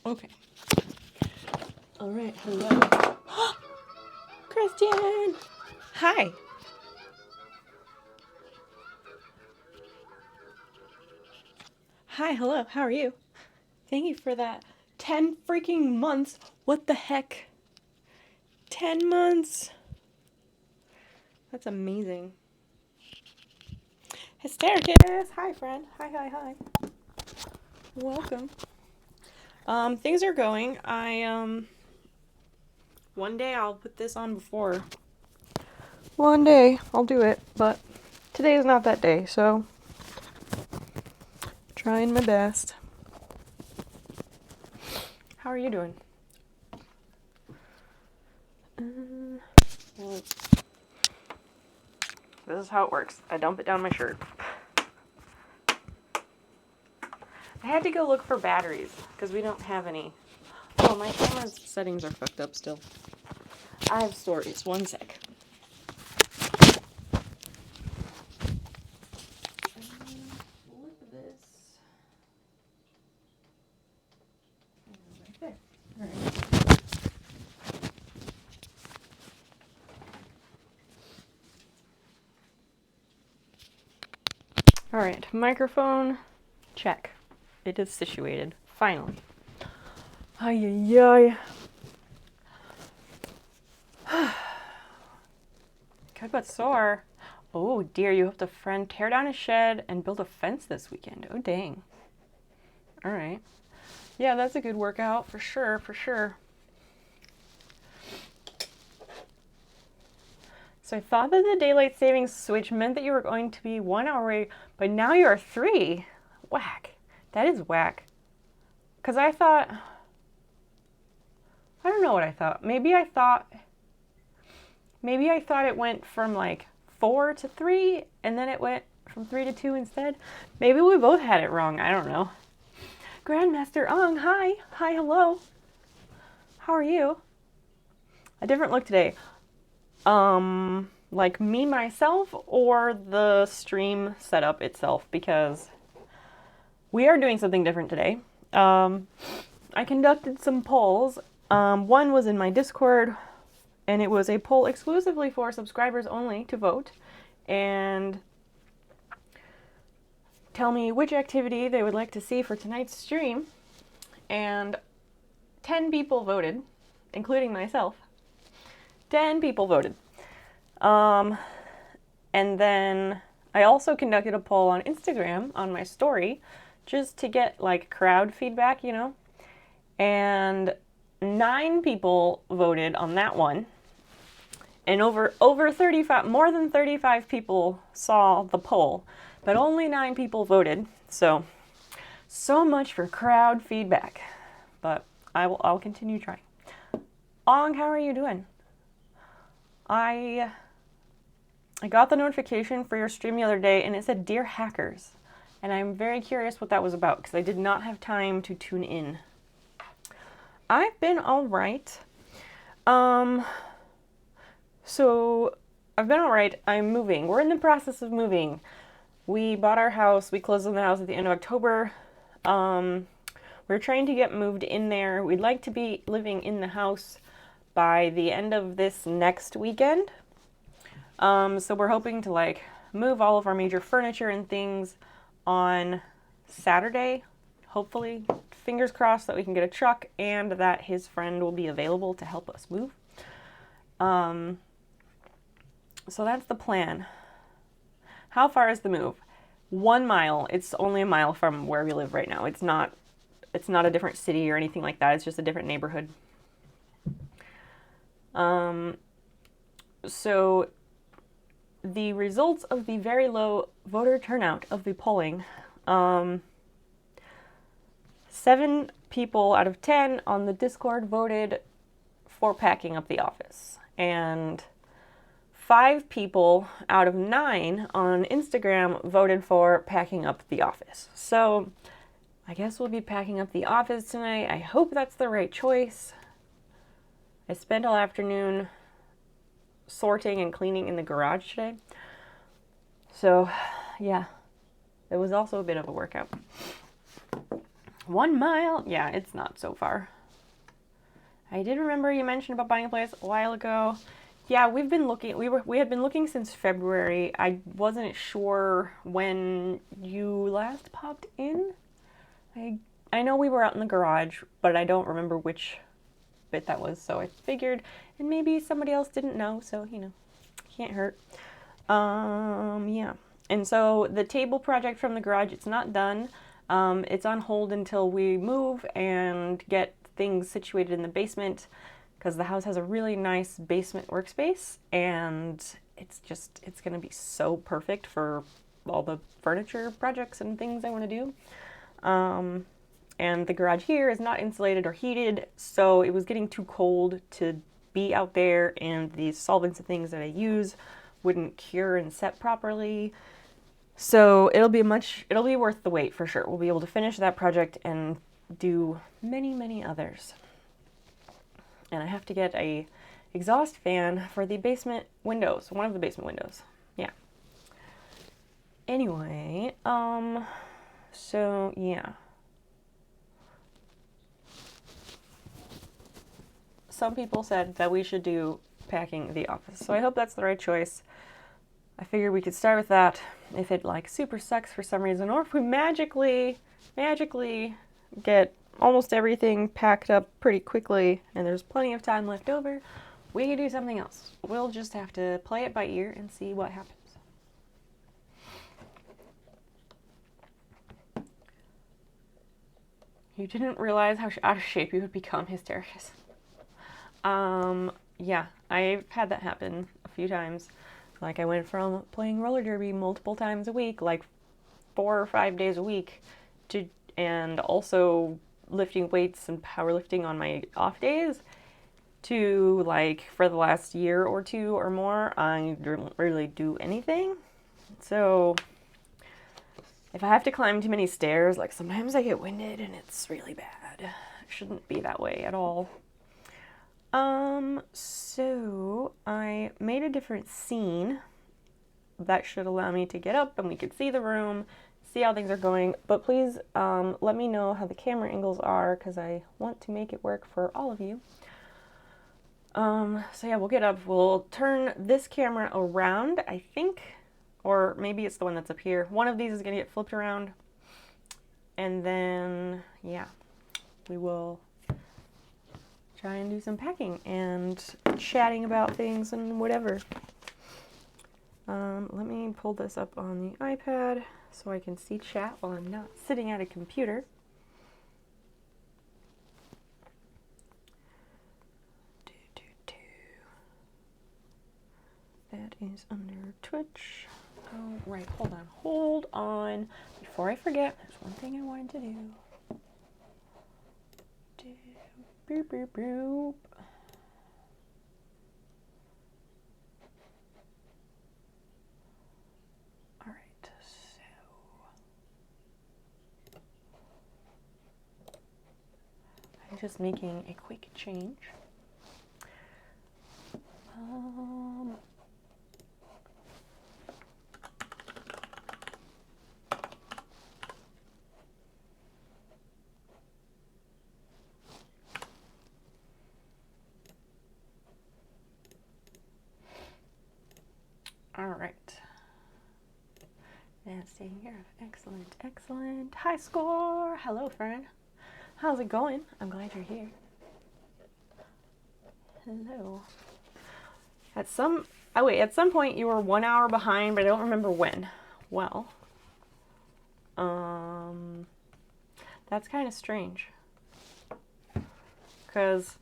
Okay. All right. Hello. Christian! Hi. Hi, hello. How are you? Thank you for that. 10 freaking months. What the heck? 10 months. That's amazing. Hystericus. Hi, friend. Hi. Welcome. Things are going. One day I'll put this on before. One day I'll do it, but today is not that day, so trying my best. How are you doing? This is how it works. I dump it down my shirt. I had to go look for batteries because we don't have any. Oh, my camera's settings are fucked up still. I have stories. One sec. Look at this. Right there. All right. All right. Microphone check. It is situated. Finally. Ay. God, but sore. Oh dear, you helped a friend tear down a shed and build a fence this weekend. Oh dang. All right. Yeah, that's a good workout for sure. So I thought that the daylight savings switch meant that you were going to be 1 hour away, but now you are 3. Whack. That is whack. Because I don't know what I thought. Maybe I thought it went from like 4 to 3, and then it went from 3 to 2 instead. Maybe we both had it wrong. I don't know. Grandmaster Ung, hi. Hi, hello. How are you? A different look today. Like me, myself, or the stream setup itself, because we are doing something different today. I conducted some polls. One was in my Discord, and it was a poll exclusively for subscribers only to vote and tell me which activity they would like to see for tonight's stream. And 10 people voted, including myself. 10 people voted. And then I also conducted a poll on Instagram on my story just to get like crowd feedback, you know. And 9 people voted on that one. And over 35, more than 35 people saw the poll, but only 9 people voted. So much for crowd feedback. But I'll continue trying. Ong, how are you doing? I got the notification for your stream the other day, and it said Dear Hackers. And I'm very curious what that was about, because I did not have time to tune in. I've been all right. So I've been all right. I'm moving. We're in the process of moving. We bought our house. We closed on the house at the end of October. We're trying to get moved in there. We'd like to be living in the house by the end of this next weekend. So we're hoping to like move all of our major furniture and things on Saturday. Hopefully, fingers crossed that we can get a truck and that his friend will be available to help us move. So that's the plan. How far is the move? 1 mile. It's only a mile from where we live right now. It's not a different city or anything like that. It's just a different neighborhood. So the results of the very low voter turnout of the polling, 7 people out of 10 on the Discord voted for packing up the office, and 5 people out of 9 on Instagram voted for packing up the office. So I guess we'll be packing up the office tonight. I hope that's the right choice. I spent all afternoon sorting and cleaning in the garage today. So, yeah, it was also a bit of a workout. 1 mile? Yeah, it's not so far. I did remember you mentioned about buying a place a while ago. Yeah, we've been looking. We had been looking since February. I wasn't sure when you last popped in. I know we were out in the garage, but I don't remember which bit that was. So I figured, and maybe somebody else didn't know. So you know, can't hurt. Yeah. And so the table project from the garage, it's not done. It's on hold until we move and get things situated in the basement, because the house has a really nice basement workspace, and it's going to be so perfect for all the furniture projects and things I want to do. And the garage here is not insulated or heated, so it was getting too cold to be out there, and the solvents and things that I use wouldn't cure and set properly. So it'll be worth the wait for sure. We'll be able to finish that project and do many, many others. And I have to get a exhaust fan for the basement windows, one of the basement windows. Yeah. Anyway, so yeah. Some people said that we should do packing the office. So I hope that's the right choice. I figured we could start with that if it like super sucks for some reason, or if we magically get almost everything packed up pretty quickly and there's plenty of time left over, we can do something else. We'll just have to play it by ear and see what happens. You didn't realize how out of shape you would become, Hystericus. Yeah, I've had that happen a few times. Like I went from playing roller derby multiple times a week, like 4 or 5 days a week, and also lifting weights and powerlifting on my off days, to like for the last year or two or more, I don't really do anything. So if I have to climb too many stairs, like sometimes I get winded and it's really bad. It shouldn't be that way at all. So I made a different scene that should allow me to get up and we could see the room, see how things are going. But please let me know how the camera angles are, because I want to make it work for all of you. So yeah, we'll get up. We'll turn this camera around, I think, or maybe it's the one that's up here. One of these is gonna get flipped around, and then yeah, we will try and do some packing and chatting about things and whatever. Let me pull this up on the iPad so I can see chat while I'm not sitting at a computer. That is under Twitch. Oh, right, hold on. Before I forget, there's one thing I wanted to do. Boop, boop, boop. All right, so I'm just making a quick change. All right. That's taken care of. Excellent, excellent. High score. Hello, friend. How's it going? I'm glad you're here. Hello. At some point you were 1 hour behind, but I don't remember when. Well, that's kind of strange, because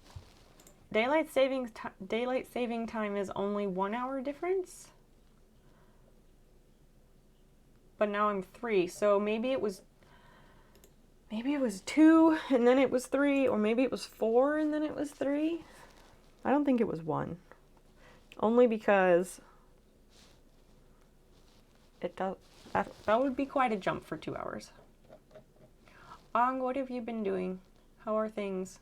daylight saving time is only 1 hour difference. But now I'm 3, so maybe it was 2 and then it was 3, or maybe it was 4 and then it was 3. I don't think it was 1. Only because that would be quite a jump for 2 hours. Ong, what have you been doing? How are things?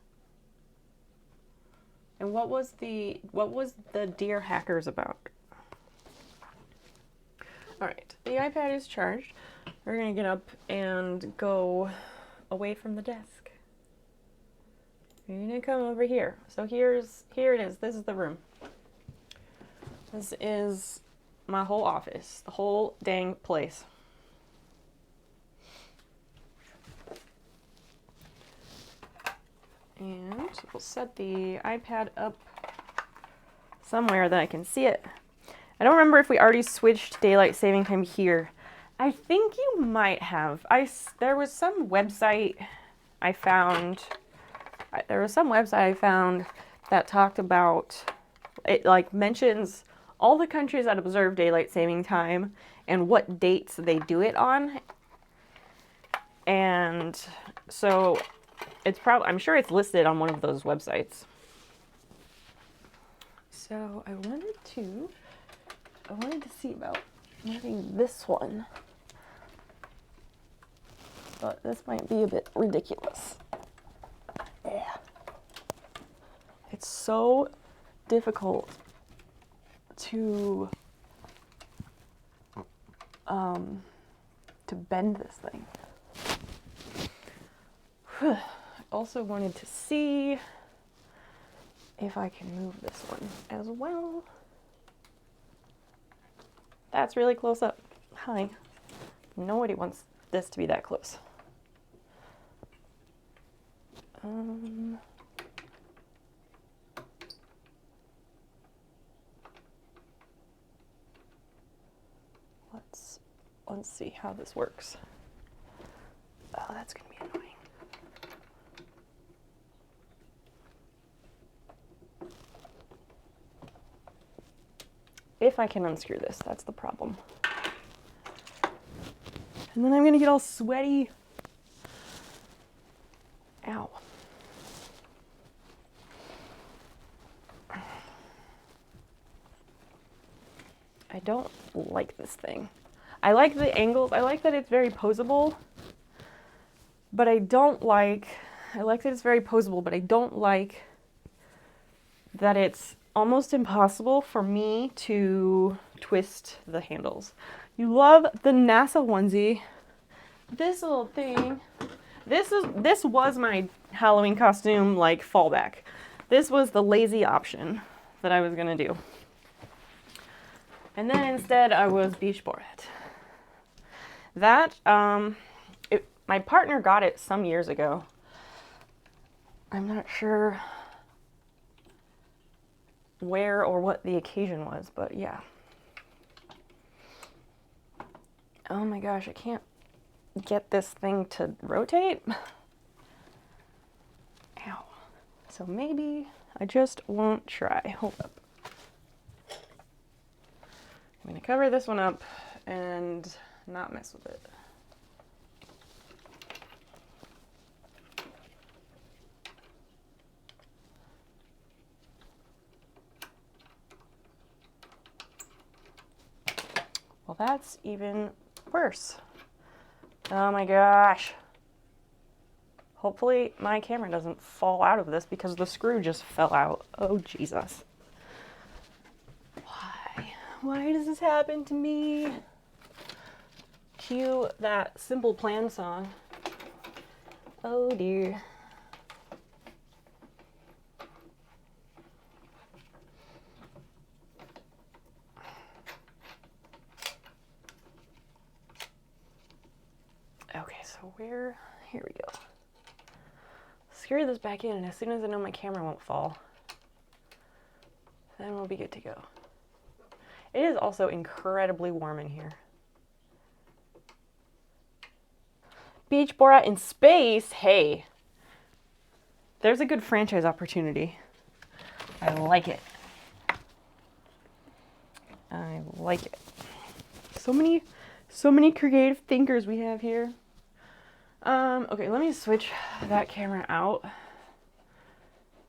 And what was the Dear Hackers about? All right, the iPad is charged. We're gonna get up and go away from the desk. You're gonna come over here. So here it is. This is the room. This is my whole office, the whole dang place. And we'll set the iPad up somewhere that I can see it. I don't remember if we already switched daylight saving time here. I think you might have. There was some website I found. That talked about it, like mentions all the countries that observe daylight saving time and what dates they do it on. And so it's probably, I'm sure it's listed on one of those websites. So I wanted to see about moving this one. But this might be a bit ridiculous. Yeah. It's so difficult to bend this thing. I also wanted to see if I can move this one as well. That's really close up. Hi. Nobody wants this to be that close. Let's see how this works. Oh, that's gonna be annoying. If I can unscrew this, that's the problem. And then I'm gonna get all sweaty. Ow. I don't like this thing. I like the angles. I like that it's very posable. But I like that it's very posable, but I don't like that it's almost impossible for me to twist the handles. You love the NASA onesie. This little thing. This was my Halloween costume, like, fallback. This was the lazy option that I was gonna do. And then instead I was Beach Borat. That, my partner got it some years ago. I'm not sure where or what the occasion was, but yeah. Oh my gosh, I can't get this thing to rotate. Ow. So maybe I just won't try. Hold up. I'm gonna cover this one up and not mess with it. Well, that's even worse. Oh my gosh. Hopefully my camera doesn't fall out of this because the screw just fell out. Oh, Jesus. Why? Why does this happen to me? Cue that Simple Plan song. Oh dear. Okay, so here we go. Screw this back in, and as soon as I know my camera won't fall, then we'll be good to go. It is also incredibly warm in here. Beach Borat in space, hey. There's a good franchise opportunity. I like it. I like it. So many creative thinkers we have here. Okay, let me switch that camera out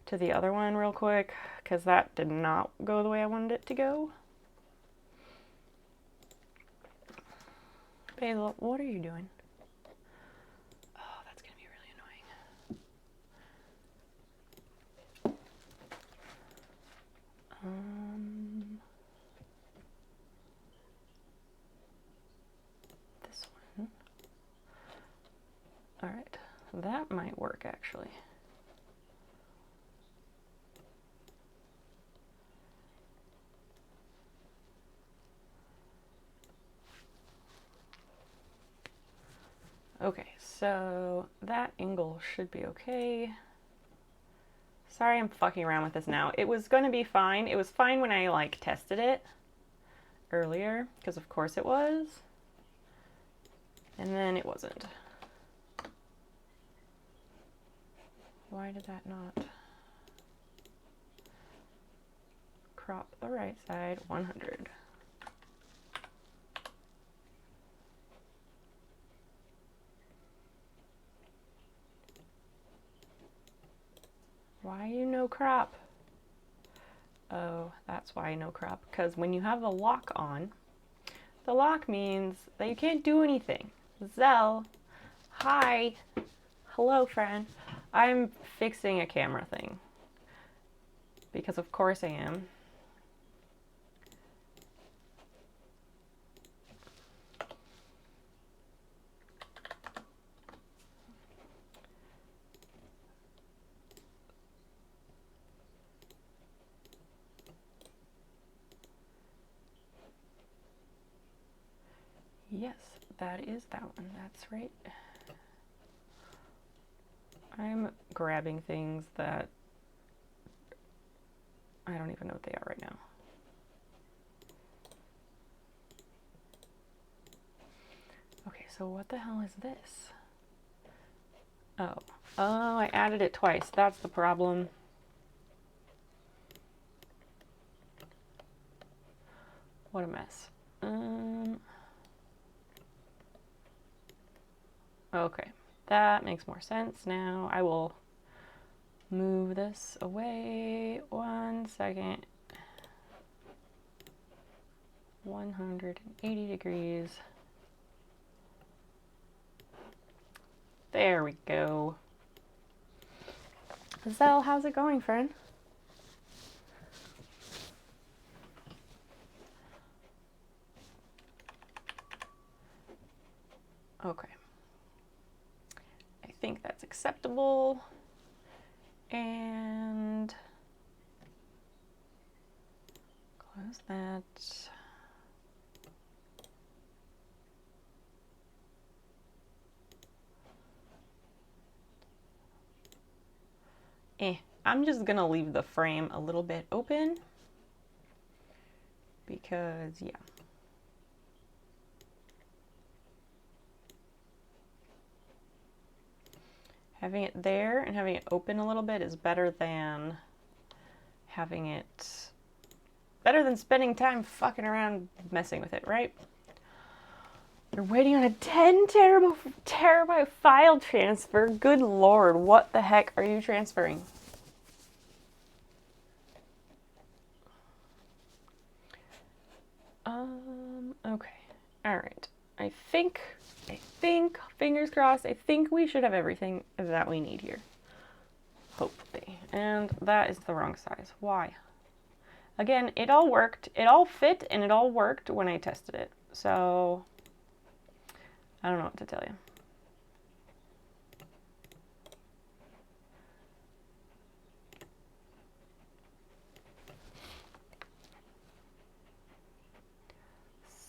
to the other one real quick, because that did not go the way I wanted it to go. Basil, what are you doing? Oh, that's gonna be really annoying. This one. All right, that might work actually. Okay, so that angle should be okay. Sorry, I'm fucking around with this now. It was going to be fine. It was fine when I like tested it earlier, because of course it was. And then it wasn't. Why did that not crop the right side 100? Why you no crop? Oh, that's why no crop. Because when you have the lock on, the lock means that you can't do anything. Zell, hi. Hello, friend. I'm fixing a camera thing. Because of course I am. Yes, that is that one. That's right. I'm grabbing things that I don't even know what they are right now. Okay, so what the hell is this? Oh, I added it twice. That's the problem. What a mess. Okay, that makes more sense now. I will move this away 1 second. 180 degrees. There we go. Zell, how's it going, friend? Okay. I think that's acceptable. And close that. I'm just gonna leave the frame a little bit open because, yeah. Having it there and having it open a little bit is better than having it, better than spending time fucking around messing with it, right? You're waiting on a 10 terabyte file transfer. Good lord, what the heck are you transferring? Okay. All right. I think, fingers crossed, I think we should have everything that we need here. Hopefully. And that is the wrong size. Why? Again, it all worked. It all fit and it all worked when I tested it. So, I don't know what to tell you.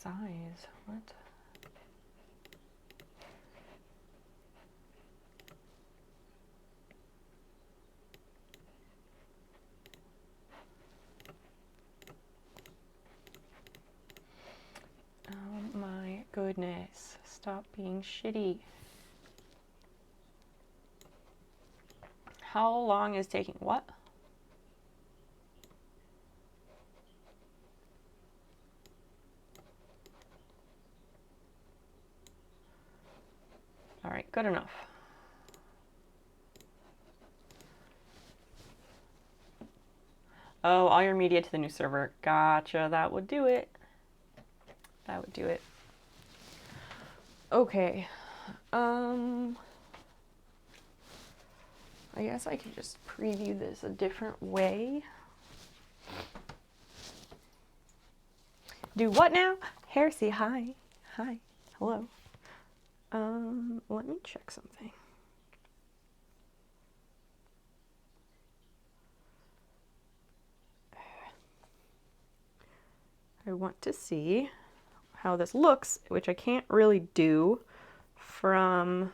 Size, what? Oh my goodness, stop being shitty. How long is taking what? All right, good enough. Oh, all your media to the new server. Gotcha, that would do it. That would do it. Okay. I guess I could just preview this a different way. Do what now? Hersey, hi. Hi. Hello. Let me check something. I want to see how this looks, which I can't really do from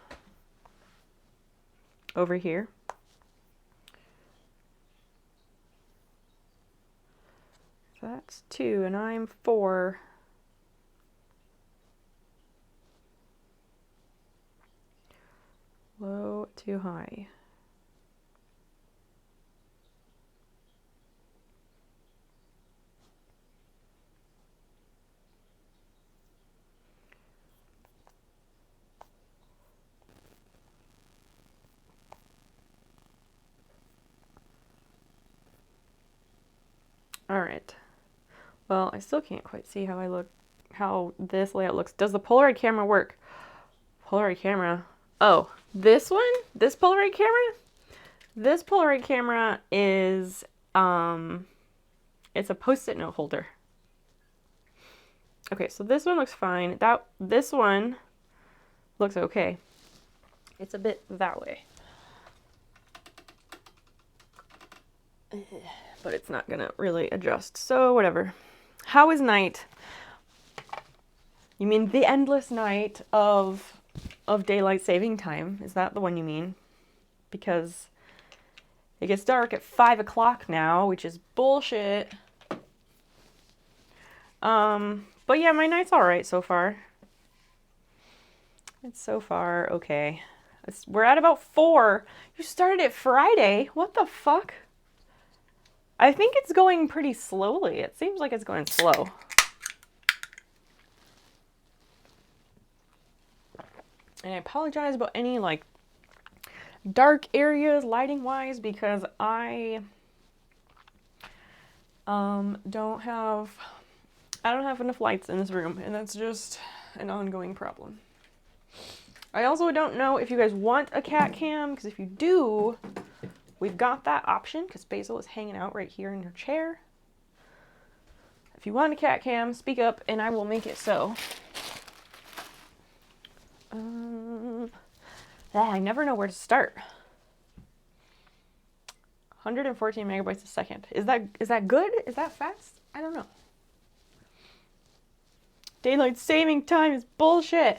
over here. So that's 2 and I'm 4. Low to high. All right. Well, I still can't quite see how how this layout looks. Does the Polaroid camera work? Polaroid camera. Oh, this one? This Polaroid camera? This Polaroid camera is, it's a Post-it note holder. Okay, so this one looks fine. This one looks okay. It's a bit that way. But it's not gonna really adjust, so whatever. How is night? You mean the endless night of daylight saving time? Is that the one you mean? Because it gets dark at 5 o'clock now, which is bullshit. But yeah, my night's alright so far. It's so far okay. We're at about 4. You started it Friday? What the fuck? I think it's going pretty slowly. It seems like it's going slow. And I apologize about any like dark areas lighting wise because I don't have enough lights in this room, and that's just an ongoing problem. I also don't know if you guys want a cat cam, because if you do, we've got that option because Basil is hanging out right here in her chair. If you want a cat cam, speak up and I will make it so. I never know where to start. 114 megabytes a second. Is that good? Is that fast? I don't know. Daylight saving time is bullshit.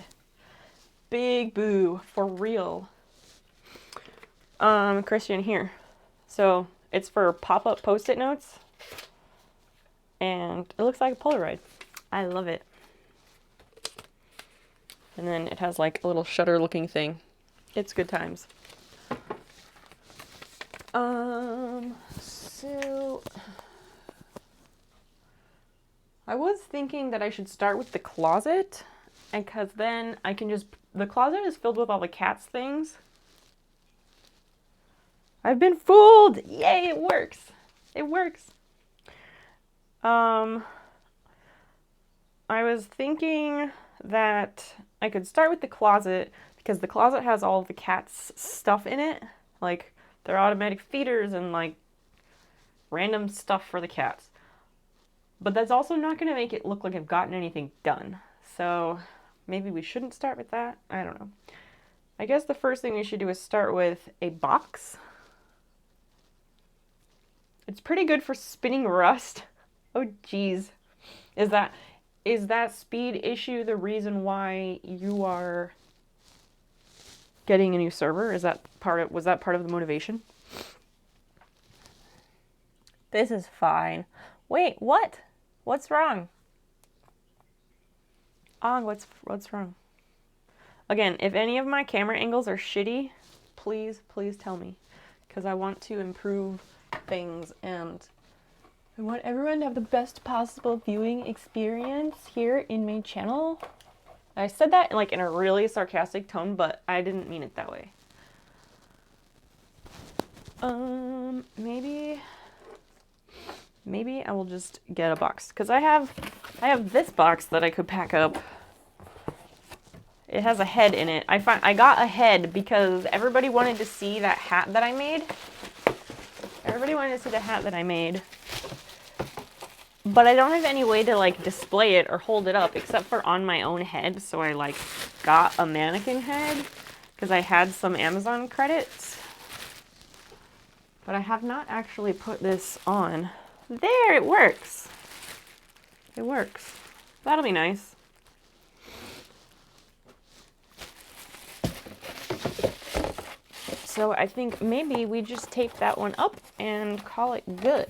Big boo. For real. Christian here. So it's for pop-up Post-it notes. And it looks like a Polaroid. I love it. And then it has like a little shutter looking thing. It's good times. So I was thinking that I should start with the closet, and because then I can the closet is filled with all the cat's things. I've been fooled! Yay, it works! It works! I was thinking that I could start with the closet because the closet has all the cat's stuff in it, like their automatic feeders and like random stuff for the cats. But that's also not going to make it look like I've gotten anything done. So maybe we shouldn't start with that. I don't know. I guess the first thing we should do is start with a box. It's pretty good for spinning rust. Oh geez. Is that speed issue the reason why you are getting a new server? Was that part of the motivation? This is fine. Wait, what? What's wrong? What's wrong? Again, if any of my camera angles are shitty, please tell me, because I want to improve things and I want everyone to have the best possible viewing experience here in my channel. I said that like in a really sarcastic tone, but I didn't mean it that way. Maybe I will just get a box because I have this box that I could pack up. It has a head in it. I got a head because everybody wanted to see that hat that I made. Everybody wanted to see the hat that I made. But I don't have any way to like display it or hold it up except for on my own head. So I like got a mannequin head because I had some Amazon credits. But I have not actually put this on. There, it works. It works. That'll be nice. So I think maybe we just tape that one up and call it good.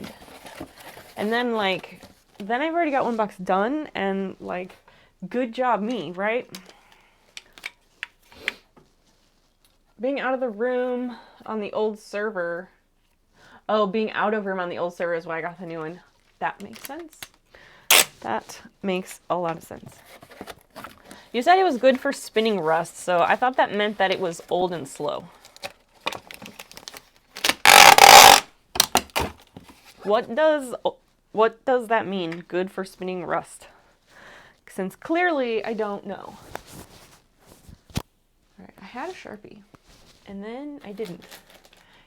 And then, like, then I've already got one box done, and, like, good job me, right? Being out of the room on the old server. Oh, being out of room on the old server is why I got the new one. That makes sense. That makes a lot of sense. You said it was good for spinning rust, so I thought that meant that it was old and slow. What does that mean, good for spinning rust? Since clearly I don't know. Alright, I had a Sharpie, and then I didn't.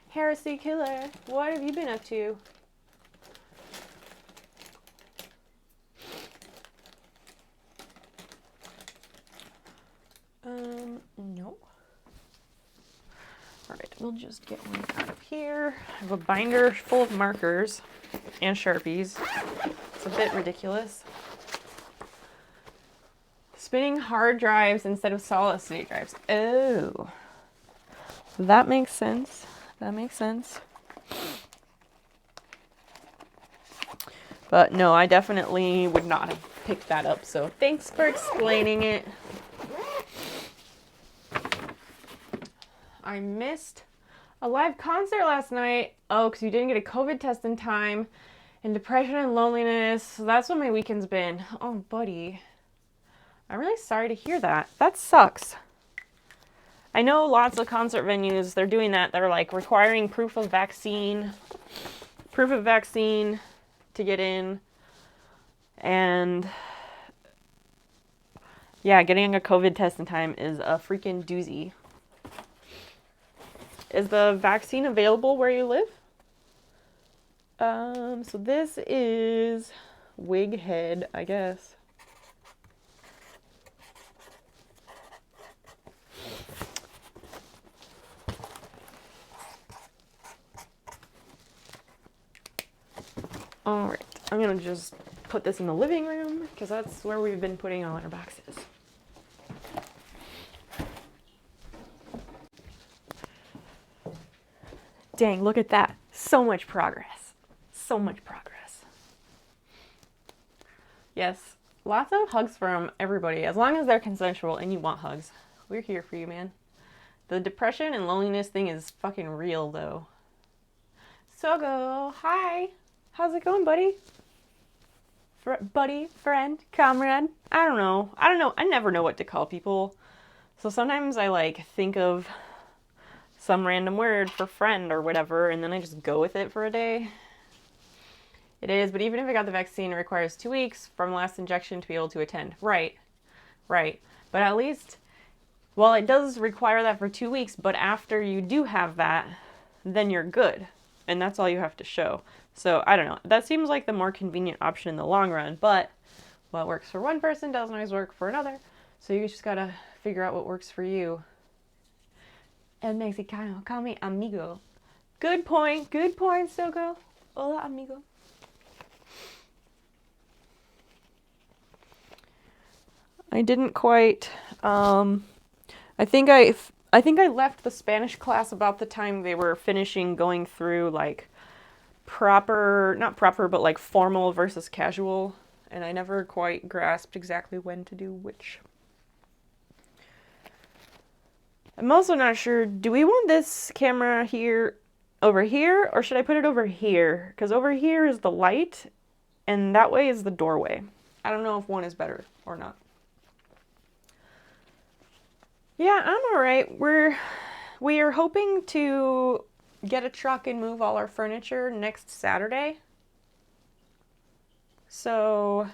Heresy Killer, what have you been up to? No. Alright, we'll just get one out of here. I have a binder full of markers and Sharpies. It's a bit ridiculous. Spinning hard drives instead of solid state drives. Oh. That makes sense. That makes sense. But no, I definitely would not have picked that up, so thanks for explaining it. I missed a live concert last night. Oh, because you didn't get a COVID test in time. And depression and loneliness. So that's what my weekend's been. Oh, buddy. I'm really sorry to hear that. That sucks. I know lots of concert venues, they're doing that. They're like requiring proof of vaccine to get in. And yeah, getting a COVID test in time is a freaking doozy. Is the vaccine available where you live? So this is Wig Head, I guess. Alright, I'm gonna just put this in the living room because that's where we've been putting all our boxes. Dang, look at that. So much progress. So much progress. Yes, lots of hugs from everybody. As long as they're consensual and you want hugs. We're here for you, man. The depression and loneliness thing is fucking real, though. Sogo, hi. How's it going, buddy? Buddy, friend, comrade. I don't know. I never know what to call people. So sometimes I, like, think of some random word for friend or whatever, and then I just go with it for a day. It is, but even if I got the vaccine, it requires 2 weeks from last injection to be able to attend. Right. But at least, well, it does require that for 2 weeks, but after you do have that, then you're good. And that's all you have to show. So, I don't know. That seems like the more convenient option in the long run, but what works for one person doesn't always work for another. So you just gotta figure out what works for you. El Mexicano, call me amigo. Good point, Sogo. Hola, amigo. I didn't quite, I think I left the Spanish class about the time they were finishing going through, like, not proper, but, like, formal versus casual, and I never quite grasped exactly when to do which. I'm also not sure, do we want this camera over here, or should I put it over here? Because over here is the light, and that way is the doorway. I don't know if one is better or not. Yeah, I'm alright. We are hoping to get a truck and move all our furniture next Saturday. So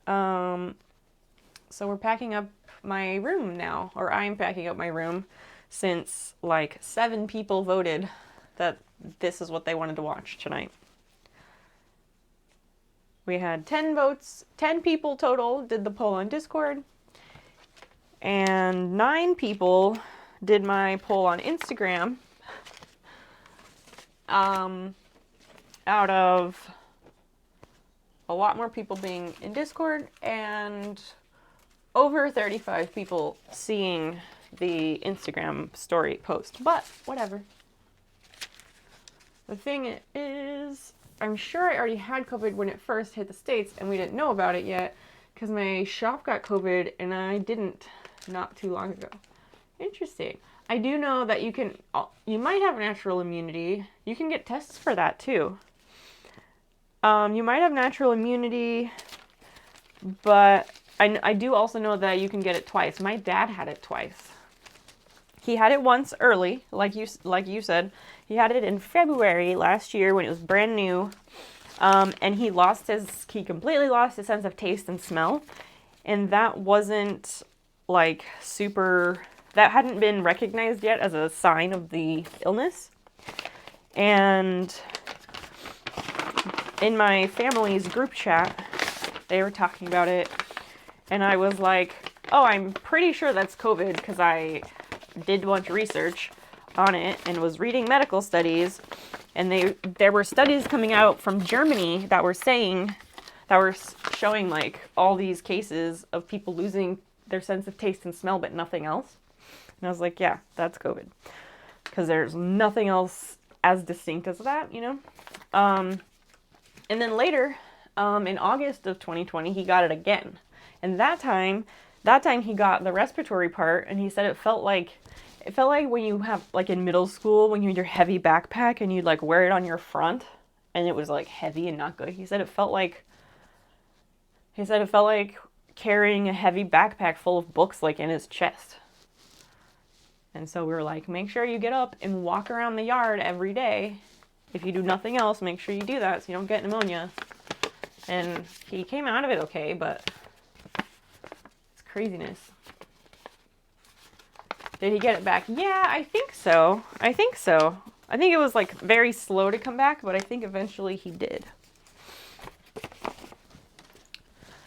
we're packing up my room now, or I'm packing up my room, since like 7 people voted that this is what they wanted to watch tonight. We had 10 votes, 10 people total did the poll on Discord, and 9 people did my poll on Instagram. Out of a lot more people being in Discord, and over 35 people seeing the Instagram story post. But whatever. The thing is, I'm sure I already had COVID when it first hit the States, and we didn't know about it yet, because my shop got COVID, and I didn't not too long ago. Interesting. I do know that you might have natural immunity. You can get tests for that too. You might have natural immunity, but I do also know that you can get it twice. My dad had it twice. He had it once early, like you said. He had it in February last year when it was brand new, and he completely lost his sense of taste and smell, and that wasn't like that hadn't been recognized yet as a sign of the illness. And in my family's group chat, they were talking about it, and I was like, oh, I'm pretty sure that's COVID, because I did a bunch of research on it and was reading medical studies, and there were studies coming out from Germany that were showing like all these cases of people losing their sense of taste and smell but nothing else. And I was like, yeah, that's COVID, because there's nothing else as distinct as that, you know? And then later, in August of 2020, he got it again. And that time he got the respiratory part, and he said it felt like when you have, like in middle school, when you had your heavy backpack and you'd like wear it on your front, and it was like heavy and not good. He said it felt like carrying a heavy backpack full of books like in his chest. And so we were like, make sure you get up and walk around the yard every day. If you do nothing else, make sure you do that so you don't get pneumonia. And he came out of it okay, but it's craziness. Did he get it back? Yeah, I think so. I think it was like very slow to come back, but I think eventually he did.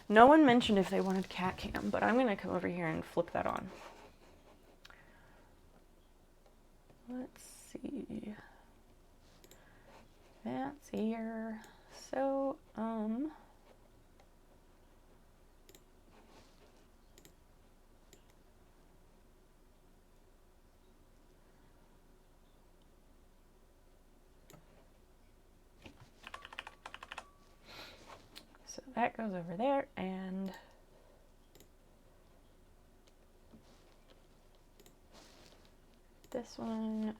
No one mentioned if they wanted cat cam, but I'm going to come over here and flip that on. Let's see. That's here. So, so that goes over there, and this one.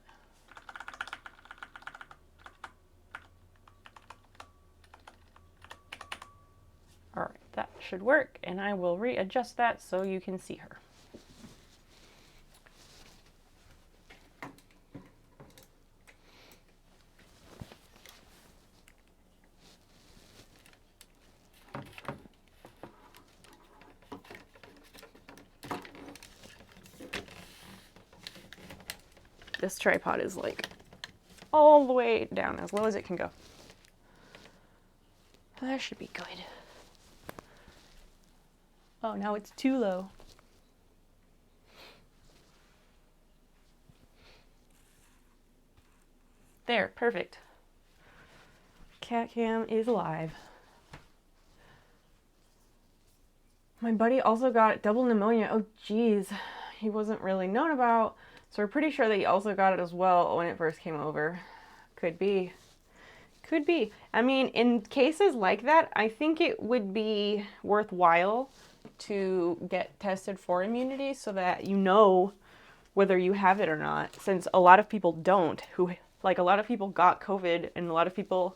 All right, that should work, and I will readjust that so you can see her. This tripod is like all the way down, as low as it can go. That should be good. Oh, now it's too low. There, perfect. Cat cam is live. My buddy also got double pneumonia. Oh, geez. He wasn't really known about, so we're pretty sure that he also got it as well when it first came over. Could be. Could be. I mean, in cases like that, I think it would be worthwhile to get tested for immunity so that you know whether you have it or not, since a lot of people don't, a lot of people got COVID and a lot of people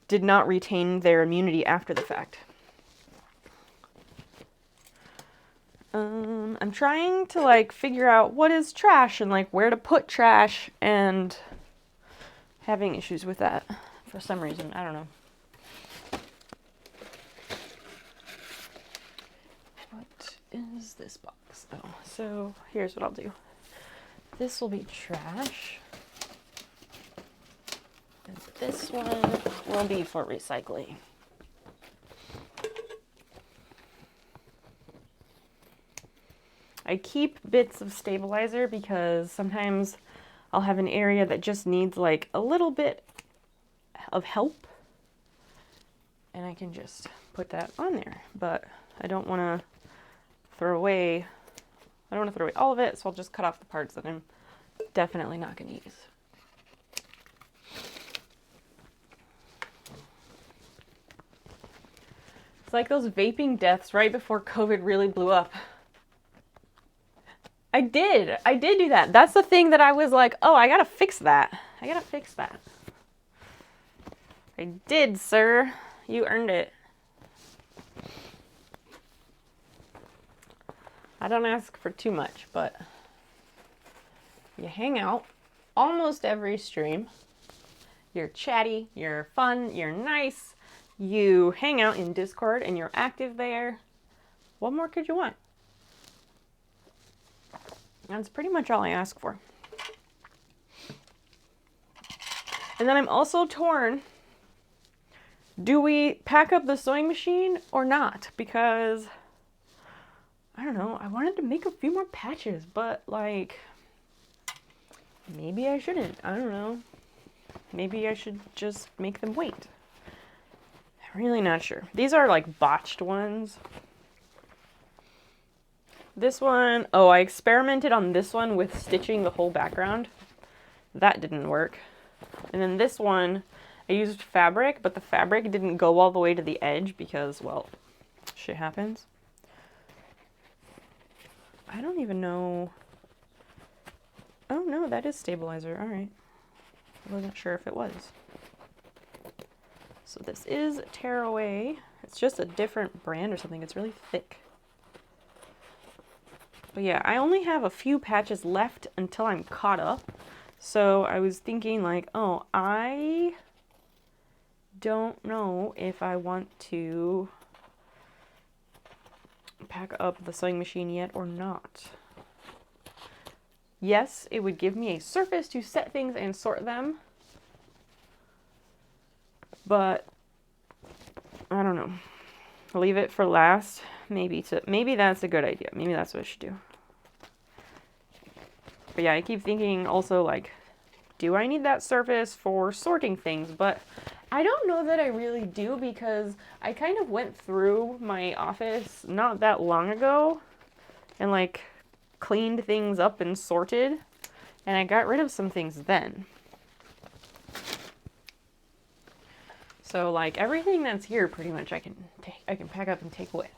did not retain their immunity after the fact. I'm trying to like figure out what is trash and like where to put trash, and having issues with that for some reason. I don't know. What is this box? Oh, so here's what I'll do. This will be trash. And this one will be for recycling. I keep bits of stabilizer because sometimes I'll have an area that just needs like a little bit of help. and I can just put that on there. But I don't want to throw away, I don't want to throw away all of it, so I'll just cut off the parts that I'm definitely not going to use. It's like those vaping deaths right before COVID really blew up. I did do that. That's the thing that I was like, oh, I gotta fix that. I gotta fix that. I did, sir. You earned it. I don't ask for too much, but you hang out almost every stream. You're chatty, you're fun, you're nice. You hang out in Discord and you're active there. What more could you want? That's pretty much all I ask for. And then I'm also torn. Do we pack up the sewing machine or not? Because, I don't know, I wanted to make a few more patches, but like, maybe I shouldn't. I don't know. Maybe I should just make them wait. I'm really not sure. These are like botched ones. This one, oh, I experimented on this one with stitching the whole background. That didn't work. And then this one, I used fabric, but the fabric didn't go all the way to the edge because, well, shit happens. I don't even know. Oh, no, that is stabilizer. All right. I wasn't sure if it was. So this is Tearaway. It's just a different brand or something. It's really thick. But yeah, I only have a few patches left until I'm caught up. So I was thinking like, oh, I don't know if I want to pack up the sewing machine yet or not. Yes, it would give me a surface to set things and sort them. But I don't know. I'll leave it for last. Maybe that's a good idea. Maybe that's what I should do. But yeah, I keep thinking also like, do I need that surface for sorting things? But I don't know that I really do because I kind of went through my office not that long ago and like cleaned things up and sorted, and I got rid of some things then. So like everything that's here pretty much I can pack up and take with.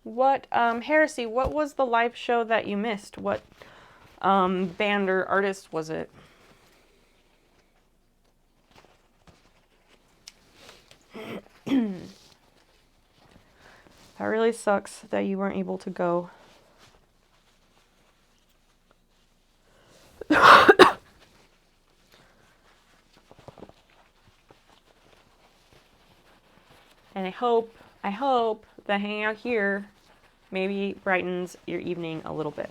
What Heresy, what was the live show that you missed? What band or artist was it? That really sucks that you weren't able to go. And I hope that hanging out here maybe brightens your evening a little bit.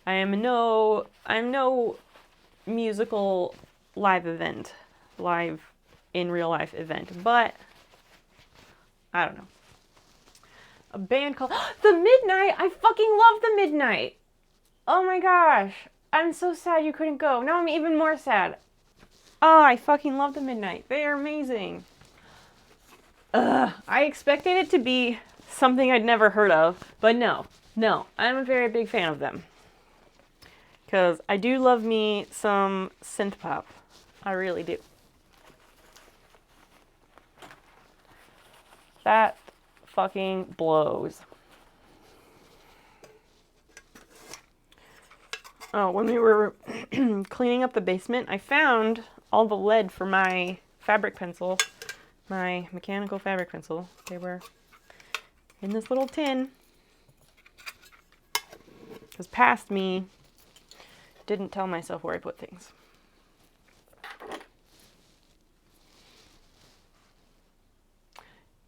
I'm no musical live in real life event, but I don't know. A band called The Midnight. I fucking love The Midnight. Oh my gosh. I'm so sad you couldn't go. Now I'm even more sad. Oh, I fucking love The Midnight. They are amazing. I expected it to be something I'd never heard of, but no, I'm a very big fan of them. Because I do love me some synth pop. I really do. That fucking blows. Oh, when we were cleaning up the basement, I found all the lead for my fabric pencil. My mechanical fabric pencil. They were in this little tin. Because past me didn't tell myself where I put things.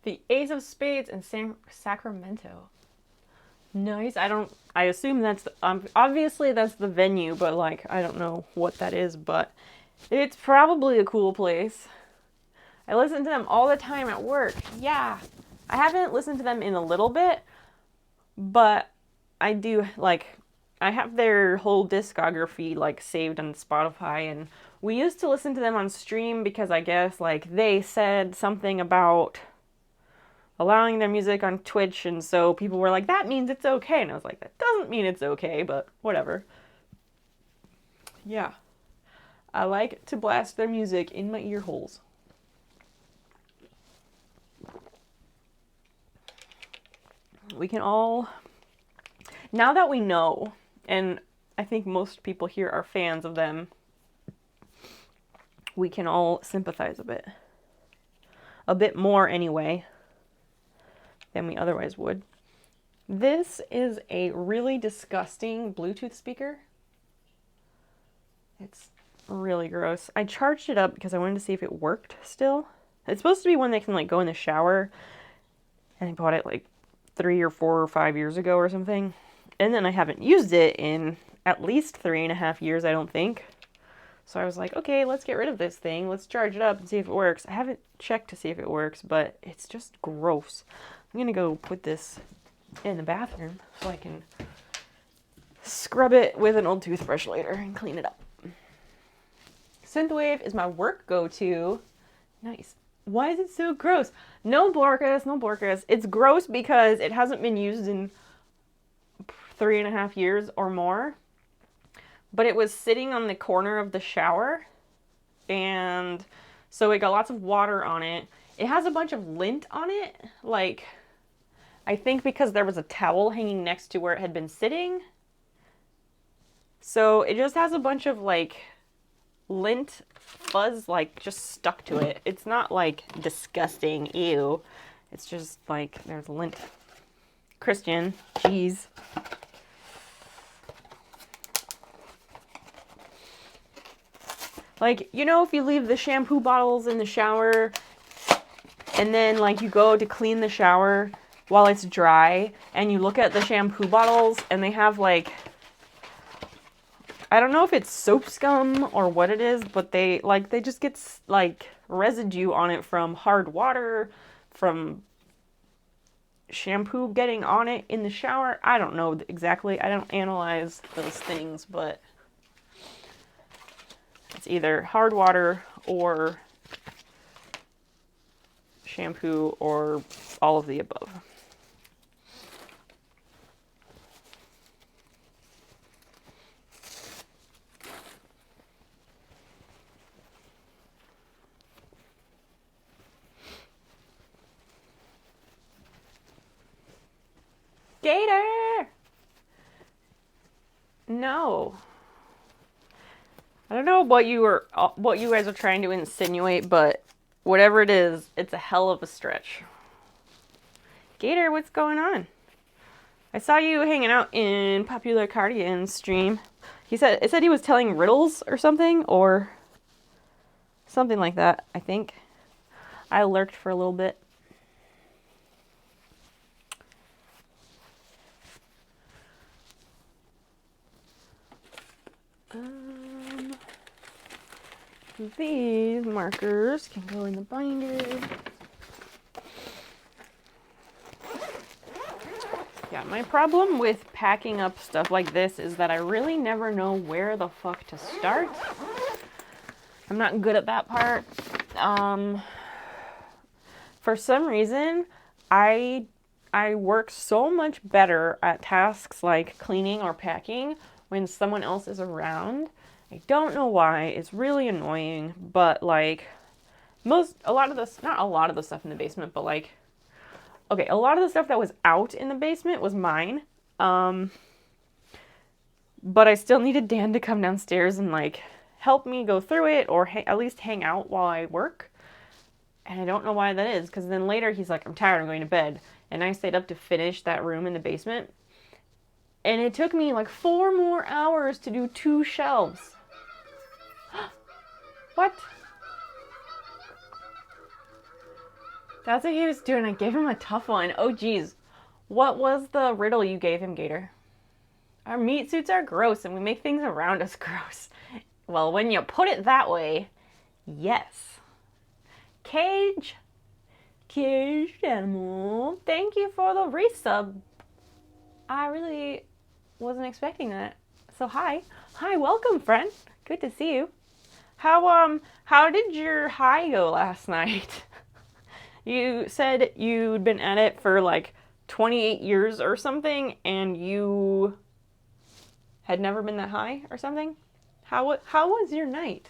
The Ace of Spades in Sacramento. Nice. I assume that's, obviously that's the venue, but like, I don't know what that is, but it's probably a cool place. I listen to them all the time at work. Yeah. I haven't listened to them in a little bit, but I do, like, I have their whole discography like saved on Spotify, and we used to listen to them on stream because I guess like they said something about allowing their music on Twitch, and so people were like, that means it's okay. And I was like, that doesn't mean it's okay, but whatever. Yeah. I like to blast their music in my ear holes. We can all, now that we know, and I think most people here are fans of them, we can all sympathize a bit. A bit more anyway than we otherwise would. This is a really disgusting Bluetooth speaker. It's really gross. I charged it up because I wanted to see if it worked still. It's supposed to be one that can like go in the shower, and I bought it like 3 or 4 or 5 years ago or something. And then I haven't used it in at least 3.5 years, I don't think. So I was like, okay, let's get rid of this thing. Let's charge it up and see if it works. I haven't checked to see if it works, but it's just gross. I'm gonna go put this in the bathroom so I can scrub it with an old toothbrush later and clean it up. Synthwave is my work go-to. Nice. Why is it so gross? No Blorkus, no Blorkus. It's gross because it hasn't been used in 3.5 years or more. But it was sitting on the corner of the shower. And so it got lots of water on it. It has a bunch of lint on it. Like, I think because there was a towel hanging next to where it had been sitting. So it just has a bunch of like lint fuzz like just stuck to it. It's not like disgusting, ew. It's just like there's lint. Christian, jeez. Like, you know, if you leave the shampoo bottles in the shower and then like you go to clean the shower while it's dry and you look at the shampoo bottles and they have like, I don't know if it's soap scum or what it is, but they just get like residue on it from hard water, from shampoo getting on it in the shower. I don't know exactly. I don't analyze those things, but it's either hard water or shampoo or all of the above. Gator! No. I don't know what you guys are trying to insinuate, but whatever it is, it's a hell of a stretch. Gator, what's going on? I saw you hanging out in Popular Carradine's stream. It said he was telling riddles or something like that, I think. I lurked for a little bit. These markers can go in the binder. Yeah, my problem with packing up stuff like this is that I really never know where the fuck to start. I'm not good at that part. For some reason, I work so much better at tasks like cleaning or packing when someone else is around. I don't know why. It's really annoying, but like not a lot of the stuff in the basement, but like, okay, a lot of the stuff that was out in the basement was mine. But I still needed Dan to come downstairs and like help me go through it or at least hang out while I work. And I don't know why that is, because then later he's like, I'm tired, I'm going to bed. And I stayed up to finish that room in the basement. And it took me like 4 more hours to do 2 shelves. What? That's what he was doing. I gave him a tough one. Oh, geez. What was the riddle you gave him, Gator? Our meat suits are gross and we make things around us gross. Well, when you put it that way, yes. Caged Animal, thank you for the resub. I really Wasn't expecting that. So hi, welcome, friend. Good to see you. How did your high go last night? You said you'd been at it for like 28 years or something, and you had never been that high or something? How was your night?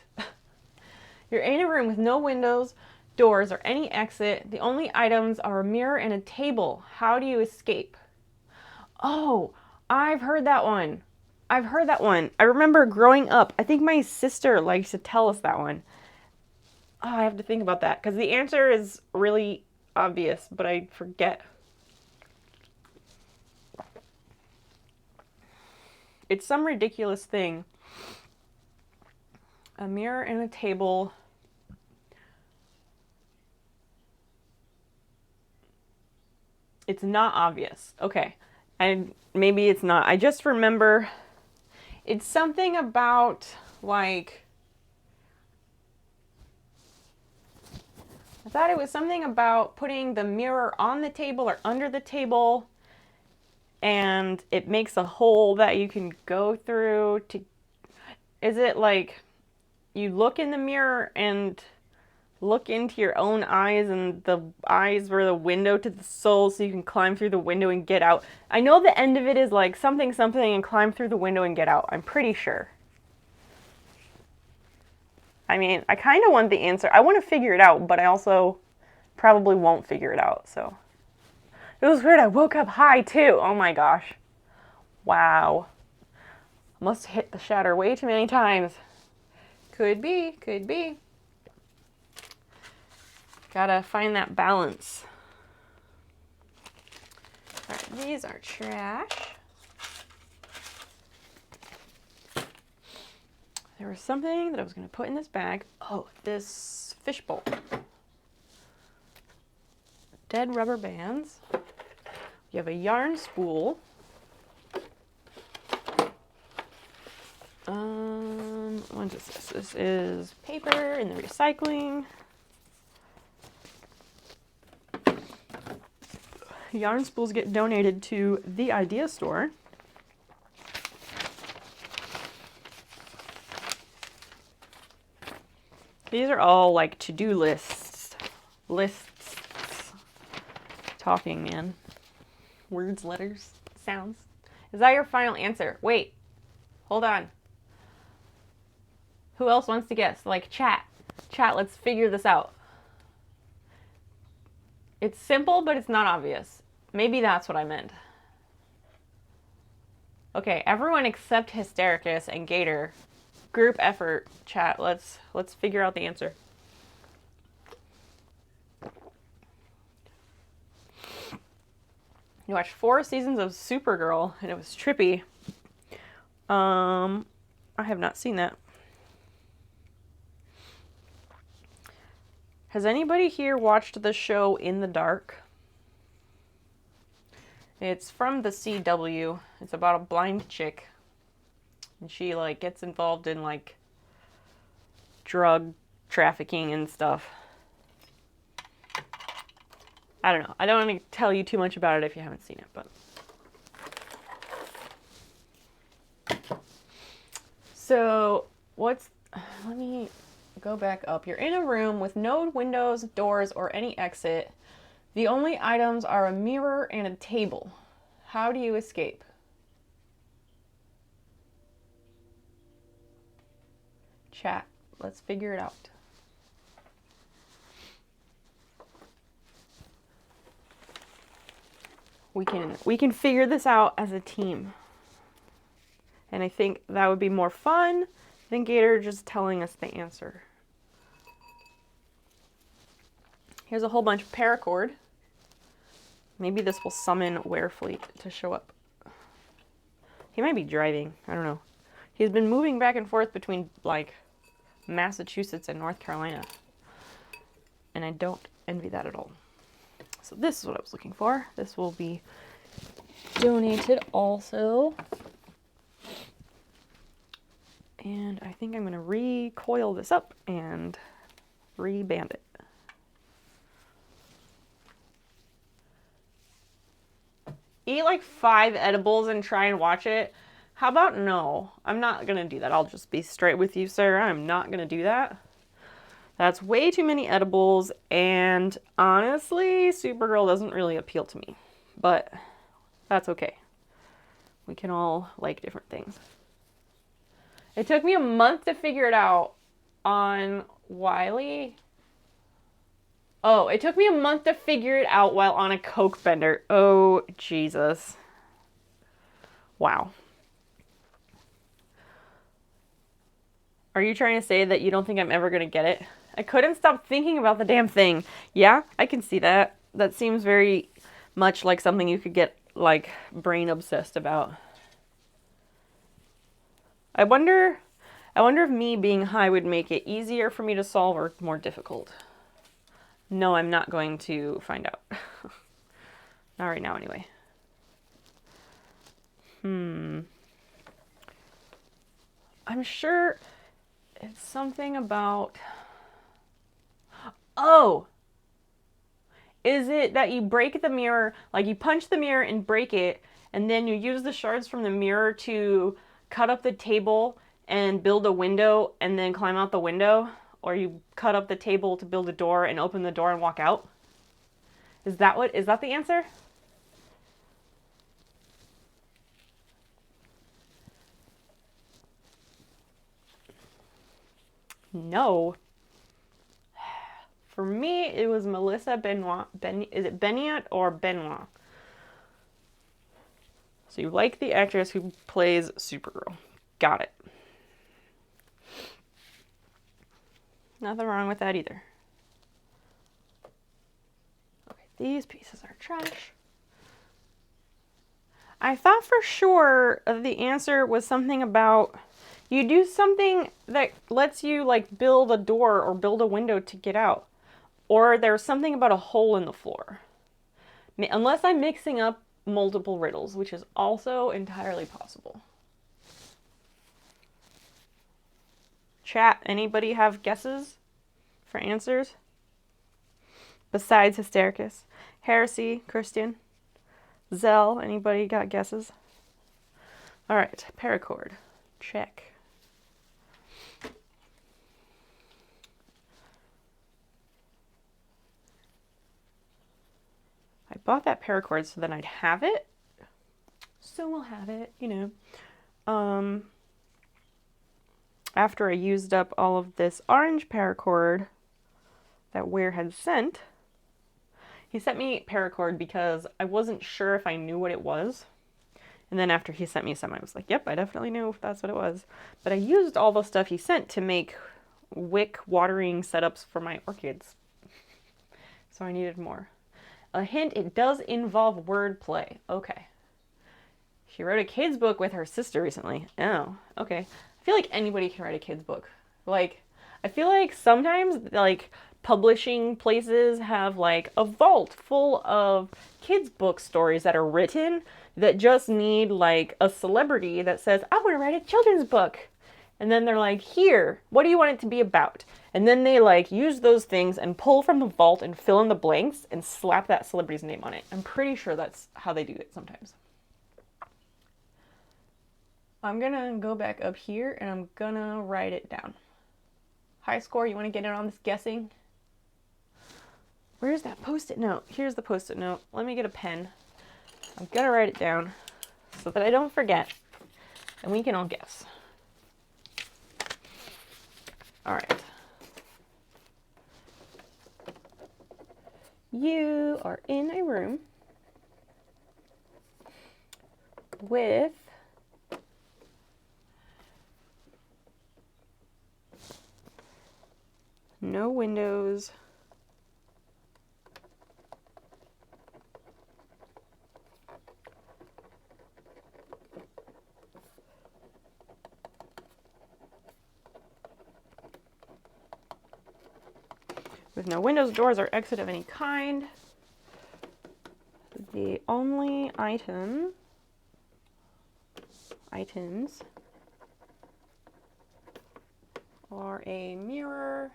You're in a room with no windows, doors, or any exit. The only items are a mirror and a table. How do you escape? Oh, I've heard that one. I remember growing up, I think my sister likes to tell us that one. Oh, I have to think about that because the answer is really obvious, but I forget. It's some ridiculous thing. A mirror and a table. It's not obvious. Okay. And maybe it's not. I just remember it's something about like, I thought it was something about putting the mirror on the table or under the table, and it makes a hole that you can go through to, is it like you look in the mirror and look into your own eyes, and the eyes were the window to the soul, so you can climb through the window and get out. I know the end of it is like something and climb through the window and get out. I'm pretty sure. I mean, I kind of want the answer. I want to figure it out, but I also probably won't figure it out, so. It was weird. I woke up high, too. Oh my gosh. Wow. I must have hit the shatter way too many times. Could be. Gotta find that balance. All right, these are trash. There was something that I was going to put in this bag. Oh, this fishbowl. Dead rubber bands. You have a yarn spool. What is this? This is paper in the recycling. Yarn spools get donated to the Idea Store. These are all like to-do lists. Talking, man. Words, letters, sounds. Is that your final answer? Wait. Hold on. Who else wants to guess? Like chat. Chat, let's figure this out. It's simple, but it's not obvious. Maybe that's what I meant. Okay, everyone except Hystericus and Gator. Group effort, chat. Let's figure out the answer. You watched 4 seasons of Supergirl, and it was trippy. I have not seen that. Has anybody here watched the show In the Dark? It's from the CW. It's about a blind chick. And she, like, gets involved in, like, drug trafficking and stuff. I don't know. I don't want to tell you too much about it if you haven't seen it, but. So, let me go back up. You're in a room with no windows, doors, or any exit. The only items are a mirror and a table. How do you escape? Chat, let's figure it out. We can figure this out as a team. And I think that would be more fun than Gator just telling us the answer. Here's a whole bunch of paracord. Maybe this will summon Werefleet to show up. He might be driving. I don't know. He's been moving back and forth between, like, Massachusetts and North Carolina. And I don't envy that at all. So this is what I was looking for. This will be donated also. And I think I'm going to recoil this up and reband it. eat like 5 edibles and try and watch it. How about no? I'm not gonna do that. I'll just be straight with you, sir. I'm not gonna do that. That's way too many edibles, and honestly, Supergirl doesn't really appeal to me. But that's okay. We can all like different things. It took me a month to figure it out on Wiley. Oh, it took me a month to figure it out while on a Coke bender. Oh, Jesus. Wow. Are you trying to say that you don't think I'm ever going to get it? I couldn't stop thinking about the damn thing. Yeah, I can see that. That seems very much like something you could get, like, brain obsessed about. I wonder if me being high would make it easier for me to solve or more difficult. No, I'm not going to find out. Not right now, anyway. I'm sure it's something about... Oh! Is it that you break the mirror, like you punch the mirror and break it, and then you use the shards from the mirror to cut up the table and build a window and then climb out the window? Or you cut up the table to build a door and open the door and walk out? Is that the answer? No. For me, it was Melissa Benoit. Is it Benoit or Benoit? So you like the actress who plays Supergirl. Got it. Nothing wrong with that either. Okay, these pieces are trash. I thought for sure the answer was something about you do something that lets you like build a door or build a window to get out. Or there's something about a hole in the floor. Unless I'm mixing up multiple riddles, which is also entirely possible. Chat, anybody have guesses for answers? Besides Hystericus. Heresy, Christian. Zell, anybody got guesses? Alright, paracord. Check. I bought that paracord so then I'd have it. So we'll have it, you know. After I used up all of this orange paracord that Ware had sent, he sent me paracord because I wasn't sure if I knew what it was. And then after he sent me some, I was like, yep, I definitely knew if that's what it was. But I used all the stuff he sent to make wick watering setups for my orchids. So I needed more. A hint, it does involve wordplay. Okay. She wrote a kid's book with her sister recently. Oh, okay. I feel like anybody can write a kid's book. Like, I feel like sometimes, like, publishing places have, like, a vault full of kids' book stories that are written that just need, like, a celebrity that says, I want to write a children's book. And then they're like, here, what do you want it to be about? And then they, like, use those things and pull from the vault and fill in the blanks and slap that celebrity's name on it. I'm pretty sure that's how they do it sometimes. I'm gonna go back up here and I'm gonna write it down. High score, you want to get in on this guessing? Where's that post-it note? Here's the post-it note. Let me get a pen. I'm gonna write it down so that I don't forget. And we can all guess. All right. You are in a room with no windows. With no windows, doors, or exit of any kind. The only items are a mirror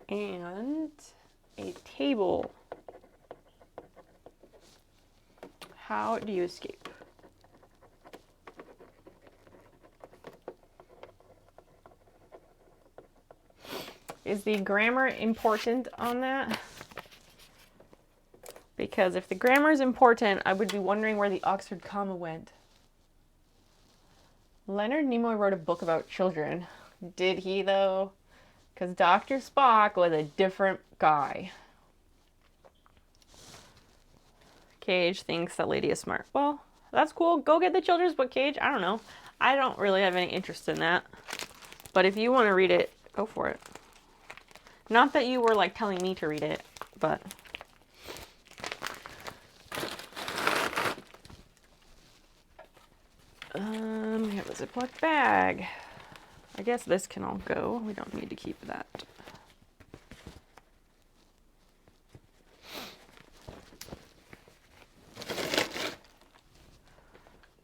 and a table. How do you escape? Is the grammar important on that? Because if the grammar is important, I would be wondering where the Oxford comma went. Leonard Nimoy wrote a book about children. Did he, though? Because Dr. Spock was a different guy. Cage thinks that lady is smart. Well, that's cool. Go get the children's book, Cage. I don't know. I don't really have any interest in that. But if you want to read it, go for it. Not that you were, like, telling me to read it, but... we have a Ziploc bag. I guess this can all go. We don't need to keep that.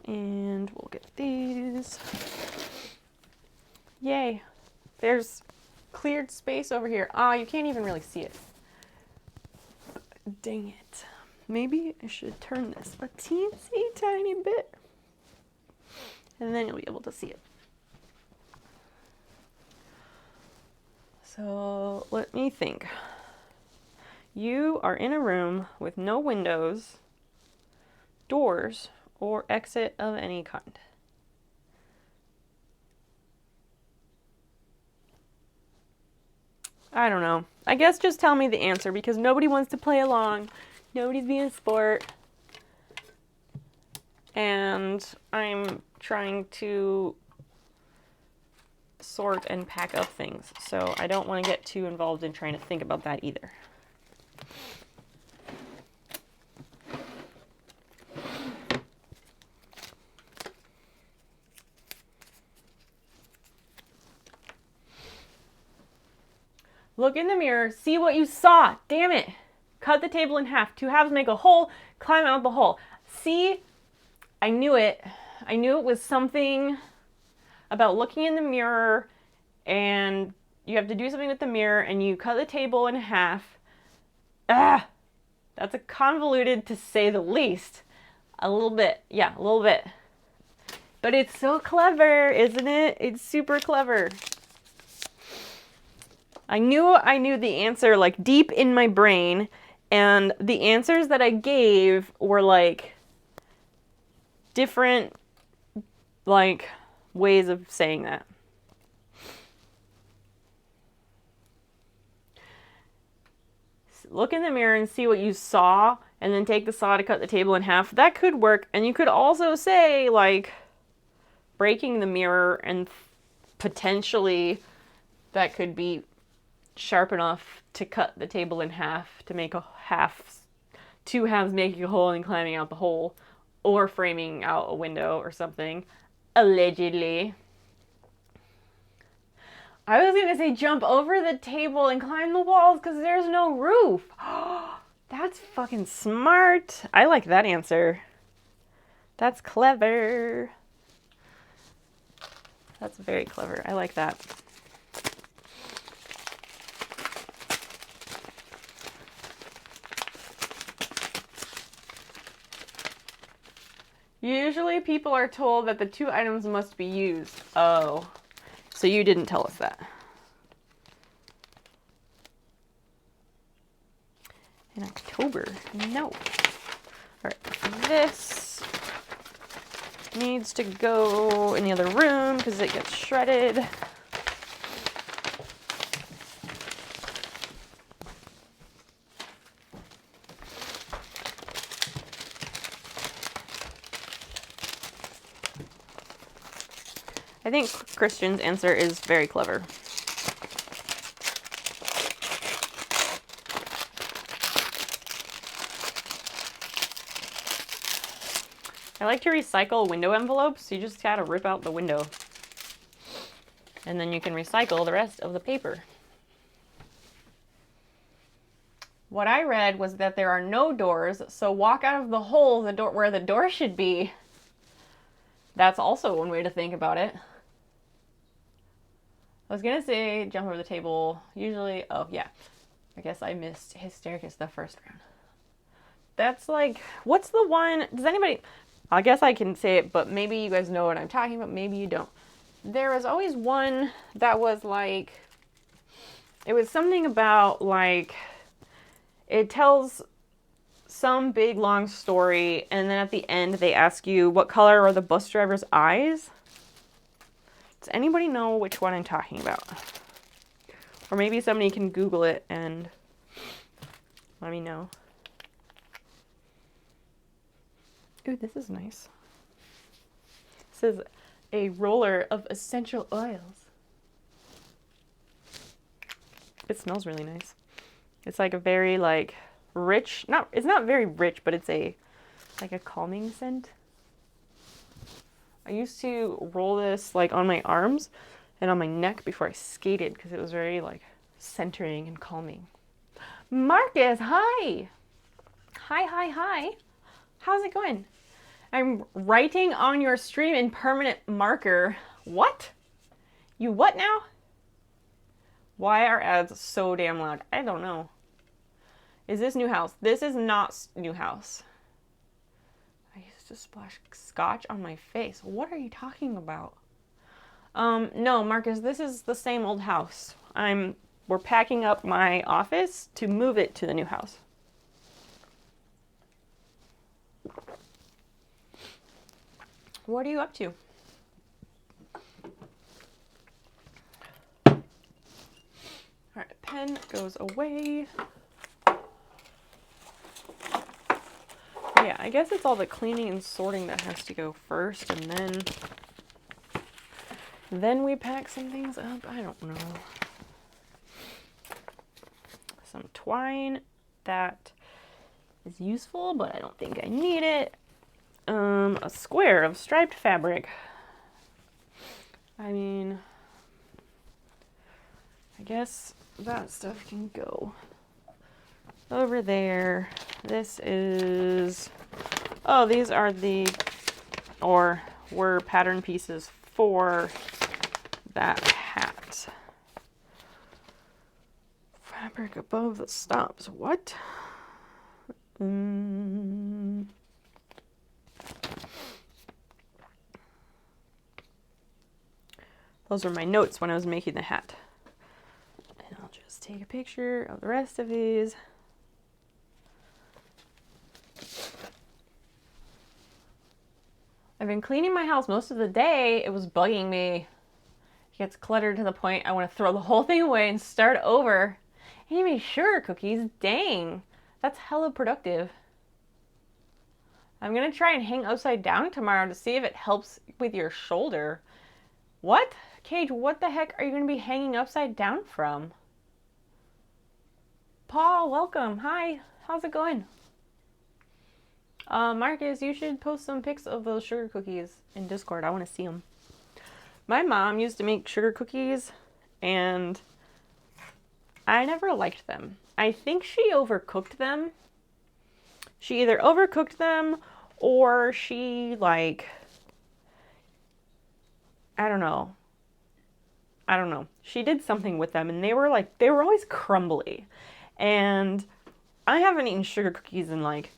And we'll get these. Yay. There's cleared space over here. Ah, you can't even really see it. Dang it. Maybe I should turn this a teensy tiny bit. And then you'll be able to see it. So let me think. You are in a room with no windows, doors, or exit of any kind. I don't know. I guess just tell me the answer because nobody wants to play along. Nobody's being a sport. And I'm trying to sort and pack up things, so I don't want to get too involved in trying to think about that either. Look in the mirror, see what you saw. Damn it. Cut the table in half. 2 halves make a hole. Climb out the hole. See? I knew it. I knew it was something about looking in the mirror and you have to do something with the mirror and you cut the table in half. Ah! That's a convoluted to say the least. A little bit. Yeah, a little bit. But it's so clever, isn't it? It's super clever. I knew the answer like deep in my brain, and the answers that I gave were like different like ways of saying that. Look in the mirror and see what you saw, and then take the saw to cut the table in half. That could work. And you could also say like breaking the mirror, and potentially that could be sharp enough to cut the table in half to make a half, 2 halves making a hole and climbing out the hole, or framing out a window or something, allegedly. I was gonna say jump over the table and climb the walls because there's no roof. That's fucking smart. I like that answer. That's clever. That's very clever. I like that. Usually people are told that the 2 items must be used. Oh, so you didn't tell us that. In October? No. All right, this needs to go in the other room because it gets shredded. I think Christian's answer is very clever. I like to recycle window envelopes. You just gotta rip out the window. And then you can recycle the rest of the paper. What I read was that there are no doors, so walk out of the hole where the door should be. That's also one way to think about it. I was gonna say jump over the table. Usually, oh yeah. I guess I missed Hystericus the first round. That's like, what's the one, does anybody, I guess I can say it, but maybe you guys know what I'm talking about, maybe you don't. There was always one that was like, it was something about like, it tells some big long story, and then at the end they ask you what color are the bus driver's eyes. Does anybody know which one I'm talking about? Or maybe somebody can Google it and let me know. Ooh, this is nice. It says a roller of essential oils. It smells really nice. It's like a very like rich, it's not very rich, but it's like a calming scent. I used to roll this like on my arms and on my neck before I skated because it was very like centering and calming. Marcus, hi! Hi. How's it going? I'm writing on your stream in permanent marker. What? You what now? Why are ads so damn loud? I don't know. Is this new house? This is not new house. I used to splash scotch on my face. What are you talking about? No, Marcus, this is the same old house. We're packing up my office to move it to the new house. What are you up to? All right, pen goes away. Yeah, I guess it's all the cleaning and sorting that has to go first, and then we pack some things up. I don't know. Some twine that is useful, but I don't think I need it. A square of striped fabric. I mean, I guess that stuff can go over there. This is, oh, these are were pattern pieces for that hat. Fabric above the stops. What? Those are my notes when I was making the hat. And I'll just take a picture of the rest of these. I've been cleaning my house most of the day. It was bugging me. It gets cluttered to the point I want to throw the whole thing away and start over. And you made sugar cookies. Dang. That's hella productive. I'm going to try and hang upside down tomorrow to see if it helps with your shoulder. What? Cage, what the heck are you going to be hanging upside down from? Paul, welcome. Hi. How's it going? Marcus, you should post some pics of those sugar cookies in Discord. I want to see them. My mom used to make sugar cookies, and I never liked them. I think she overcooked them. She either overcooked them or she, like, I don't know. She did something with them, and they were always crumbly. And I haven't eaten sugar cookies in, like,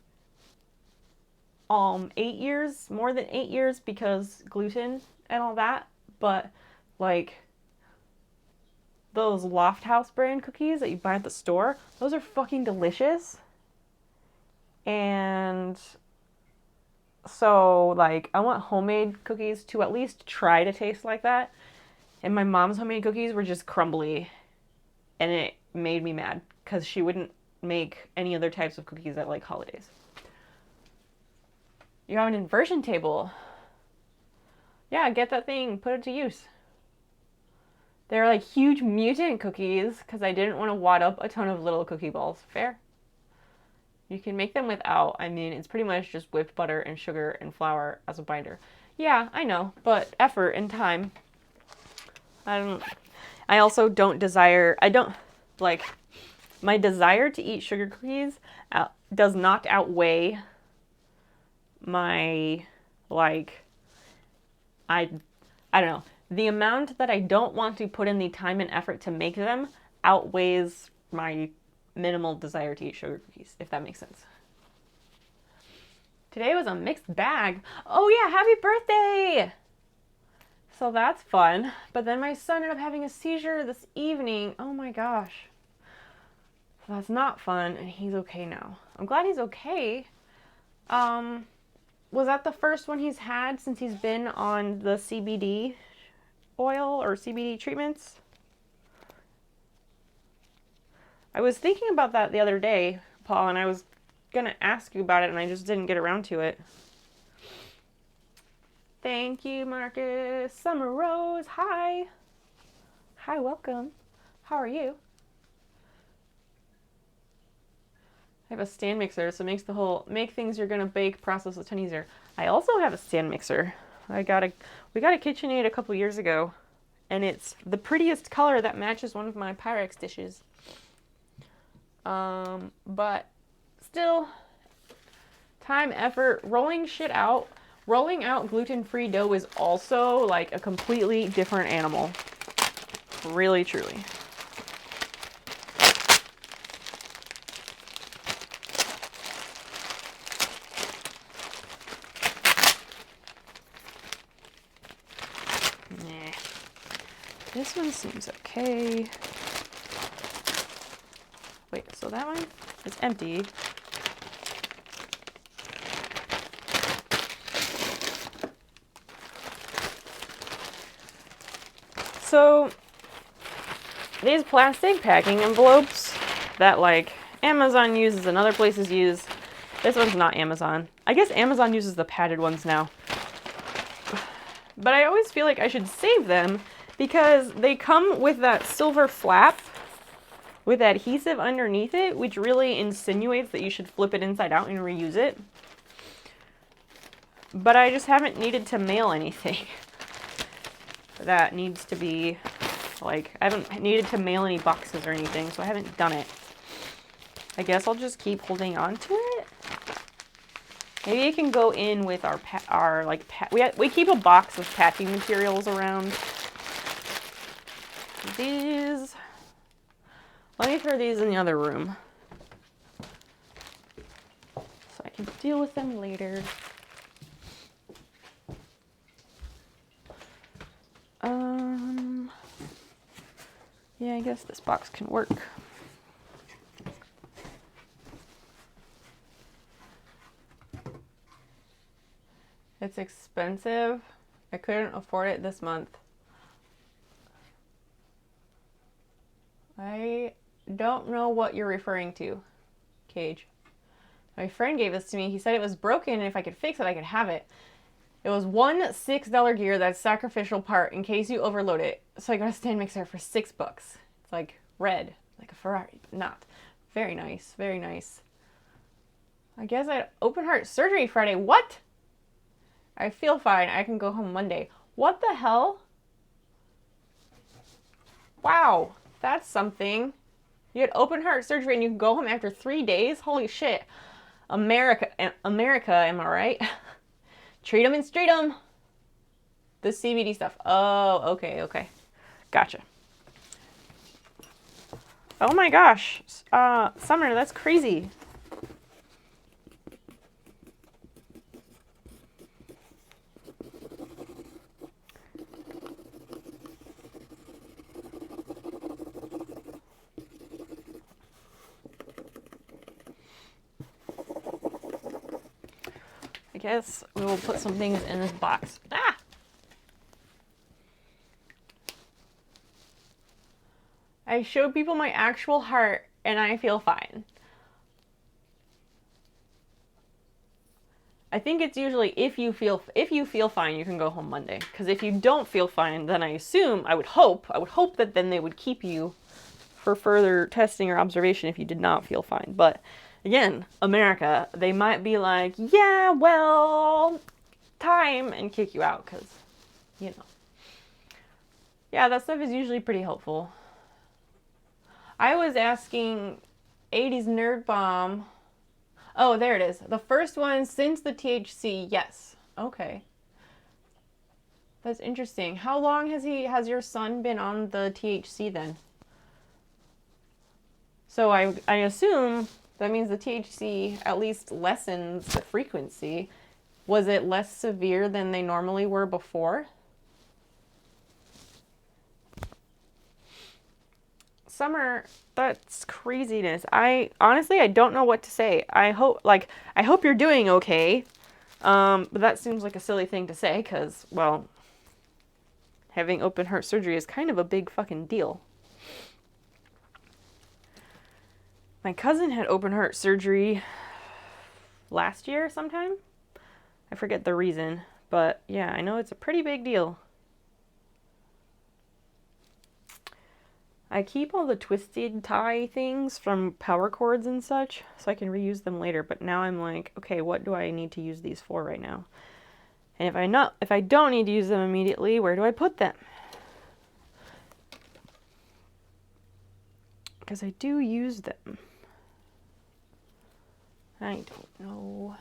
8 years, more than 8 years, because gluten and all that. But like those Loft House brand cookies that you buy at the store, those are fucking delicious. And so like I want homemade cookies to at least try to taste like that. And my mom's homemade cookies were just crumbly, and it made me mad because she wouldn't make any other types of cookies at like holidays. You have an inversion table. Yeah, get that thing, put it to use. They're like huge mutant cookies because I didn't want to wad up a ton of little cookie balls. Fair. You can make them without. I mean, it's pretty much just whipped butter and sugar and flour as a binder. Yeah, I know, but effort and time. I also don't desire, my desire to eat sugar cookies does not outweigh my, I don't know. The amount that I don't want to put in the time and effort to make them outweighs my minimal desire to eat sugar cookies, if that makes sense. Today was a mixed bag. Oh yeah, happy birthday! So that's fun. But then my son ended up having a seizure this evening. Oh my gosh. So that's not fun, and he's okay now. I'm glad he's okay. Was that the first one he's had since he's been on the CBD oil or CBD treatments? I was thinking about that the other day, Paul, and I was going to ask you about it, and I just didn't get around to it. Thank you, Marcus. Summer Rose, hi. Hi, welcome. How are you? I have a stand mixer, so it makes the whole make things you're gonna bake process a ton easier. I also have a stand mixer. We got a KitchenAid a couple years ago, and it's the prettiest color that matches one of my Pyrex dishes. But still, time, effort, rolling out gluten-free dough is also like a completely different animal. Really, truly. This one seems okay. Wait, so that one is empty. So these plastic packing envelopes that like Amazon uses and other places use, this one's not Amazon. I guess Amazon uses the padded ones now. But I always feel like I should save them because they come with that silver flap with adhesive underneath it, which really insinuates that you should flip it inside out and reuse it. But I just haven't needed to mail anything that needs to be, like, I haven't needed to mail any boxes or anything, so I haven't done it. I guess I'll just keep holding on to it. Maybe it can go in with we keep a box of packing materials around. These, let me throw these in the other room so I can deal with them later. Yeah, I guess this box can work. It's expensive. I couldn't afford it this month. I don't know what you're referring to, Cage. My friend gave this to me. He said it was broken, and if I could fix it, I could have it. It was one $6 gear that's sacrificial part in case you overload it. So I got a stand mixer for $6. It's like red, like a Ferrari, but not. Very nice, very nice. I guess I had open heart surgery Friday. What? I feel fine. I can go home Monday. What the hell? Wow, that's something. You had open heart surgery and you can go home after 3 days? Holy shit. America, am I right? Treat them and street them. The CBD stuff. Oh, okay. Gotcha. Oh my gosh. Summer, that's crazy. I guess we will put some things in this box. Ah! I showed people my actual heart and I feel fine. I think it's usually if you feel fine, you can go home Monday. Because if you don't feel fine, then I would hope that then they would keep you for further testing or observation if you did not feel fine. But again, America, they might be like, yeah, well, time, and kick you out because, you know. Yeah, that stuff is usually pretty helpful. I was asking 80s Nerd Bomb. Oh, there it is. The first one since the THC, yes. Okay. That's interesting. How long has your son been on the THC then? So I assume that means the THC at least lessens the frequency. Was it less severe than they normally were before? Summer, that's craziness. I don't know what to say. I hope you're doing okay. But that seems like a silly thing to say because, well, having open heart surgery is kind of a big fucking deal. My cousin had open heart surgery last year sometime. I forget the reason, but yeah, I know it's a pretty big deal. I keep all the twisted tie things from power cords and such so I can reuse them later, but now I'm like, okay, what do I need to use these for right now? And if I don't need to use them immediately, where do I put them? Because I do use them. I don't know.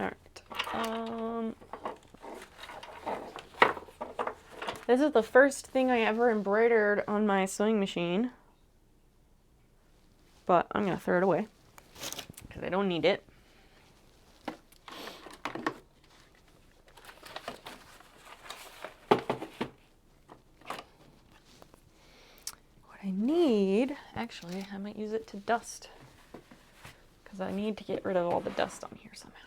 Alright. This is the first thing I ever embroidered on my sewing machine. But I'm going to throw it away because I don't need it. What I need, actually, I might use it to dust because I need to get rid of all the dust on here somehow.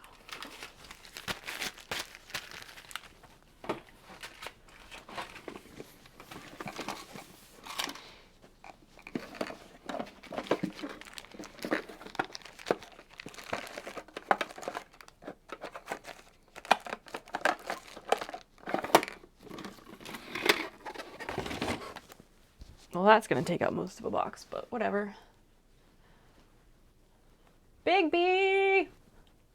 Well, that's going to take up most of a box, but whatever. Big B!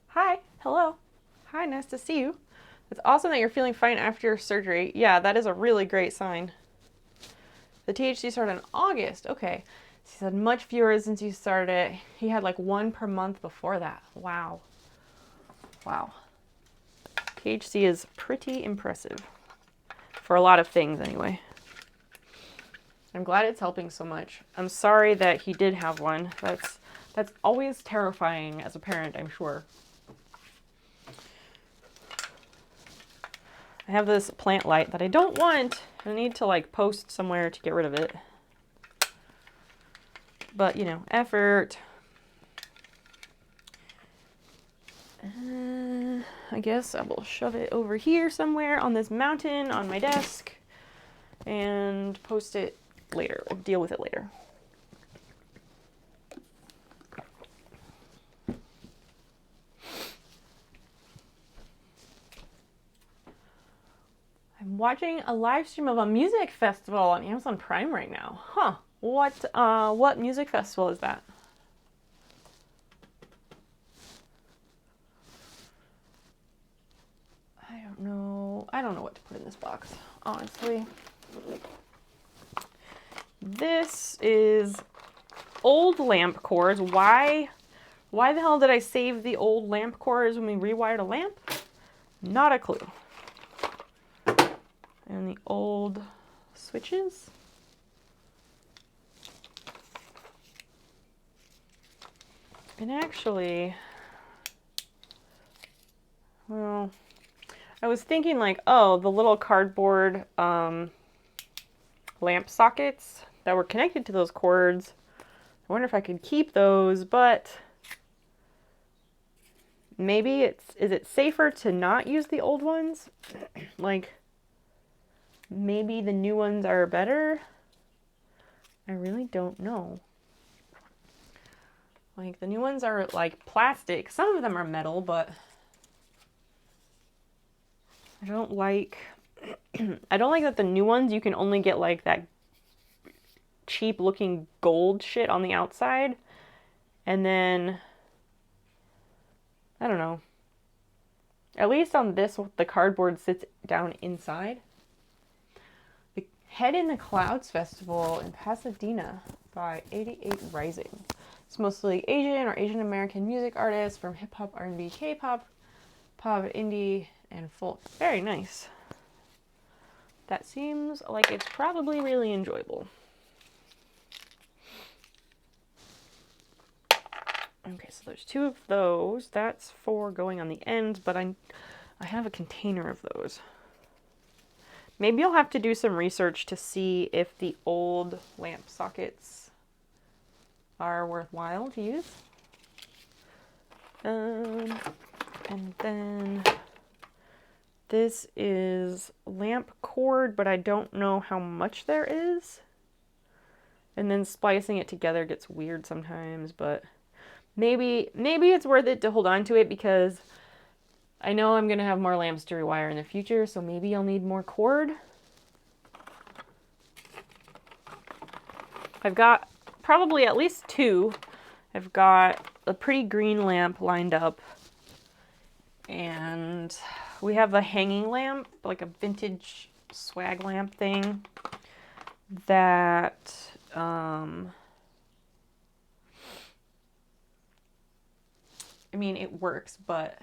Hi. Hello. Hi, nice to see you. It's awesome that you're feeling fine after your surgery. Yeah, that is a really great sign. The THC started in August. Okay. He said much fewer since you started it. He had like 1 per month before that. Wow. Wow. THC is pretty impressive. For a lot of things, anyway. I'm glad it's helping so much. I'm sorry that he did have one. That's always terrifying as a parent, I'm sure. I have this plant light that I don't want. I need to like post somewhere to get rid of it. But, you know, effort. I guess I will shove it over here somewhere on this mountain on my desk and post it later. We'll deal with it later. I'm watching a live stream of a music festival on Amazon Prime right now. Huh. What music festival is that? I don't know. I don't know what to put in this box, honestly. This is old lamp cords. Why the hell did I save the old lamp cords when we rewired a lamp? Not a clue. And the old switches. And actually, well, I was thinking like, oh, the little cardboard lamp sockets that were connected to those cords. I wonder if I could keep those, but maybe is it safer to not use the old ones? Like, maybe the new ones are better? I really don't know. Like, the new ones are like plastic. Some of them are metal, but I don't like that the new ones you can only get like that cheap looking gold shit on the outside. And then, I don't know. At least on this, the cardboard sits down inside. The Head in the Clouds Festival in Pasadena by 88 Rising. It's mostly Asian or Asian American music artists from hip hop, R&B, K-pop, pop, indie, and folk. Very nice. That seems like it's probably really enjoyable. Okay, so there's 2 of those. That's for going on the ends, but I have a container of those. Maybe I'll have to do some research to see if the old lamp sockets are worthwhile to use. And then this is lamp cord, but I don't know how much there is. And then splicing it together gets weird sometimes, but maybe it's worth it to hold on to it because I know I'm going to have more lamps to rewire in the future, so maybe I'll need more cord. I've got probably at least 2. I've got a pretty green lamp lined up, and we have a hanging lamp, like a vintage swag lamp thing that I mean, it works, but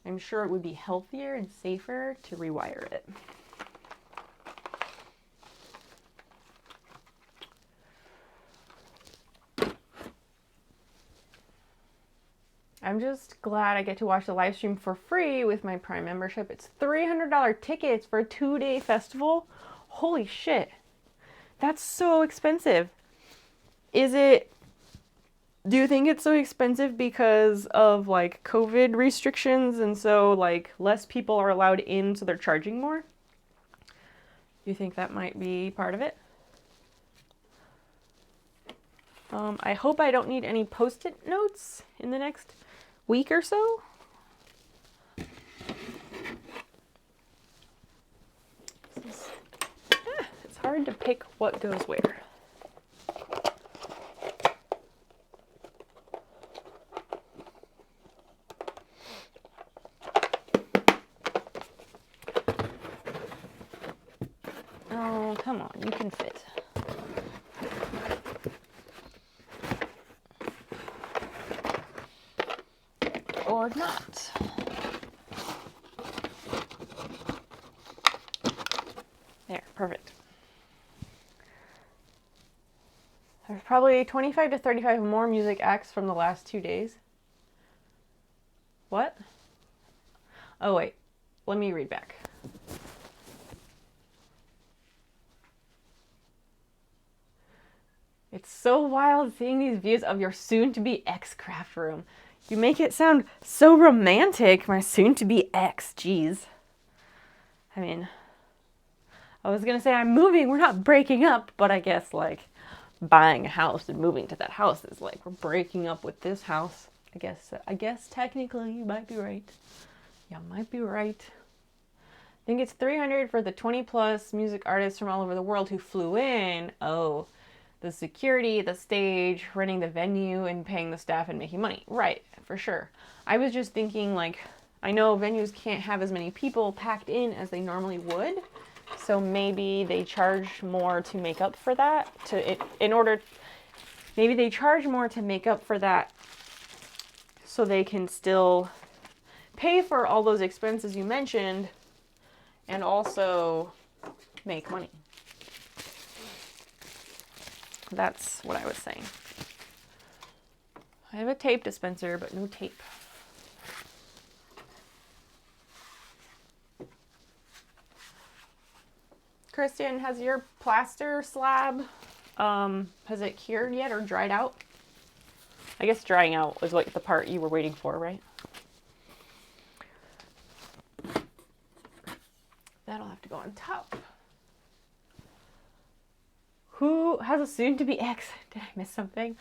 I'm sure it would be healthier and safer to rewire it. I'm just glad I get to watch the live stream for free with my Prime membership. It's $300 tickets for a 2-day festival. Holy shit. That's so expensive. Do you think it's so expensive because of like COVID restrictions and so like less people are allowed in so they're charging more? You think that might be part of it? I hope I don't need any post-it notes in the next week or so. It's hard to pick what goes where. Oh, come on, you can fit. Or not. There, perfect. There's probably 25 to 35 more music acts from the last 2 days. What? Oh wait, let me read back. It's so wild seeing these views of your soon-to-be ex craft room. You make it sound so romantic, my soon-to-be ex. Jeez. I mean, I was gonna say I'm moving, we're not breaking up, but I guess like buying a house and moving to that house is like we're breaking up with this house. I guess technically you might be right. You might be right. I think it's $300 for the 20+ music artists from all over the world who flew in. Oh, the security, the stage, running the venue, and paying the staff and making money. Right, for sure. I was just thinking, like, I know venues can't have as many people packed in as they normally would, so maybe they charge more to make up for that. Maybe they charge more to make up for that so they can still pay for all those expenses you mentioned and also make money. That's what I was saying. I have a tape dispenser, but no tape. Kristen, has your plaster slab, has it cured yet or dried out? I guess drying out was like the part you were waiting for, right? That'll have to go on top. Who has a soon-to-be ex? Did I miss something?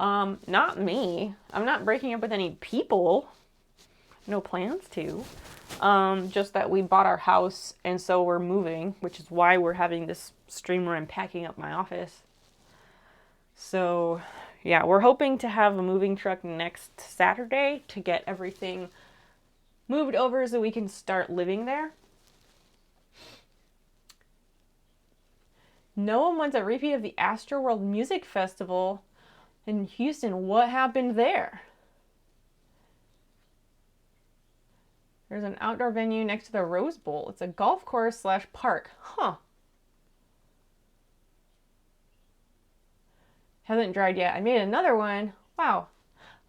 Not me. I'm not breaking up with any people. No plans to. Just that we bought our house and so we're moving, which is why we're having this stream where I'm packing up my office. So, yeah, we're hoping to have a moving truck next Saturday to get everything moved over so we can start living there. No one wants a repeat of the Astroworld Music Festival in Houston. What happened there? There's an outdoor venue next to the Rose Bowl. It's a golf course / park. Huh. Hasn't dried yet. I made another one. Wow.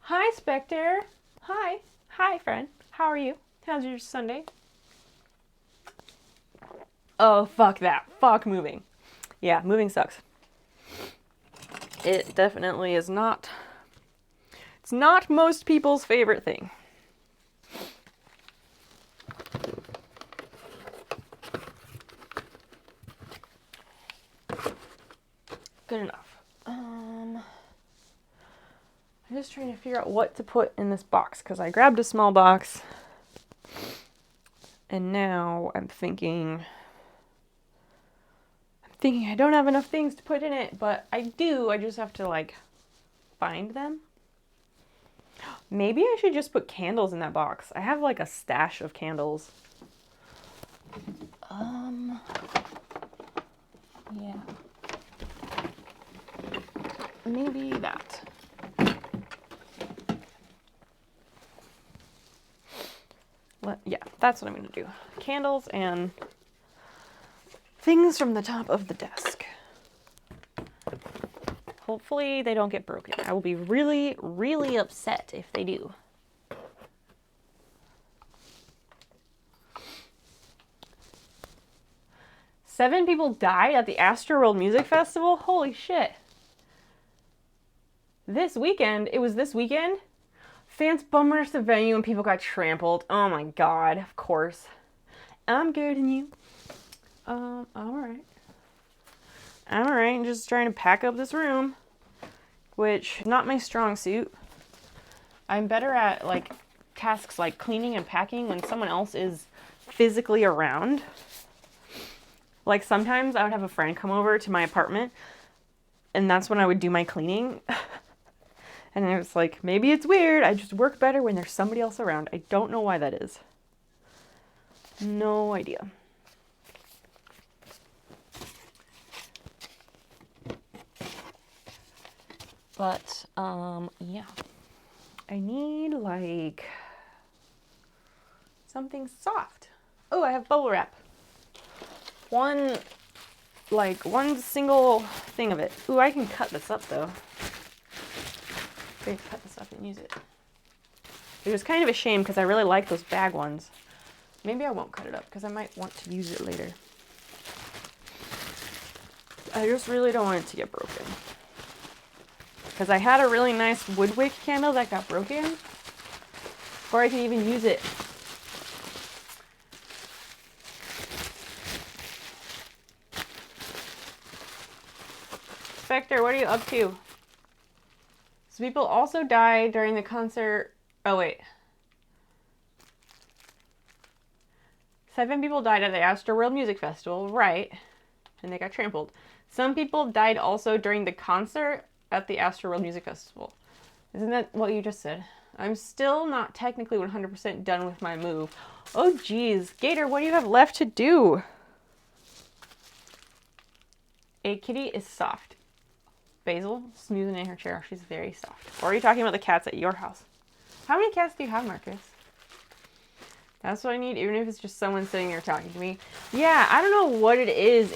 Hi, Spectre. Hi. Hi, friend. How are you? How's your Sunday? Oh, fuck that. Fuck moving. Yeah, moving sucks. It definitely is not. It's not most people's favorite thing. Good enough. I'm just trying to figure out what to put in this box because I grabbed a small box and now I'm thinking I don't have enough things to put in it, but I do. I just have to like find them. Maybe I should just put candles in that box. I have like a stash of candles. Yeah. Maybe that. Yeah, that's what I'm going to do. Candles and things from the top of the desk. Hopefully they don't get broken. I will be really, really upset if they do. Seven people died at the Astroworld Music Festival? Holy shit. This weekend? It was this weekend? Fans bum rushed the venue and people got trampled. Oh my god, of course. I'm good and you? Alright. I'm alright, I'm just trying to pack up this room. Which, not my strong suit. I'm better at, like, tasks like cleaning and packing when someone else is physically around. Like, sometimes I would have a friend come over to my apartment, and that's when I would do my cleaning. And I was like, maybe it's weird. I just work better when there's somebody else around. I don't know why that is. No idea. But, yeah. I need, like, something soft. Oh, I have bubble wrap. One single thing of it. Ooh, I can cut this up, though. I can cut this up and use it. It was kind of a shame because I really like those bag ones. Maybe I won't cut it up because I might want to use it later. I just really don't want it to get broken. Because I had a really nice wood wick candle that got broken before I could even use it. Spectre, what are you up to? So people also died during the concert. Oh, wait. 7 people died at the Astroworld Music Festival, right? And they got trampled. Some people died also during the concert at the Astroworld Music Festival. Isn't that what you just said? I'm still not technically 100% done with my move. Oh, geez. Gator, what do you have left to do? A kitty is soft. Basil, snoozing in her chair. She's very soft. Or are you talking about the cats at your house? How many cats do you have, Marcus? That's what I need, even if it's just someone sitting there talking to me. Yeah, I don't know what it is.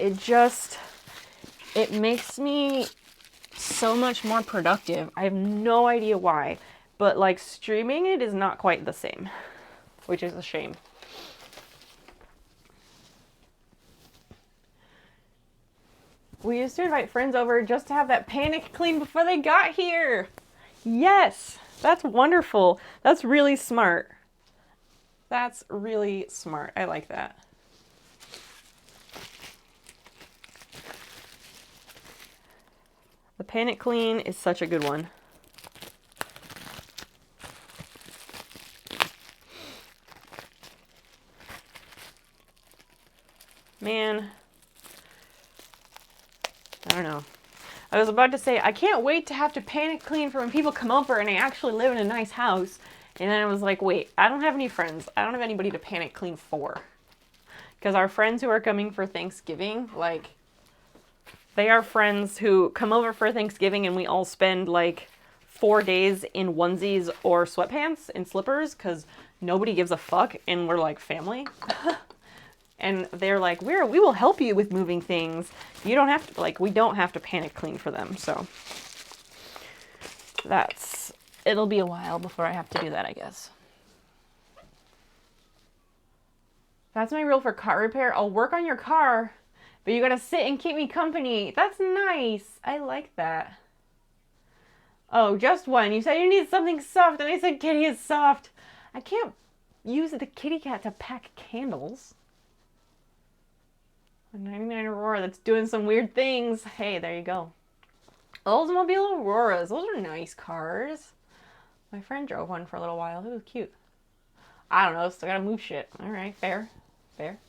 It makes me so much more productive. I have no idea why. But, like, streaming it is not quite the same. Which is a shame. We used to invite friends over just to have that panic clean before they got here. Yes, that's wonderful. That's really smart. That's really smart. I like that. The panic clean is such a good one. Man. I don't know. I was about to say, I can't wait to have to panic clean for when people come over and I actually live in a nice house. And then I was like, wait, I don't have any friends. I don't have anybody to panic clean for. Because our friends who are coming for Thanksgiving, like, they are friends who come over for Thanksgiving and we all spend, like, 4 days in onesies or sweatpants and slippers because nobody gives a fuck and we're, like, family. And they're like, we will help you with moving things. You don't have to, like, we don't have to panic clean for them. So that's it'll be a while before I have to do that, I guess. That's my rule for car repair. I'll work on your car, but you gotta sit and keep me company. That's nice. I like that. Oh, just one. You said you need something soft, and I said kitty is soft. I can't use the kitty cat to pack candles. A 99 Aurora that's doing some weird things. Hey, there you go. Oldsmobile Auroras. Those are nice cars. My friend drove one for a little while. It was cute. I don't know. Still gotta move shit. All right, fair. Fair.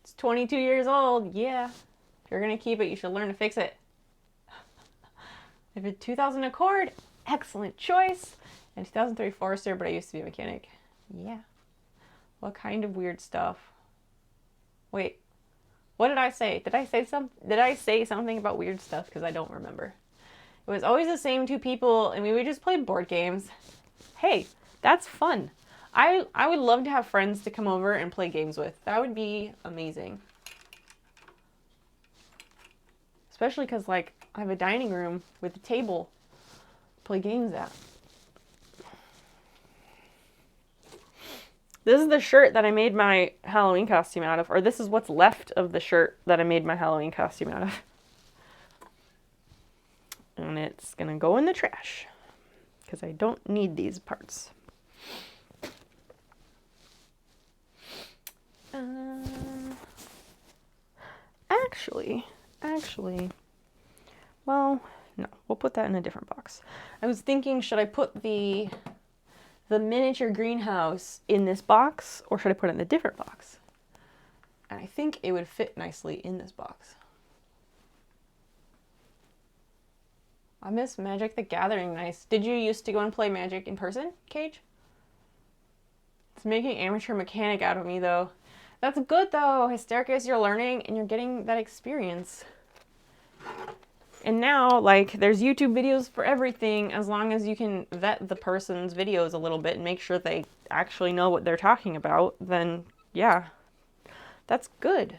It's 22 years old. Yeah. If you're gonna keep it, you should learn to fix it. If it's 2000 Accord, excellent choice. And 2003 Forester, but I used to be a mechanic. Yeah. What kind of weird stuff? Wait. What did I say? Did I say something about weird stuff? Because I don't remember. It was always the same two people, and we would just play board games. Hey, that's fun. I would love to have friends to come over and play games with. That would be amazing. Especially because, like, I have a dining room with a table to play games at. This is the shirt that I made my Halloween costume out of, or this is what's left of the shirt that I made my Halloween costume out of. And it's gonna go in the trash because I don't need these parts. Actually, well, no, we'll put that in a different box. I was thinking, should I put the miniature greenhouse in this box, or should I put it in a different box? And I think it would fit nicely in this box. I miss Magic the Gathering. Nice. Did you used to go and play Magic in person, Cage? It's making amateur mechanic out of me, though. That's good, though. Hystericus, you're learning, and you're getting that experience. And now, like, there's YouTube videos for everything, as long as you can vet the person's videos a little bit and make sure they actually know what they're talking about, then, yeah, that's good.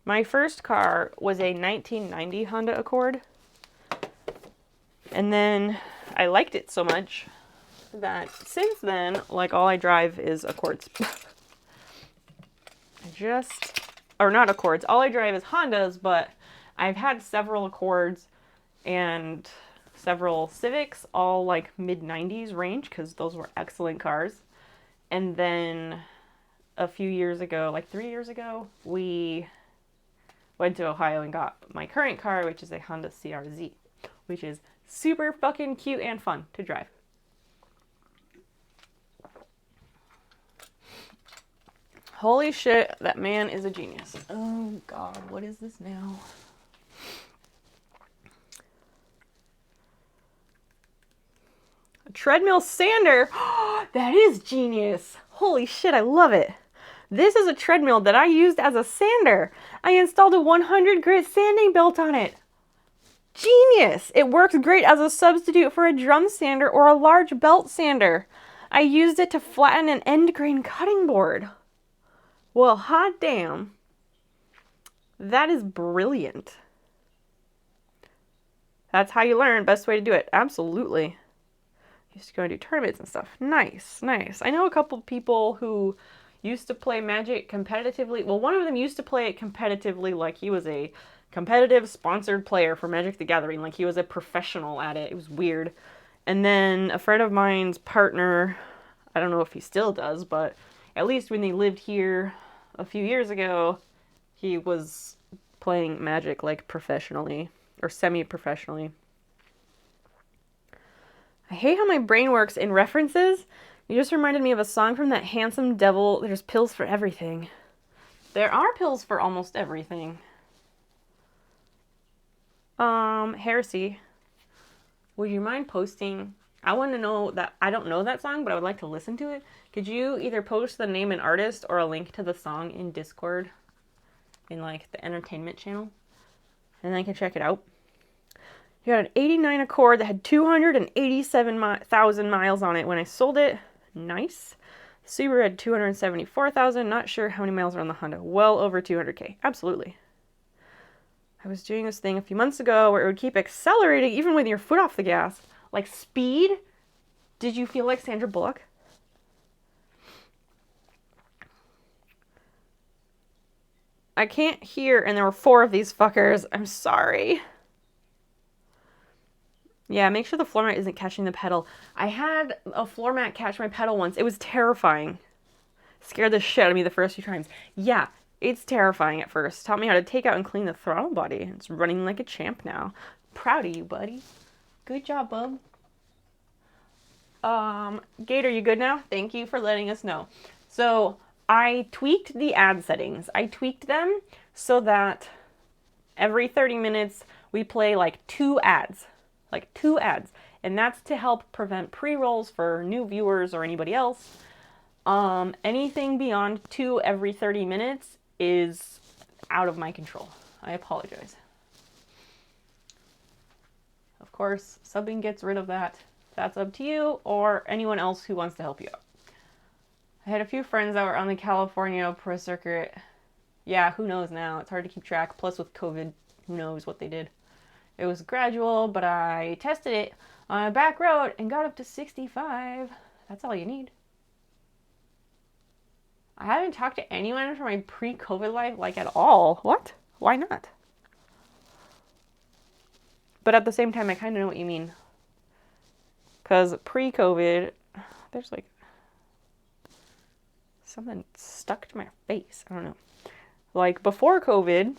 My first car was a 1990 Honda Accord. And then I liked it so much that since then, like, all I drive is Accords. Or not Accords, all I drive is Hondas, but I've had several Accords and several Civics, all like mid-90s range, because those were excellent cars. And then a few years ago, like 3 years ago, we went to Ohio and got my current car, which is a Honda CRZ, which is super fucking cute and fun to drive. Holy shit, that man is a genius. Oh God, what is this now? A Treadmill Sander. That is genius. Holy shit, I love it. This is a treadmill that I used as a sander. I installed a 100 grit sanding belt on it. Genius! It works great as a substitute for a drum sander or a large belt sander. I used it to flatten an end grain cutting board. Well, hot damn. That is brilliant. That's how you learn. Best way to do it. Absolutely. Used to go and do tournaments and stuff. Nice, nice. I know a couple people who used to play Magic competitively. Well, one of them used to play it competitively, like he was a competitive sponsored player for Magic the Gathering. Like he was a professional at it. It was weird. And then a friend of mine's partner, I don't know if he still does, but at least when they lived here a few years ago, he was playing Magic like professionally or semi-professionally. I hate how my brain works in references. You just reminded me of a song from that Handsome Devil. There's pills for everything. There are pills for almost everything. Heresy. Would you mind posting? I want to know that. I don't know that song, but I would like to listen to it. Could you either post the name and artist or a link to the song in Discord in like the entertainment channel? And then I can check it out. You got an 89 Accord that had 287,000 miles on it when I sold it. Nice. The Subaru had 274,000. Not sure how many miles are on the Honda. Well over 200K. Absolutely. I was doing this thing a few months ago where it would keep accelerating even with your foot off the gas. Like Speed? Did you feel like Sandra Bullock? I can't hear, and there were 4 of these fuckers. I'm sorry. Yeah, make sure the floor mat isn't catching the pedal. I had a floor mat catch my pedal once. It was terrifying. Scared the shit out of me the first few times. Yeah, it's terrifying at first. Taught me how to take out and clean the throttle body. It's running like a champ now. Proud of you, buddy. Good job, bub. Gator, you good now? Thank you for letting us know. So, I tweaked the ad settings. I tweaked them so that every 30 minutes we play like 2 ads. Like 2 ads. And that's to help prevent pre-rolls for new viewers or anybody else. Anything beyond 2 every 30 minutes is out of my control. I apologize. Of course, subbing gets rid of that. That's up to you or anyone else who wants to help you out. I had a few friends that were on the California Pro Circuit. Yeah, who knows now? It's hard to keep track. Plus with COVID, who knows what they did. It was gradual, but I tested it on a back road and got up to 65. That's all you need. I haven't talked to anyone from my pre-COVID life like at all. What? Why not? But at the same time, I kind of know what you mean. Because pre-COVID, there's like something stuck to my face. I don't know. Like before COVID,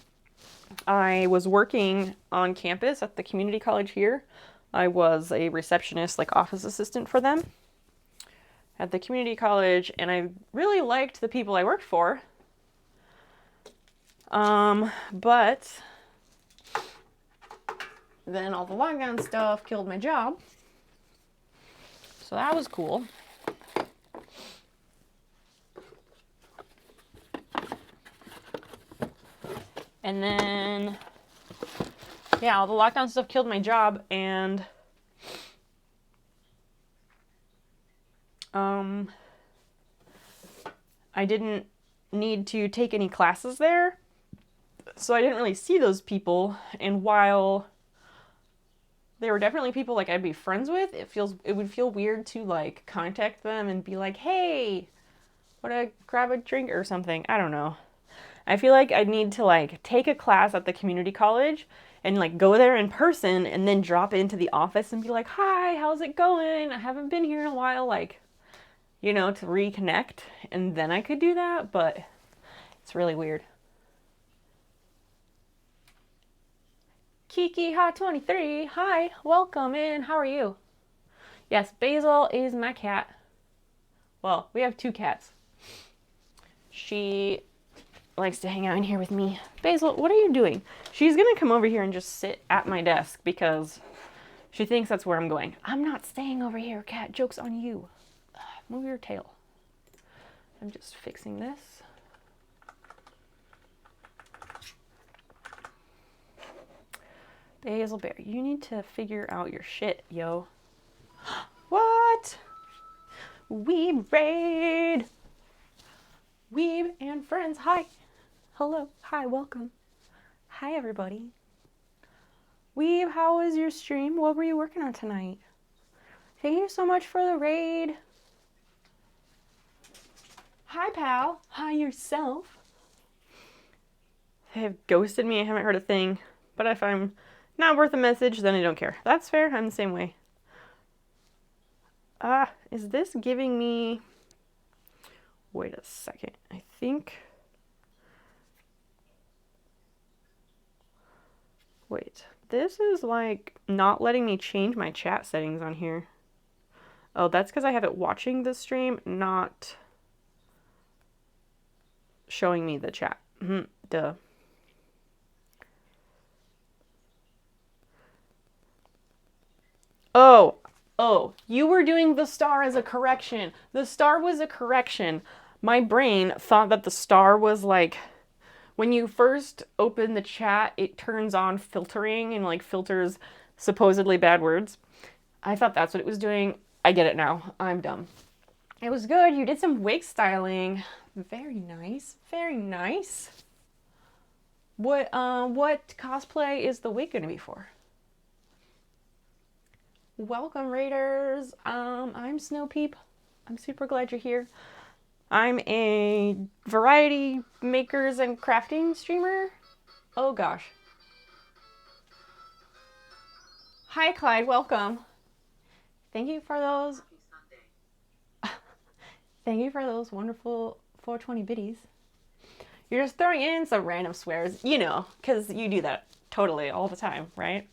I was working on campus at the community college here. I was a receptionist, like office assistant for them at the community college, and I really liked the people I worked for. But then all the lockdown stuff killed my job. So that was cool. And then, yeah, all the lockdown stuff killed my job, and I didn't need to take any classes there, so I didn't really see those people. And while they were definitely people like I'd be friends with, it would feel weird to like contact them and be like, hey, wanna grab a drink or something? I don't know. I feel like I'd need to like take a class at the community college and like go there in person and then drop into the office and be like, hi, how's it going? I haven't been here in a while, like, you know, to reconnect. And then I could do that, but it's really weird. Kiki Hot 23, hi, welcome in. How are you? Yes, Basil is my cat. Well, we have 2 cats. She likes to hang out in here with me. Basil, what are you doing? She's gonna come over here and just sit at my desk because she thinks that's where I'm going. I'm not staying over here, cat. Joke's on you. Move your tail. I'm just fixing this. Basil Bear, you need to figure out your shit, yo. What? Weeb raid. Weeb and friends, hi. Hello, hi, welcome. Hi, everybody. Weeb, how was your stream? What were you working on tonight? Thank you so much for the raid. Hi, pal. Hi, yourself. They have ghosted me. I haven't heard a thing. But if I'm not worth a message, then I don't care. That's fair. I'm the same way. Is this giving me... Wait a second. I think... Wait. This is like not letting me change my chat settings on here. Oh, that's because I have it watching the stream, not showing me the chat. Duh. Oh, you were doing the star as a correction. The star was a correction. My brain thought that the star was like, when you first open the chat, it turns on filtering and like filters supposedly bad words. I thought that's what it was doing. I get it now. I'm dumb. It was good. You did some wig styling. Very nice. Very nice. What cosplay is the wig gonna be for? Welcome, Raiders. I'm Snow Peep. I'm super glad you're here. I'm a variety makers and crafting streamer. Oh gosh. Hi, Clyde. Welcome. Thank you for those. Thank you for those wonderful 420 biddies. You're just throwing in some random swears, you know, because you do that totally all the time, right?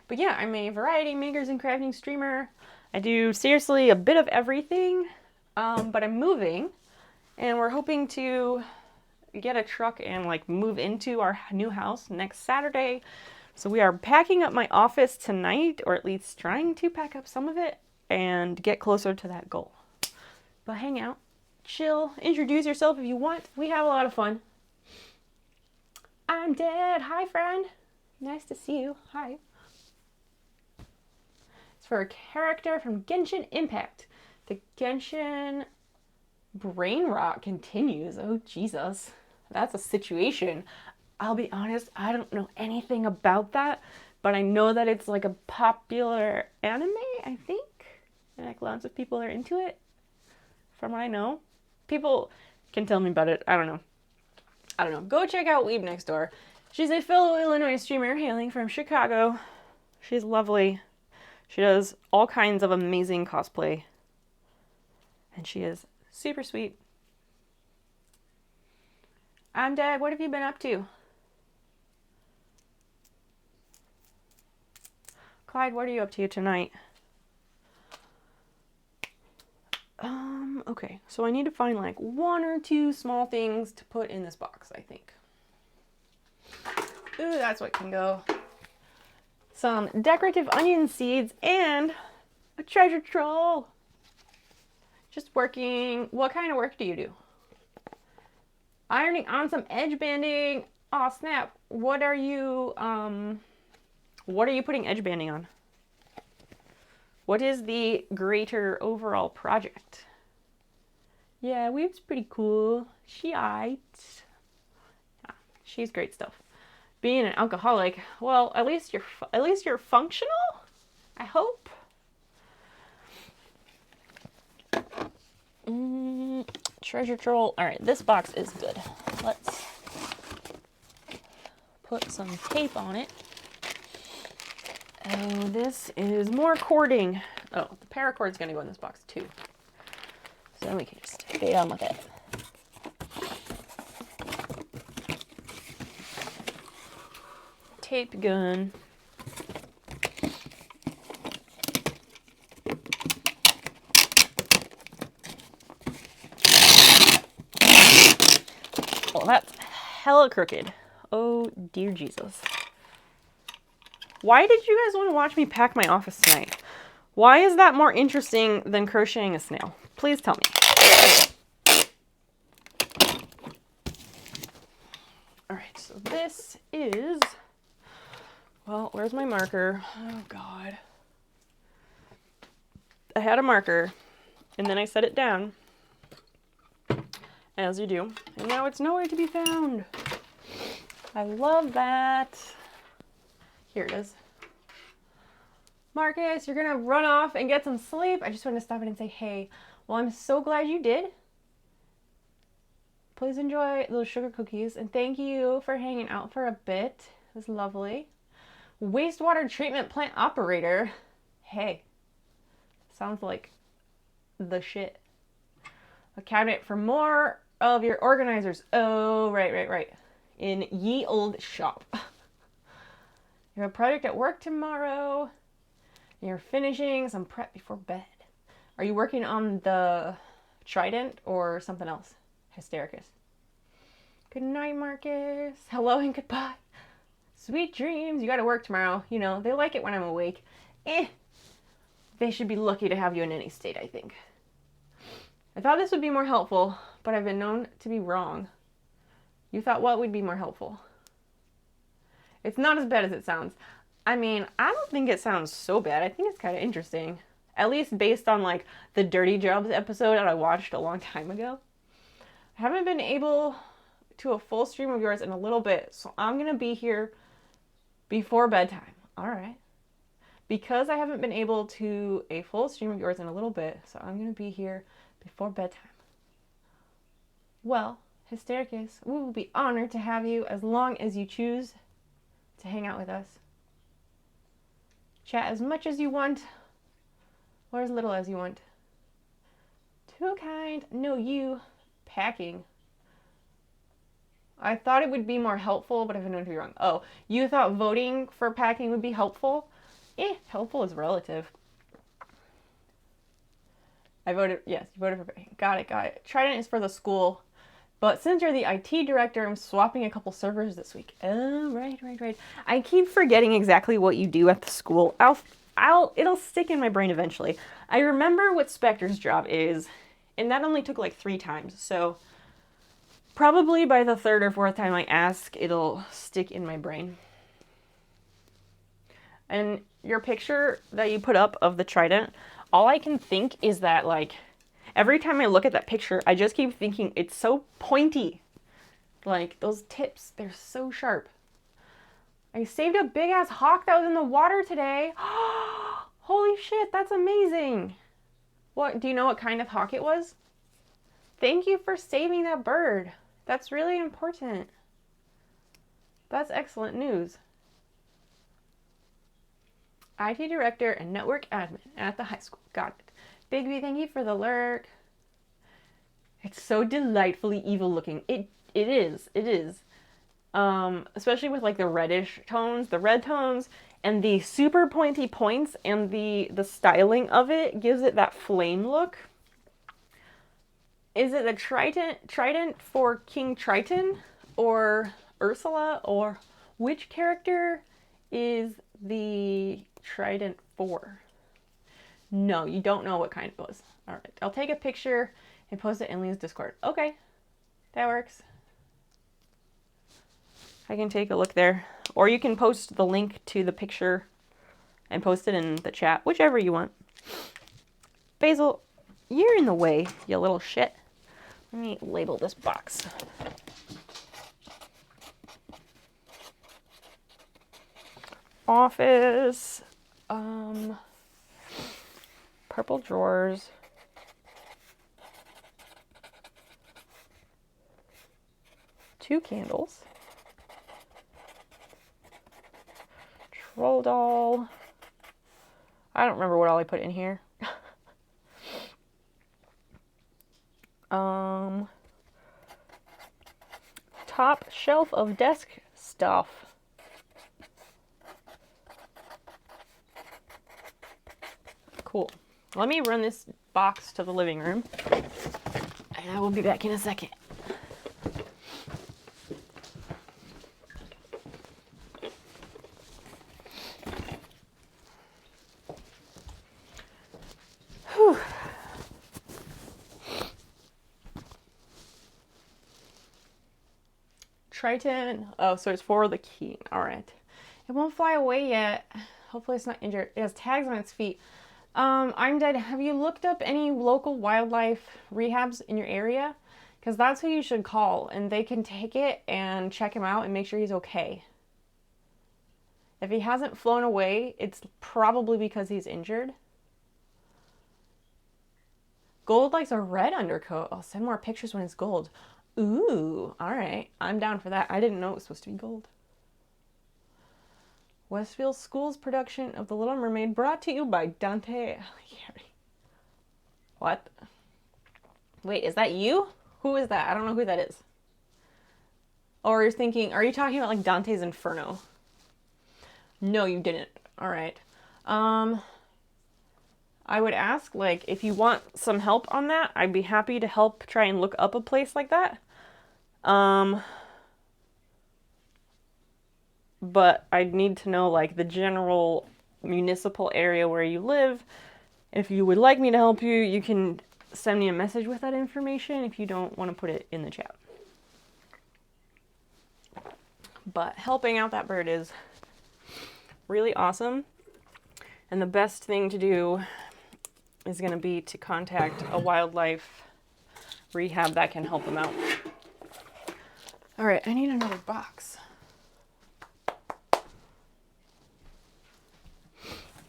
But yeah, I'm a variety makers and crafting streamer. I do seriously a bit of everything, but I'm moving, and we're hoping to get a truck and like move into our new house next Saturday. So we are packing up my office tonight, or at least trying to pack up some of it and get closer to that goal. But hang out, chill, introduce yourself if you want. We have a lot of fun. I'm dead. Hi, friend. Nice to see you. Hi. It's for a character from Genshin Impact. The Genshin brain rot continues. Oh, Jesus. That's a situation. I'll be honest, I don't know anything about that, but I know that it's like a popular anime, I think. And like lots of people are into it, from what I know. People can tell me about it. I don't know. Go check out Weeb Next Door. She's a fellow Illinois streamer hailing from Chicago. She's lovely. She does all kinds of amazing cosplay. And she is super sweet. I'm dead. What have you been up to? Clyde, what are you up to tonight? Okay. So I need to find like one or two small things to put in this box, I think. Ooh, that's what can go. Some decorative onion seeds and a treasure troll. Just working. What kind of work do you do? Ironing on some edge banding. Aw, snap. What are you putting edge banding on? What is the greater overall project? Yeah, Weeb's pretty cool. She's great stuff. Being an alcoholic, well, at least you're functional, I hope. Treasure troll. All right, this box is good. Let's put some tape on it. Oh, this is more cording. Oh, the paracord's gonna go in this box too. So then we can just get on with it. Tape gun. Well, that's hella crooked. Oh, dear Jesus. Why did you guys want to watch me pack my office tonight? Why is that more interesting than crocheting a snail? Please tell me. All right, so this is... Well, where's my marker? Oh, God. I had a marker, and then I set it down, as you do, and now it's nowhere to be found. I love that. Here it is. Marcus, you're gonna run off and get some sleep. I just wanted to stop in and say, hey, well, I'm so glad you did. Please enjoy those sugar cookies, and thank you for hanging out for a bit. It was lovely. Wastewater treatment plant operator. Hey, sounds like the shit. A cabinet for more of your organizers. Oh, right. In ye old shop. You have a project at work tomorrow. You're finishing some prep before bed. Are you working on the trident or something else? Hystericus. Good night, Marcus. Hello and goodbye. Sweet dreams. You gotta work tomorrow. You know, they like it when I'm awake. They should be lucky to have you in any state, I think. I thought this would be more helpful, but I've been known to be wrong. You thought what would be more helpful? It's not as bad as it sounds. I mean, I don't think it sounds so bad. I think it's kind of interesting. At least based on like the Dirty Jobs episode that I watched a long time ago. I haven't been able to a full stream of yours in a little bit, so I'm going to be here before bedtime. All right. because I haven't been able to a full stream of yours in a little bit, so I'm going to be here before bedtime. Well, Hystericus, we will be honored to have you as long as you choose to hang out with us. Chat as much as you want, or as little as you want. Too kind. No, you. Packing. I thought it would be more helpful, but I've known to be wrong. Oh, you thought voting for packing would be helpful? Helpful is relative. I voted, yes, you voted for packing. Got it. Trident is for the school. But since you're the IT director, I'm swapping a couple servers this week. Oh, right. I keep forgetting exactly what you do at the school. It'll stick in my brain eventually. I remember what Spectre's job is, and that only took like 3 times. So probably by the 3rd or 4th time I ask, it'll stick in my brain. And your picture that you put up of the trident, all I can think is that, like, every time I look at that picture, I just keep thinking it's so pointy. Like, those tips, they're so sharp. I saved a big-ass hawk that was in the water today. Holy shit, that's amazing. What, do you know what kind of hawk it was? Thank you for saving that bird. That's really important. That's excellent news. IT director and network admin at the high school. Got it. Bigby, thank you for the lurk. It's so delightfully evil looking. It is. Especially with like the reddish tones, the red tones, and the super pointy points, and the styling of it gives it that flame look. Is it the trident for King Triton, or Ursula, or which character is the trident for? No, you don't know what kind it was. All right, I'll take a picture and post it in Lee's Discord. Okay, that works. I can take a look there. Or you can post the link to the picture and post it in the chat, whichever you want. Basil, you're in the way, you little shit. Let me label this box. Office. Purple drawers. Two candles. Troll doll. I don't remember what all I put in here. Top shelf of desk stuff. Cool. Let me run this box to the living room, and I will be back in a second. Whew. Triton. Oh, so it's for the key. All right. It won't fly away yet. Hopefully it's not injured. It has tags on its feet. I'm dead. Have you looked up any local wildlife rehabs in your area? Because that's who you should call, and they can take it and check him out and make sure he's okay. If he hasn't flown away, it's probably because he's injured. Gold likes a red undercoat. I'll send more pictures when it's gold. Ooh, all right. I'm down for that. I didn't know it was supposed to be gold. Westfield School's production of The Little Mermaid, brought to you by Dante Alighieri. What? Wait, is that you? Who is that? I don't know who that is. Or you're thinking, are you talking about like Dante's Inferno? No, you didn't. All right. I would ask, like, if you want some help on that, I'd be happy to help try and look up a place like that. But I'd need to know, like, the general municipal area where you live. If you would like me to help you, you can send me a message with that information if you don't want to put it in the chat. But helping out that bird is really awesome. And the best thing to do is going to be to contact a wildlife rehab that can help them out. All right, I need another box.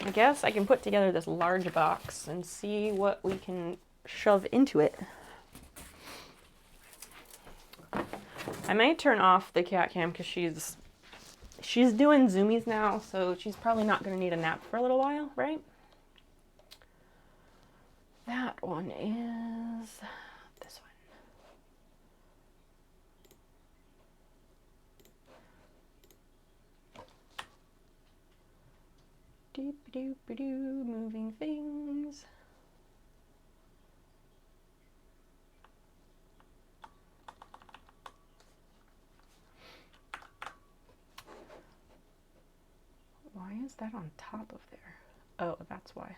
I guess I can put together this large box and see what we can shove into it. I might turn off the cat cam because she's doing zoomies now, so she's probably not going to need a nap for a little while, right? That one is this one. Doop-a-doop-a-doo, moving things. Why is that on top of there? Oh, that's why.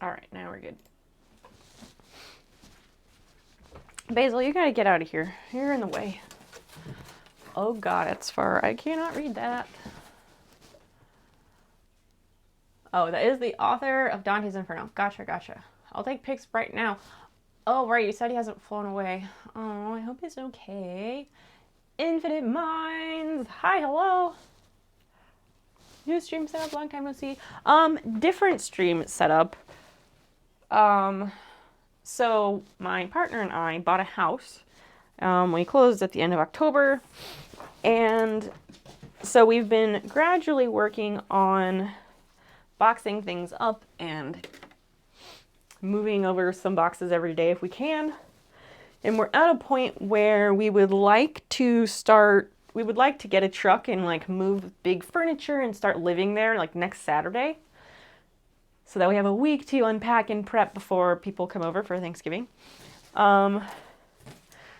All right, now we're good. Basil, you gotta get out of here. You're in the way. Oh God, it's far. I cannot read that. Oh, that is the author of Dante's Inferno. Gotcha, gotcha. I'll take pics right now. Oh, right, you said he hasn't flown away. Oh, I hope he's okay. Infinite Minds. Hi, hello. New stream setup, long time no see. Different stream setup. So my partner and I bought a house. We closed at the end of October. And so we've been gradually working on boxing things up and moving over some boxes every day if we can. And we're at a point where we would like to get a truck and like move big furniture and start living there like next Saturday, so that we have a week to unpack and prep before people come over for Thanksgiving.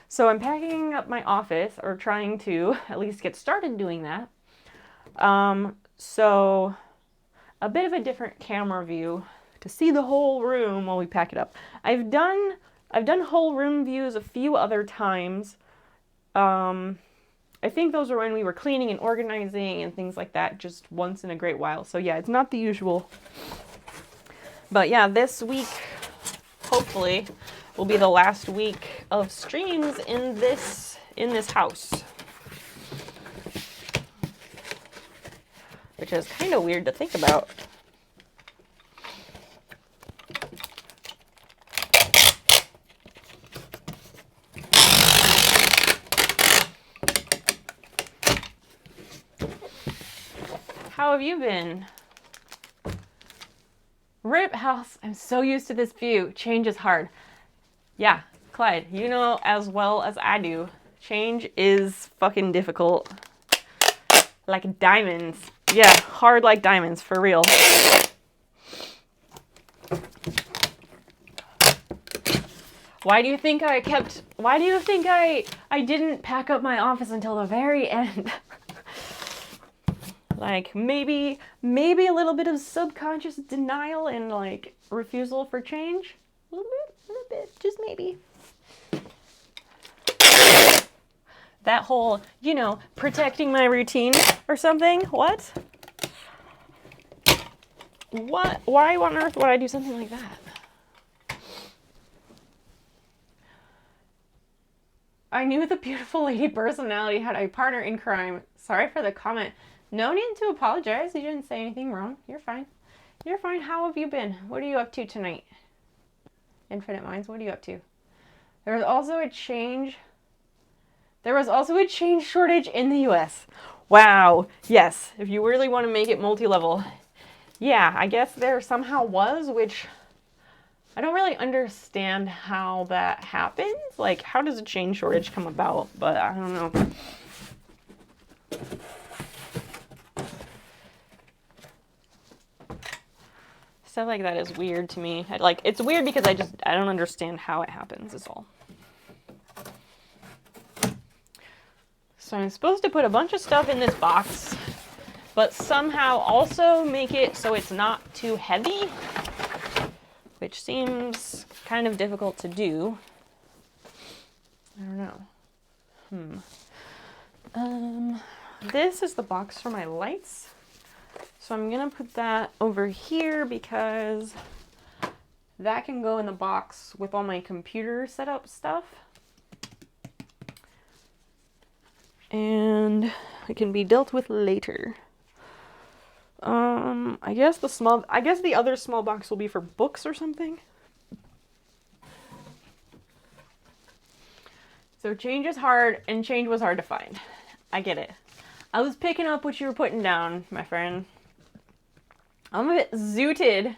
So I'm packing up my office, or trying to at least get started doing that. So a bit of a different camera view to see the whole room while we pack it up. I've done whole room views a few other times. I think those are when we were cleaning and organizing and things like that, just once in a great while. So yeah, it's not the usual. But yeah, this week, hopefully, will be the last week of streams in this house. Which is kind of weird to think about. How have you been? Rip house, I'm so used to this view. Change is hard. Yeah, Clyde, you know as well as I do, change is fucking difficult. Like diamonds. Yeah, hard like diamonds, for real. Why do you think I didn't pack up my office until the very end? Like, maybe a little bit of subconscious denial and, like, refusal for change? A little bit, just maybe. That whole, protecting my routine or something? What? What? Why on earth would I do something like that? I knew the beautiful lady personality had a partner in crime. Sorry for the comment. No need to apologize. You didn't say anything wrong. You're fine. You're fine. How have you been? What are you up to tonight? Infinite Minds, what are you up to? There was also a change shortage in the US. Wow. Yes. If you really want to make it multi-level. Yeah, I guess there somehow was, which I don't really understand how that happens. Like, how does a change shortage come about? But I don't know. Stuff like that is weird to me. It's weird because I don't understand how it happens, is all. So I'm supposed to put a bunch of stuff in this box, but somehow also make it so it's not too heavy, which seems kind of difficult to do. I don't know. This is the box for my lights. So I'm gonna put that over here because that can go in the box with all my computer setup stuff. And it can be dealt with later. I guess the other small box will be for books or something. So change is hard, and change was hard to find. I get it. I was picking up what you were putting down, my friend. I'm a bit zooted.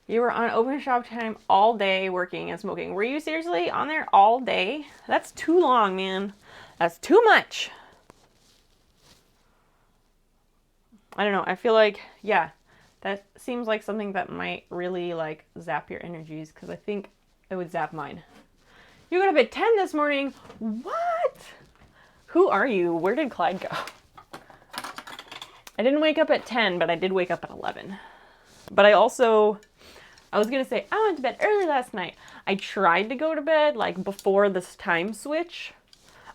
You were on open shop time all day working and smoking. Were you seriously on there all day? That's too long, man. That's too much. I don't know. I feel like, yeah, that seems like something that might really like zap your energies, because I think it would zap mine. You got up at 10 this morning. What? Who are you? Where did Clyde go? I didn't wake up at 10, but I did wake up at 11. But I was going to say, I went to bed early last night. I tried to go to bed like before this time switch.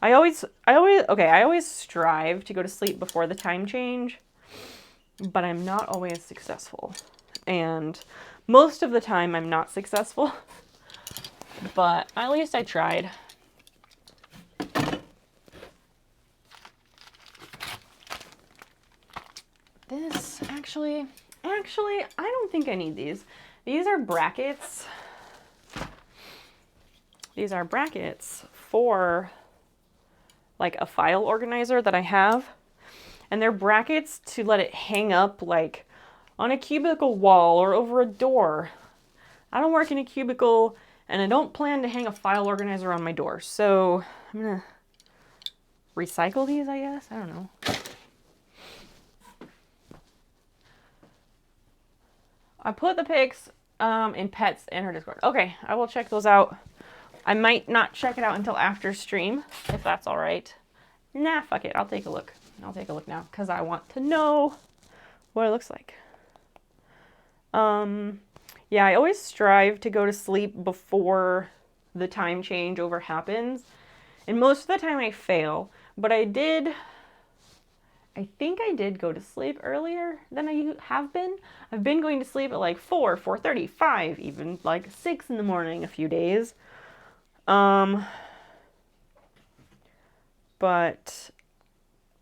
I always strive to go to sleep before the time change, but I'm not always successful. And most of the time I'm not successful, but at least I tried. This actually, I don't think I need these. These are brackets. These are brackets for like a file organizer that I have. And they're brackets to let it hang up like on a cubicle wall or over a door. I don't work in a cubicle and I don't plan to hang a file organizer on my door. So I'm gonna recycle these, I guess. I don't know. I put the pics in Pets in her Discord. Okay, I will check those out. I might not check it out until after stream, if that's all right. Nah, fuck it. I'll take a look. I'll take a look now because I want to know what it looks like. Yeah, I always strive to go to sleep before the time changeover happens. And most of the time I fail, but I think I did go to sleep earlier than I have been. I've been going to sleep at like 4, 4:30, 5, even like 6 in the morning a few days. But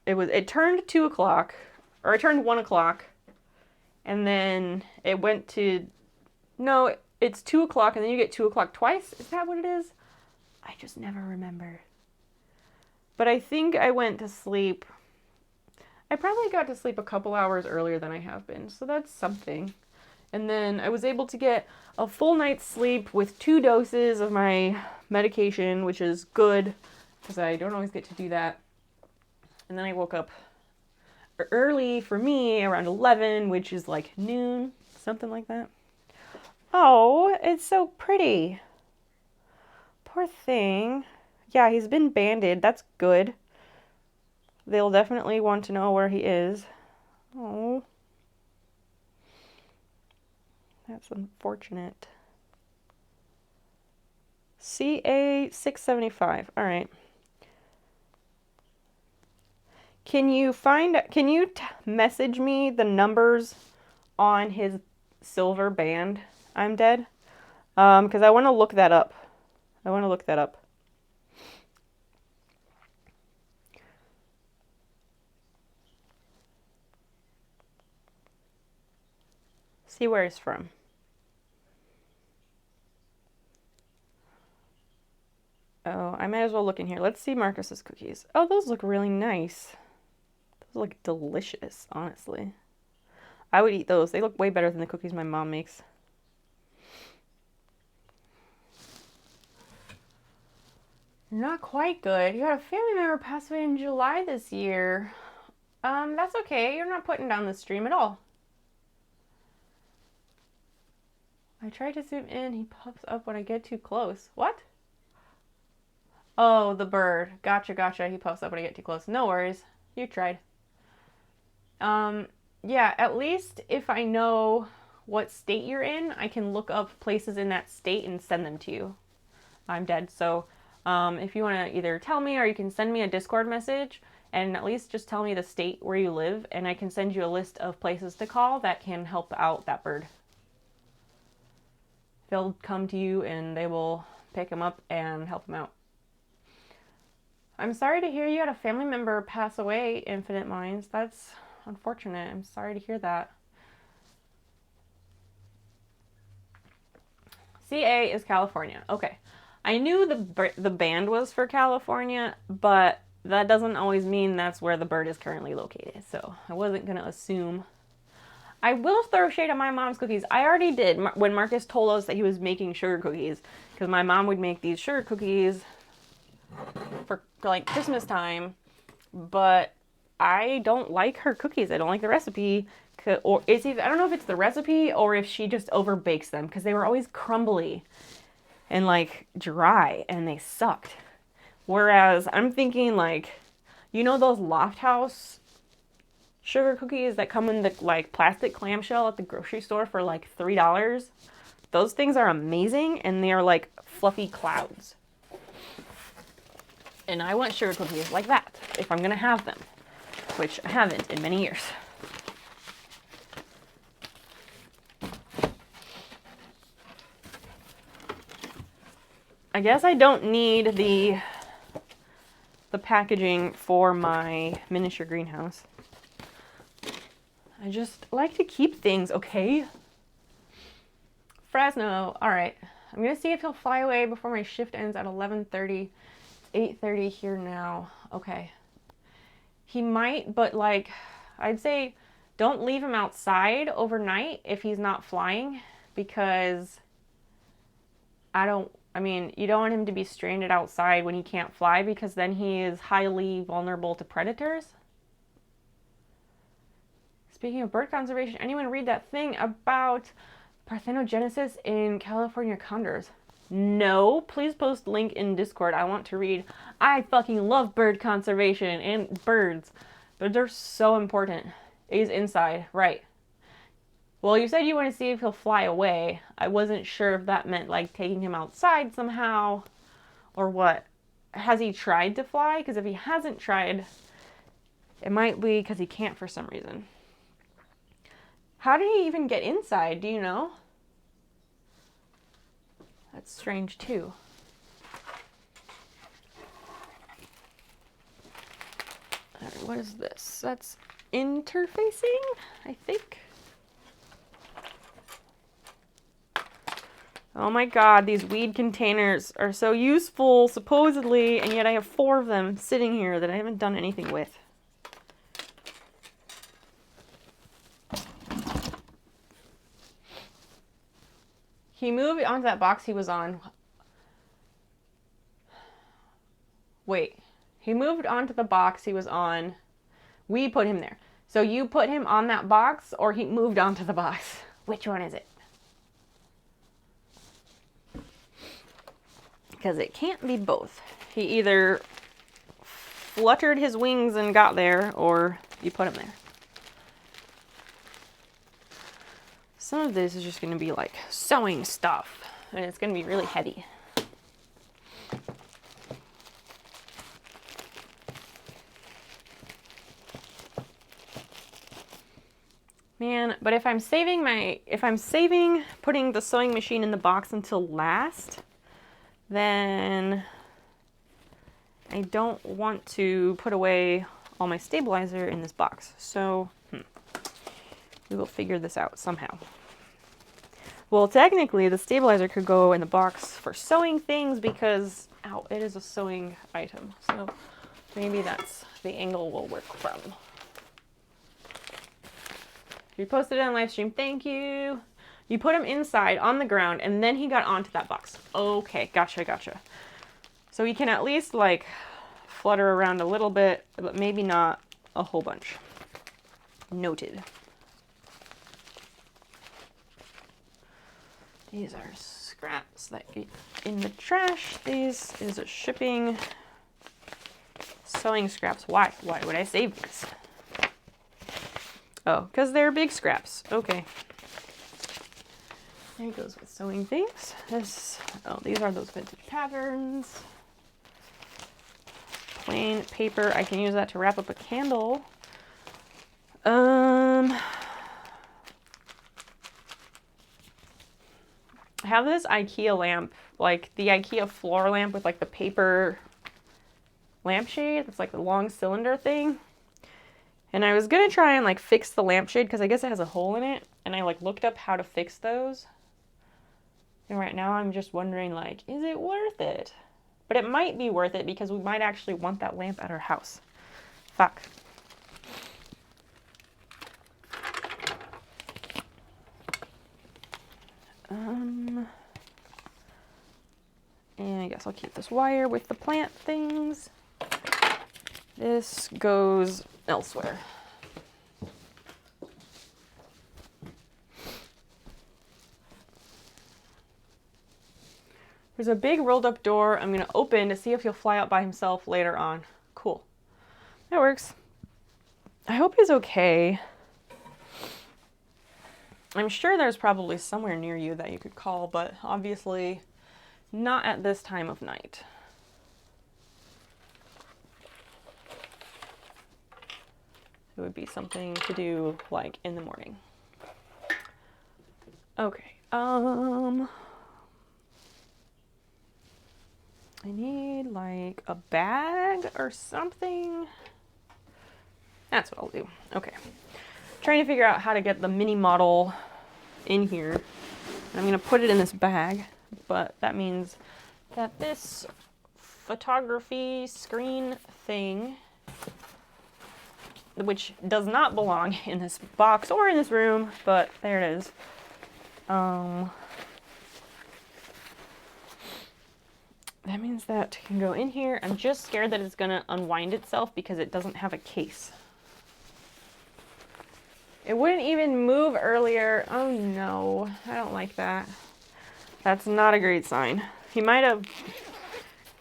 it turned 2 o'clock, or it turned 1 o'clock, and then it went to, no, it's 2 o'clock, and then you get 2 o'clock twice. Is that what it is? I just never remember. But I think I went to sleep, I probably got to sleep a couple hours earlier than I have been, so that's something. And then I was able to get a full night's sleep with 2 doses of my medication, which is good, because I don't always get to do that. And then I woke up early for me, around 11, which is like noon, something like that. Oh, it's so pretty. Poor thing. Yeah, he's been banded. That's good. They'll definitely want to know where he is. Oh. That's unfortunate. CA 675. All right. Can you message me the numbers on his silver band? I'm dead. Because I want to look that up. See where it's from. Oh, I might as well look in here. Let's see Marcus's cookies. Oh, those look really nice. Those look delicious, honestly. I would eat those. They look way better than the cookies my mom makes. Not quite good. You had a family member pass away in July this year. That's okay. You're not putting down the stream at all. I tried to zoom in. He pops up when I get too close. What? Oh, the bird. Gotcha. He pops up when I get too close. No worries. You tried. Yeah, at least if I know what state you're in, I can look up places in that state and send them to you. I'm dead. So, if you want to either tell me or you can send me a Discord message and at least just tell me the state where you live, and I can send you a list of places to call that can help out that bird. They'll come to you and they will pick him up and help him out. I'm sorry to hear you had a family member pass away, Infinite Minds. That's unfortunate. I'm sorry to hear that. CA is California. Okay. I knew the band was for California, but that doesn't always mean that's where the bird is currently located. So I wasn't going to assume. I will throw shade at my mom's cookies. I already did when Marcus told us that he was making sugar cookies, because my mom would make these sugar cookies for like Christmas time, but I don't like her cookies. I don't like the recipe, or it's either, I don't know if it's the recipe or if she just over bakes them, because they were always crumbly and like dry and they sucked. Whereas I'm thinking like, you know those Loft House sugar cookies that come in the like plastic clamshell at the grocery store for like $3? Those things are amazing, and they are like fluffy clouds. And I want sugar cookies like that if I'm gonna have them, which I haven't in many years. I guess I don't need the packaging for my miniature greenhouse. I just like to keep things, okay? Fresno, all right. I'm gonna see if he'll fly away before my shift ends at 11:30. 8:30 here now. Okay. He might, but like, I'd say don't leave him outside overnight if he's not flying, because you don't want him to be stranded outside when he can't fly, because then he is highly vulnerable to predators. Speaking of bird conservation, anyone read that thing about parthenogenesis in California condors? No, please post link in Discord. I want to read. I fucking love bird conservation and birds. Birds are so important. He's inside, right. Well, you said you want to see if he'll fly away. I wasn't sure if that meant like taking him outside somehow or what. Has he tried to fly? Because if he hasn't tried, it might be because he can't for some reason. How did he even get inside? Do you know? That's strange too. All right, what is this? That's interfacing, I think. Oh my god, these weed containers are so useful, supposedly, and yet I have 4 of them sitting here that I haven't done anything with. He moved onto that box he was on. Wait. He moved onto the box he was on. We put him there. So you put him on that box, or he moved onto the box? Which one is it? Because it can't be both. He either fluttered his wings and got there, or you put him there. Some of this is just going to be like sewing stuff, and it's going to be really heavy. Man, but if I'm saving putting the sewing machine in the box until last, then I don't want to put away all my stabilizer in this box. So, we will figure this out somehow. Well, technically, the stabilizer could go in the box for sewing things because, it is a sewing item. So, maybe that's the angle we'll work from. You posted it on live stream. Thank you. You put him inside on the ground, and then he got onto that box. Okay, gotcha. So he can at least, like, flutter around a little bit, but maybe not a whole bunch. Noted. These are scraps that get in the trash. These is a shipping sewing scraps. Why? Why would I save these? Oh, because they're big scraps. Okay. There goes with sewing things. These are those vintage patterns. plain paper. I can use that to wrap up a candle. I have this IKEA lamp, like the IKEA floor lamp with like the paper lampshade. It's like the long cylinder thing. And I was gonna try and like fix the lampshade because I guess it has a hole in it. And I like looked up how to fix those. And right now I'm just wondering like, is it worth it? But it might be worth it because we might actually want that lamp at our house. Fuck. And I guess I'll keep this wire with the plant things. This goes elsewhere. There's a big rolled up door I'm gonna open to see if he'll fly out by himself later on. Cool. That works. I hope he's okay. I'm sure there's probably somewhere near you that you could call, but obviously not at this time of night. It would be something to do like in the morning. Okay. I need like a bag or something. That's what I'll do. Okay. Trying to figure out how to get the mini model in here. And I'm going to put it in this bag, but that means that this photography screen thing, which does not belong in this box or in this room, but there it is. That means that can go in here. I'm just scared that it's going to unwind itself because it doesn't have a case. It wouldn't even move earlier. Oh no, I don't like that. That's not a great sign. He might have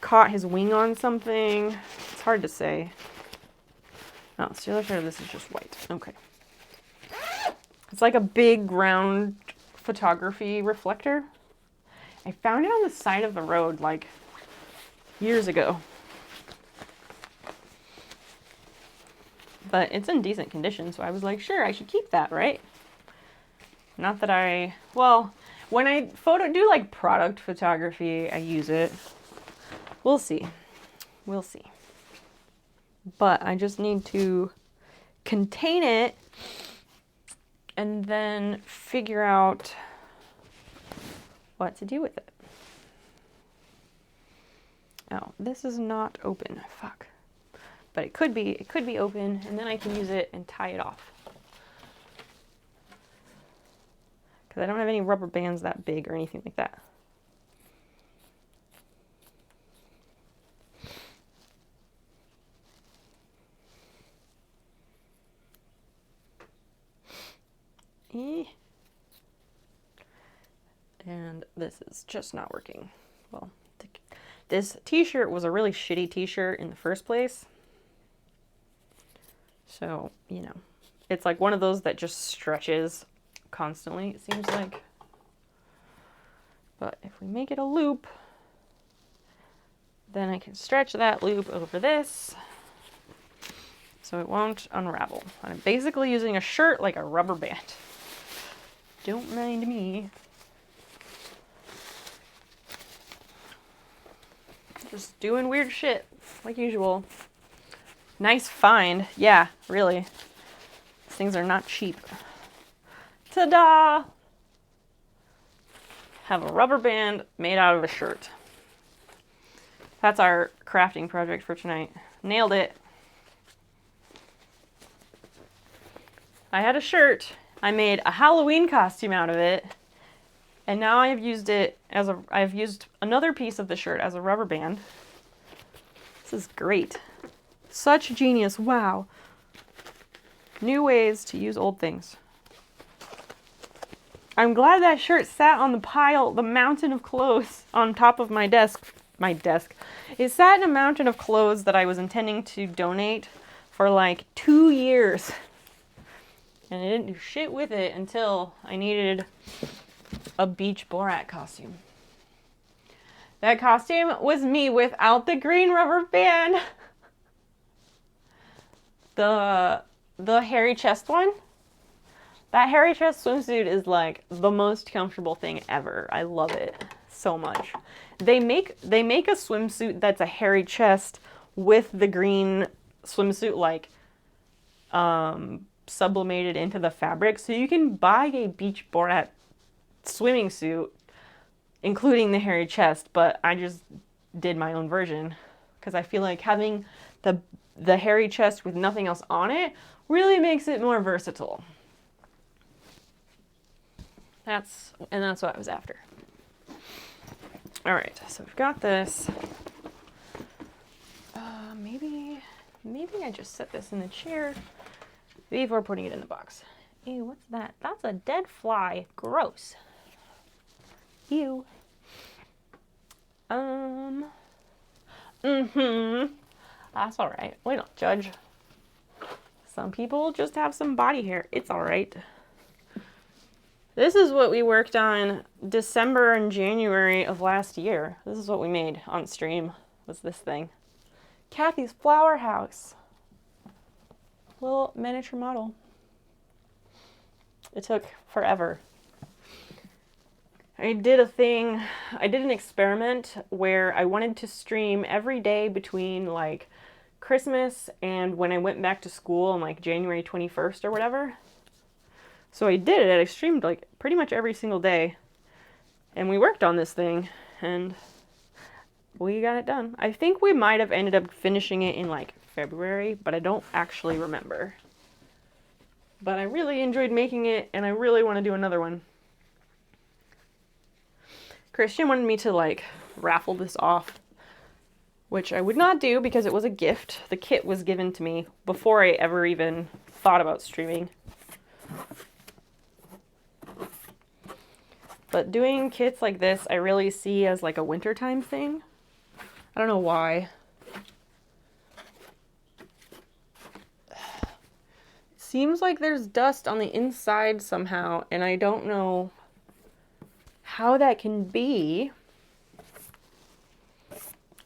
caught his wing on something. It's hard to say. Oh, so the other side of this is just white. Okay. It's like a big round photography reflector. I found it on the side of the road like years ago. But it's in decent condition, so I was like, sure, I should keep that, right? Not that well, when I do like product photography, I use it. We'll see. We'll see. But I just need to contain it and then figure out what to do with it. Oh, this is not open. Fuck. But it could be open, and then I can use it and tie it off. Because I don't have any rubber bands that big or anything like that. And this is just not working. Well, this t-shirt was a really shitty t-shirt in the first place. So, you know, it's like one of those that just stretches constantly, it seems like. But if we make it a loop, then I can stretch that loop over this so it won't unravel. I'm basically using a shirt like a rubber band. Don't mind me. Just doing weird shit, like usual. Nice find. Yeah, really. These things are not cheap. Ta-da! Have a rubber band made out of a shirt. That's our crafting project for tonight. Nailed it. I had a shirt. I made a Halloween costume out of it. And now I've used another piece of the shirt as a rubber band. This is great. Such genius. Wow. New ways to use old things. I'm glad that shirt sat on the mountain of clothes on top of my desk. It sat in a mountain of clothes that I was intending to donate for like 2 years. And I didn't do shit with it until I needed a beach Borat costume. That costume was me without the green rubber band. The hairy chest one, that hairy chest swimsuit is like the most comfortable thing ever. I love it so much. They make a swimsuit that's a hairy chest with the green swimsuit like sublimated into the fabric, so you can buy a beach Borat swimming suit including the hairy chest, but I just did my own version because I feel like having the hairy chest with nothing else on it really makes it more versatile. That's what I was after. All right, so we've got this. Maybe I just set this in the chair before putting it in the box. Ew, what's that? That's a dead fly. Gross. Ew. That's all right. We don't judge. Some people just have some body hair. It's all right. This is what we worked on December and January of last year. This is what we made on stream, was this thing. Kathy's Flower House. Little miniature model. It took forever. I did an experiment where I wanted to stream every day between like Christmas and when I went back to school on like January 21st or whatever. So I did it. I streamed like pretty much every single day. And we worked on this thing and we got it done. I think we might have ended up finishing it in like February, but I don't actually remember. But I really enjoyed making it and I really want to do another one. Christian wanted me to like raffle this off, which I would not do because it was a gift. The kit was given to me before I ever even thought about streaming. But doing kits like this, I really see as like a wintertime thing. I don't know why. It seems like there's dust on the inside somehow, and I don't know how that can be.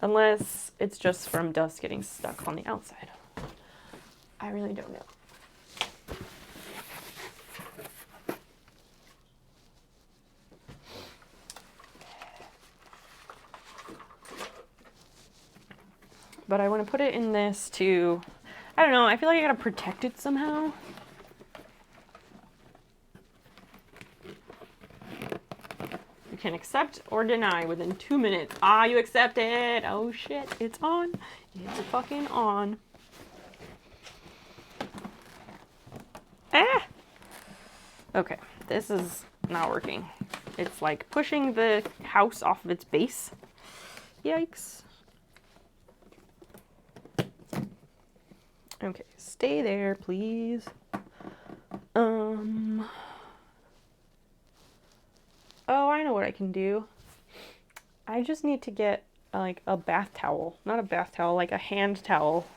Unless it's just from dust getting stuck on the outside. I really don't know. But I want to put it in this to, I don't know, I feel like I gotta protect it somehow. You can accept or deny within 2 minutes. Ah, you accepted. Oh shit, it's on. It's fucking on. Ah! Okay, this is not working. It's like pushing the house off of its base. Yikes. Okay, stay there, please. Oh, I know what I can do. I just need to get like a bath towel. Not a bath towel, like a hand towel.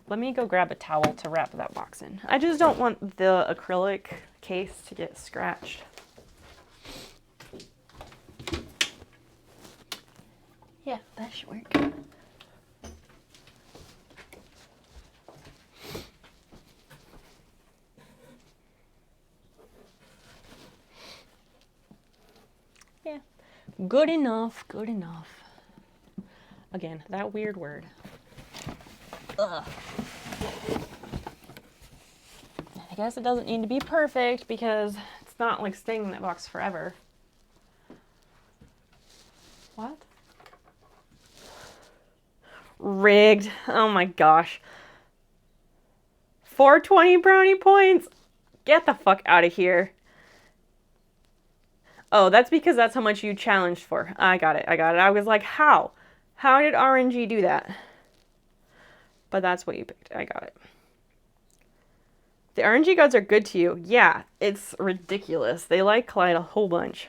Let me go grab a towel to wrap that box in. I just don't want the acrylic case to get scratched. Yeah, that should work. Yeah, good enough, good enough. Again, that weird word. Ugh. I guess it doesn't need to be perfect because it's not like staying in that box forever. What? Rigged. Oh my gosh. 420 brownie points. Get the fuck out of here. Oh, that's because that's how much you challenged for. I got it. I was like, how? How did RNG do that? But that's what you picked. I got it. The RNG gods are good to you. Yeah, it's ridiculous. They like Clyde a whole bunch.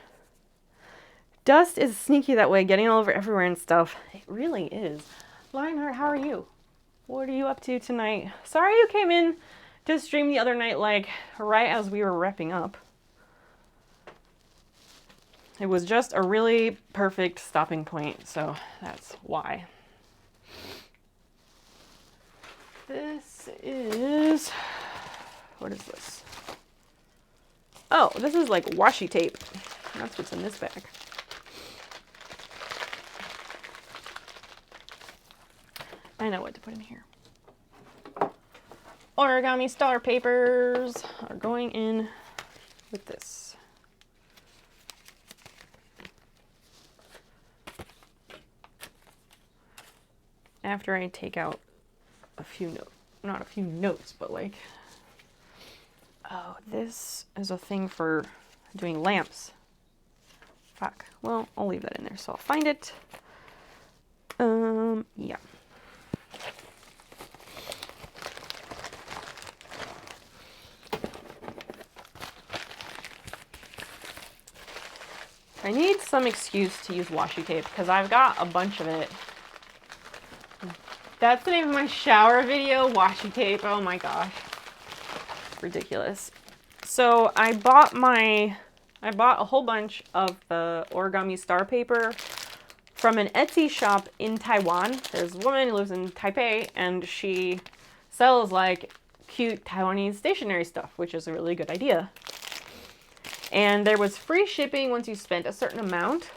Dust is sneaky that way, getting all over everywhere and stuff. It really is. Lionheart, how are you? What are you up to tonight? Sorry you came in to stream the other night, like, right as we were wrapping up. It was just a really perfect stopping point, so that's why. This is, what is this? Oh, this is like washi tape. That's what's in this bag. I know what to put in here. Origami star papers are going in with this. After I take out a few notes, not a few notes, but like, oh, this is a thing for doing lamps. Fuck. Well, I'll leave that in there, so I'll find it. Yeah. I need some excuse to use washi tape because I've got a bunch of it. That's the name of my shower video, washi tape. Oh my gosh. Ridiculous. So I bought a whole bunch of the origami star paper from an Etsy shop in Taiwan. There's a woman who lives in Taipei and she sells like cute Taiwanese stationery stuff, which is a really good idea. And there was free shipping once you spent a certain amount.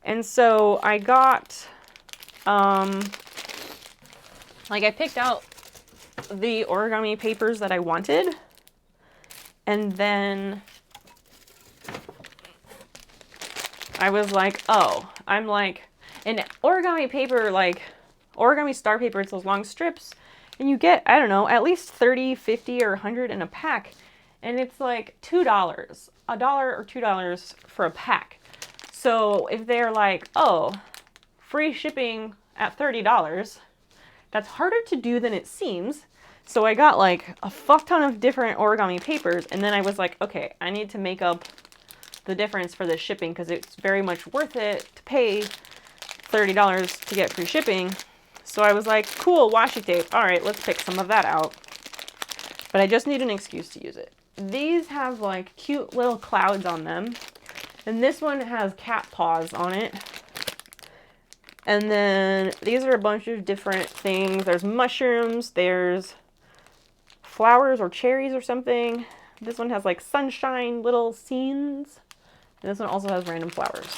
And so I got, like I picked out the origami papers that I wanted. And then I was like, oh, I'm like, an origami paper, like origami star paper, it's those long strips. And you get, I don't know, at least 30, 50, or 100 in a pack. And it's like $2, $1 or $2 for a pack. So if they're like, oh, free shipping at $30, that's harder to do than it seems. So I got like a fuck ton of different origami papers. And then I was like, okay, I need to make up the difference for the shipping because it's very much worth it to pay $30 to get free shipping. So I was like, cool, washi tape. All right, let's pick some of that out. But I just need an excuse to use it. These have like cute little clouds on them. And this one has cat paws on it. And then these are a bunch of different things. There's mushrooms, there's flowers or cherries or something. This one has like sunshine little scenes. And this one also has random flowers.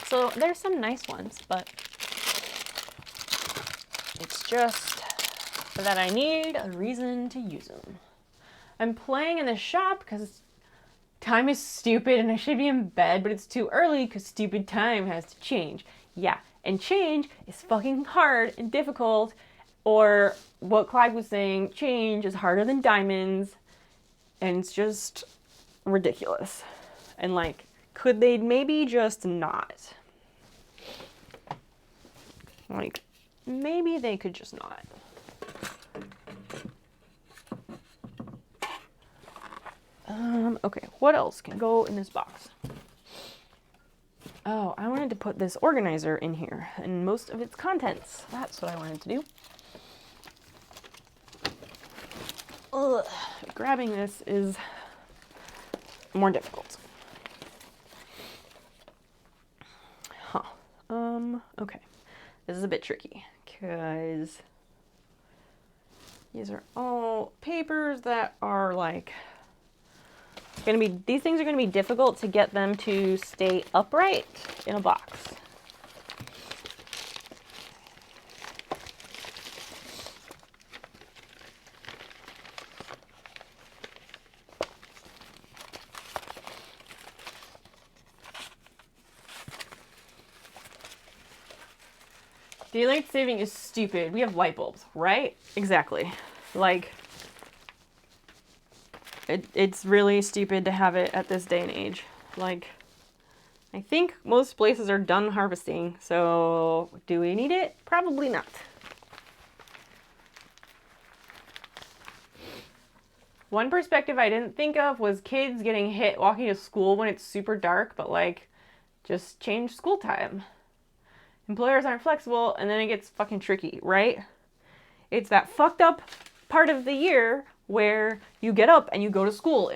So there's some nice ones, but it's just that I need a reason to use them. I'm playing in the shop because time is stupid and I should be in bed, but it's too early because stupid time has to change. Yeah, and change is fucking hard and difficult. Or what Clive was saying, change is harder than diamonds. And it's just ridiculous. And like, could they maybe just not? Like, maybe they could just not. Okay, what else can go in this box? Oh, I wanted to put this organizer in here and most of its contents. That's what I wanted to do. Ugh, grabbing this is more difficult. Huh. Okay. This is a bit tricky because these are all papers that are like these things are gonna be difficult to get them to stay upright in a box. Daylight saving is stupid. We have light bulbs, right? Exactly. Like, it's really stupid to have it at this day and age. Like, I think most places are done harvesting, so do we need it? Probably not. One perspective I didn't think of was kids getting hit walking to school when it's super dark, but like, just change school time. Employers aren't flexible, and then it gets fucking tricky, right? It's that fucked up part of the year where you get up and you go to school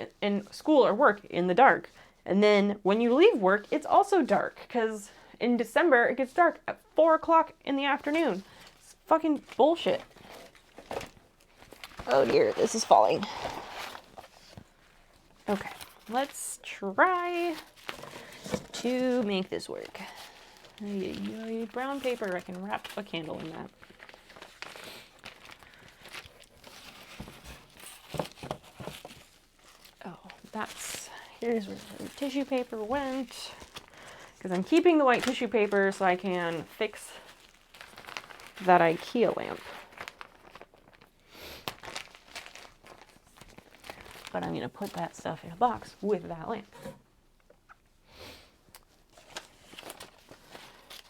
or work in the dark. And then when you leave work, it's also dark because in December it gets dark at 4 o'clock in the afternoon. It's fucking bullshit. Oh dear, this is falling. Okay, let's try to make this work. Brown paper, I can wrap a candle in that. Oh, here's where the tissue paper went. Because I'm keeping the white tissue paper so I can fix that IKEA lamp. But I'm going to put that stuff in a box with that lamp.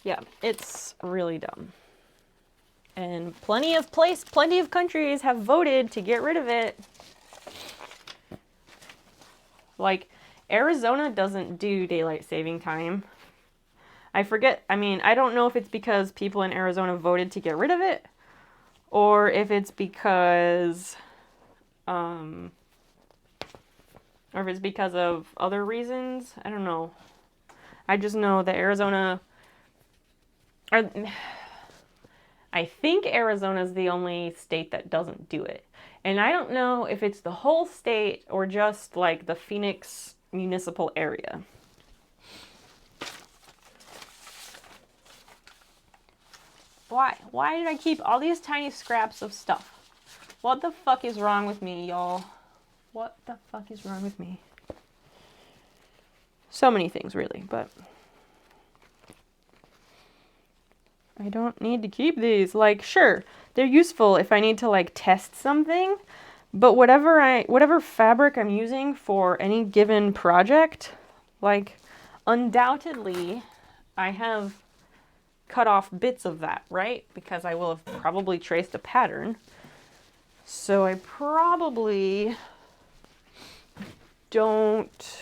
Yeah, it's really dumb. And plenty of countries have voted to get rid of it. Like, Arizona doesn't do daylight saving time. I forget, I don't know if it's because people in Arizona voted to get rid of it, or if it's because, or if it's because of other reasons. I don't know. I just know that I think Arizona is the only state that doesn't do it. And I don't know if it's the whole state or just like the Phoenix municipal area. Why? Why did I keep all these tiny scraps of stuff? What the fuck is wrong with me, y'all? What the fuck is wrong with me? So many things, really, but I don't need to keep these. Like, sure, they're useful if I need to, like, test something, but whatever fabric I'm using for any given project, like, undoubtedly, I have cut off bits of that, right? Because I will have probably traced a pattern. So I probably don't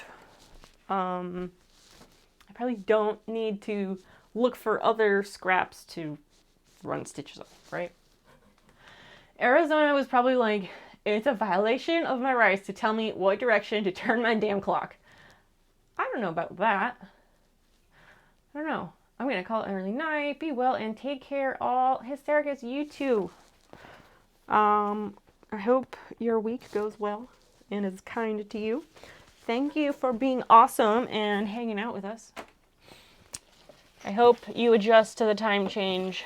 need to look for other scraps to run stitches off, right? Arizona was probably like, it's a violation of my rights to tell me what direction to turn my damn clock. I don't know about that. I don't know. I'm going to call it an early night. Be well and take care, all. Hystericus, you too. I hope your week goes well and is kind to you. Thank you for being awesome and hanging out with us. I hope you adjust to the time change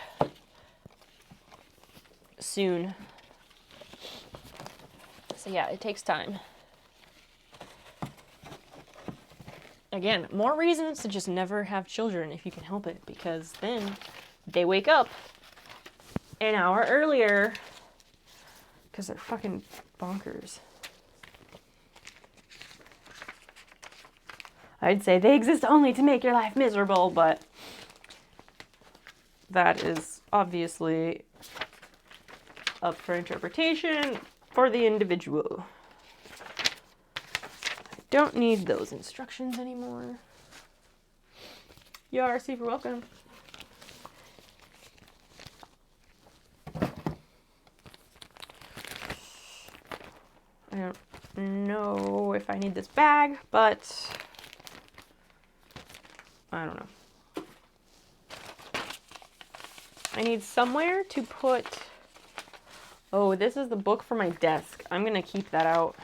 soon. So yeah, it takes time. Again, more reasons to just never have children if you can help it, because then they wake up an hour earlier because they're fucking bonkers. I'd say they exist only to make your life miserable, but that is obviously up for interpretation for the individual. Don't need those instructions anymore. You are super welcome. I don't know if I need this bag, but I don't know. I need somewhere to put... Oh, this is the book for my desk. I'm going to keep that out,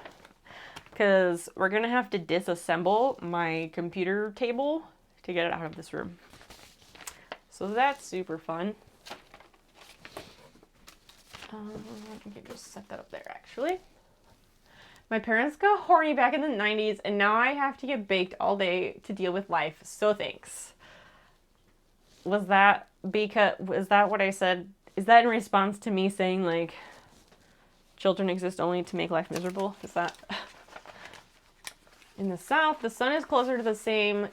because we're going to have to disassemble my computer table to get it out of this room. So that's super fun. I can just set that up there, actually. My parents got horny back in the 90s, and now I have to get baked all day to deal with life, so thanks. Was that what I said? Is that in response to me saying, like, children exist only to make life miserable? Is that... In the South, the sun is closer to the same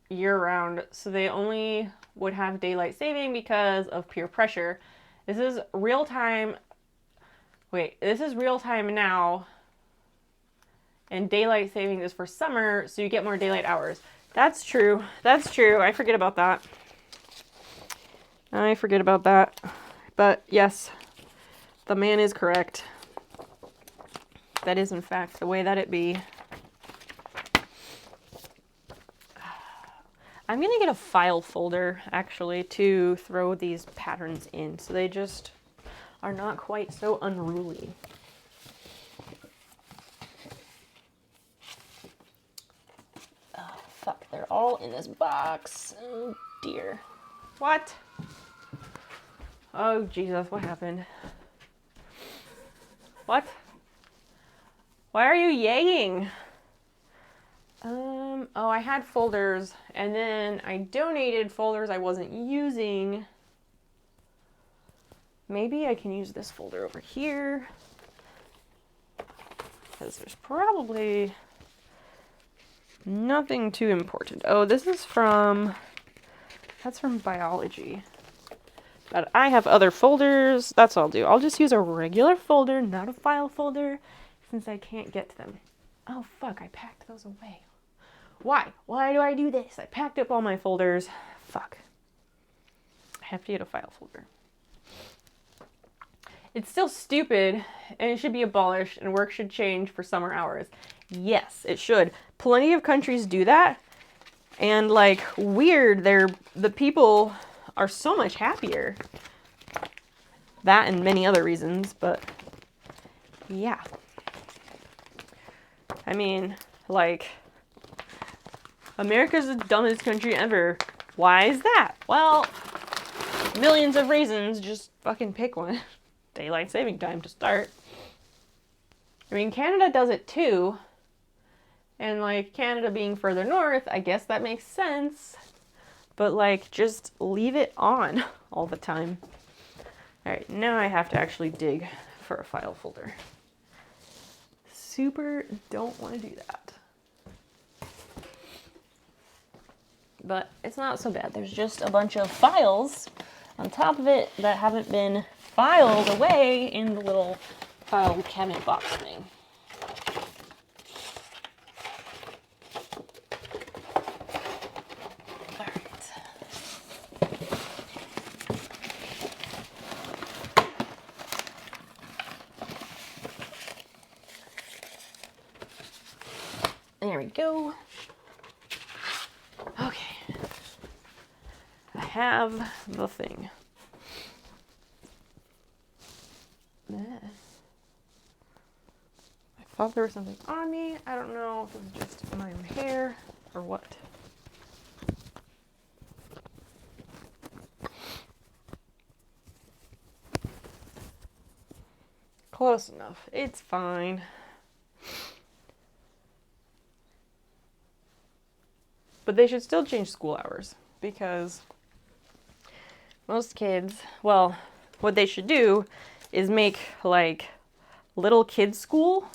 year-round, so they only would have daylight saving because of peer pressure. This is real-time... Wait, this is real-time now, and daylight saving is for summer, so you get more daylight hours. That's true. That's true. I forget about that. But yes, the man is correct. That is, in fact, the way that it be. I'm going to get a file folder, actually, to throw these patterns in, so they just are not quite so unruly. Oh, fuck. They're all in this box. Oh, dear. What? Oh, Jesus. What happened? What? Why are you yaying? Oh, I had folders, and then I donated folders I wasn't using. Maybe I can use this folder over here, because there's probably nothing too important. Oh, this is that's from biology. But I have other folders. That's all I'll do. I'll just use a regular folder, not a file folder, since I can't get to them. Oh, fuck, I packed those away. Why? Why do I do this? I packed up all my folders. Fuck. I have to get a file folder. It's still stupid, and it should be abolished, and work should change for summer hours. Yes, it should. Plenty of countries do that, and, like, weird, the people are so much happier. That and many other reasons, but yeah. I mean, like, America's the dumbest country ever. Why is that? Well, millions of reasons. Just fucking pick one. Daylight saving time to start. I mean, Canada does it too. And, like, Canada being further north, I guess that makes sense. But, like, just leave it on all the time. Alright, now I have to actually dig for a file folder. Super don't want to do that. But it's not so bad. There's just a bunch of files on top of it that haven't been filed away in the little file cabinet box thing. Alright. There we go. Okay. I have the thing. I thought there was something on me. I don't know if it was just my own hair or what. Close enough. It's fine. But they should still change school hours because most kids, well, what they should do is make, like, little kids school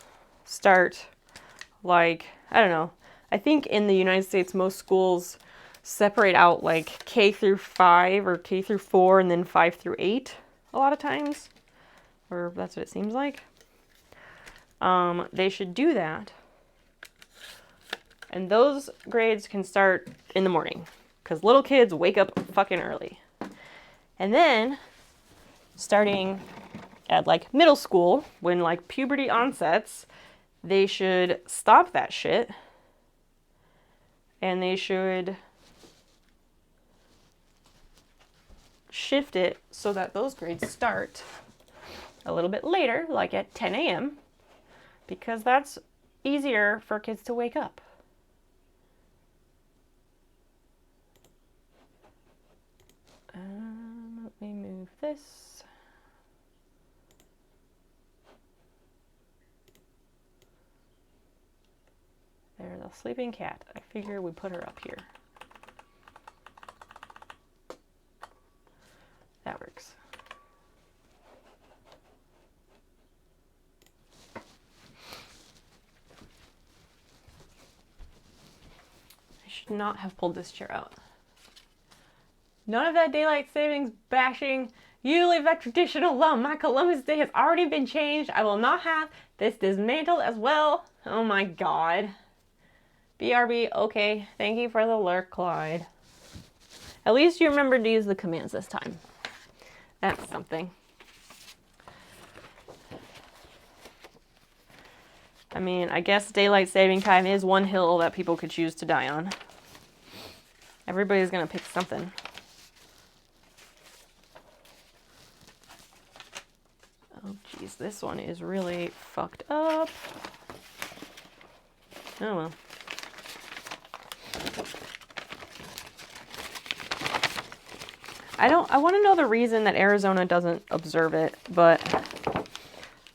start, like, I don't know. I think in the United States, most schools separate out, like, K through 5 or K through 4 and then 5 through 8 a lot of times. Or that's what it seems like. They should do that. And those grades can start in the morning because little kids wake up fucking early. And then starting at, like, middle school, when, like, puberty onsets, they should stop that shit. And they should shift it so that those grades start a little bit later, like at 10 a.m., because that's easier for kids to wake up. Let me move this. There's a sleeping cat. I figure we put her up here. That works. I should not have pulled this chair out. None of that daylight savings bashing. You leave that tradition alone. My Columbus Day has already been changed. I will not have this dismantled as well. Oh my god. BRB, okay. Thank you for the lurk, Clyde. At least you remembered to use the commands this time. That's something. I mean, I guess daylight saving time is one hill that people could choose to die on. Everybody's gonna pick something. because this one is really fucked up. Oh well. I want to know the reason that Arizona doesn't observe it, but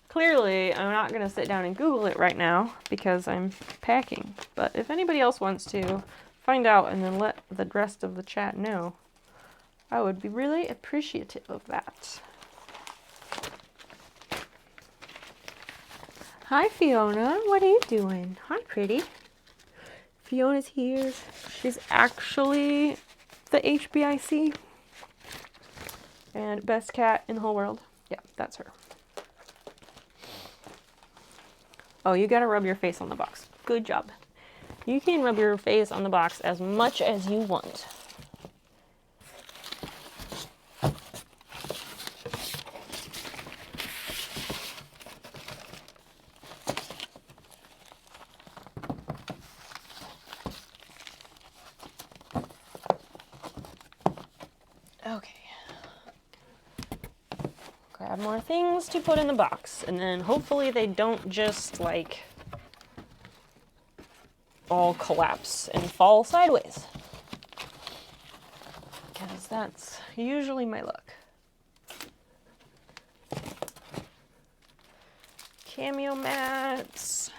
clearly I'm not going to sit down and Google it right now because I'm packing. But if anybody else wants to find out and then let the rest of the chat know, I would be really appreciative of that. Hi Fiona, what are you doing? Hi pretty. Fiona's here. She's actually the HBIC. And best cat in the whole world. Yeah, that's her. Oh, you gotta rub your face on the box. Good job. You can rub your face on the box as much as you want. Okay. Grab more things to put in the box, and then hopefully they don't just like all collapse and fall sideways, because that's usually my luck. Cameo mats,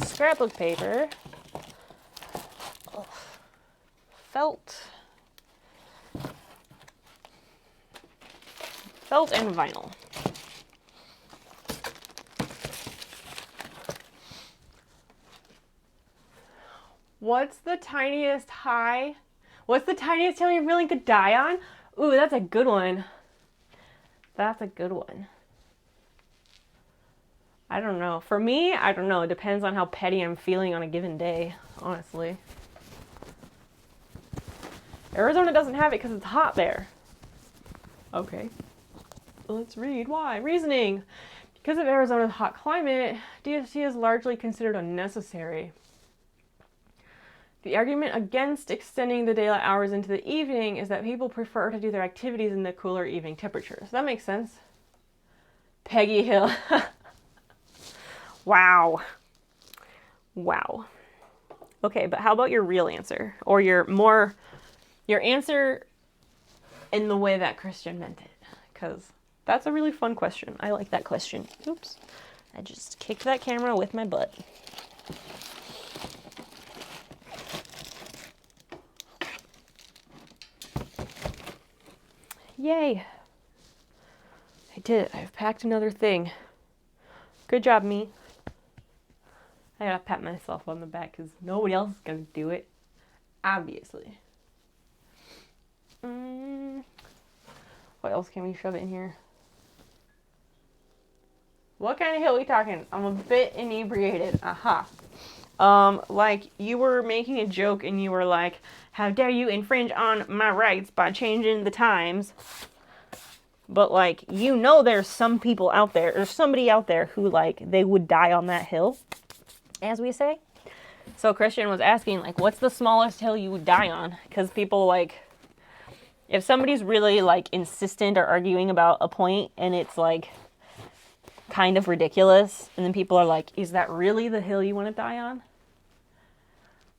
scrapbook paper, felt and vinyl. What's the tiniest high? What's the tiniest hill you're willing to die on? Ooh, that's a good one. That's a good one. I don't know. For me, I don't know. It depends on how petty I'm feeling on a given day, honestly. Arizona doesn't have it because it's hot there. Okay. Let's read why. Reasoning. Because of Arizona's hot climate, DST is largely considered unnecessary. The argument against extending the daylight hours into the evening is that people prefer to do their activities in the cooler evening temperatures. That makes sense. Peggy Hill. Wow. Wow. Okay, but how about your real answer? Or your answer in the way that Christian meant it? Because that's a really fun question. I like that question. Oops. I just kicked that camera with my butt. Yay. I did it. I've packed another thing. Good job, me. I gotta pat myself on the back because nobody else is gonna do it. Obviously. What else can we shove in here? What kind of hill are we talking? I'm a bit inebriated. Aha. Like you were making a joke and you were like, how dare you infringe on my rights by changing the times? But like, you know, there's some people out there, or somebody out there who like, they would die on that hill, as we say. So Christian was asking like, what's the smallest hill you would die on? Because people like, if somebody's really like insistent or arguing about a point and it's like kind of ridiculous, and then people are like, is that really the hill you want to die on?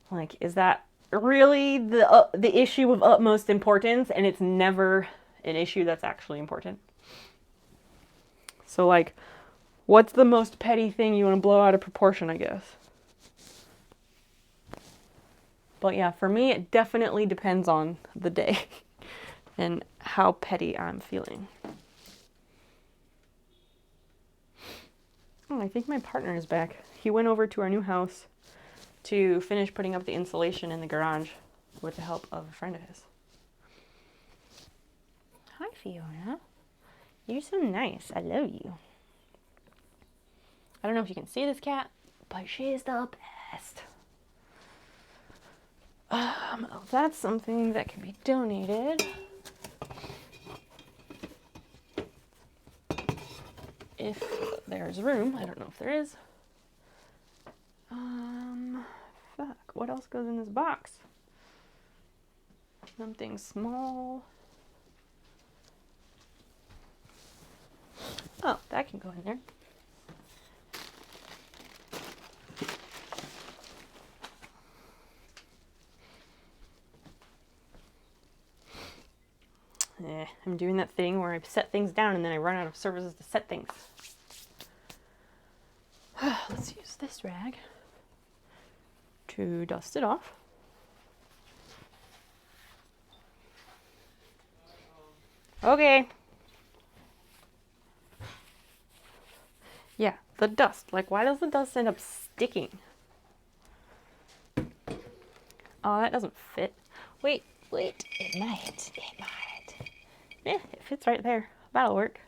Like, is that really the issue of utmost importance? And it's never an issue that's actually important. So like, what's the most petty thing you want to blow out of proportion, I guess? But yeah, for me, it definitely depends on the day and how petty I'm feeling. Oh, I think my partner is back. He went over to our new house to finish putting up the insulation in the garage with the help of a friend of his. Hi, Fiona. You're so nice. I love you. I don't know if you can see this cat, but she's the best. That's something that can be donated. If there's room. I don't know if there is. Fuck. What else goes in this box? Something small. Oh, that can go in there. I'm doing that thing where I set things down and then I run out of surfaces to set things. Let's use this rag to dust it off. Okay. Yeah, the dust. Like, why does the dust end up sticking? Oh, that doesn't fit. Wait. It might. It fits right there. That'll work.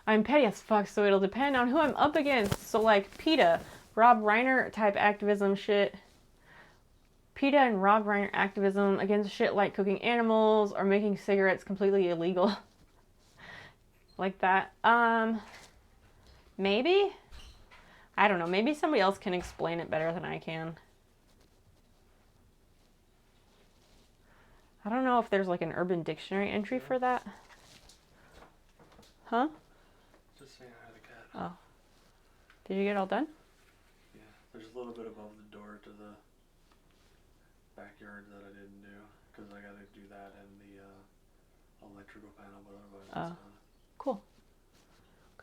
I'm petty as fuck, so it'll depend on who I'm up against. So, like, PETA, Rob Reiner type activism shit. PETA and Rob Reiner activism against shit like cooking animals or making cigarettes completely illegal. Like that. Maybe? I don't know. Maybe somebody else can explain it better than I can. I don't know if there's like an Urban Dictionary entry for that. Huh? Just saying hi to the cat. Oh. Did you get it all done? Yeah, there's a little bit above the door to the backyard that I didn't do because I got to do that and the electrical panel, but otherwise it's done. Cool.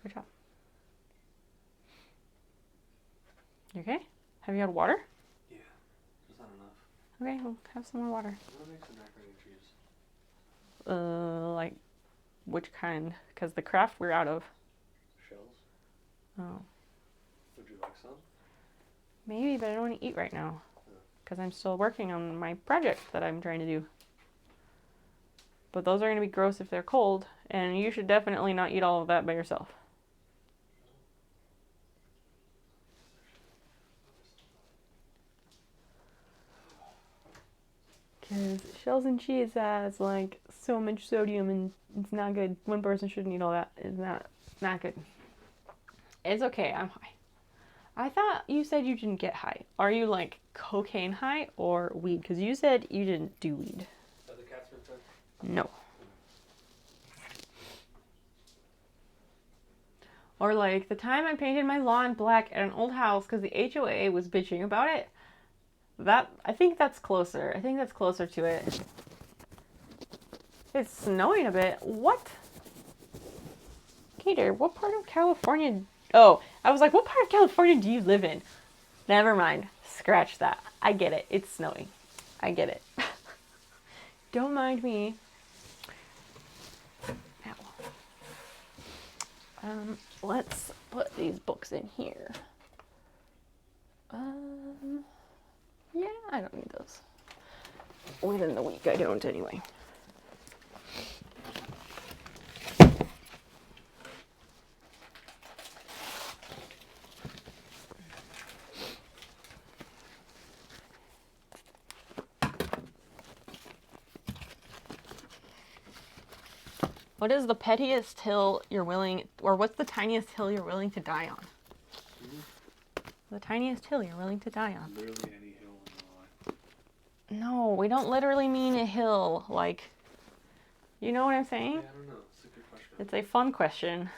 Good job. You okay? Have you had water? Yeah, just not enough. Okay, we'll have some more water. What makes an macaroni and cheese? Like, which kind? Because the craft we're out of. Shells? Oh. Would you like some? Maybe, but I don't want to eat right now. Because I'm still working on my project that I'm trying to do. But those are going to be gross if they're cold, and you should definitely not eat all of that by yourself. Because shells and cheese has like so much sodium and it's not good. One person shouldn't eat all that. It's not good. It's okay, I'm high. I thought you said you didn't get high. Are you like cocaine high or weed? Because you said you didn't do weed. Are the cats inside? No. Or like the time I painted my lawn black at an old house because the HOA was bitching about it. I think that's closer. I think that's closer to it. It's snowing a bit. What? Gator, what part of California? Oh, I was like, what part of California do you live in? Never mind. Scratch that. I get it. It's snowing. I get it. Don't mind me. Ow. Let's put these books in here. Yeah, I don't need those. Within the week, I don't anyway. What is the pettiest hill you're willing, or what's the tiniest hill you're willing to die on? The tiniest hill you're willing to die on. Literally any hill in my life. No, we don't literally mean a hill. Like, you know what I'm saying? Yeah, I don't know. It's a good question. It's a fun question.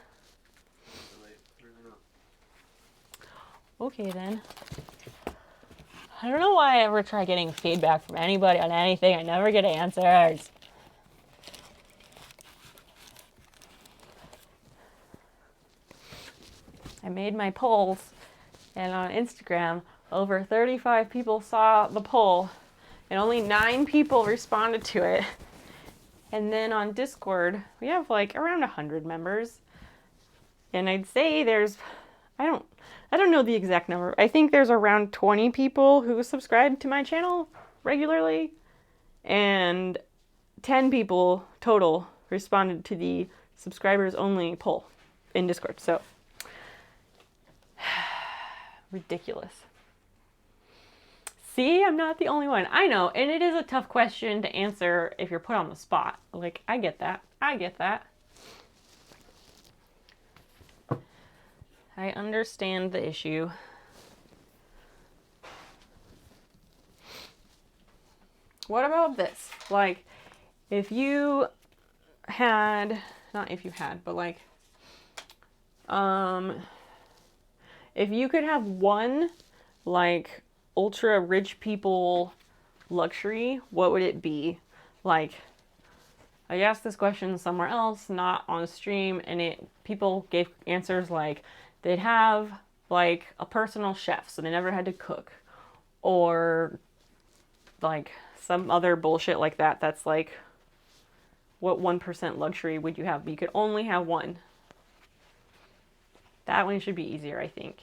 I don't know. Okay, then. I don't know why I ever try getting feedback from anybody on anything. I never get answers. I made my polls, and on Instagram, over 35 people saw the poll, and only 9 people responded to it. And then on Discord, we have like around 100 members, and I'd say there's, I don't know the exact number. I think there's around 20 people who subscribe to my channel regularly, and 10 people total responded to the subscribers only poll in Discord. So ridiculous. See, I'm not the only one. I know, and it is a tough question to answer if you're put on the spot. Like, I get that. I understand the issue. What about this? Like, if you had, not if you had, but like, if you could have one, like, ultra rich people luxury, what would it be? Like, I asked this question somewhere else, not on stream, and people gave answers like they'd have like a personal chef, so they never had to cook, or like some other bullshit like that. That's like, what 1% luxury would you have? You could only have one. That one should be easier, I think.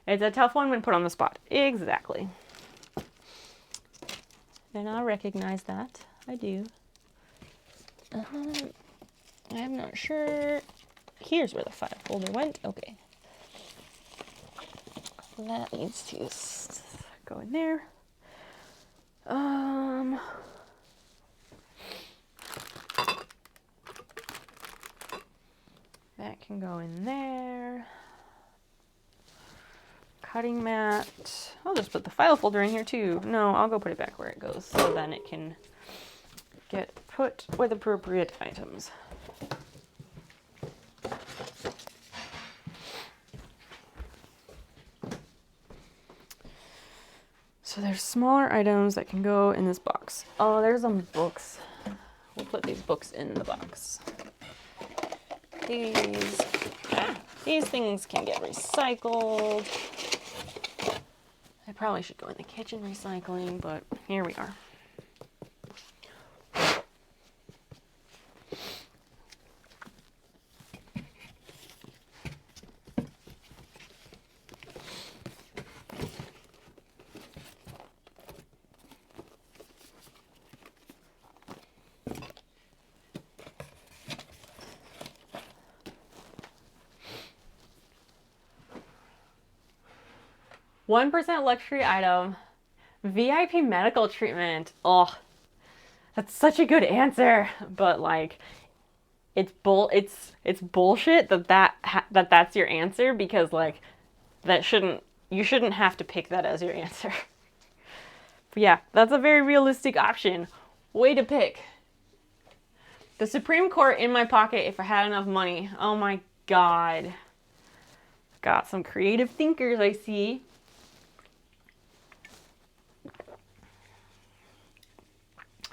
It's a tough one when put on the spot. Exactly. And I recognize that. I do. I'm not sure. Here's where the file folder went. Okay. That needs to go in there. That can go in there. Cutting mat. I'll just put the file folder in here too. No, I'll go put it back where it goes so then it can get put with appropriate items. So there's smaller items that can go in this box. Oh, there's some books. We'll put these books in the box. These things can get recycled. I probably should go in the kitchen recycling, but here we are. $1% luxury item, VIP medical treatment. Oh, that's such a good answer. But like, it's bullshit that's your answer, because like, you shouldn't have to pick that as your answer. But yeah, that's a very realistic option. Way to pick. The Supreme Court in my pocket if I had enough money. Oh my God. Got some creative thinkers, I see.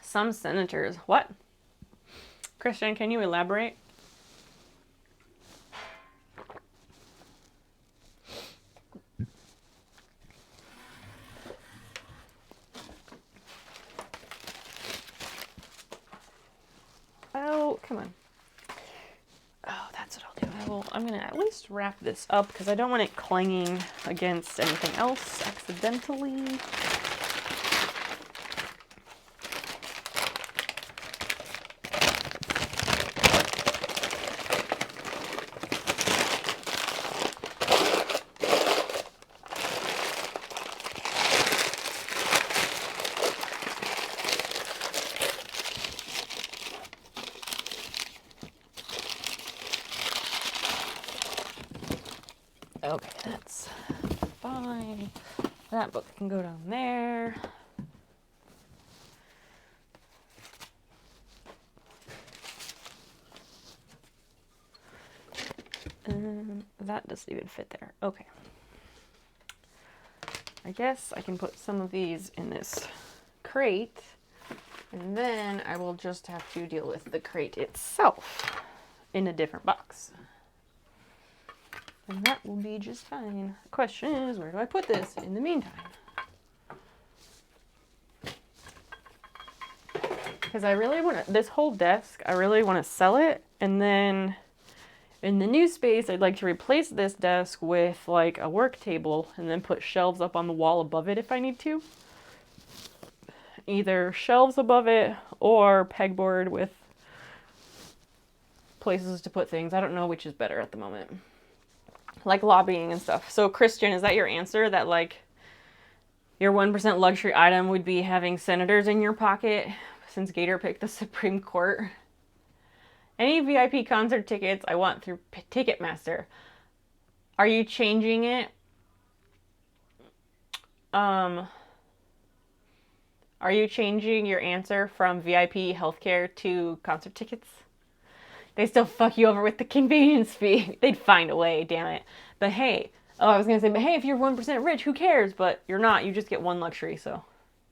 Some senators. What? Christian, can you elaborate? Oh, come on. Oh, that's what I'll do. I'm going to at least wrap this up because I don't want it clanging against anything else accidentally. Okay, that's fine. That book can go down there. And that doesn't even fit there. Okay. I guess I can put some of these in this crate, and then I will just have to deal with the crate itself in a different box. And that will be just fine. The question is, where do I put this in the meantime? Because I really want to, this whole desk, I really want to sell it. And then in the new space, I'd like to replace this desk with like a work table and then put shelves up on the wall above it if I need to. Either shelves above it or pegboard with places to put things. I don't know which is better at the moment. Like lobbying and stuff. So Christian, is that your answer? That like your 1% luxury item would be having senators in your pocket since Gator picked the Supreme Court? Any VIP concert tickets I want through Ticketmaster. Are you changing it? Are you changing your answer from VIP healthcare to concert tickets? They still fuck you over with the convenience fee. They'd find a way, damn it. But hey, I was going to say, but hey, if you're 1% rich, who cares? But you're not. You just get one luxury, so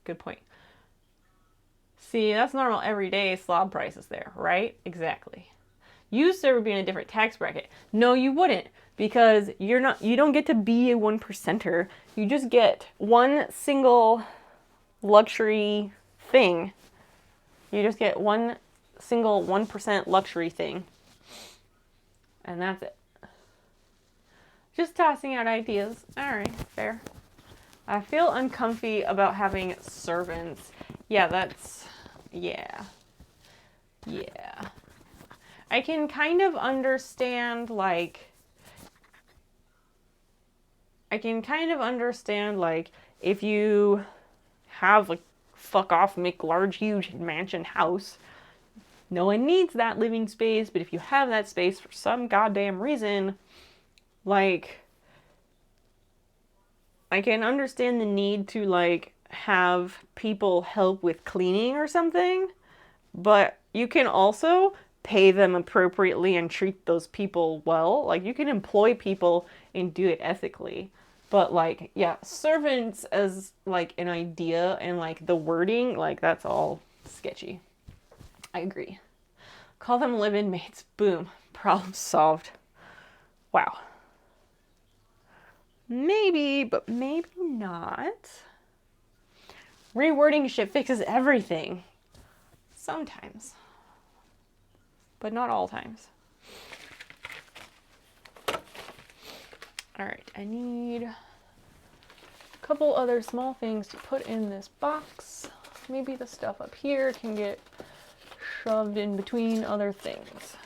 good point. See, that's normal everyday slob prices there, right? Exactly. You, sir, would be in a different tax bracket. No, you wouldn't, because you don't get to be a 1%er. You just get one single luxury thing. You just get one single 1% luxury thing. And that's it. Just tossing out ideas. Alright, fair. I feel uncomfy about having servants. Yeah. I can kind of understand, like, if you have, like, fuck off, make large, huge mansion house. No one needs that living space, but if you have that space for some goddamn reason, like, I can understand the need to, like, have people help with cleaning or something, but you can also pay them appropriately and treat those people well. Like, you can employ people and do it ethically. But, like, yeah, servants as, like, an idea and, like, the wording, like, that's all sketchy. I agree. Call them live-in mates. Boom. Problem solved. Wow. Maybe, but maybe not. Rewording shit fixes everything. Sometimes. But not all times. Alright, I need a couple other small things to put in this box. Maybe the stuff up here can get shoved in between other things.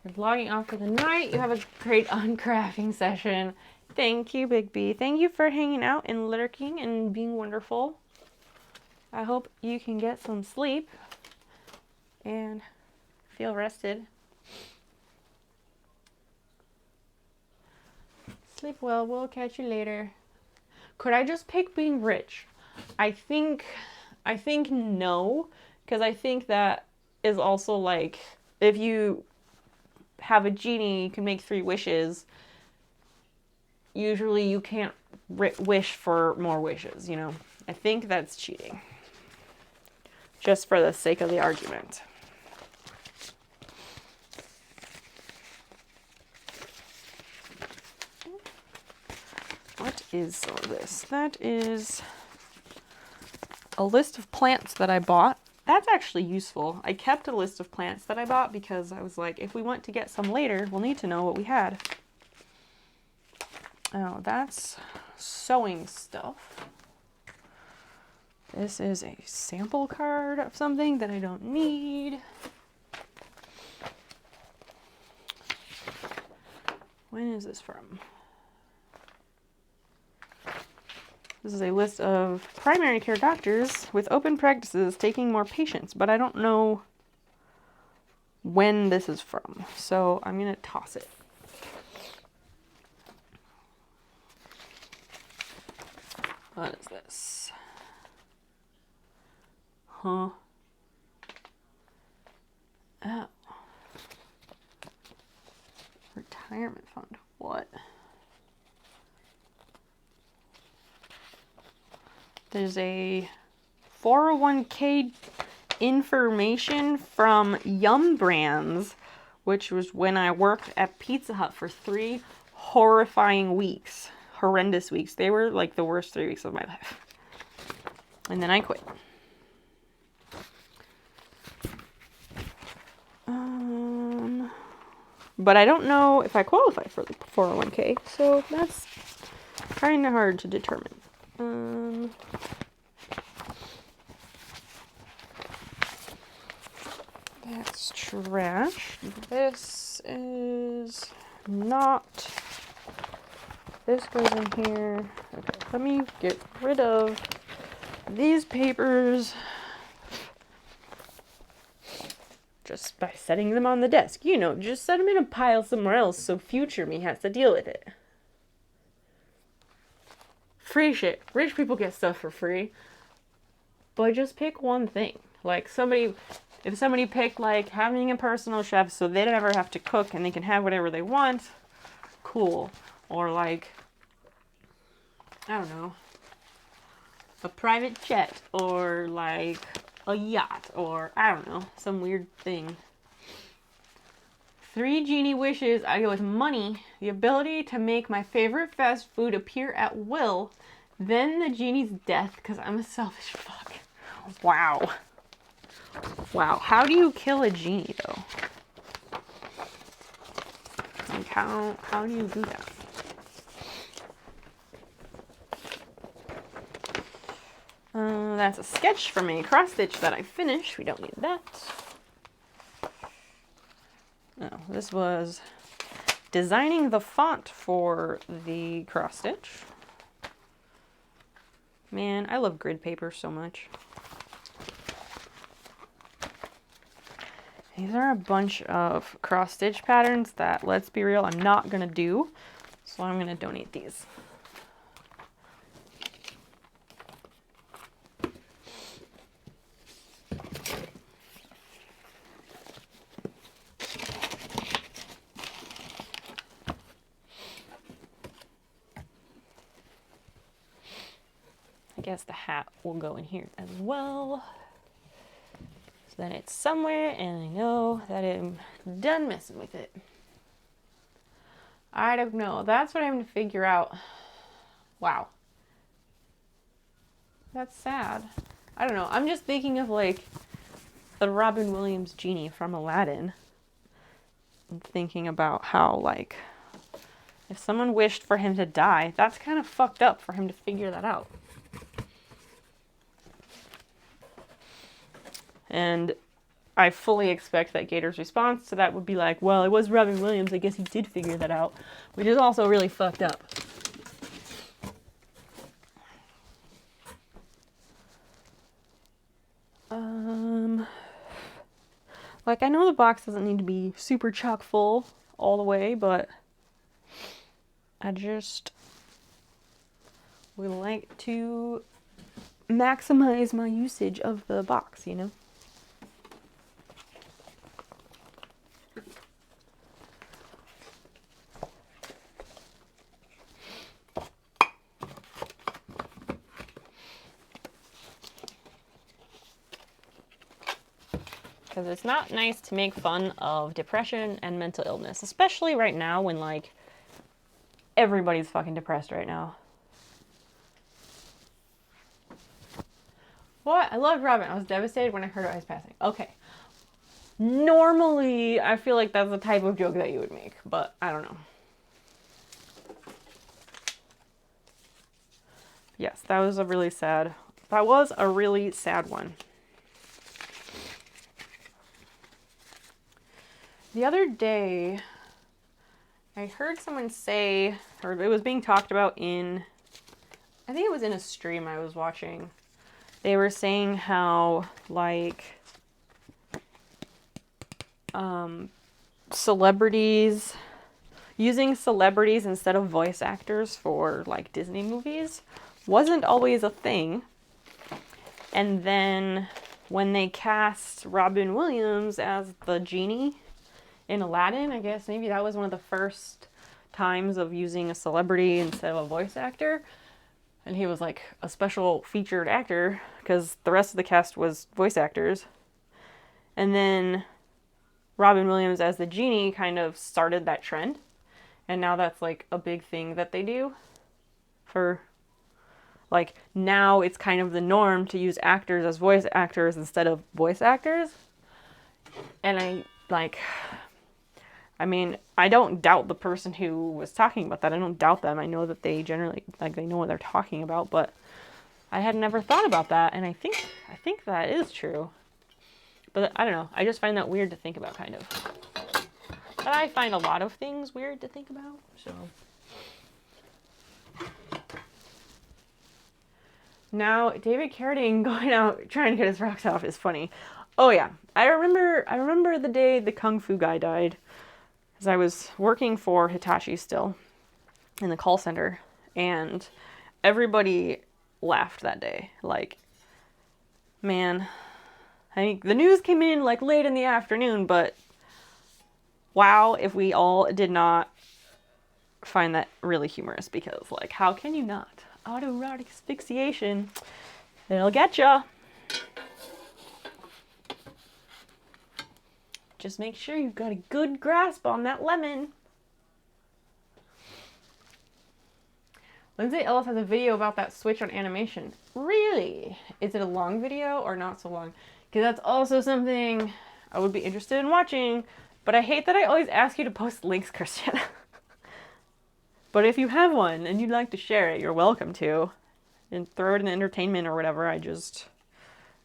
You're logging off for the night. You have a great uncrafting session. Thank you, Big B. Thank you for hanging out and lurking and being wonderful. I hope you can get some sleep and feel rested. Sleep well. We'll catch you later. Could I just pick being rich? I think no, because I think that is also like, if you have a genie, you can make 3 wishes. Usually you can't wish for more wishes, you know? I think that's cheating. Just for the sake of the argument. What is some of this? That is a list of plants that I bought. That's actually useful. I kept a list of plants that I bought because I was like, if we want to get some later, we'll need to know what we had. Oh, that's sewing stuff. This is a sample card of something that I don't need. When is this from? This is a list of primary care doctors with open practices taking more patients, but I don't know when this is from, so I'm going to toss it. What is this? Huh? Oh. Retirement fund. What? There's a 401k information from Yum Brands, which was when I worked at Pizza Hut for 3 horrifying weeks. Horrendous weeks. They were like the worst 3 weeks of my life. And then I quit. But I don't know if I qualify for the 401k, so that's kind of hard to determine. That's trash. This is not. This goes in here. Okay, let me get rid of these papers just by setting them on the desk. You know, just set them in a pile somewhere else so future me has to deal with it. Free shit. Rich people get stuff for free. But just pick one thing. Like, somebody if somebody picked like having a personal chef so they don't ever have to cook and they can have whatever they want, cool. Or like, I don't know, a private jet or like a yacht or I don't know, some weird thing. 3 genie wishes. I go with money, the ability to make my favorite fast food appear at will, then the genie's death because I'm a selfish fuck. Wow. Wow. How do you kill a genie though? Like how do you do that? That's a sketch from a cross stitch that I finished. We don't need that. Oh, this was designing the font for the cross stitch. Man, I love grid paper so much. These are a bunch of cross stitch patterns that, let's be real, I'm not gonna do. So I'm gonna donate these. I guess the hat will go in here as well. So then it's somewhere and I know that I'm done messing with it. I don't know. That's what I'm going to figure out. Wow. That's sad. I don't know. I'm just thinking of like the Robin Williams genie from Aladdin. I'm thinking about how like if someone wished for him to die, that's kind of fucked up for him to figure that out. And I fully expect that Gator's response to that would be like, well, it was Robin Williams. I guess he did figure that out, which is also really fucked up. Like I know the box doesn't need to be super chock full all the way, but I just would like to maximize my usage of the box, you know? Because it's not nice to make fun of depression and mental illness, especially right now when like everybody's fucking depressed right now. What? I loved Robin. I was devastated when I heard about his passing. Okay. Normally, I feel like that's the type of joke that you would make, but I don't know. Yes, that was a really sad one. The other day, I heard someone say, or it was being talked about in, I think it was in a stream I was watching. They were saying how, like, celebrities, using celebrities instead of voice actors for, like, Disney movies wasn't always a thing. And then when they cast Robin Williams as the genie in Aladdin, I guess maybe that was one of the first times of using a celebrity instead of a voice actor. And he was like a special featured actor because the rest of the cast was voice actors. And then Robin Williams as the genie kind of started that trend. And now that's like a big thing that they do for, like, now it's kind of the norm to use actors as voice actors instead of voice actors. And I mean, I don't doubt the person who was talking about that. I don't doubt them. I know that they generally, like, they know what they're talking about, but I had never thought about that, and I think that is true. But I don't know. I just find that weird to think about, kind of. But I find a lot of things weird to think about, so. Now, David Carradine going out trying to get his rocks off is funny. Oh yeah, I remember the day the Kung Fu guy died. Because I was working for Hitachi still in the call center, and everybody laughed that day. Like, man, I think the news came in like late in the afternoon, but wow, if we all did not find that really humorous, because like, how can you not? Autoerotic asphyxiation, it'll get ya. Just make sure you've got a good grasp on that lemon. Lindsay Ellis has a video about that switch on animation. Really? Is it a long video or not so long? Because that's also something I would be interested in watching, but I hate that I always ask you to post links, Christian. But if you have one and you'd like to share it, you're welcome to. And throw it in entertainment or whatever. I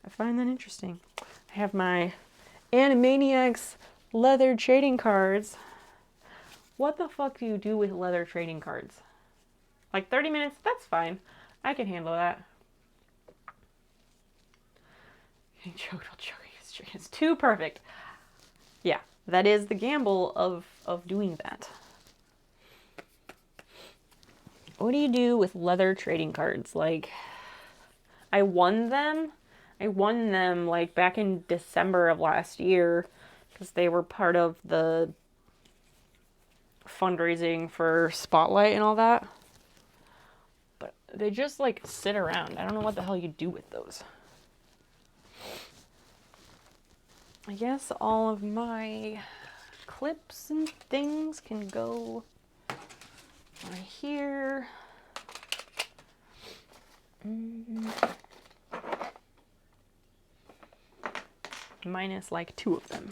find that interesting. I have my Animaniacs leather trading cards. What the fuck do you do with leather trading cards? Like 30 minutes? That's fine. I can handle that. It's too perfect. Yeah, that is the gamble of doing that. What do you do with leather trading cards? Like, I won them like back in December of last year because they were part of the fundraising for Spotlight and all that. But they just like sit around. I don't know what the hell you do with those. I guess all of my clips and things can go right here. Minus like 2 of them.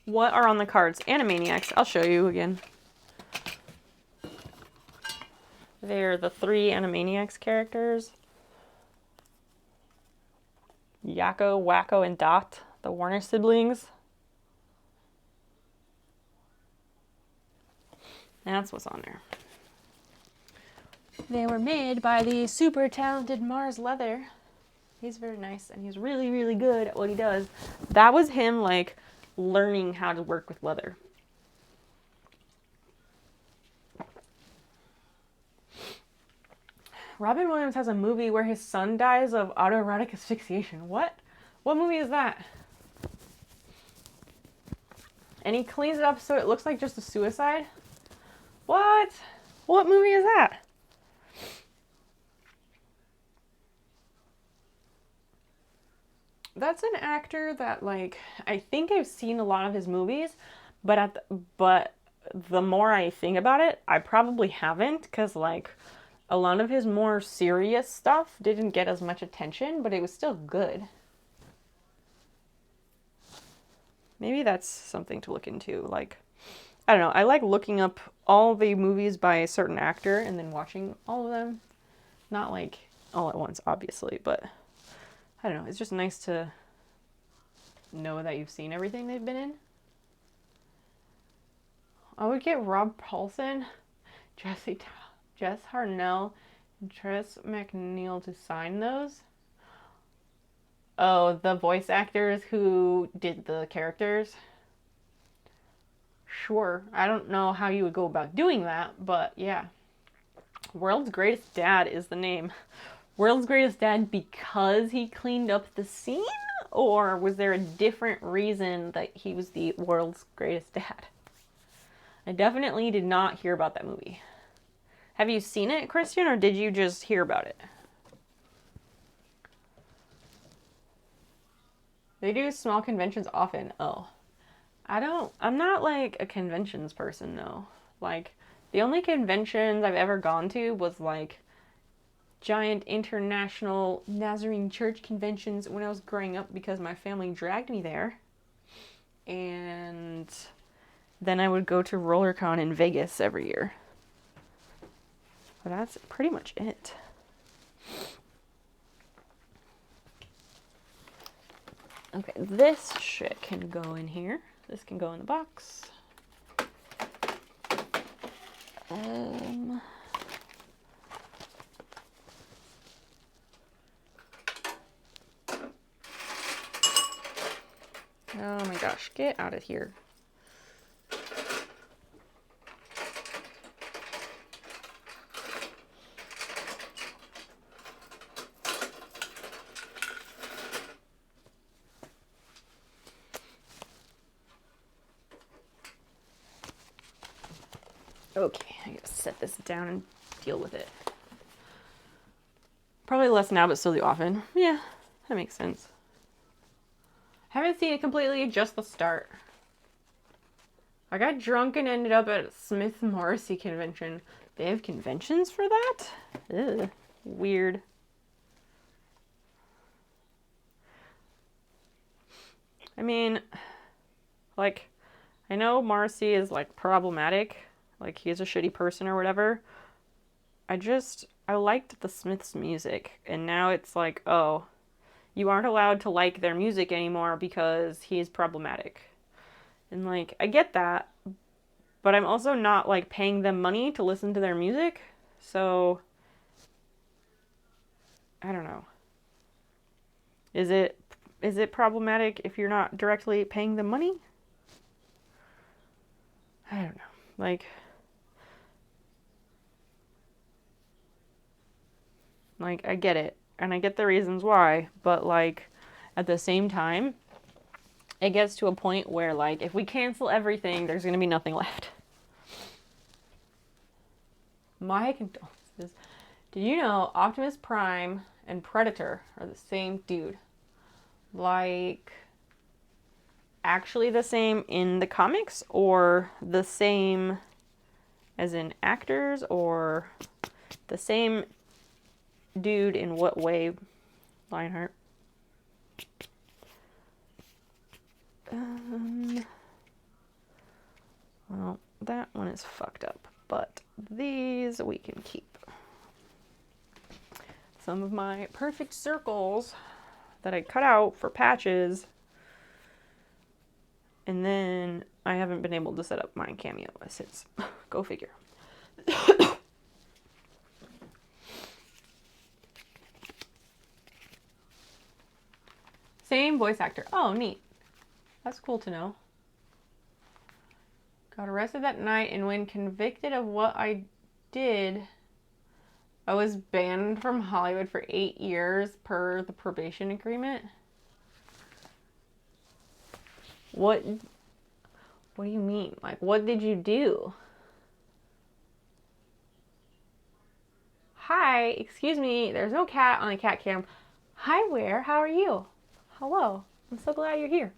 What are on the cards? Animaniacs. I'll show you again. They're the 3 Animaniacs characters. Yakko, Wacko, and Dot, the Warner siblings. That's what's on there. They were made by the super talented Mars Leather. He's very nice, and he's really, really good at what he does. That was him, like, learning how to work with leather. Robin Williams has a movie where his son dies of autoerotic asphyxiation. What? What movie is that? And he cleans it up so it looks like just a suicide? What? What movie is that? That's an actor that, like, I think I've seen a lot of his movies, but the more I think about it, I probably haven't, because, like, a lot of his more serious stuff didn't get as much attention, but it was still good. Maybe that's something to look into. Like, I don't know. I like looking up all the movies by a certain actor and then watching all of them. Not like all at once, obviously, but I don't know. It's just nice to know that you've seen everything they've been in. I would get Rob Paulson, Jess Harnell, and Tress McNeil to sign those. Oh, the voice actors who did the characters. Sure. I don't know how you would go about doing that, but yeah. World's Greatest Dad is the name. World's Greatest Dad because he cleaned up the scene? Or was there a different reason that he was the world's greatest dad? I definitely did not hear about that movie. Have you seen it, Christian, or did you just hear about it? They do small conventions often. Oh. I'm not like a conventions person though. Like, the only conventions I've ever gone to was like giant international Nazarene church conventions when I was growing up because my family dragged me there. And then I would go to RollerCon in Vegas every year. But that's pretty much it. Okay, this shit can go in here. This can go in the box. Oh my gosh, get out of here. Okay, I gotta set this down and deal with it. Probably less now, but still often. Yeah, that makes sense. Haven't seen it completely, just the start. I got drunk and ended up at Smith Morrissey convention. They have conventions for that? Ugh, weird. I mean, like, I know Morrissey is, like, problematic. Like, he's a shitty person or whatever. I liked the Smiths' music. And now it's like, oh, you aren't allowed to like their music anymore because he's problematic. And, like, I get that. But I'm also not, like, paying them money to listen to their music. So, I don't know. Is it problematic if you're not directly paying them money? I don't know. Like, I get it. And I get the reasons why. But, like, at the same time, it gets to a point where, like, if we cancel everything, there's going to be nothing left. My condolences. Did you know Optimus Prime and Predator are the same dude? Like, actually the same in the comics, or the same as in actors, or the same dude in what way, Lionheart? Well, that one is fucked up, but these we can keep. Some of my perfect circles that I cut out for patches, and then I haven't been able to set up my cameo since. Go figure. Same voice actor. Oh, neat. That's cool to know. Got arrested that night, and when convicted of what I did, I was banned from Hollywood for 8 years per the probation agreement. What do you mean? Like, what did you do? Hi, excuse me, there's no cat on the cat cam. Hi, Where? How are you? Hello, I'm so glad you're here.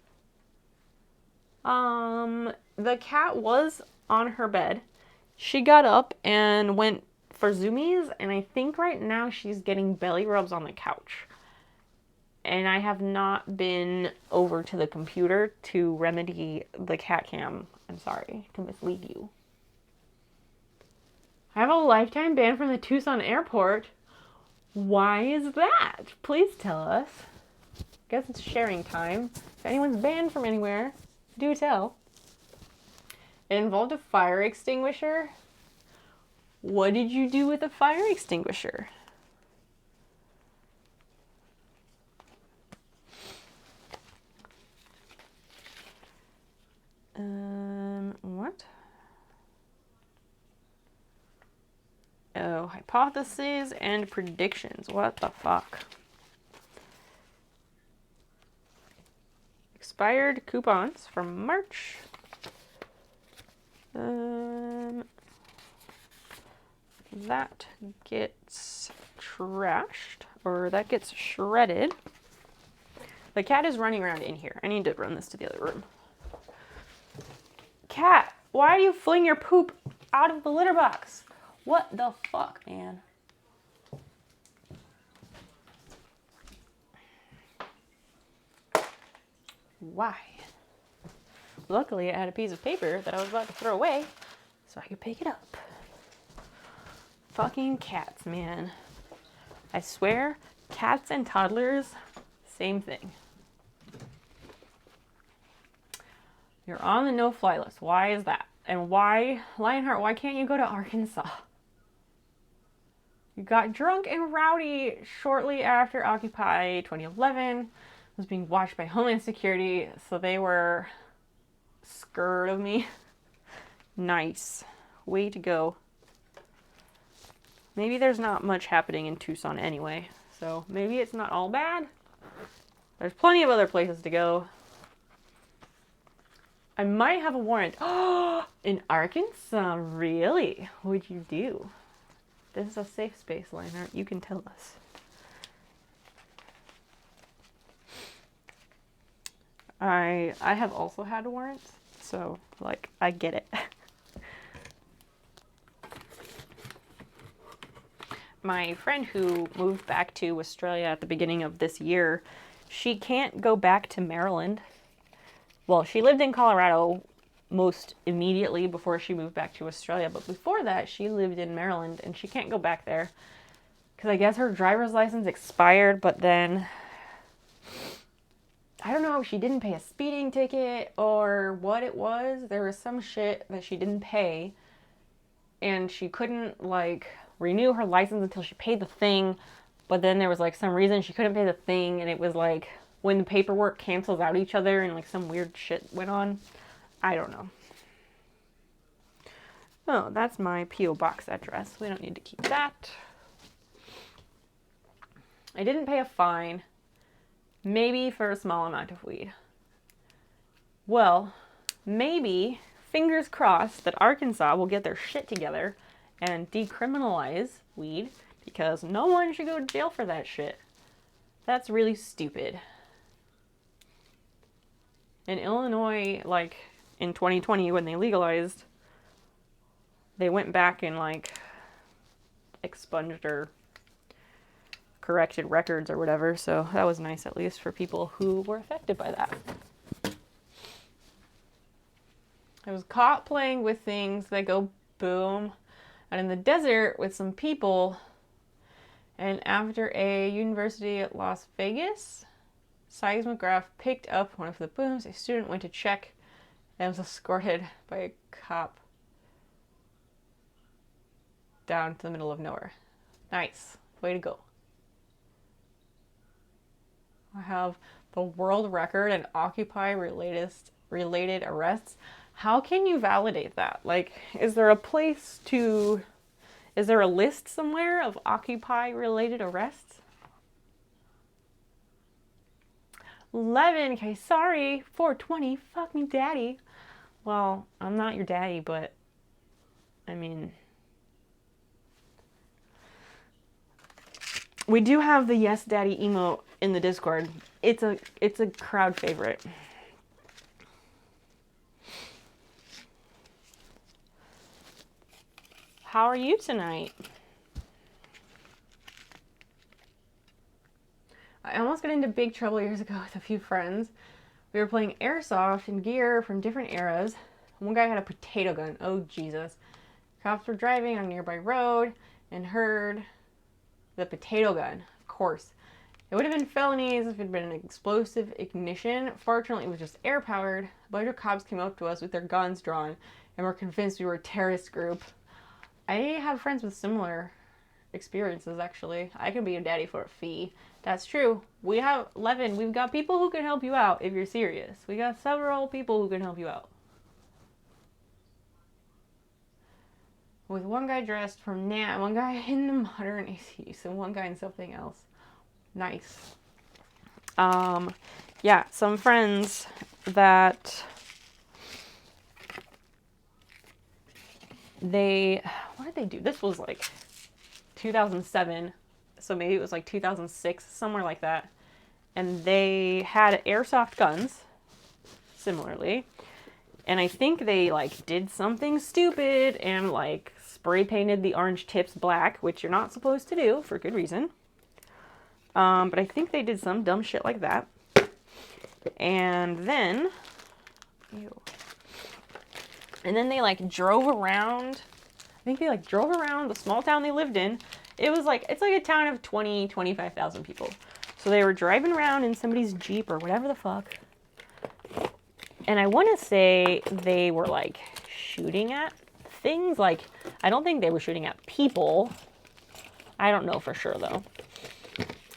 The cat was on her bed. She got up and went for zoomies, and I think right now she's getting belly rubs on the couch. And I have not been over to the computer to remedy the cat cam. I'm sorry to mislead you. I have a lifetime ban from the Tucson airport. Why is that? Please tell us. Guess it's sharing time. If anyone's banned from anywhere, do tell. It involved a fire extinguisher. What did you do with a fire extinguisher? What? Oh, hypotheses and predictions. What the fuck? Expired coupons from March. That gets trashed, or that gets shredded. The cat is running around in here. I need to run this to the other room. Cat, why do you fling your poop out of the litter box? What the fuck, man? Why? Luckily, I had a piece of paper that I was about to throw away, so I could pick it up. Fucking cats, man. I swear, cats and toddlers, same thing. You're on the no-fly list. Why is that? And why, Lionheart, why can't you go to Arkansas? You got drunk and rowdy shortly after Occupy 2011. Was being watched by Homeland Security, so they were scared of me. Nice. Way to go. Maybe there's not much happening in Tucson anyway, so maybe it's not all bad. There's plenty of other places to go. I might have a warrant. In Arkansas, really? What'd you do? This is a safe space, Lionheart. You can tell us. I have also had warrants, so like I get it. My friend who moved back to Australia at the beginning of this year, she can't go back to Maryland. Well, she lived in Colorado most immediately before she moved back to Australia, but before that she lived in Maryland and she can't go back there because I guess her driver's license expired, but then I don't know if she didn't pay a speeding ticket or what it was. There was some shit that she didn't pay and she couldn't like renew her license until she paid the thing, but then there was like some reason she couldn't pay the thing, and it was like when the paperwork cancels out each other and like some weird shit went on. I don't know. Oh, that's my P.O. box address. We don't need to keep that. I didn't pay a fine. Maybe for a small amount of weed. Well, maybe, fingers crossed, that Arkansas will get their shit together and decriminalize weed, because no one should go to jail for that shit. That's really stupid. In Illinois, like, in 2020 when they legalized, they went back and like expunged or corrected records or whatever, so that was nice at least for people who were affected by that. I was caught playing with things that go boom out in the desert with some people, and after a university at Las Vegas seismograph picked up one of the booms, a student went to check and was escorted by a cop down to the middle of nowhere. Nice. Way to go. I have the world record in Occupy related arrests. How can you validate that? Like, is there a list somewhere of Occupy related arrests? 11, okay, sorry. 420, fuck me daddy. Well, I'm not your daddy, but I mean, we do have the yes daddy emote in the Discord. It's a crowd favorite. How are you tonight? I almost got into big trouble years ago with a few friends. We were playing airsoft and gear from different eras. One guy had a potato gun. Oh, Jesus. Cops were driving on a nearby road and heard the potato gun, of course. It would have been felonies if it had been an explosive ignition. Fortunately, it was just air-powered. A bunch of cops came up to us with their guns drawn and were convinced we were a terrorist group. I have friends with similar experiences, actually. I can be your daddy for a fee. That's true. We have 11. We've got people who can help you out if you're serious. We got several people who can help you out. With one guy dressed from Nat, one guy in the modern ACs, and one guy in something else. Nice. Yeah, some friends that what did they do? This was like 2007, so maybe it was like 2006, somewhere like that. And they had airsoft guns, similarly. And I think they like did something stupid and like spray painted the orange tips black, which you're not supposed to do for good reason. But I think they did some dumb shit like that. And then, they like drove around. I think they like drove around the small town they lived in. It's like a town of 25,000 people. So they were driving around in somebody's Jeep or whatever the fuck. And I want to say they were like shooting at things. Like, I don't think they were shooting at people. I don't know for sure though,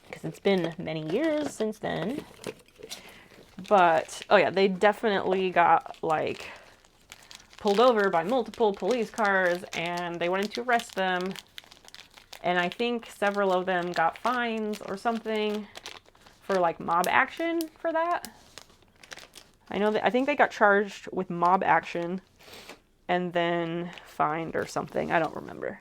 because it's been many years since then. But, oh yeah, they definitely got like pulled over by multiple police cars and they wanted to arrest them. And I think several of them got fines or something for like mob action for that. I think they got charged with mob action and then fined or something. I don't remember.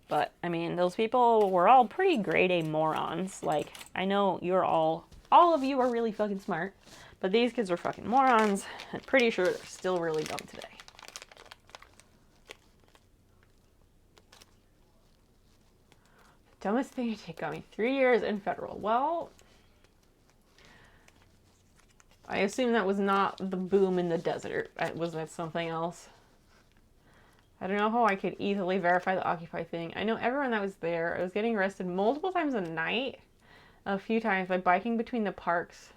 But, I mean, those people were all pretty grade A morons. Like, I know you're all of you are really fucking smart, but these kids were fucking morons. I'm pretty sure they're still really dumb today. Dumbest thing to take got me 3 years in federal. Well, I assume that was not the boom in the desert. Was that something else? I don't know how I could easily verify the Occupy thing. I know everyone that was there. I was getting arrested multiple times a night. A few times by biking between the parks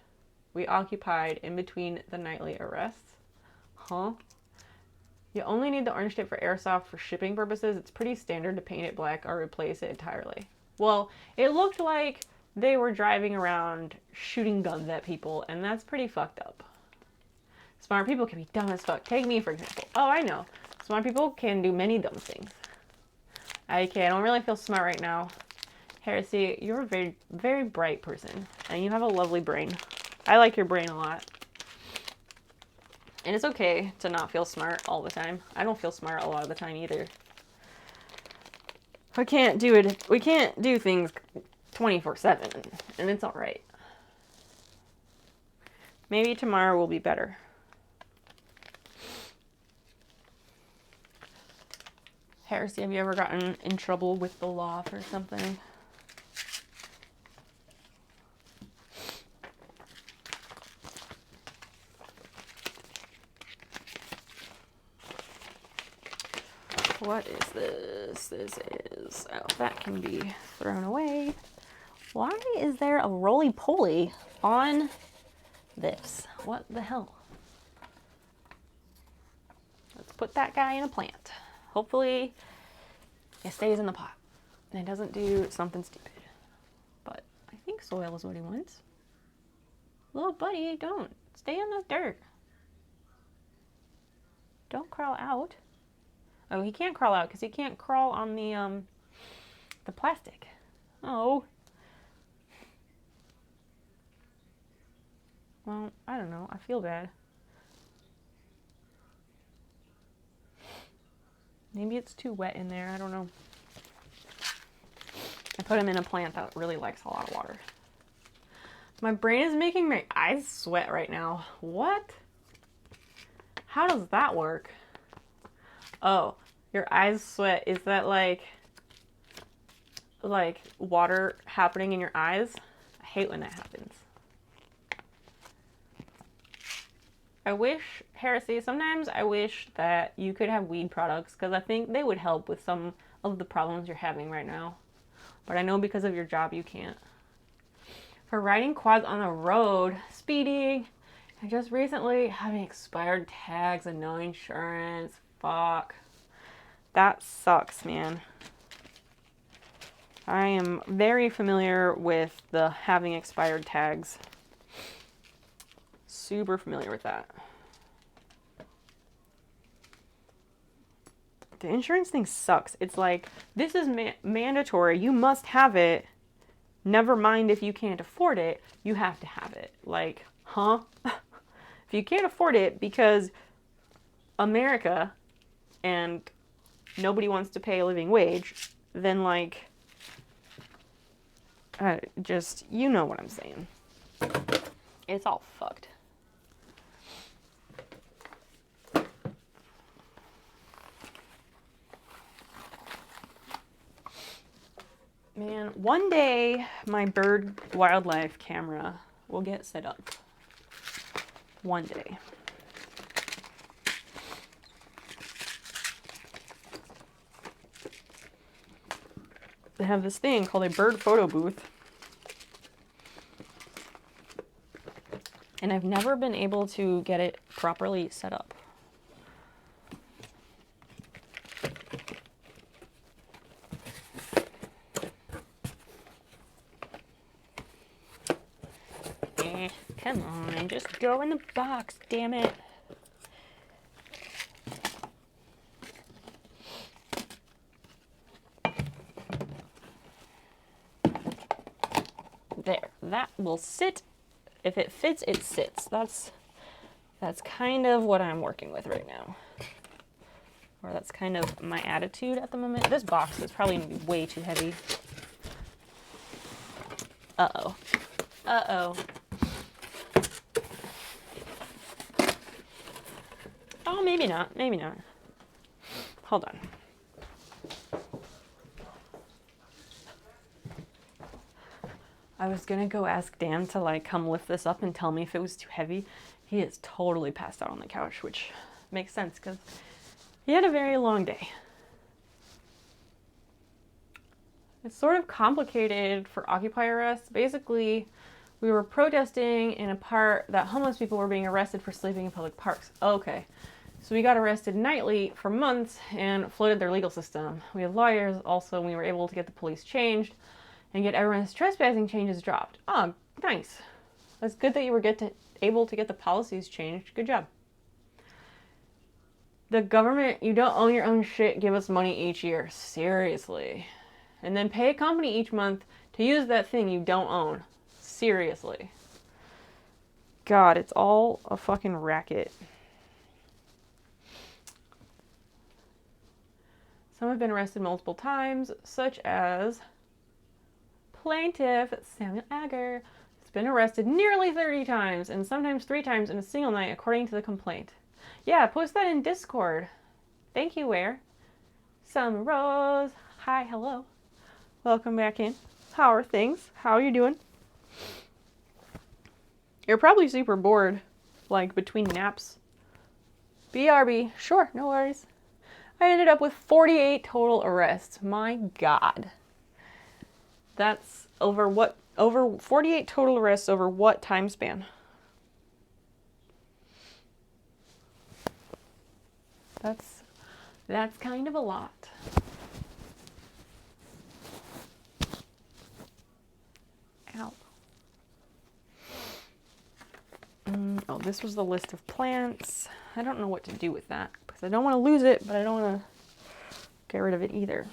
we occupied in between the nightly arrests. Huh? You only need the orange tip for airsoft for shipping purposes. It's pretty standard to paint it black or replace it entirely. Well, it looked like they were driving around shooting guns at people, and that's pretty fucked up. Smart people can be dumb as fuck. Take me, for example. Oh, I know. Smart people can do many dumb things. I don't really feel smart right now. Heresy, you're a very, very bright person, and you have a lovely brain. I like your brain a lot. And it's okay to not feel smart all the time. I don't feel smart a lot of the time either. We can't do things 24/7, and it's alright. Maybe tomorrow will be better. Heresy, have you ever gotten in trouble with the law for something? What is this? This is... Oh, that can be thrown away. Why is there a roly-poly on this? What the hell? Let's put that guy in a plant. Hopefully, it stays in the pot and it doesn't do something stupid. But I think soil is what he wants. Little buddy, don't. Stay in the dirt. Don't crawl out. Oh, he can't crawl out because he can't crawl on the plastic. Oh. Well, I don't know. I feel bad. Maybe it's too wet in there. I don't know. I put him in a plant that really likes a lot of water. My brain is making my eyes sweat right now. What? How does that work? Oh, your eyes sweat. Is that like water happening in your eyes? I hate when that happens. I wish, Heresy, sometimes I wish that you could have weed products because I think they would help with some of the problems you're having right now. But I know because of your job you can't. For riding quads on the road, speeding, and just recently having expired tags and no insurance. Fuck. That sucks, man. I am very familiar with the having expired tags. Super familiar with that. The insurance thing sucks. It's like, this is mandatory. You must have it. Never mind if you can't afford it. You have to have it. Like, huh? If you can't afford it because America and nobody wants to pay a living wage, then like, just, you know what I'm saying. It's all fucked. Man, one day my bird wildlife camera will get set up. One day. They have this thing called a bird photo booth. And I've never been able to get it properly set up. Come on, just go in the box, damn it. There, that will sit. If it fits, it sits. That's kind of what I'm working with right now. Or that's kind of my attitude at the moment. This box is probably going to be way too heavy. Uh-oh. Uh-oh. Oh, maybe not. Maybe not. Hold on. I was going to go ask Dan to, like, come lift this up and tell me if it was too heavy. He is totally passed out on the couch, which makes sense because he had a very long day. It's sort of complicated for Occupy arrests. Basically, we were protesting in a part that homeless people were being arrested for sleeping in public parks. Okay. So we got arrested nightly for months and flooded their legal system. We have lawyers also, and we were able to get the police changed and get everyone's trespassing changes dropped. Oh, nice. That's good that you were able to get the policies changed. Good job. The government, you don't own your own shit, give us money each year. Seriously. And then pay a company each month to use that thing you don't own. Seriously. God, it's all a fucking racket. Some have been arrested multiple times, such as plaintiff Samuel Agger has been arrested nearly 30 times and sometimes 3 times in a single night, according to the complaint. Yeah, post that in Discord. Thank you, Ware. Summer Rose. Hi, hello. Welcome back in. How are things? How are you doing? You're probably super bored, like between naps. BRB. Sure, no worries. I ended up with 48 total arrests. My God. That's over 48 total arrests over what time span? That's kind of a lot. Ow. Oh, this was the list of plants. I don't know what to do with that because I don't want to lose it, but I don't want to get rid of it either.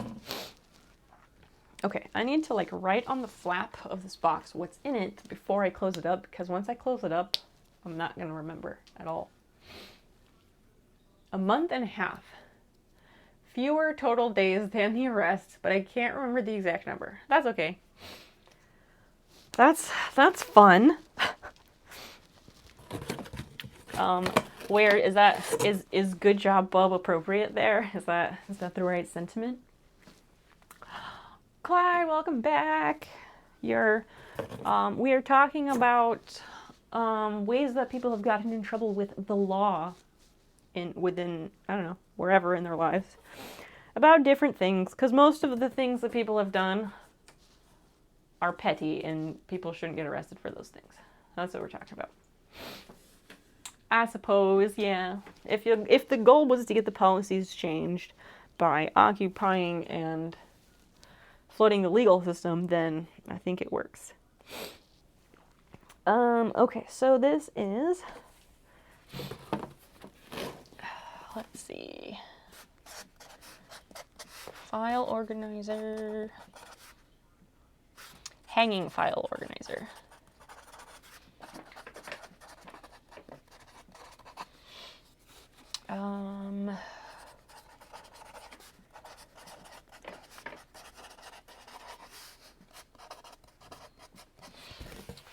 Okay, I need to like write on the flap of this box what's in it before I close it up, because once I close it up, I'm not going to remember at all. A month and a half. Fewer total days than the arrest, but I can't remember the exact number. That's okay. That's fun. Where is that? Is good job, Bub appropriate there? Is that the right sentiment? Clyde, welcome back. We are talking about ways that people have gotten in trouble with the law within I don't know, wherever in their lives, about different things, because most of the things that people have done are petty and people shouldn't get arrested for those things. That's what we're talking about. I suppose, yeah. If the goal was to get the policies changed by occupying and flooding the legal system, then I think it works. Okay, so this is, let's see, file organizer, hanging file organizer.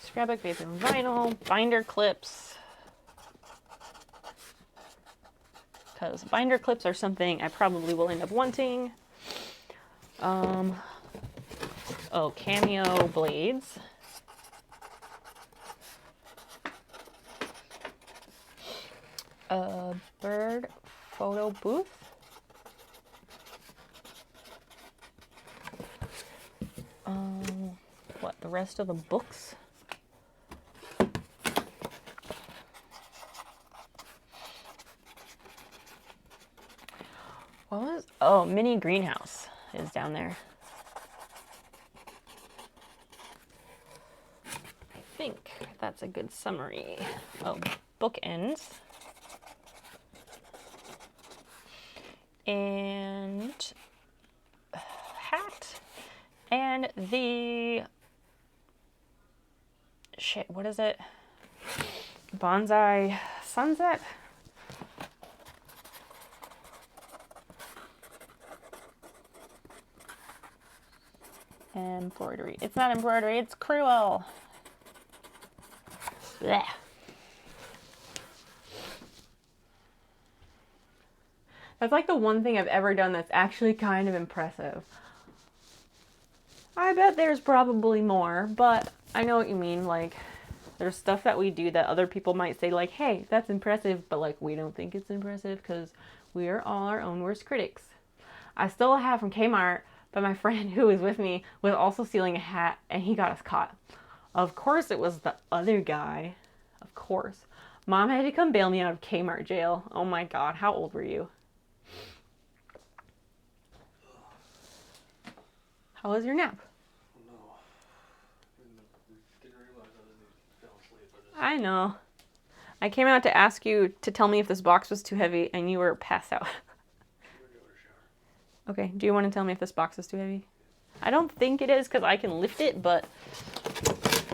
Scrapbook, paper, and vinyl, binder clips. Because binder clips are something I probably will end up wanting. Cameo blades. A bird photo booth. What, the rest of the books? What was, oh, mini greenhouse is down there. I think that's a good summary. Oh, bookends. And hat. And the shit, what is it? Bonsai Sunset? Embroidery. It's not embroidery, it's crewel. Blech. That's like the one thing I've ever done that's actually kind of impressive. I bet there's probably more, but I know what you mean. Like, there's stuff that we do that other people might say, like, hey, that's impressive, but, like, we don't think it's impressive because we are all our own worst critics. I stole a hat from Kmart, but my friend who was with me was also stealing a hat, and he got us caught. Of course it was the other guy. Of course. Mom had to come bail me out of Kmart jail. Oh my God, how old were you? How was your nap? No. Didn't realize I fell asleep. I know. I came out to ask you to tell me if this box was too heavy, and you were passed out. Okay, do you want to tell me if this box is too heavy? I don't think it is because I can lift it, but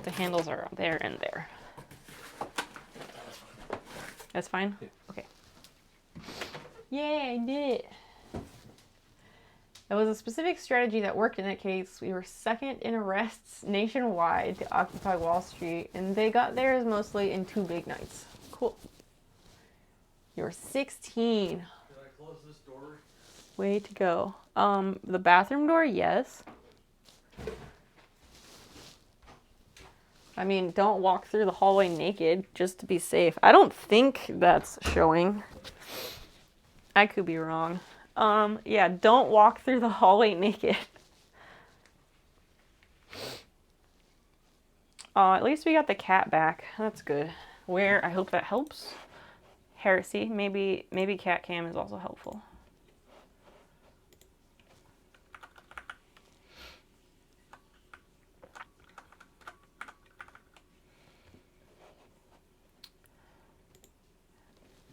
the handles are there and there. That's fine? Yeah. Okay. Yay, I did it. There was a specific strategy that worked in that case. We were second in arrests nationwide to Occupy Wall Street, and they got theirs mostly in 2 big nights. Cool. You were 16. Did I close this door? Way to go. The bathroom door, yes. I mean, don't walk through the hallway naked, just to be safe. I don't think that's showing. I could be wrong. Yeah, don't walk through the hallway naked. At least we got the cat back. That's good. Where, I hope that helps. Heresy, maybe cat cam is also helpful.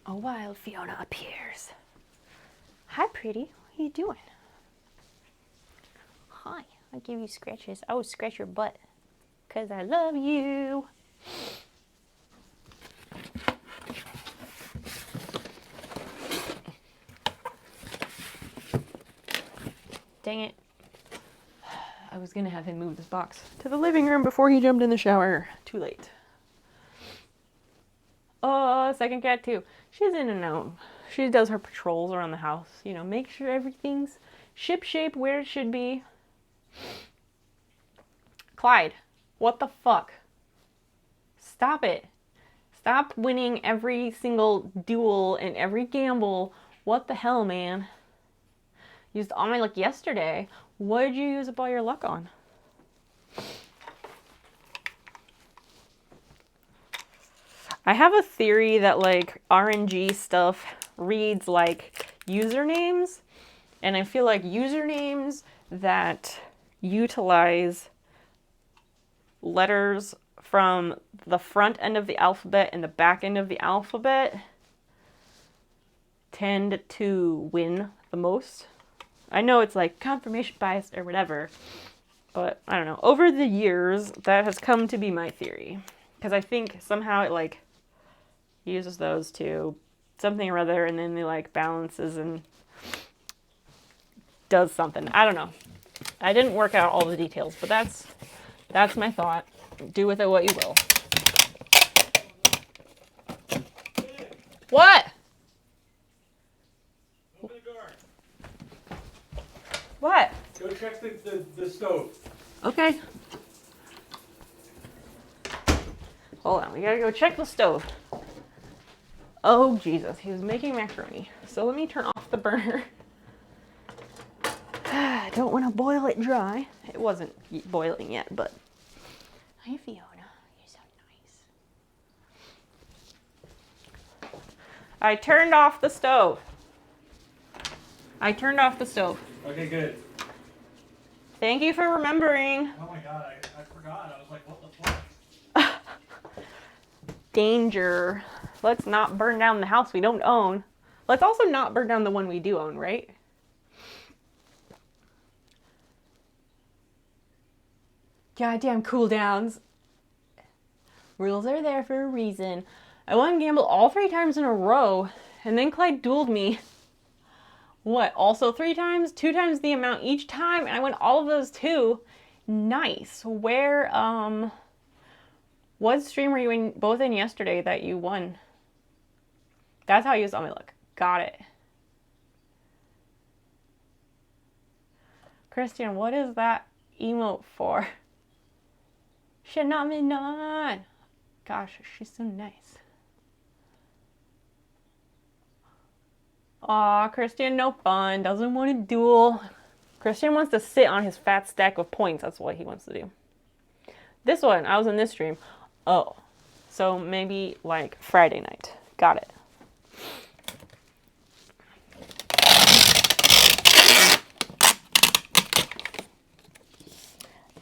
A wild Fiona appears. Hi, pretty. What are you doing? Hi. I'll give you scratches. I will scratch your butt. Because I love you. Dang it. I was going to have him move this box to the living room before he jumped in the shower. Too late. Oh, second cat too. She's in and out. She does her patrols around the house. You know, make sure everything's ship-shape where it should be. Clyde, what the fuck? Stop it. Stop winning every single duel and every gamble. What the hell, man? Used all my luck yesterday. What did you use up all your luck on? I have a theory that, like, RNG stuff reads like usernames, and I feel like usernames that utilize letters from the front end of the alphabet and the back end of the alphabet tend to win the most. I know it's like confirmation bias or whatever, but I don't know. Over the years, that has come to be my theory, because I think somehow it, like, uses those to something or other, and then they, like, balances and does something. I don't know. I didn't work out all the details, but that's my thought. Do with it what you will. What? Open the door. What? Go check the stove. Okay. Hold on, we gotta go check the stove. Oh, Jesus, he was making macaroni. So let me turn off the burner. I don't want to boil it dry. It wasn't boiling yet, but... Hi, Fiona. You're so nice. I turned off the stove. Okay, good. Thank you for remembering. Oh my God, I forgot. I was like, what the fuck? Danger. Let's not burn down the house we don't own. Let's also not burn down the one we do own, right? Goddamn cooldowns. Rules are there for a reason. I won gamble all 3 times in a row, and then Clyde dueled me. What? Also 3 times? 2 times the amount each time, and I won all of those too. Nice. Where, what stream were you in, both in yesterday that you won? That's how you saw me look. Got it. Christian, what is that emote for? Phenomenon. Gosh, she's so nice. Aw, Christian, no fun. Doesn't want to duel. Christian wants to sit on his fat stack of points. That's what he wants to do. This one, I was in this stream. Oh, so maybe like Friday night. Got it.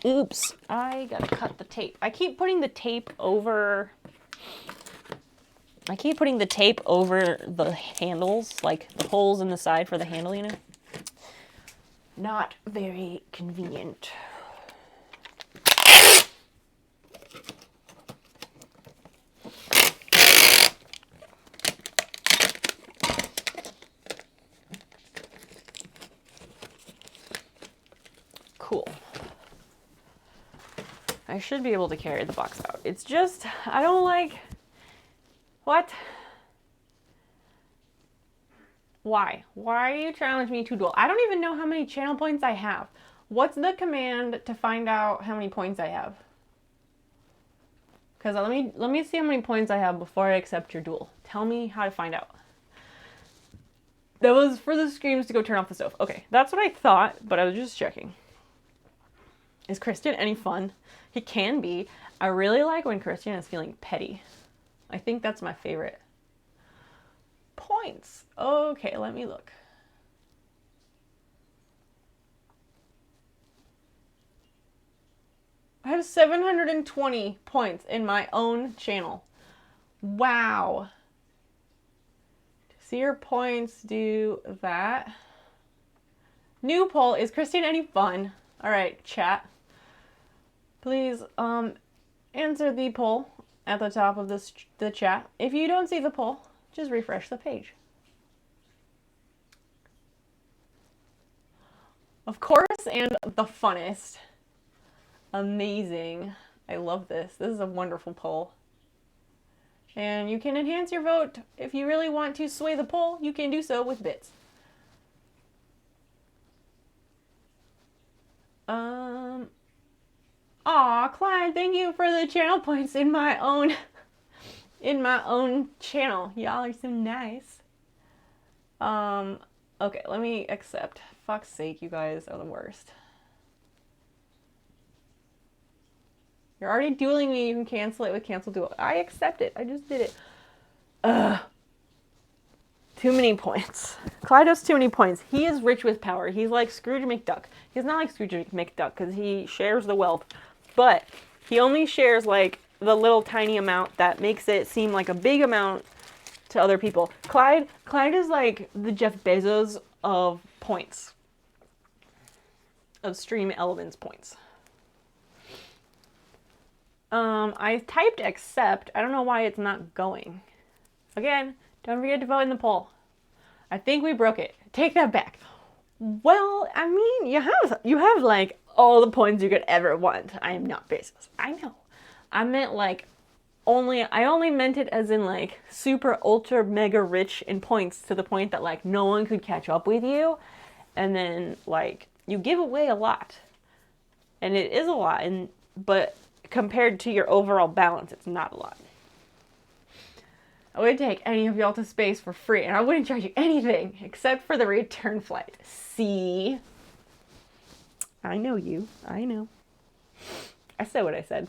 Oops, I gotta cut the tape. I keep putting the tape over the handles, like the holes in the side for the handle, you know? Not very convenient. Cool. I should be able to carry the box out. It's just, I don't like... What? Why? Why are you challenging me to duel? I don't even know how many channel points I have. What's the command to find out how many points I have? Because let me see how many points I have before I accept your duel. Tell me how to find out. That was for the screams to go turn off the stove. Okay, that's what I thought, but I was just checking. Is Christian any fun? He can be. I really like when Christian is feeling petty. I think that's my favorite. Points. Okay, let me look. I have 720 points in my own channel. Wow. To see your points, do that. New poll, is Christian any fun? All right, chat. Please answer the poll at the top of the chat. If you don't see the poll, just refresh the page. Of course, and the funnest. Amazing. I love this. This is a wonderful poll. And you can enhance your vote. If you really want to sway the poll, you can do so with bits. Aw, Clyde, thank you for the channel points in my own channel. Y'all are so nice. Okay, let me accept. Fuck's sake, you guys are the worst. You're already dueling me. You can cancel it with cancel duel. I accept it. I just did it. Ugh. Too many points. Clyde has too many points. He is rich with power. He's like Scrooge McDuck. He's not like Scrooge McDuck because he shares the wealth. But he only shares like the little tiny amount that makes it seem like a big amount to other people. Clyde is like the Jeff Bezos of points. Of stream elements points. I typed accept. I don't know why it's not going. Again, don't forget to vote in the poll. I think we broke it. Take that back. Well, I mean, you have like all the points you could ever want. I am not Bezos. I know. I meant like I only meant it as in like super ultra mega rich in points to the point that like no one could catch up with you. And then like you give away a lot. And it is a lot, but compared to your overall balance, it's not a lot. I wouldn't take any of y'all to space for free, and I wouldn't charge you anything except for the return flight. See? I know you. I know. I said what I said.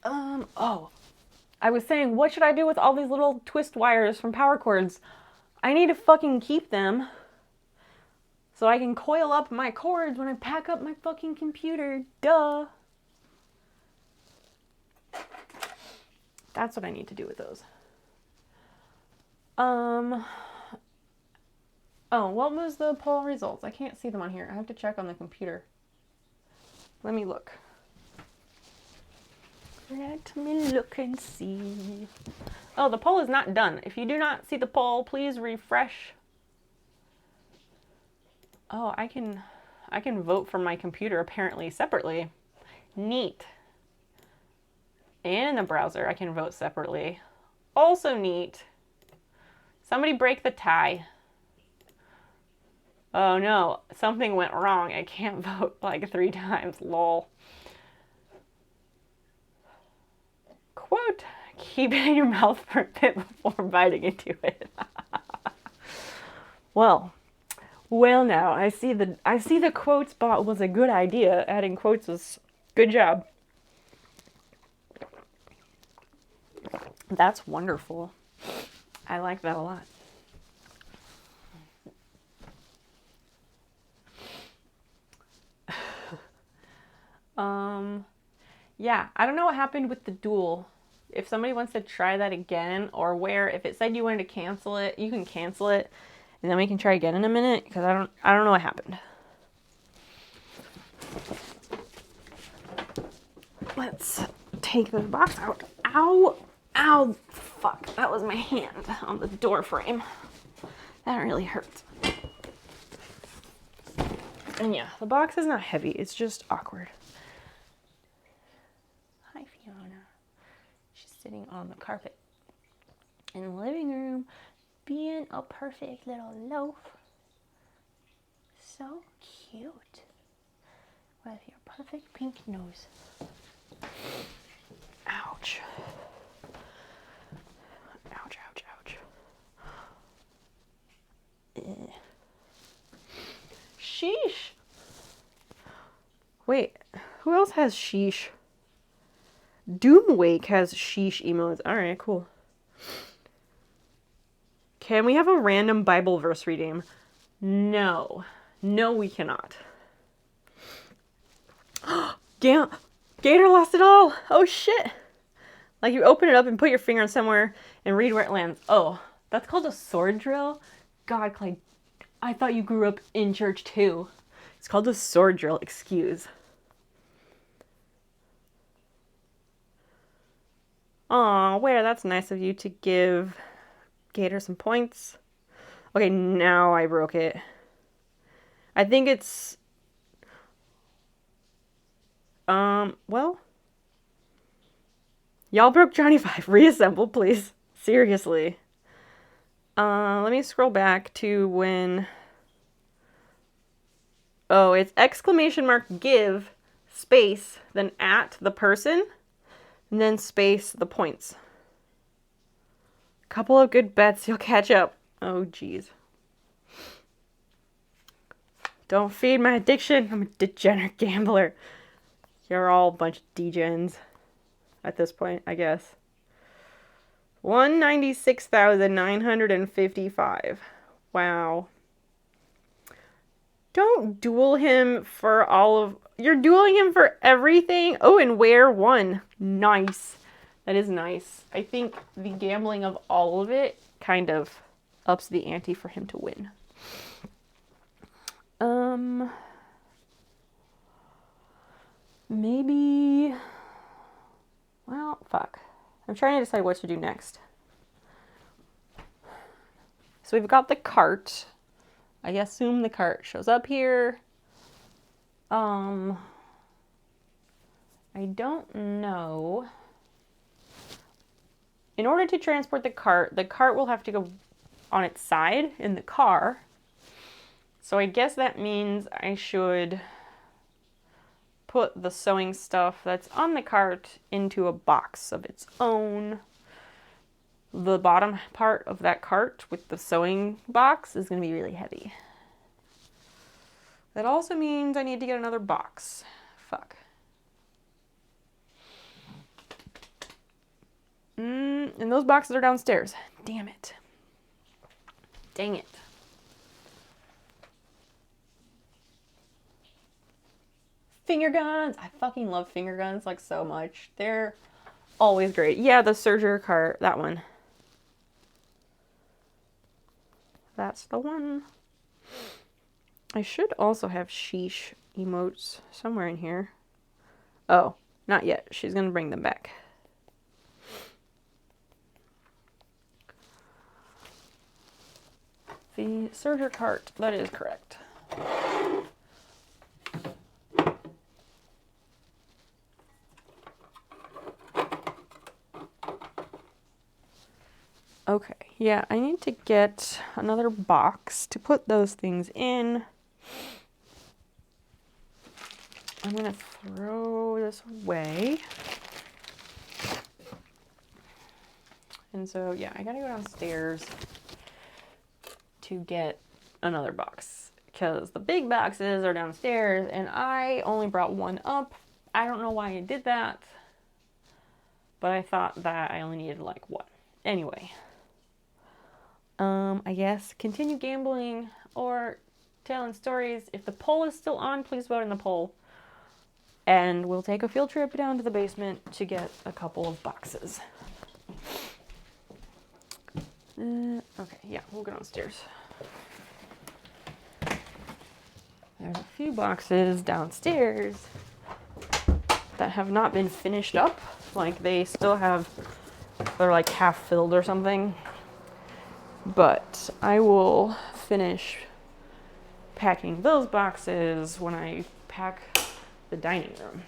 Oh. I was saying, what should I do with all these little twist wires from power cords? I need to fucking keep them so I can coil up my cords when I pack up my fucking computer. Duh. That's what I need to do with those. Oh, what was the poll results? I can't see them on here. I have to check on the computer. Let me look. Let me look and see. Oh, the poll is not done. If you do not see the poll, please refresh. Oh, I can vote from my computer apparently separately. Neat. And in the browser, I can vote separately. Also neat. Somebody break the tie. Oh no, something went wrong. I can't vote like 3 times. Lol. Quote, keep it in your mouth for a bit before biting into it. Well now, I see the quotes bot was a good idea. Adding quotes was good job. That's wonderful. I like that a lot. Yeah, I don't know what happened with the duel. If somebody wants to try that again, or where if it said you wanted to cancel it, you can cancel it, and then we can try again in a minute, because I don't know what happened. Let's take this box out. Ow! Ow! Fuck, that was my hand on the door frame. That really hurts. And yeah, the box is not heavy, it's just awkward. Hi, Fiona. She's sitting on the carpet in the living room, being a perfect little loaf. So cute. With your perfect pink nose. Ouch. Ouch, ouch, ouch. Sheesh. Wait, who else has sheesh? Doomwake has sheesh emotes. Alright, cool. Can we have a random Bible verse reading? No. No, we cannot. Gator lost it all! Oh shit! Like you open it up and put your finger somewhere and read where it lands. Oh, that's called a sword drill? God, Clay, I thought you grew up in church too. It's called a sword drill, excuse. Aw, Where, that's nice of you to give Gator some points. Okay, now I broke it. I think it's... well... Y'all broke Johnny 5. Reassemble, please. Seriously. Let me scroll back to when... Oh, it's exclamation mark give, space, then at the person, and then space the points. Couple of good bets, you'll catch up. Oh, jeez. Don't feed my addiction. I'm a degenerate gambler. You're all a bunch of degens at this point, I guess. 196,955. Wow. Don't duel him for all of... You're dueling him for everything? Oh, and where one. Nice. That is nice. I think the gambling of all of it kind of ups the ante for him to win. Maybe... Well, fuck. I'm trying to decide what to do next. So we've got the cart. I assume the cart shows up here. I don't know. In order to transport the cart will have to go on its side in the car. So I guess that means I should put the sewing stuff that's on the cart into a box of its own. The bottom part of that cart with the sewing box is going to be really heavy. That also means I need to get another box. Fuck. And those boxes are downstairs. Damn it. Dang it. Finger guns. I fucking love finger guns like so much. They're always great. Yeah, the serger cart, that one. That's the one. I should also have sheesh emotes somewhere in here. Oh, not yet. She's gonna bring them back. the serger cart. That is correct. Okay, yeah, I need to get another box to put those things in. I'm gonna throw this away. And so, yeah, I gotta go downstairs to get another box because the big boxes are downstairs and I only brought one up. I don't know why I did that, but I thought that I only needed like one. Anyway, I guess continue gambling or telling stories. If the poll is still on, please vote in the poll. And we'll take a field trip down to the basement to get a couple of boxes. Okay, yeah, we'll go downstairs. There's a few boxes downstairs that have not been finished up. Like they still have, they're like half filled or something. But I will finish packing those boxes when I pack the dining room.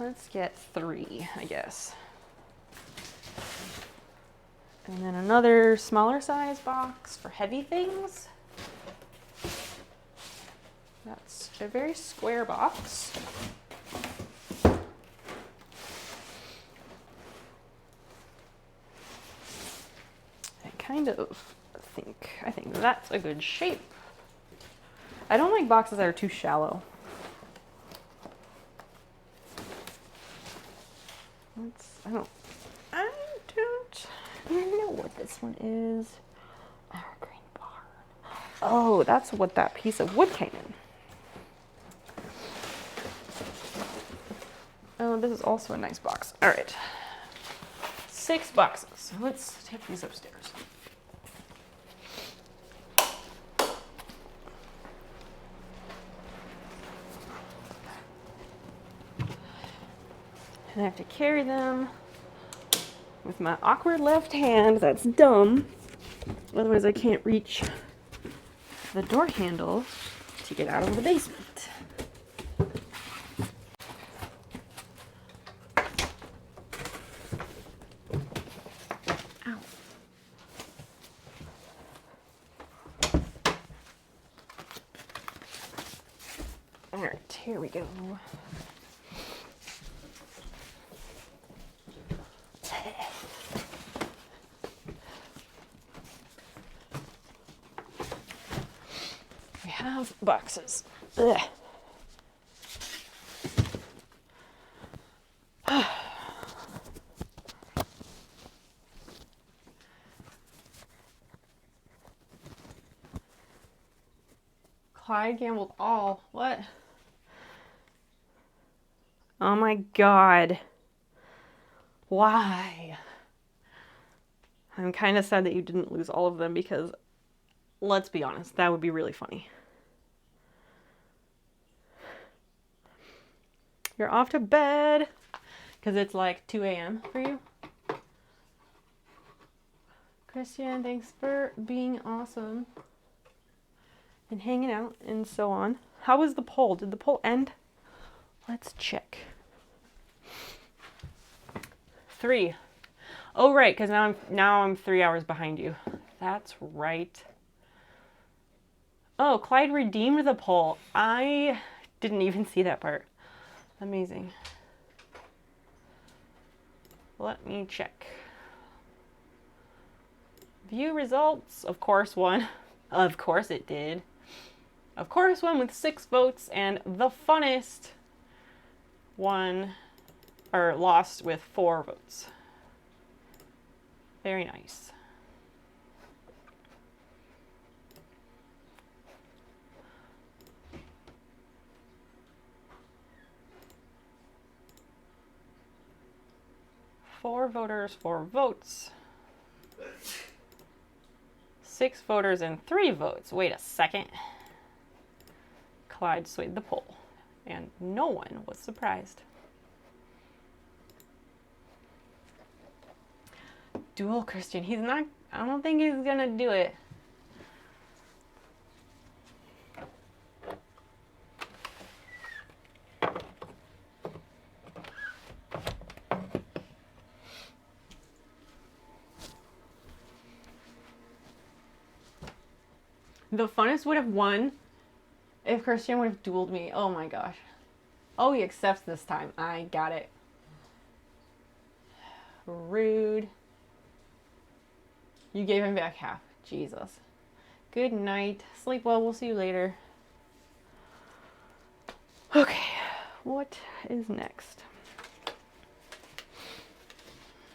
Let's get 3, I guess. And then another smaller size box for heavy things. That's a very square box. I think that's a good shape. I don't like boxes that are too shallow. I don't know what this one is. Evergreen barn. Oh, that's what that piece of wood came in. Oh, this is also a nice box. All right. 6 boxes. Let's take these upstairs. And I have to carry them with my awkward left hand. That's dumb. Otherwise I can't reach the door handle to get out of the basement. Ow. All right, here we go. Have boxes. Ugh. Clyde gambled all. What? Oh my God. Why? I'm kind of sad that you didn't lose all of them because, let's be honest, that would be really funny. You're off to bed because it's like 2 a.m. for you. Christian, thanks for being awesome and hanging out and so on. How was the poll? Did the poll end? Let's check. 3. Oh, right, because now I'm 3 hours behind you. That's right. Oh, Clyde redeemed the poll. I didn't even see that part. Amazing. Let me check. View results. Of course won. Of course it did. Of course won with 6 votes, and the funnest won, or lost with 4 votes. Very nice. Four voters, 4 votes. 6 voters and 3 votes. Wait a second. Clyde swayed the poll, and no one was surprised. duel Christian. He's not, I don't think he's gonna do it. The funnest would have won if Christian would have dueled me. Oh my gosh. Oh, he accepts this time. I got it. Rude. You gave him back half. Jesus. Good night. Sleep well. We'll see you later. Okay. What is next?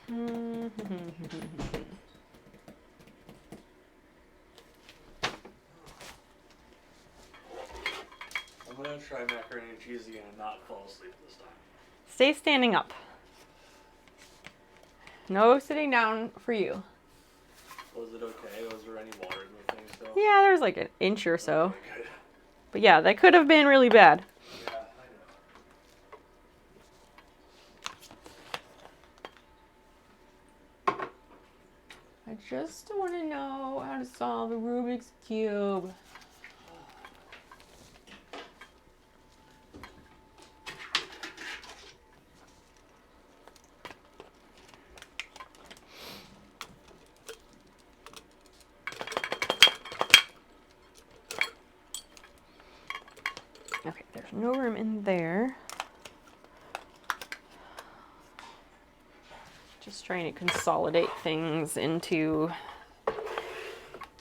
I'm gonna try macaroni and cheese again and not fall asleep this time. Stay standing up. No sitting down for you. Was it okay? Was there any water in the thing still? Yeah, there's like an inch or so. Okay, good. But yeah, that could have been really bad. Yeah, I know. I just want to know how to solve the Rubik's Cube. Okay, there's no room in there. Just trying to consolidate things into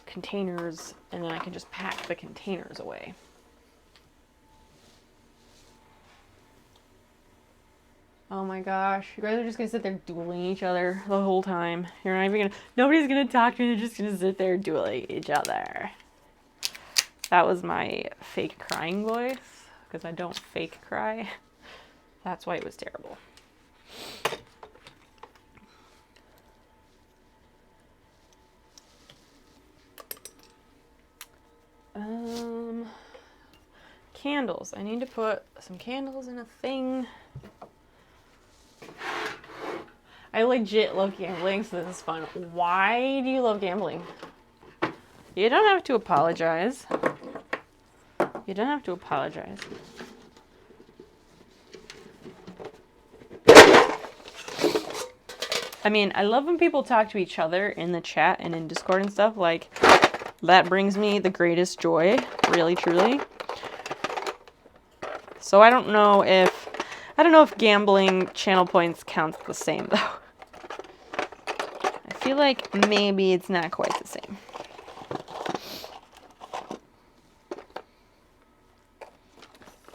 containers, and then I can just pack the containers away. Oh my gosh, you guys are just gonna sit there dueling each other the whole time. You're not even gonna, nobody's gonna talk to me, they're just gonna sit there dueling each other. That was my fake crying voice, because I don't fake cry. That's why it was terrible. Candles. I need to put some candles in a thing. I legit love gambling, so this is fun. Why do you love gambling? You don't have to apologize. You don't have to apologize. I mean, I love when people talk to each other in the chat and in Discord and stuff. Like, that brings me the greatest joy, really, truly. So I don't know if gambling channel points counts the same, though. I feel like maybe it's not quite the same.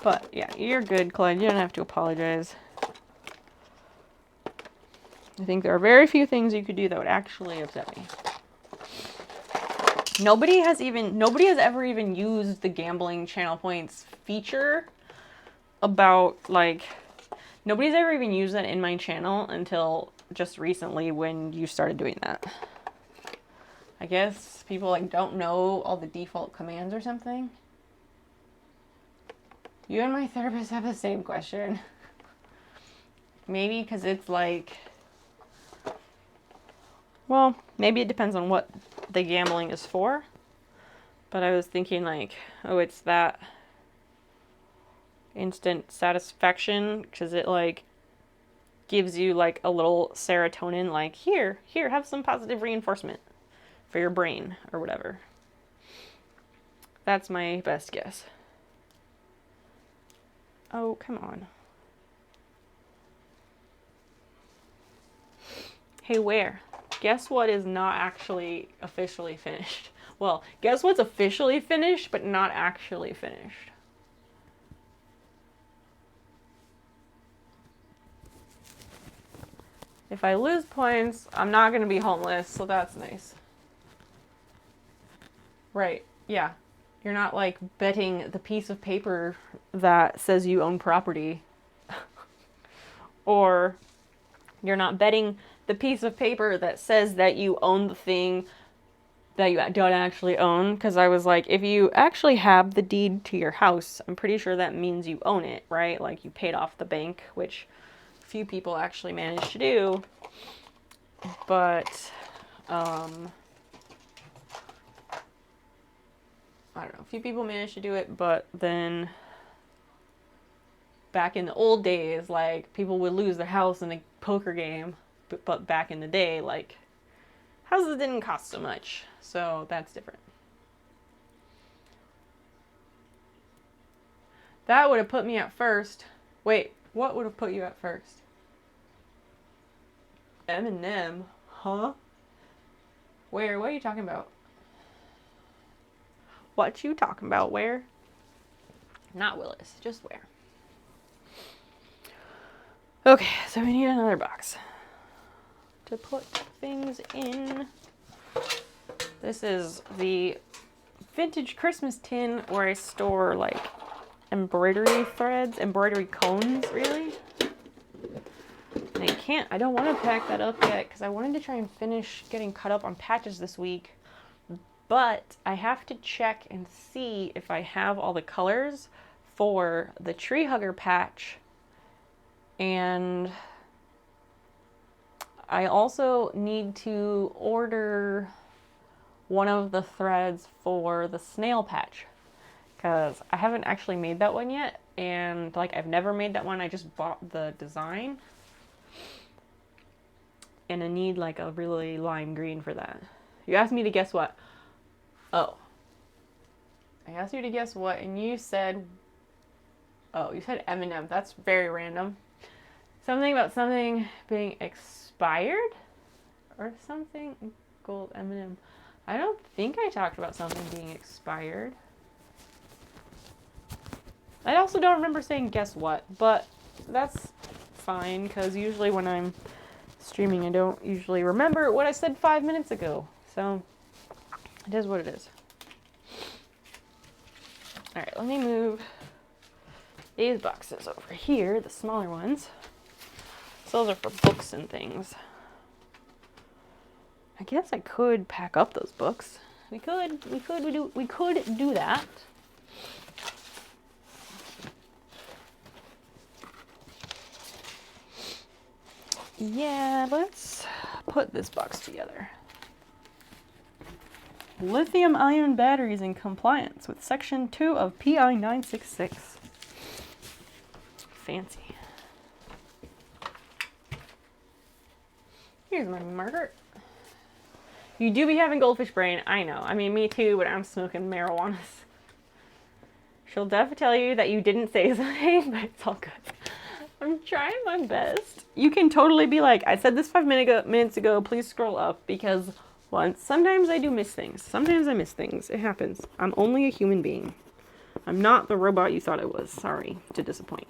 But yeah, you're good, Clyde. You don't have to apologize. I think there are very few things you could do that would actually upset me. Nobody has ever even used the gambling channel points feature about, like, nobody's ever even used that in my channel until just recently when you started doing that. I guess people, like, don't know all the default commands or something. You and my therapist have the same question. Maybe because it's like, well, maybe it depends on what the gambling is for. But I was thinking, like, oh, it's that instant satisfaction because it, like, gives you, like, a little serotonin, like, here, have some positive reinforcement for your brain or whatever. That's my best guess. Oh, come on. Hey, where? Guess what is not actually officially finished? Well, guess what's officially finished, but not actually finished? If I lose points, I'm not going to be homeless, so that's nice. Right, yeah. You're not, like, betting the piece of paper that says you own property. Or you're not betting the piece of paper that says that you own the thing that you don't actually own. Because I was like, if you actually have the deed to your house, I'm pretty sure that means you own it, right? Like, you paid off the bank, which few people actually manage to do. But, I don't know, a few people managed to do it, but then back in the old days, like, people would lose their house in a poker game, but back in the day, like, houses didn't cost so much, so that's different. That would have put me at first. Wait, what would have put you at first? Eminem, huh? Where? What are you talking about? What you talking about? Where? Not Willis, just where. Okay, so we need another box to put things in. This is the vintage Christmas tin where I store like embroidery threads, embroidery cones, really. And I don't want to pack that up yet because I wanted to try and finish getting cut up on patches this week. But I have to check and see if I have all the colors for the tree hugger patch. And I also need to order one of the threads for the snail patch because I haven't actually made that one yet. And like, I've never made that one. I just bought the design. And I need like a really lime green for that. You asked me to guess what? Oh. I asked you to guess what, and you said... Oh, you said Eminem. That's very random. Something about something being expired? Or something? Gold Eminem. I don't think I talked about something being expired. I also don't remember saying guess what, but that's fine, because usually when I'm streaming, I don't usually remember what I said 5 minutes ago. So, it is what it is. Alright, let me move these boxes over here, the smaller ones. So those are for books and things. I guess I could pack up those books. We could do that. Yeah, let's put this box together. Lithium-ion batteries in compliance with Section 2 of PI 966. Fancy. Here's my marker. You do be having goldfish brain, I know. I mean, me too, but I'm smoking marijuana. She'll definitely tell you that you didn't say something, but it's all good. I'm trying my best. You can totally be like, I said this 5 minutes ago, please scroll up, because sometimes I do miss things. Sometimes I miss things. It happens. I'm only a human being. I'm not the robot you thought I was. Sorry to disappoint.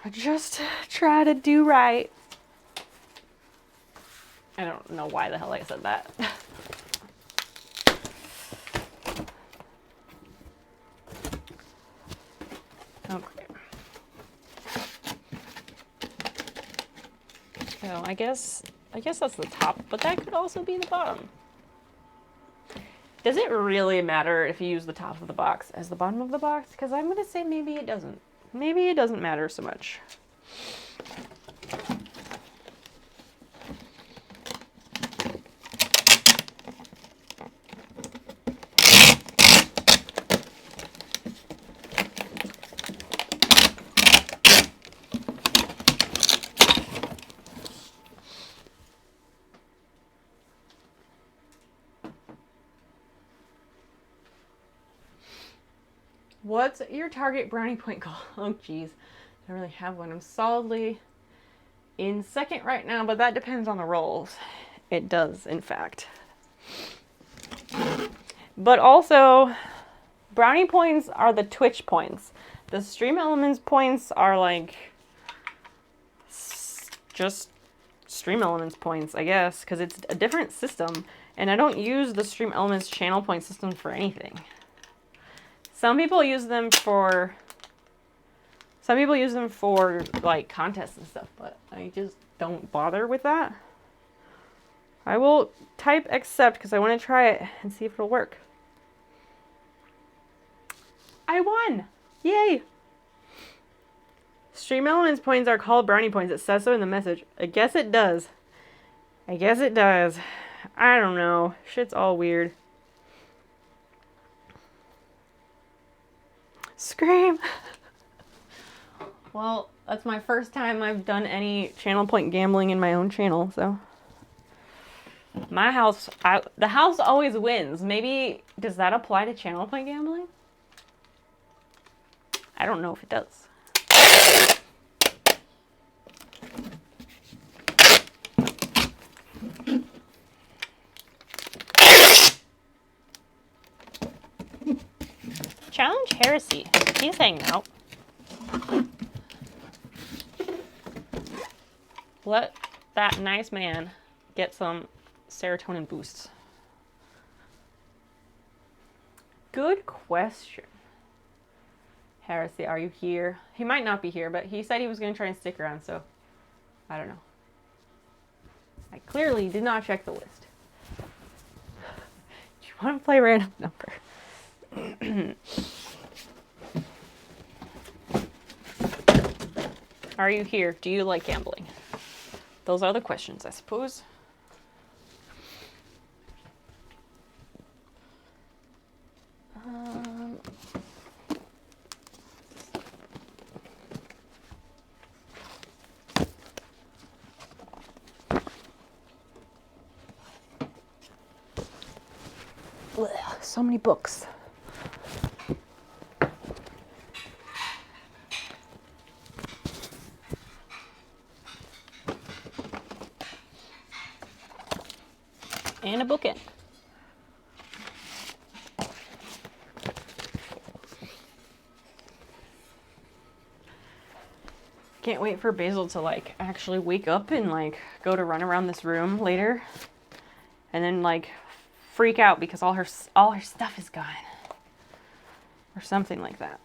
I just try to do right. I don't know why the hell I said that. Okay. So I guess that's the top, but that could also be the bottom. Does it really matter if you use the top of the box as the bottom of the box? Because I'm going to say maybe it doesn't. Maybe it doesn't matter so much. What's your target brownie point goal? Oh, geez. I don't really have one. I'm solidly in second right now, but that depends on the rolls. It does, in fact. But also, brownie points are the Twitch points. The Stream Elements points are like just Stream Elements points, I guess, because it's a different system. And I don't use the Stream Elements channel point system for anything. Some people use them for like contests and stuff, but I just don't bother with that. I will type accept because I want to try it and see if it'll work. I won! Yay! Stream Elements points are called brownie points. It says so in the message. I guess it does. I guess it does. I don't know. Shit's all weird. Scream! Well, that's my first time I've done any channel point gambling in my own channel, so. My house, the house always wins. Maybe, does that apply to channel point gambling? I don't know if it does. Challenge heresy. He's hanging out. Let that nice man get some serotonin boosts. Good question. Heresy, are you here? He might not be here, but he said he was going to try and stick around, so I don't know. I clearly did not check the list. Do you want to play random number? Are you here? Do you like gambling? Those are the questions, I suppose. So many books. And a bookend. Can't wait for Basil to like actually wake up and like go to run around this room later, and then like freak out because all her stuff is gone, or something like that.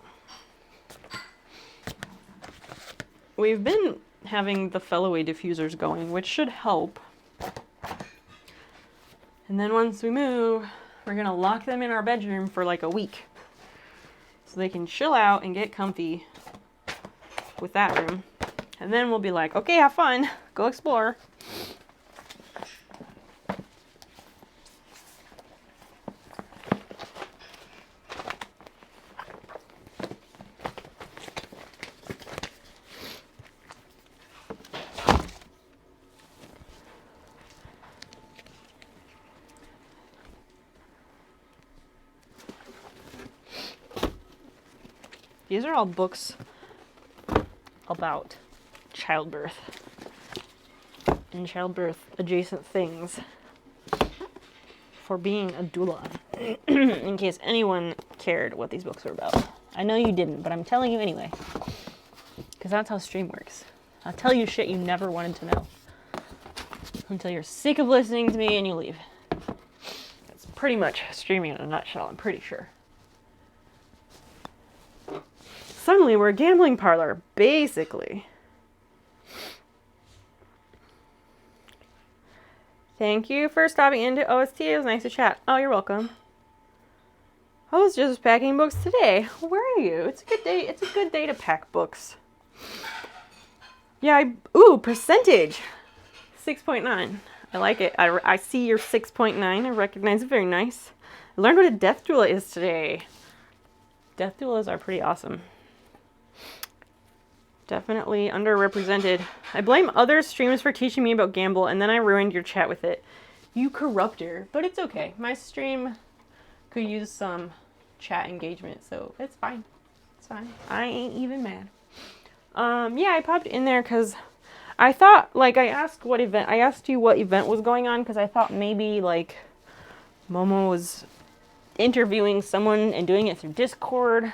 We've been having the Felloway diffusers going, which should help. And then once we move, we're gonna lock them in our bedroom for like a week, so they can chill out and get comfy with that room. And then we'll be like, okay, have fun, go explore. These are all books about childbirth and childbirth adjacent things for being a doula, in case anyone cared what these books were about. I know you didn't, but I'm telling you anyway, because that's how stream works. I'll tell you shit you never wanted to know until you're sick of listening to me and you leave. That's pretty much streaming in a nutshell, I'm pretty sure. Suddenly we're a gambling parlor, basically. Thank you for stopping into OST. It was nice to chat. Oh, you're welcome. I was just packing books today. Where are you? It's a good day. It's a good day to pack books. Yeah, ooh, percentage. 6.9. I like it. I see your 6.9. I recognize it. Very nice. I learned what a death doula is today. Death doulas are pretty awesome. Definitely underrepresented. I blame other streamers for teaching me about gamble, and then I ruined your chat with it. You corrupter. But it's okay. My stream could use some chat engagement, so it's fine. It's fine. I ain't even mad. Yeah, I popped in there because I thought, like, I asked you what event was going on, because I thought maybe, like, Momo was interviewing someone and doing it through Discord.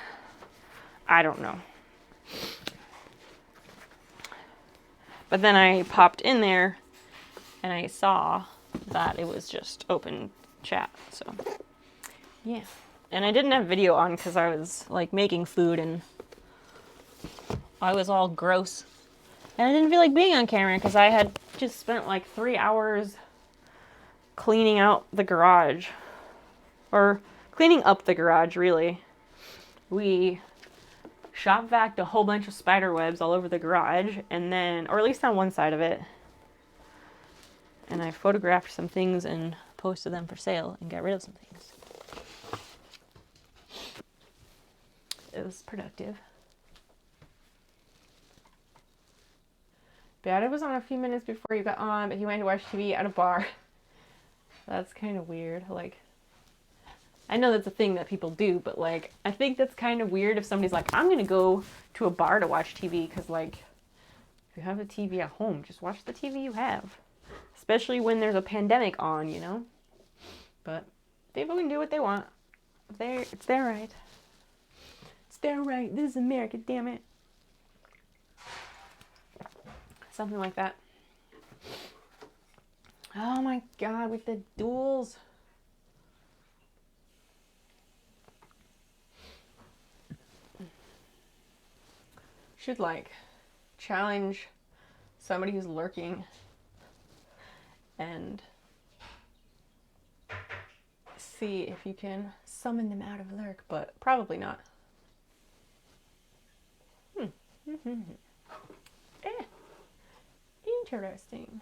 I don't know. But then I popped in there and I saw that it was just open chat, so yeah. And I didn't have video on because I was like making food and I was all gross. And I didn't feel like being on camera because I had just spent like 3 hours cleaning out the garage. Or cleaning up the garage, really. we shop vac a whole bunch of spider webs all over the garage, and then, or at least on one side of it. And I photographed some things and posted them for sale and got rid of some things. It was productive. Dad was on a few minutes before you got on, but he went to watch TV at a bar. That's kind of weird. Like, I know that's a thing that people do, but like, I think that's kind of weird if somebody's like, I'm gonna go to a bar to watch TV, because like, if you have a TV at home, just watch the TV you have. Especially when there's a pandemic on, you know? But people can do what they want. It's their right. It's their right. This is America, damn it. Something like that. Oh my god, with the duels. Should like challenge somebody who's lurking and see if you can summon them out of lurk, but probably not. Interesting.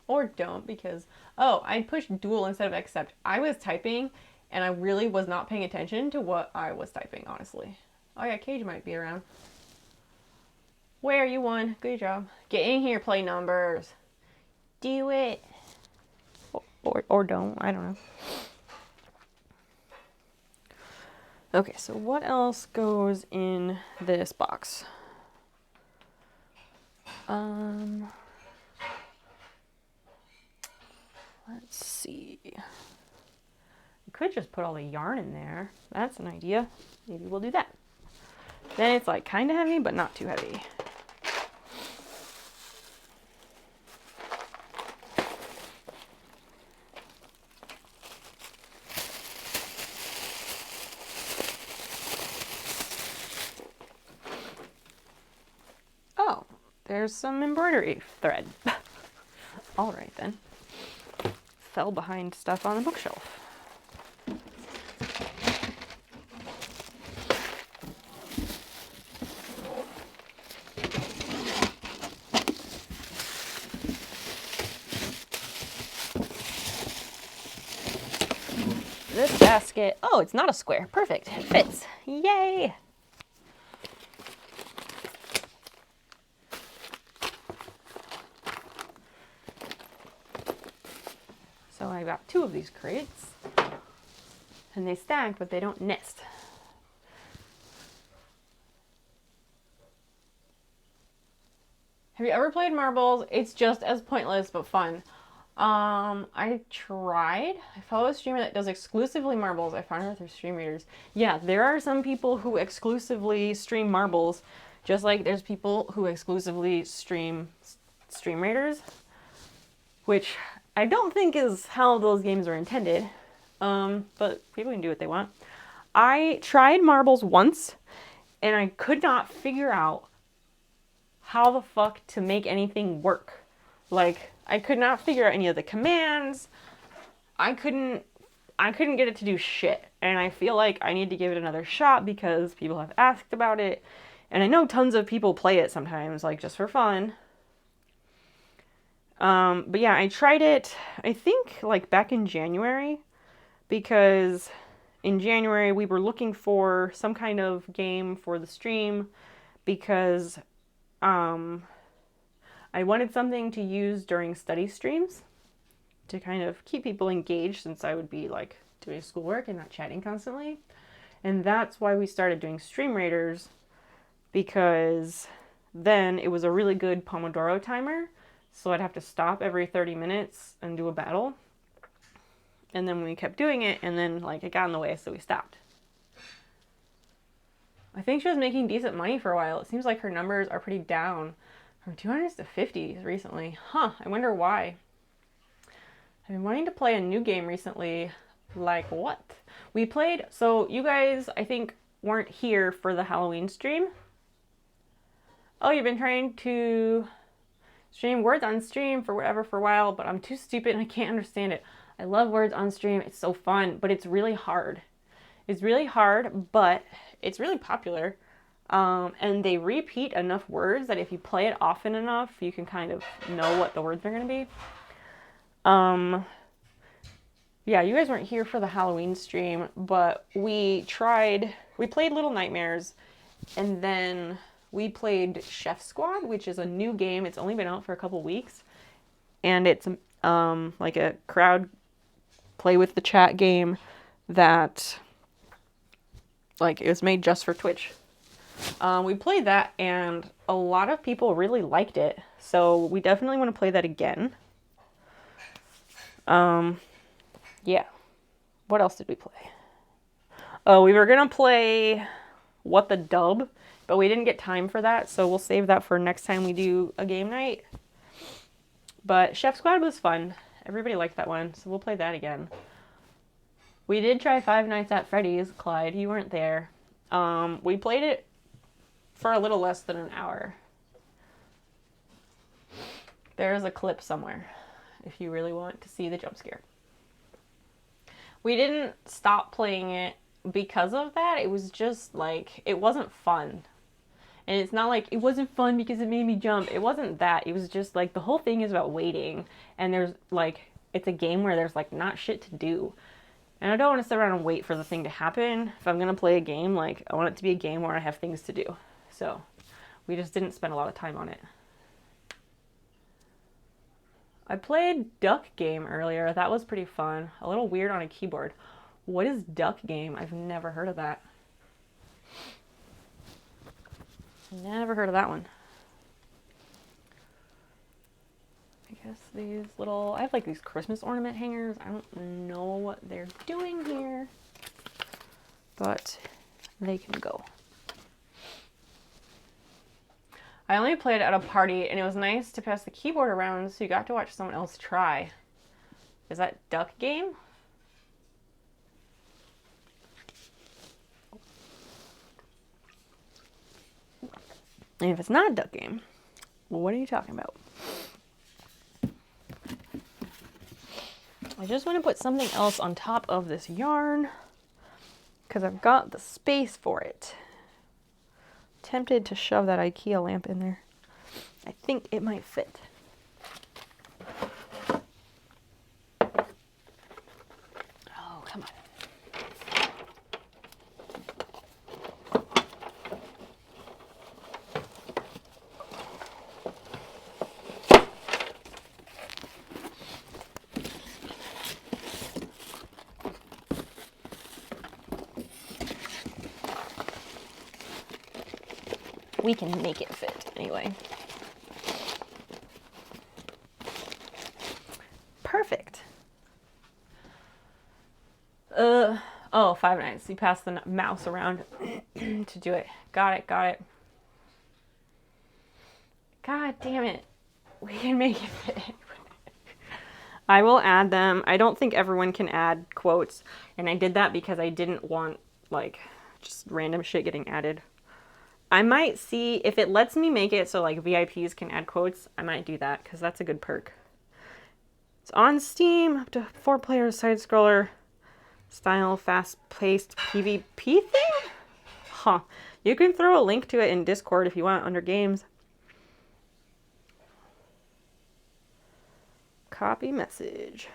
Or don't, because, oh, I pushed duel instead of accept. I was typing, and I really was not paying attention to what I was typing, honestly. Oh yeah, Cage might be around. Where you won? Good job. Get in here, play numbers. Do it. Or don't. I don't know. Okay, so what else goes in this box? Let's see. We could just put all the yarn in there. That's an idea. Maybe we'll do that. Then it's like kind of heavy, but not too heavy. Oh, there's some embroidery thread. All right then. Fell behind stuff on the bookshelf. This basket, oh, it's not a square. Perfect, it fits. Yay! So I got 2 of these crates, and they stack, but they don't nest. Have you ever played marbles? It's just as pointless, but fun. I tried. I follow a streamer that does exclusively marbles. I found her through Stream Readers. Yeah, there are some people who exclusively stream marbles, just like there's people who exclusively stream Stream Raiders, which I don't think is how those games are intended, but people can do what they want. I tried marbles once, and I could not figure out how the fuck to make anything work. Like, I could not figure out any of the commands. I couldn't get it to do shit, and I feel like I need to give it another shot because people have asked about it, and I know tons of people play it sometimes, like, just for fun. But yeah, I tried it, I think, like, back in January, because in January we were looking for some kind of game for the stream, because, I wanted something to use during study streams to kind of keep people engaged, since I would be, like, doing schoolwork and not chatting constantly. And that's why we started doing Stream Raiders, because then it was a really good Pomodoro timer. So I'd have to stop every 30 minutes and do a battle. And then we kept doing it, and then, like, it got in the way, so we stopped. I think she was making decent money for a while. It seems like her numbers are pretty down, from 200s to 50s recently. Huh, I wonder why. I've been wanting to play a new game recently. Like what? We played, so you guys, I think, weren't here for the Halloween stream. Oh, you've been trying to stream Words on Stream for a while, but I'm too stupid and I can't understand it. I love Words on Stream. It's so fun, but it's really hard. It's really hard, but it's really popular. And they repeat enough words that if you play it often enough, you can kind of know what the words are going to be. Yeah, you guys weren't here for the Halloween stream, but we played Little Nightmares, and then we played Chef Squad, which is a new game. It's only been out for a couple weeks, and it's like a crowd play with the chat game that like it was made just for Twitch. We played that, and a lot of people really liked it, so we definitely want to play that again. Yeah. What else did we play? Oh, we were gonna play What the Dub, but we didn't get time for that, so we'll save that for next time we do a game night. But Chef Squad was fun. Everybody liked that one, so we'll play that again. We did try Five Nights at Freddy's, Clyde. You weren't there. We played it for a little less than an hour. There's a clip somewhere if you really want to see the jump scare. We didn't stop playing it because of that. It was just like, it wasn't fun. And it's not like it wasn't fun because it made me jump. It wasn't that. It was just like the whole thing is about waiting. And there's like, it's a game where there's like not shit to do. And I don't want to sit around and wait for the thing to happen. If I'm going to play a game, like I want it to be a game where I have things to do. So we just didn't spend a lot of time on it. I played Duck Game earlier. That was pretty fun. A little weird on a keyboard. What is Duck Game? I've never heard of that. Never heard of that one. I guess these little... I have like these Christmas ornament hangers. I don't know what they're doing here. But they can go. I only played at a party, and it was nice to pass the keyboard around so you got to watch someone else try. Is that Duck Game? And if it's not Duck Game, well, what are you talking about? I just want to put something else on top of this yarn because I've got the space for it. Tempted to shove that IKEA lamp in there. I think it might fit. Oh, come on. We can make it fit anyway. Perfect. Oh, Five Nights. You pass the mouse around to do it. Got it, got it. God damn it. We can make it fit. I will add them. I don't think everyone can add quotes, and I did that because I didn't want, like, just random shit getting added. I might see if it lets me make it so like VIPs can add quotes. I might do that because that's a good perk. It's on Steam, up to 4 players, side scroller style, fast paced PvP thing. Huh. You can throw a link to it in Discord if you want under games. Copy message.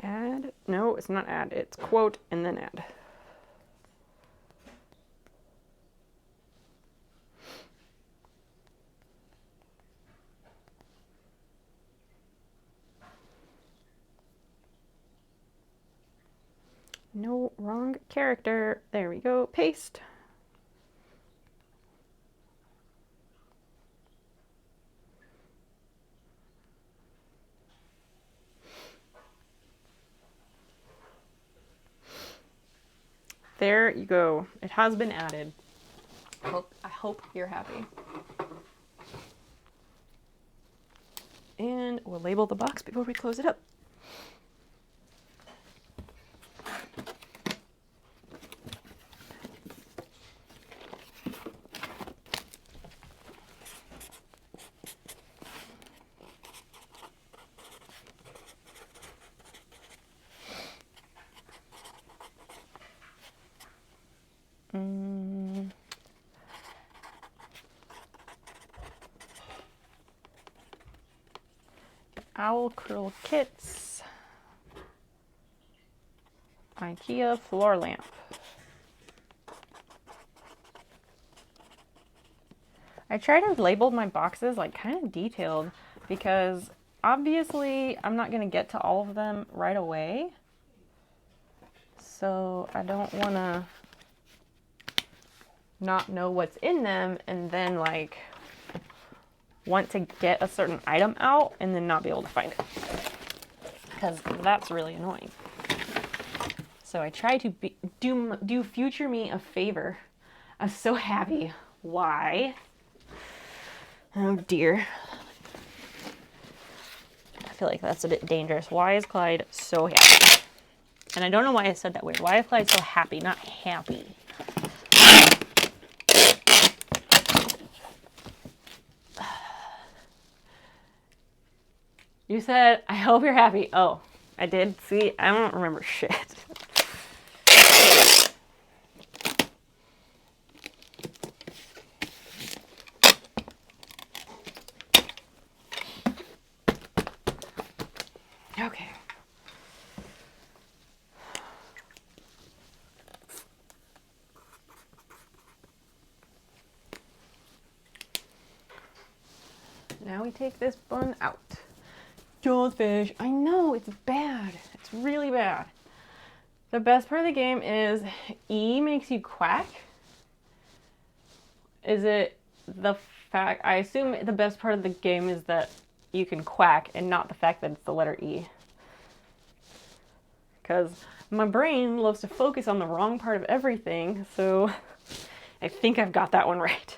Add? No, it's not add. It's quote and then add. No, wrong character. There we go. Paste. There you go. It has been added. I hope you're happy. And we'll label the box before we close it up. Owl Curl Kits. IKEA floor lamp. I try to label my boxes like kind of detailed because obviously I'm not going to get to all of them right away. So I don't want to not know what's in them and then like want to get a certain item out and then not be able to find it, because that's really annoying. So I try to do future me a favor. I'm so happy. Why? Oh dear. I feel like that's a bit dangerous. Why is Clyde so happy? And I don't know why I said that weird. Why is Clyde so happy, not happy? You said, I hope you're happy. Oh, I did? See, I don't remember shit. Okay. Now we take this bun out. Goldfish. I know, it's bad. It's really bad. The best part of the game is E makes you quack. Is it the fact... I assume the best part of the game is that you can quack and not the fact that it's the letter E. Because my brain loves to focus on the wrong part of everything, so I think I've got that one right.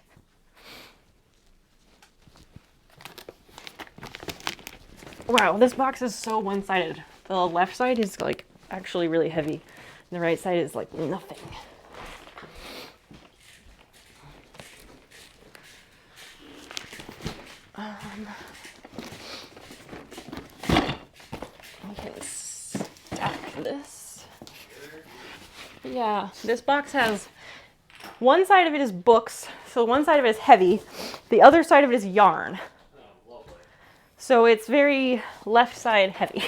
Wow, this box is so one-sided. The left side is like actually really heavy, and the right side is like nothing. I can stack this. Yeah, this box has one side of it is books, so one side of it is heavy, the other side of it is yarn. So it's very left side heavy.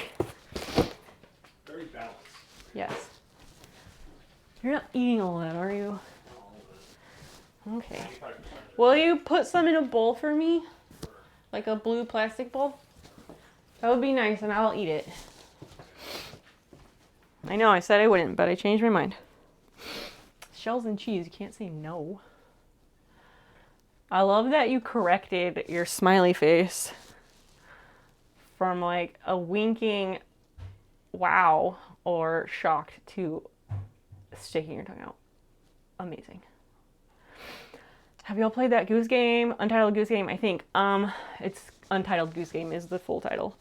Very balanced. Yes. You're not eating all that, are you? Okay. Will you put some in a bowl for me? Like a blue plastic bowl? That would be nice and I'll eat it. I know, I said I wouldn't, but I changed my mind. Shells and cheese, you can't say no. I love that you corrected your smiley face from like a winking wow or shocked to sticking your tongue out. Amazing. Have y'all played that Goose Game? Untitled Goose Game, I think. It's Untitled Goose Game is the full title.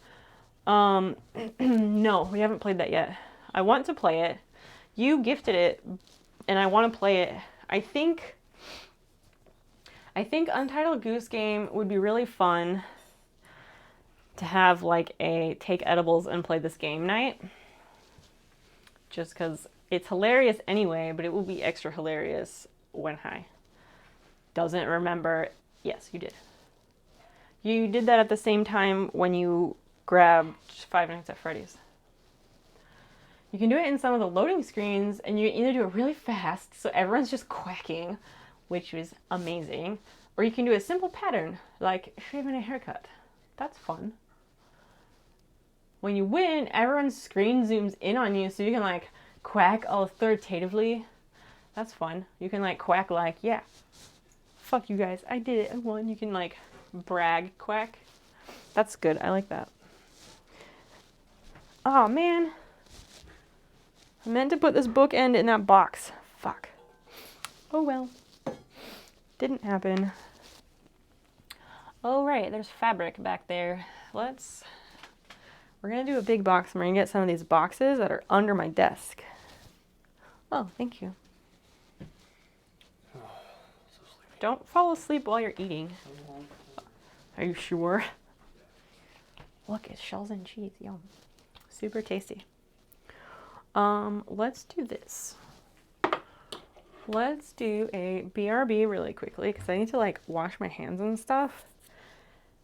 No, we haven't played that yet. I want to play it. You gifted it, and I want to play it. I think Untitled Goose Game would be really fun to have like a take edibles and play this game night. Just because it's hilarious anyway, but it will be extra hilarious when high. Doesn't remember. Yes, you did. You did that at the same time when you grabbed Five Nights at Freddy's. You can do it in some of the loading screens, and you either do it really fast, so everyone's just quacking, which is amazing, or you can do a simple pattern, like shaving a haircut. That's fun. When you win, everyone's screen zooms in on you, so you can like quack all authoritatively. That's fun. You can like quack like, yeah, fuck you guys, I did it, I won. You can like brag quack. That's good, I like that. Oh man. I meant to put this bookend in that box. Fuck. Oh well. Didn't happen. Oh, right, there's fabric back there. We're gonna do a big box and we're gonna get some of these boxes that are under my desk. Oh, thank you. So sleepy. Don't fall asleep while you're eating. Are you sure? Look, it's shells and cheese. Yum. Super tasty. Let's do this. Let's do a BRB really quickly because I need to like wash my hands and stuff.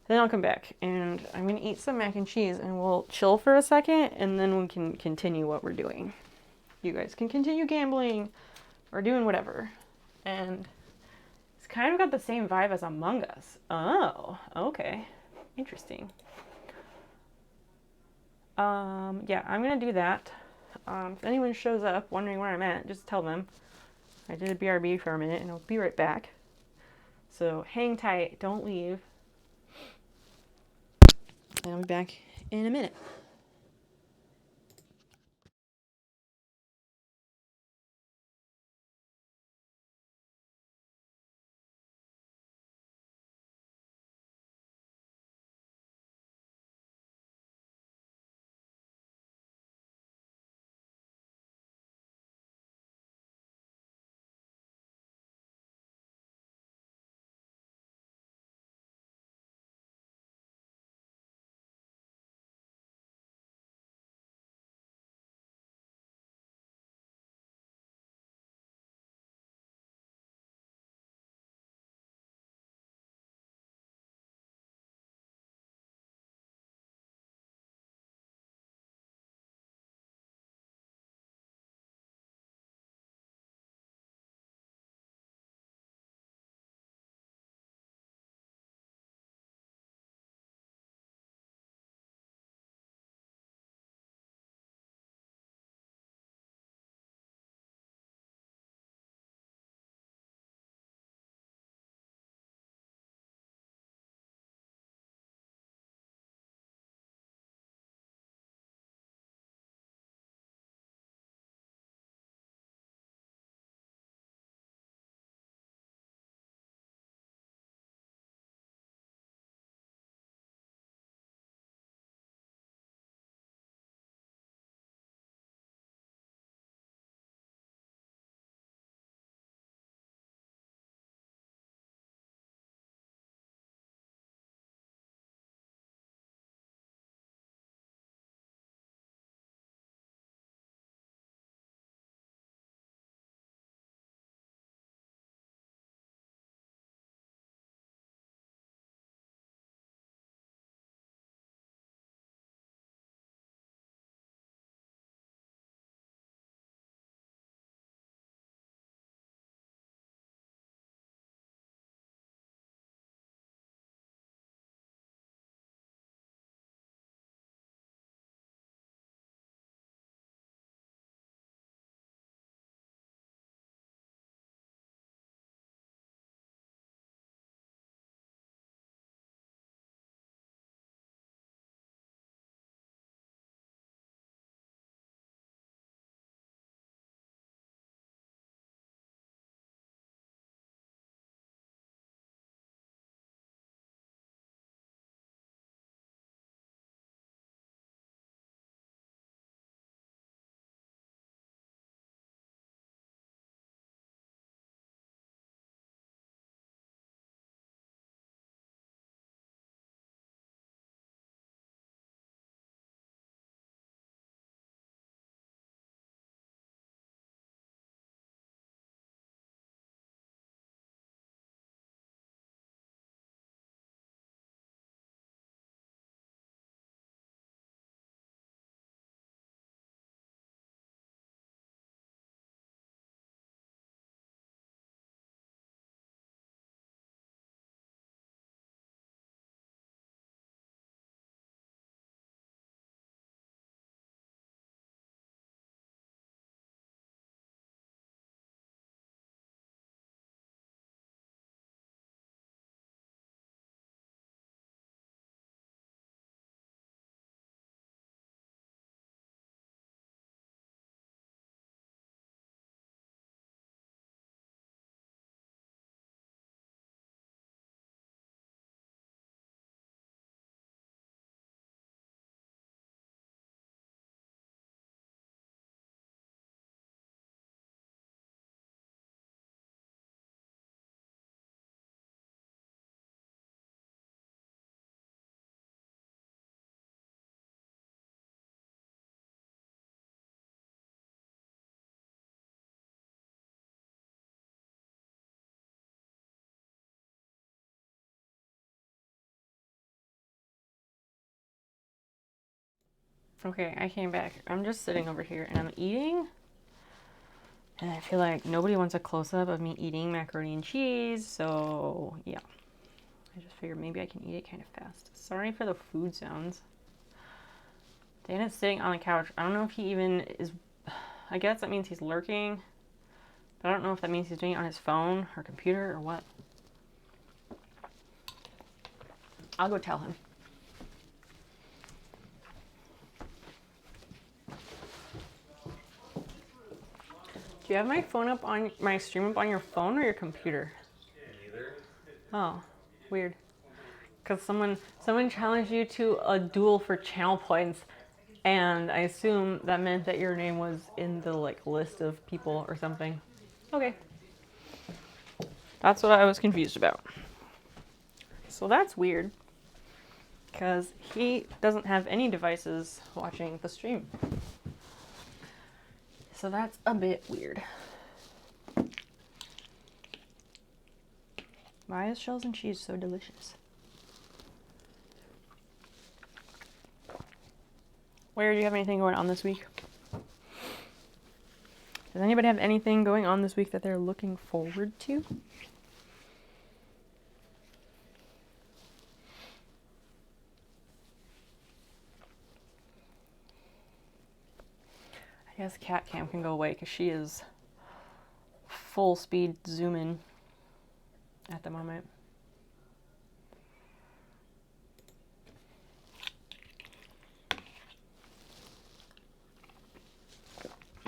Then I'll come back and I'm gonna eat some mac and cheese and we'll chill for a second and then we can continue what we're doing. You guys can continue gambling or doing whatever. And it's kind of got the same vibe as Among Us. Oh, okay. Interesting. Yeah, I'm gonna do that. If anyone shows up wondering where I'm at, just tell them. I did a BRB for a minute and I'll be right back. So hang tight, don't leave. And I'll be back in a minute. Okay, I came back. I'm just sitting over here and I'm eating. And I feel like nobody wants a close-up of me eating macaroni and cheese, so yeah. I just figured maybe I can eat it kind of fast. Sorry for the food sounds. Dana's sitting on the couch. I don't know if he even is... I guess that means he's lurking. But I don't know if that means he's doing it on his phone or computer or what. I'll go tell him. Do you have my phone up on my stream up on your phone or your computer? Neither. Oh, weird. Because someone challenged you to a duel for channel points, and I assume that meant that your name was in the like list of people or something. Okay. That's what I was confused about. So that's weird. Because he doesn't have any devices watching the stream. So that's a bit weird. Why is shells and cheese so delicious? Where do you have anything going on this week? Does anybody have anything going on this week that they're looking forward to? I guess cat cam can go away because she is full speed zooming at the moment.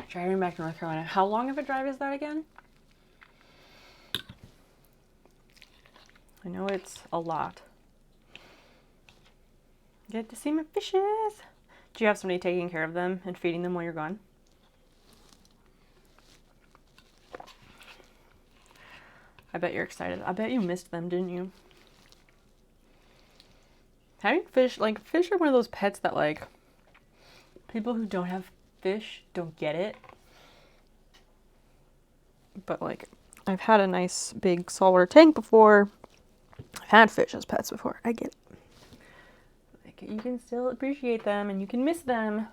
Driving back to North Carolina. How long of a drive is that again? I know it's a lot. Get to see my fishes. Do you have somebody taking care of them and feeding them while you're gone? I bet you're excited. I bet you missed them, didn't you? Having fish, like, fish are one of those pets that, like, people who don't have fish don't get it. But, like, I've had a nice big saltwater tank before. I've had fish as pets before. I get it. Like, you can still appreciate them and you can miss them.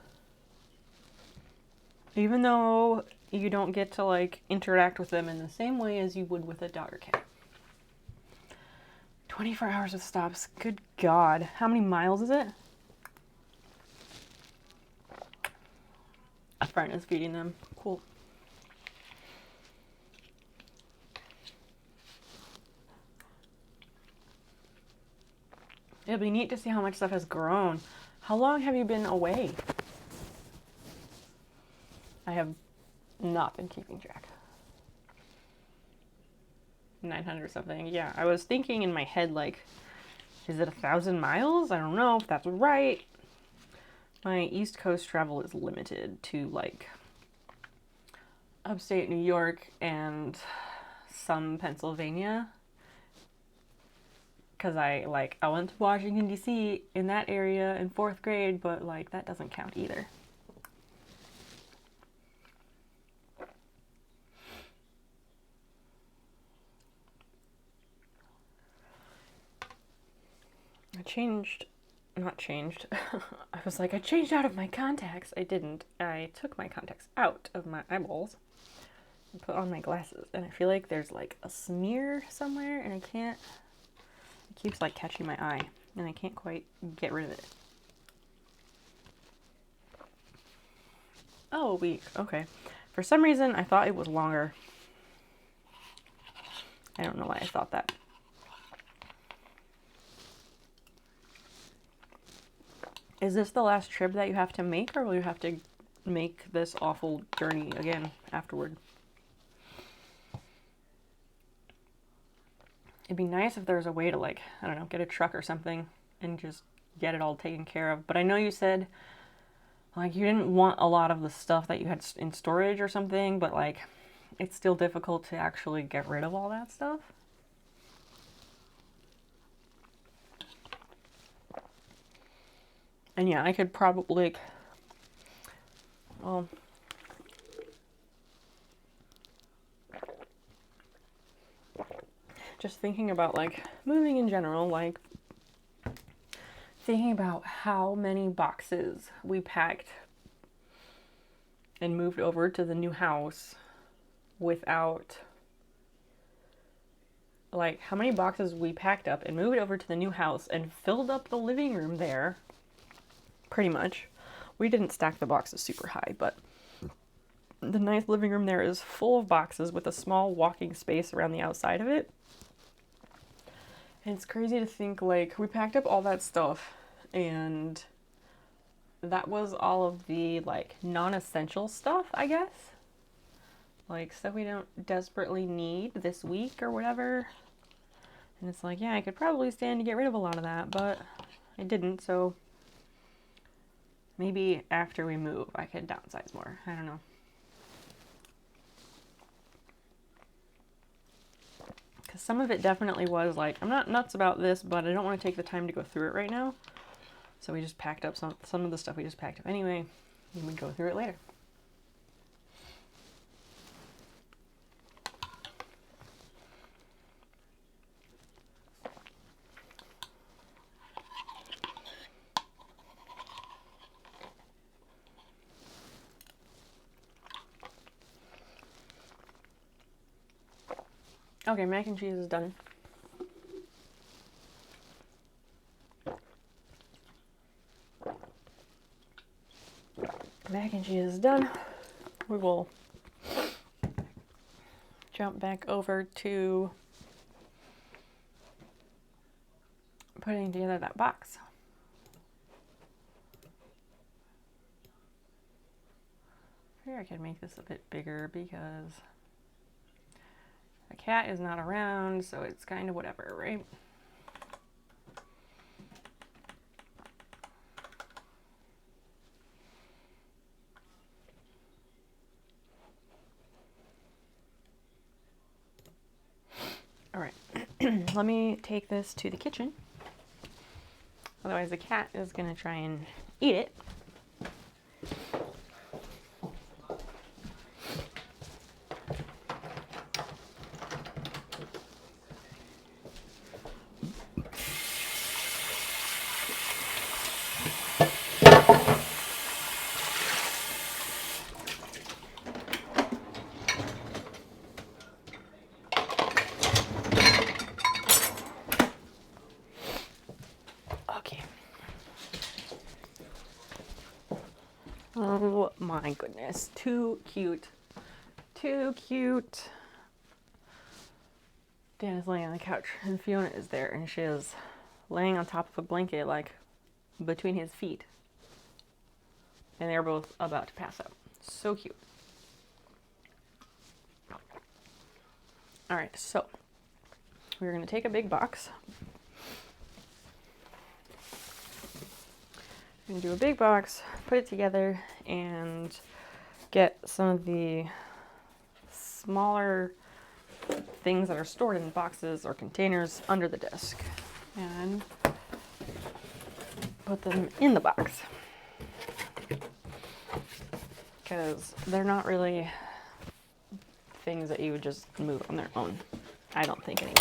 Even though you don't get to, like, interact with them in the same way as you would with a dog or cat. 24 hours of stops. Good God. How many miles is it? A friend is feeding them. Cool. It'll be neat to see how much stuff has grown. How long have you been away? I have not been keeping track. 900 something. Yeah, I was thinking in my head, like, is it 1,000 miles? I don't know if that's right. My East Coast travel is limited to, like, upstate New York and some Pennsylvania. Because I went to Washington, D.C. in that area in 4th grade, but, like, that doesn't count either. I was like, I changed out of my contacts. I didn't. I took my contacts out of my eyeballs and put on my glasses. And I feel like there's like a smear somewhere and I can't, it keeps like catching my eye and I can't quite get rid of it. Oh, a week. Okay. For some reason, I thought it was longer. I don't know why I thought that. Is this the last trip that you have to make, or will you have to make this awful journey again afterward? It'd be nice if there was a way to, like, I don't know, get a truck or something and just get it all taken care of. But I know you said, like, you didn't want a lot of the stuff that you had in storage or something, but, like, it's still difficult to actually get rid of all that stuff. And yeah, I could probably, like, well, just thinking about, like, moving in general, like, thinking about how many boxes we packed and moved over to the new house without, like, how many boxes we packed up and moved over to the new house and filled up the living room there, pretty much. We didn't stack the boxes super high, but the nice living room there is full of boxes with a small walking space around the outside of it. And it's crazy to think, like, we packed up all that stuff and that was all of the, like, non-essential stuff, I guess. Like, stuff we don't desperately need this week or whatever. And it's like, yeah, I could probably stand to get rid of a lot of that, but I didn't, so maybe after we move, I could downsize more. I don't know. Because some of it definitely was like, I'm not nuts about this, but I don't want to take the time to go through it right now. So we just packed up some of the stuff we just packed up anyway, and we'd go through it later. Okay, mac and cheese is done. Mac and cheese is done. We will jump back over to putting together that box. I figure I could make this a bit bigger because the cat is not around, so it's kind of whatever, right? All right, let me take this to the kitchen. Otherwise the cat is gonna try and eat it. Oh my goodness, too cute. Too cute. Dan is laying on the couch and Fiona is there and she is laying on top of a blanket, like between his feet. And they're both about to pass out. So cute. Alright, so we're going to take a big box. We're going to do a big box, put it together, and get some of the smaller things that are stored in boxes or containers under the desk and put them in the box. Because they're not really things that you would just move on their own. I don't think anyway.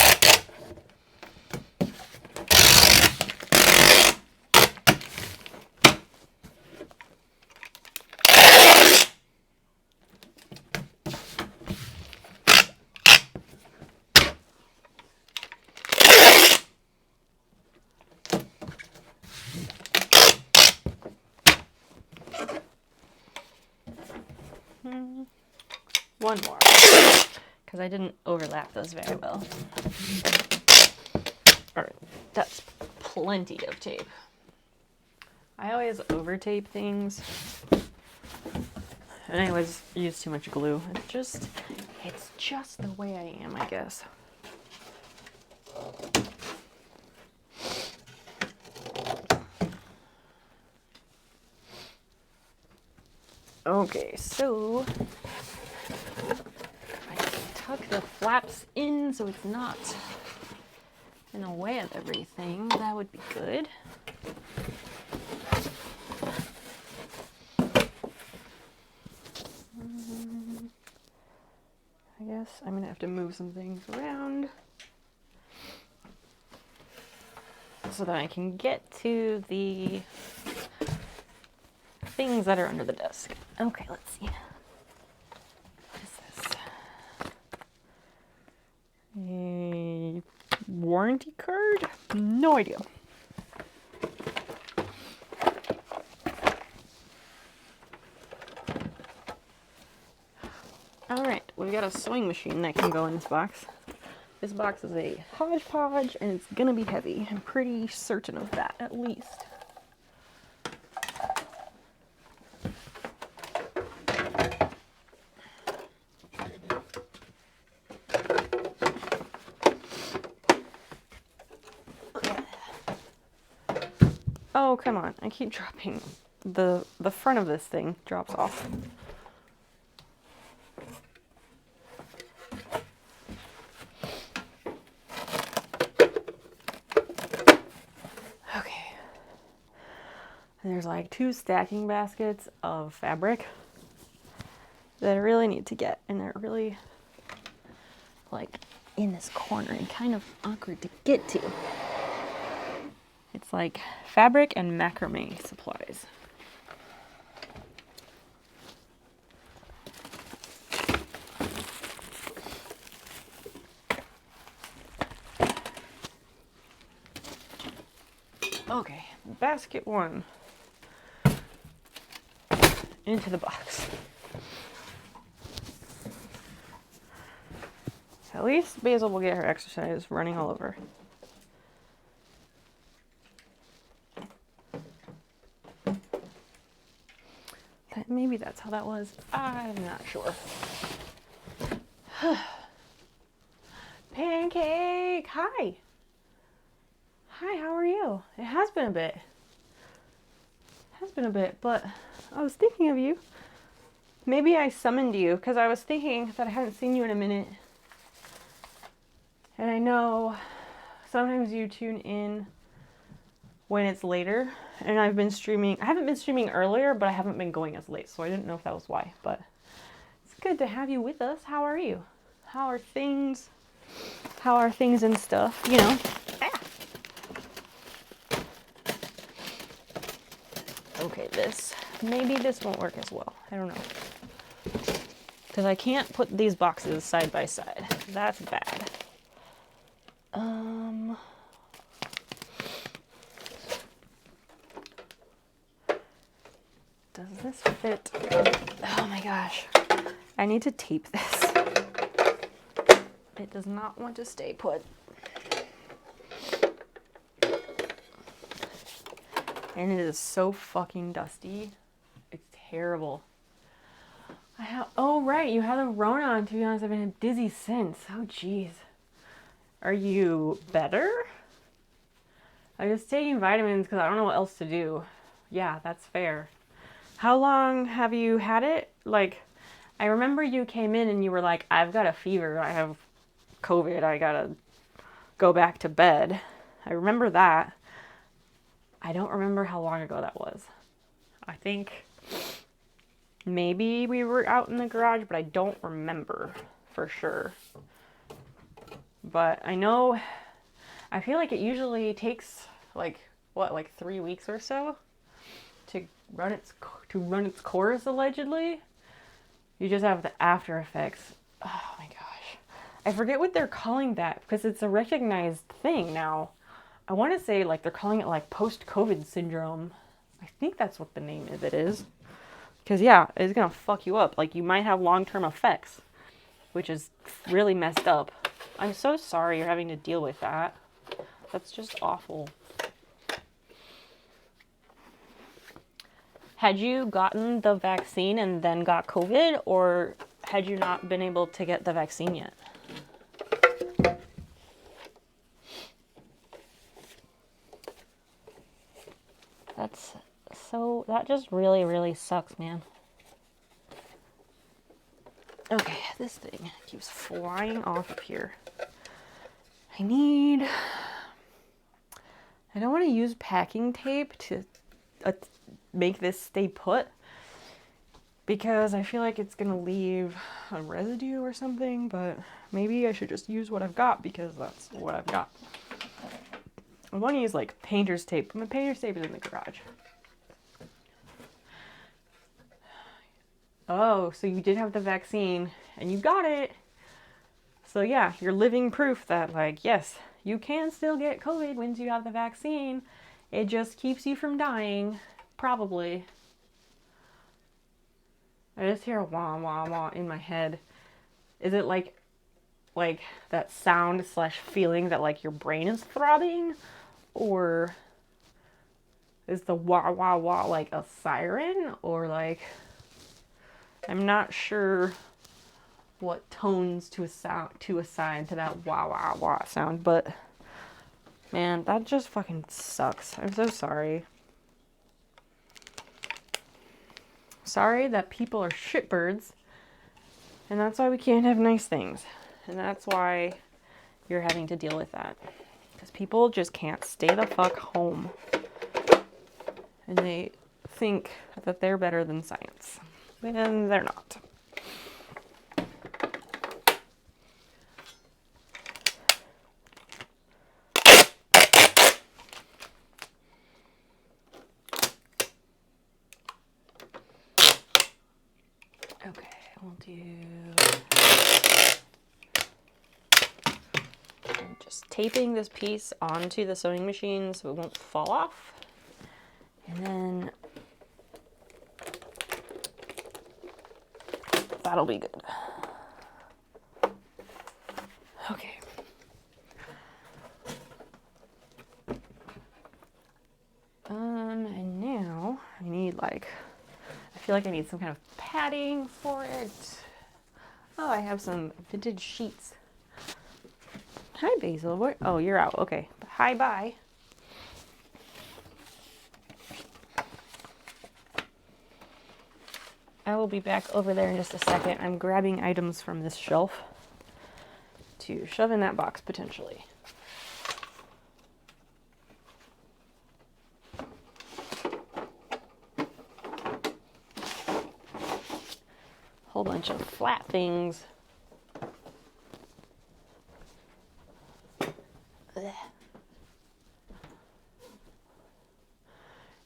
One more, because I didn't overlap those very well. Alright, that's plenty of tape. I always over tape things, and I always use too much glue. It's just the way I am, I guess. Okay, so tuck the flaps in so it's not in the way of everything. That would be good. I guess I'm gonna have to move some things around. so that I can get to the things that are under the desk. Okay, let's see. What is this? A warranty card? No idea. Alright, we've got a sewing machine that can go in this box. This box is a hodgepodge and it's gonna be heavy. I'm pretty certain of that, at least. Oh, come on. I keep dropping. The front of this thing drops off. Okay. And there's like 2 stacking baskets of fabric that I really need to get. And they're really like in this corner and kind of awkward to get to. It's like fabric and macrame supplies. Okay, basket 1 into the box. At least Basil will get her exercise running all over. Maybe that's how that was. I'm not sure. Pancake! Hi! Hi, how are you? It has been a bit. But I was thinking of you. Maybe I summoned you because I was thinking that I hadn't seen you in a minute. And I know sometimes you tune in when it's later. And I've been streaming. I haven't been streaming earlier, but I haven't been going as late. So I didn't know if that was why. But it's good to have you with us. How are you? How are things? How are things and stuff? You know. Okay, maybe this won't work as well. I don't know. Because I can't put these boxes side by side. That's bad. Does this fit? Oh my gosh. I need to tape this. It does not want to stay put. And it is so fucking dusty. It's terrible. Oh right, you had a Rona on. To be honest, I've been dizzy since. Oh jeez. Are you better? I'm just taking vitamins because I don't know what else to do. Yeah, that's fair. How long have you had it? Like, I remember you came in and you were like, I've got a fever. I have COVID. I gotta go back to bed. I remember that. I don't remember how long ago that was. I think maybe we were out in the garage, but I don't remember for sure. But I know, I feel like it usually takes like, what, like 3 weeks or so to run its course, allegedly. You just have the after effects. Oh my gosh. I forget what they're calling that because it's a recognized thing now. I want to say like they're calling it like post-COVID syndrome. I think that's what the name of it is. Because yeah, it's going to fuck you up. Like you might have long-term effects, which is really messed up. I'm so sorry you're having to deal with that. That's just awful. Had you gotten the vaccine and then got COVID, or had you not been able to get the vaccine yet? That just really, really sucks, man. Okay, this thing keeps flying off of here. I don't want to use packing tape to make this stay put because I feel like it's going to leave a residue or something, but maybe I should just use what I've got because that's what I've got. I want to use like painter's tape, but my painter's tape is in the garage. Oh, so you did have the vaccine and you got it. So yeah, you're living proof that like, yes, you can still get COVID once you have the vaccine. It just keeps you from dying, probably. I just hear a wah wah wah in my head. Is it like that sound / feeling that like your brain is throbbing? Or is the wah wah wah like a siren? Or like, I'm not sure what tones to assign to that wah wah wah sound, but man, that just fucking sucks. I'm so sorry. Sorry that people are shitbirds, and that's why we can't have nice things. And that's why you're having to deal with that. Because people just can't stay the fuck home. And they think that they're better than science. And they're not. Okay, we'll do... I'm just taping this piece onto the sewing machine so it won't fall off. And then that'll be good. Okay. And now I need like, I feel like I need some kind of padding for it. Oh, I have some vintage sheets. Hi, Basil. Where? Oh, you're out. Okay. Hi, bye. I will be back over there in just a second. I'm grabbing items from this shelf to shove in that box potentially. Whole bunch of flat things. Ugh.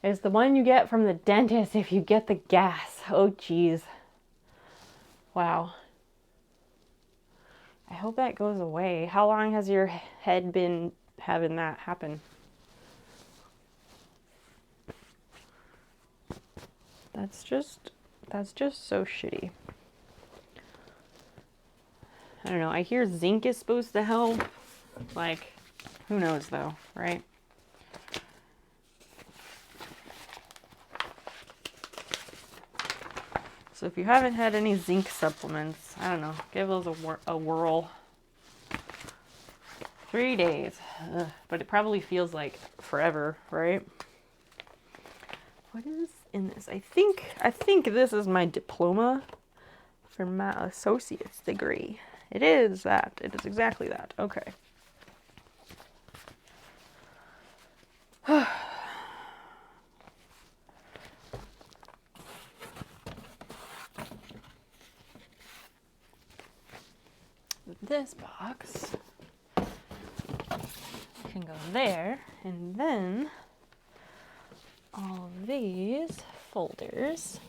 It's the one you get from the dentist if you get the gas. Oh, geez. Wow. I hope that goes away. How long has your head been having that happen? That's just so shitty. I don't know. I hear zinc is supposed to help. Like, who knows though, right? So if you haven't had any zinc supplements, I don't know, give those a whirl. 3 days. Ugh, but it probably feels like forever, right? What is in this? I think this is my diploma for my associate's degree. It is that. It is exactly that. Okay. This box can go there, and then all of these folders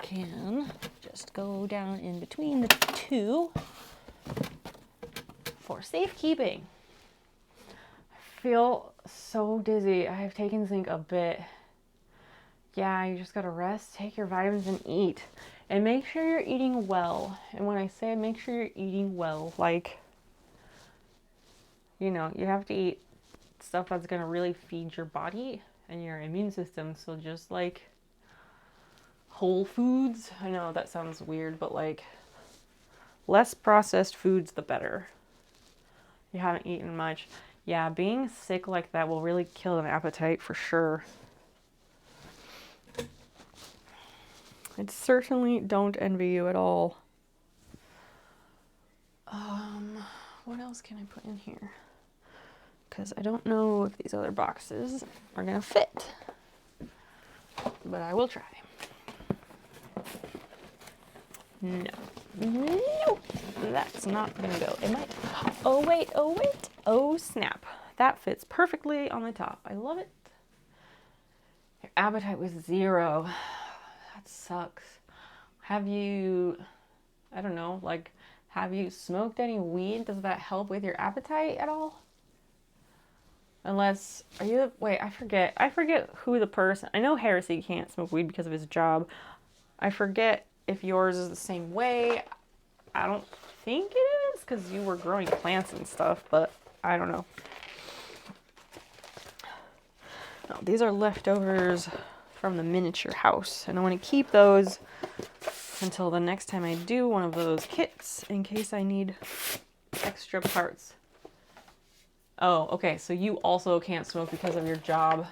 can just go down in between the two for safekeeping. I feel so dizzy. I have taken zinc a bit. Yeah, you just gotta rest, take your vitamins, and eat. And make sure you're eating well. And when I say make sure you're eating well, like, you know, you have to eat stuff that's gonna really feed your body and your immune system. So just like whole foods. I know that sounds weird, but like less processed foods, the better. You haven't eaten much. Yeah, being sick like that will really kill an appetite for sure. I certainly don't envy you at all. What else can I put in here? Because I don't know if these other boxes are gonna fit. But I will try. No. Nope. That's not gonna go. It might. Oh, wait. Oh, snap. that fits perfectly on the top. I love it. Your appetite was 0. That sucks. Have you, I don't know, like, have you smoked any weed? Does that help with your appetite at all? Unless, are you, wait, I forget who the person, I know Heresy can't smoke weed because of his job. I forget if yours is the same way. I don't think it is, because you were growing plants and stuff, but I don't know. No, these are leftovers from the miniature house, and I want to keep those until the next time I do one of those kits in case I need extra parts. Oh, okay, so you also can't smoke because of your job.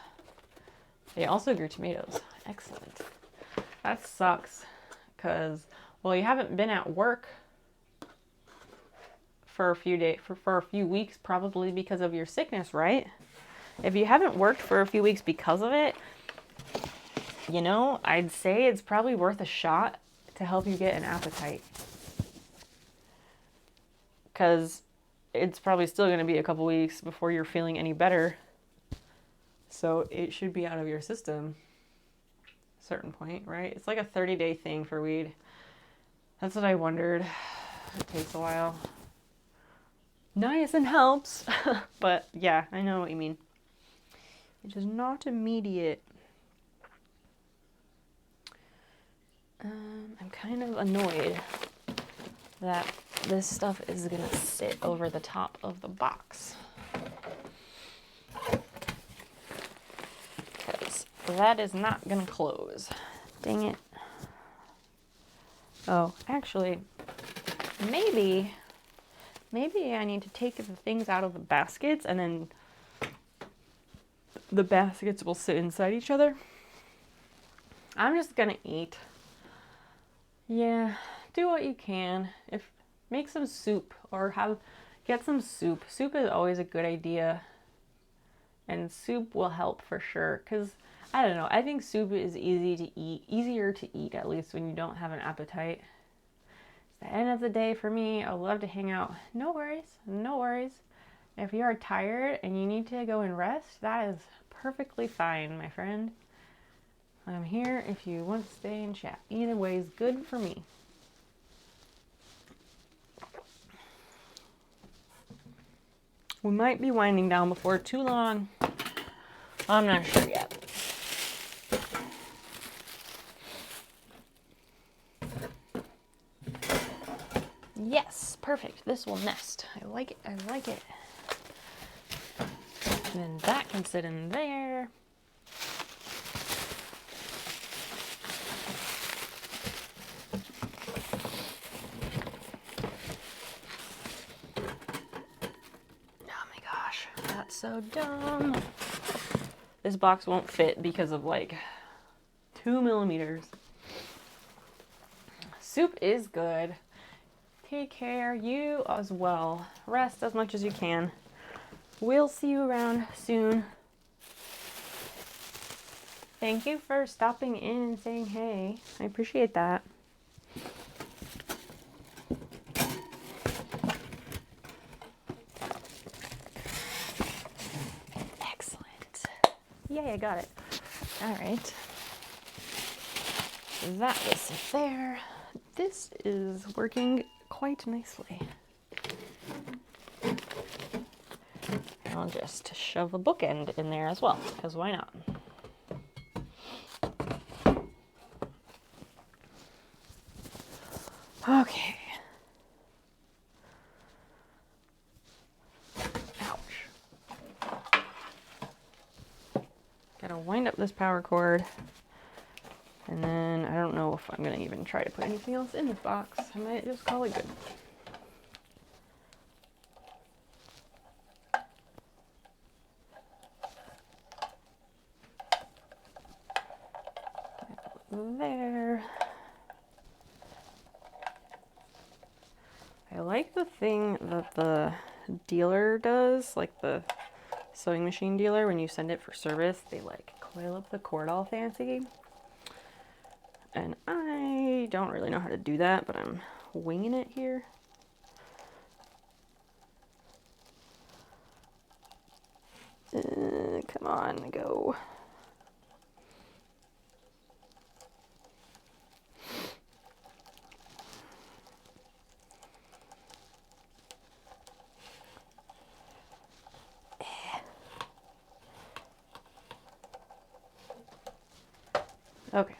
They also grew tomatoes. Excellent. That sucks, because, well, you haven't been at work for a few days, for a few weeks, probably because of your sickness, right? If you haven't worked for a few weeks because of it, you know, I'd say it's probably worth a shot to help you get an appetite. Because it's probably still going to be a couple weeks before you're feeling any better. So it should be out of your system at a certain point, right? It's like a 30-day thing for weed. That's what I wondered. It takes a while. Niacin helps, but yeah, I know what you mean. It is not immediate. I'm kind of annoyed that this stuff is gonna sit over the top of the box. Because that is not gonna close. Dang it. Oh, actually, maybe I need to take the things out of the baskets and then the baskets will sit inside each other. I'm just gonna eat. Yeah, do what you can. Make some soup or get some soup. Soup is always a good idea. And soup will help for sure. Cause I don't know, I think soup is easier to eat at least when you don't have an appetite. It's the end of the day for me. I love to hang out. No worries, no worries. If you are tired and you need to go and rest, that is perfectly fine, my friend. I'm here if you want to stay and chat. Either way is good for me. We might be winding down before too long. I'm not sure yet. Yes, perfect. This will nest. I like it. I like it. And then that can sit in there. So dumb. This box won't fit because of like 2 millimeters. Soup is good. Take care, you as well. Rest as much as you can. We'll see you around soon. Thank you for stopping in and saying hey. I appreciate that. Yay, I got it. All right. That will sit there. This is working quite nicely. I'll just shove a bookend in there as well, because why not? Okay. Gotta wind up this power cord, and then I don't know if I'm gonna even try to put anything else in this box. I might just call it good. There. I like the thing that the dealer does, like the sewing machine dealer, when you send it for service, they like coil up the cord all fancy. And I don't really know how to do that, but I'm winging it here. Come on, go. Okay.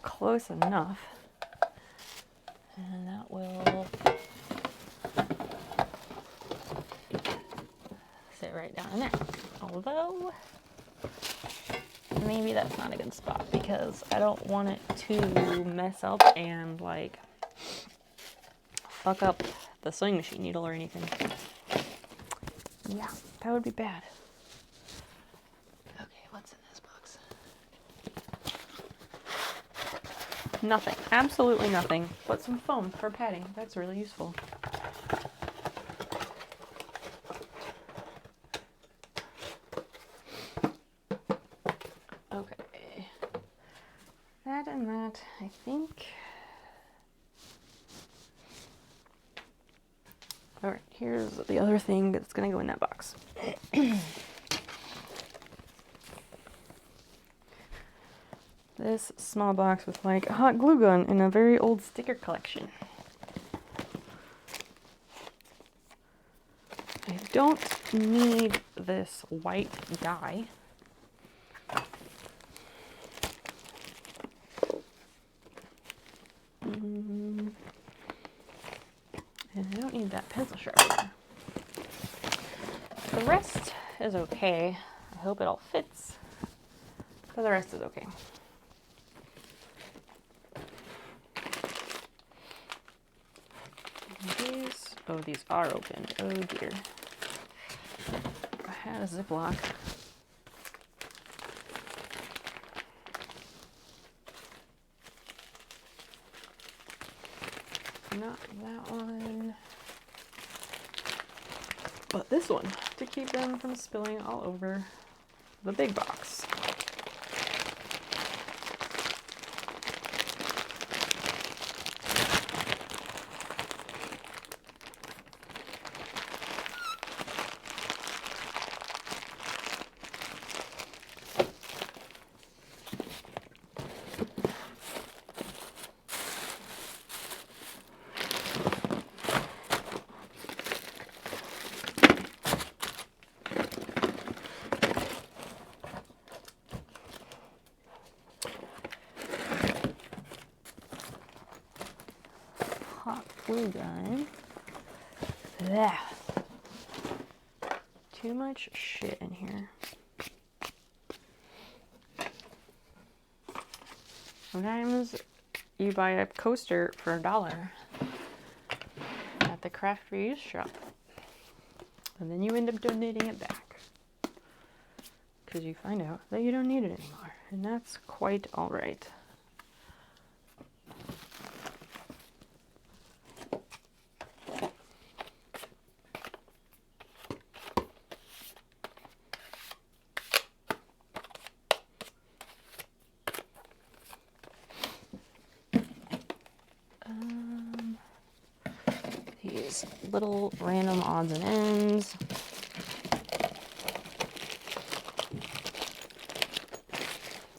Close enough. And that will sit right down in there. Although, maybe that's not a good spot because I don't want it to mess up and like fuck up the sewing machine needle or anything. Yeah, that would be bad. Okay, what's in this box? Nothing. Absolutely nothing. But some foam for padding. That's really useful. Okay. That and that, I think. Alright, here's the other thing that's going to go in that box. This small box with like a hot glue gun and a very old sticker collection. I don't need this white dye. And I don't need that pencil sharpener. The rest is okay. I hope it all fits, but the rest is okay. These are open. Oh dear. I had a Ziploc. Not that one. But this one, to keep them from spilling all over the big box. Hot glue gun. Blech. Too much shit in here. Sometimes you buy a coaster for $1 at the craft reuse shop, and then you end up donating it back because you find out that you don't need it anymore, and that's quite all right. These little random odds and ends.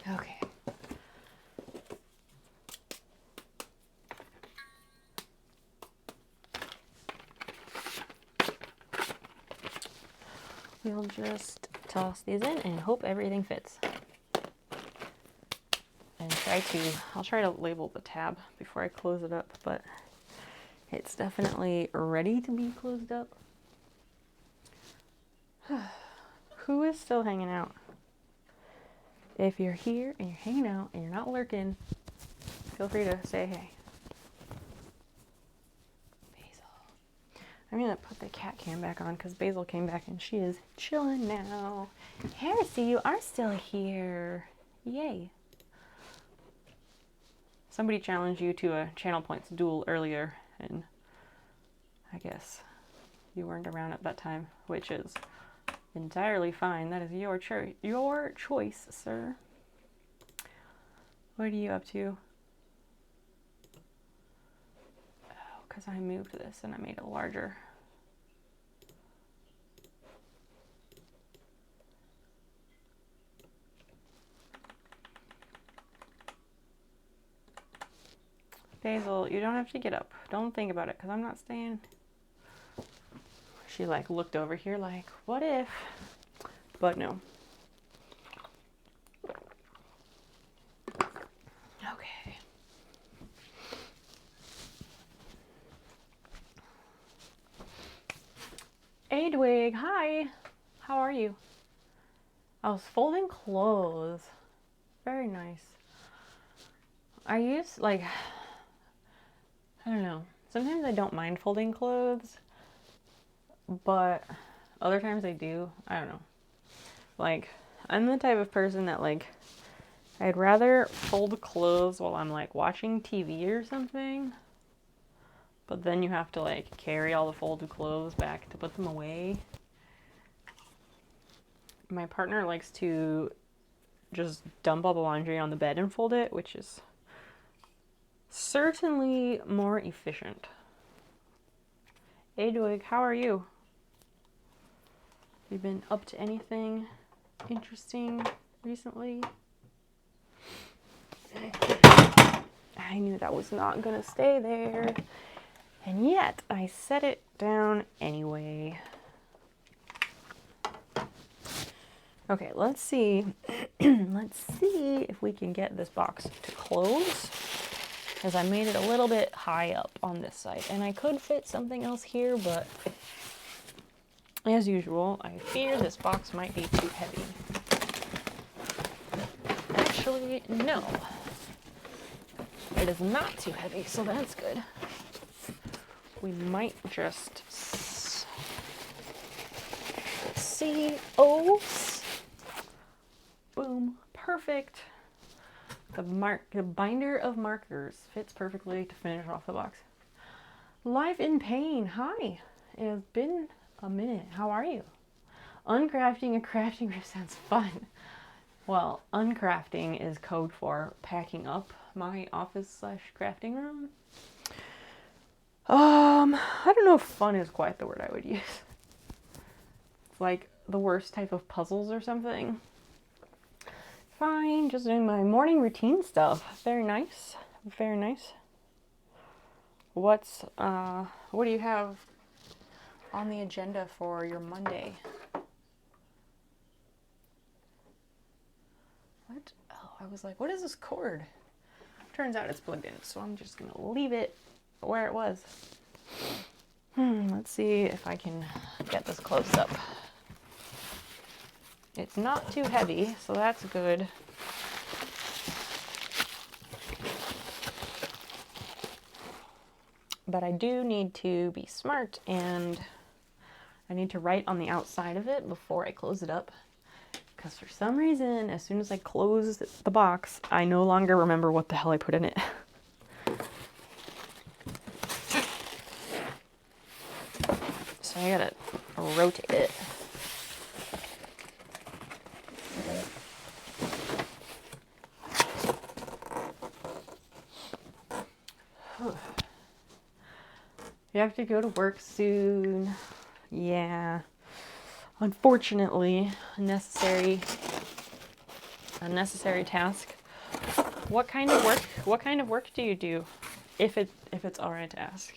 Okay. We'll just toss these in and hope everything fits. And I'll try to label the tab before I close it up, but it's definitely ready to be closed up. Who is still hanging out? If you're here and you're hanging out and you're not lurking, feel free to say hey. Basil. I'm gonna put the cat cam back on because Basil came back and she is chilling now. Heresy, you are still here. Yay. Somebody challenged you to a channel points duel earlier, and I guess you weren't around at that time, which is entirely fine. That is your choice, sir. What are you up to? Oh, because I moved this and I made it larger. Basil, you don't have to get up. Don't think about it, because I'm not staying. She like looked over here like, what if? But no. Okay. Adwig, hi. How are you? I was folding clothes. Very nice. I use like, I don't know. Sometimes I don't mind folding clothes, but other times I do. I don't know. Like, I'm the type of person that like, I'd rather fold clothes while I'm like watching TV or something, but then you have to like carry all the folded clothes back to put them away. My partner likes to just dump all the laundry on the bed and fold it, which is certainly more efficient. Adwig, how are you? Have you been up to anything interesting recently? I knew that was not gonna stay there, and yet I set it down anyway. Okay, let's see. Let's see if we can get this box to close, because I made it a little bit high up on this side, and I could fit something else here, but as usual, I fear this box might be too heavy. Actually, no. It is not too heavy, so that's good. We might just see. Oh, boom, perfect. The binder of markers fits perfectly to finish off the box. Life in Pain, hi. It has been a minute. How are you? Uncrafting a crafting room sounds fun. Well, uncrafting is code for packing up my office / crafting room. I don't know if fun is quite the word I would use. It's like the worst type of puzzles or something. Fine, just doing my morning routine stuff. Very nice. Very nice. What do you have on the agenda for your Monday? What? Oh, I was like, what is this cord? Turns out it's plugged in, so I'm just gonna leave it where it was. Let's see if I can get this close up. It's not too heavy, so that's good. But I do need to be smart, and I need to write on the outside of it before I close it up. Because for some reason, as soon as I close the box, I no longer remember what the hell I put in it. So I gotta rotate it. You have to go to work soon. Yeah. Unfortunately, a necessary task. What kind of work do you do? If it's all right to ask.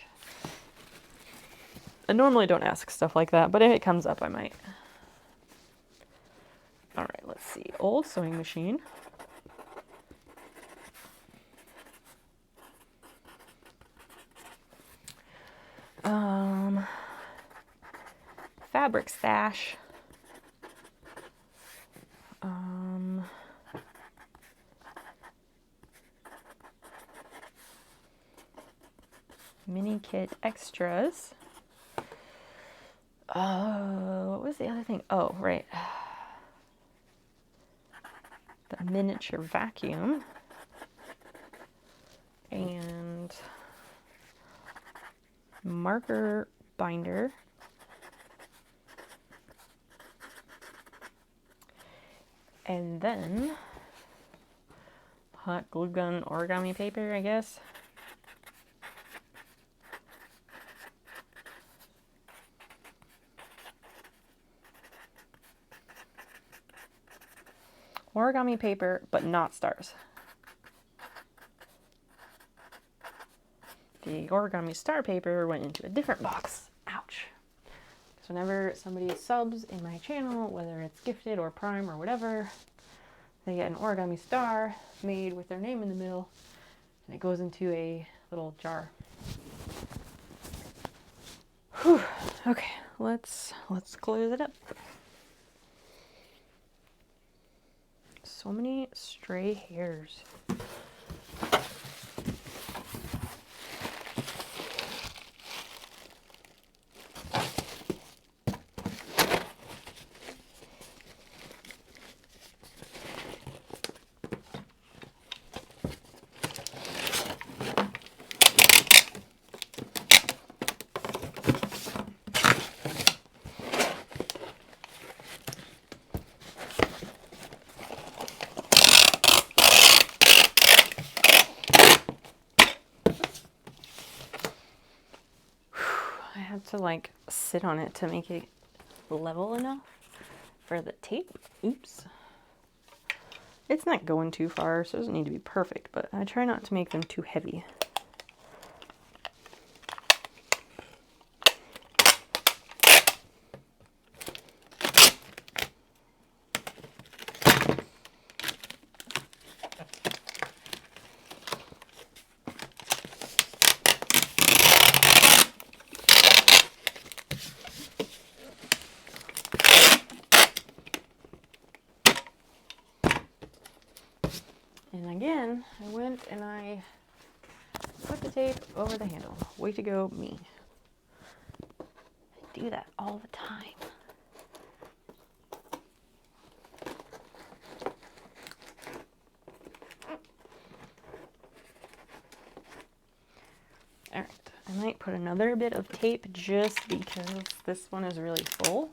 I normally don't ask stuff like that, but if it comes up, I might. All right, let's see. Old sewing machine. Fabric stash. Mini kit extras. What was the other thing? Oh, right. The miniature vacuum. And marker binder. And then hot glue gun origami paper, I guess. Origami paper, but not stars. the origami star paper went into a different box. Ouch. So whenever somebody subs in my channel, whether it's gifted or prime or whatever, they get an origami star made with their name in the middle, and it goes into a little jar. Whew. Okay, let's close it up. So many stray hairs. To like sit on it to make it level enough for the tape. Oops. It's not going too far, so it doesn't need to be perfect, but I try not to make them too heavy. And again, I went and I put the tape over the handle. Way to go, me. I do that all the time. Alright, I might put another bit of tape just because this one is really full.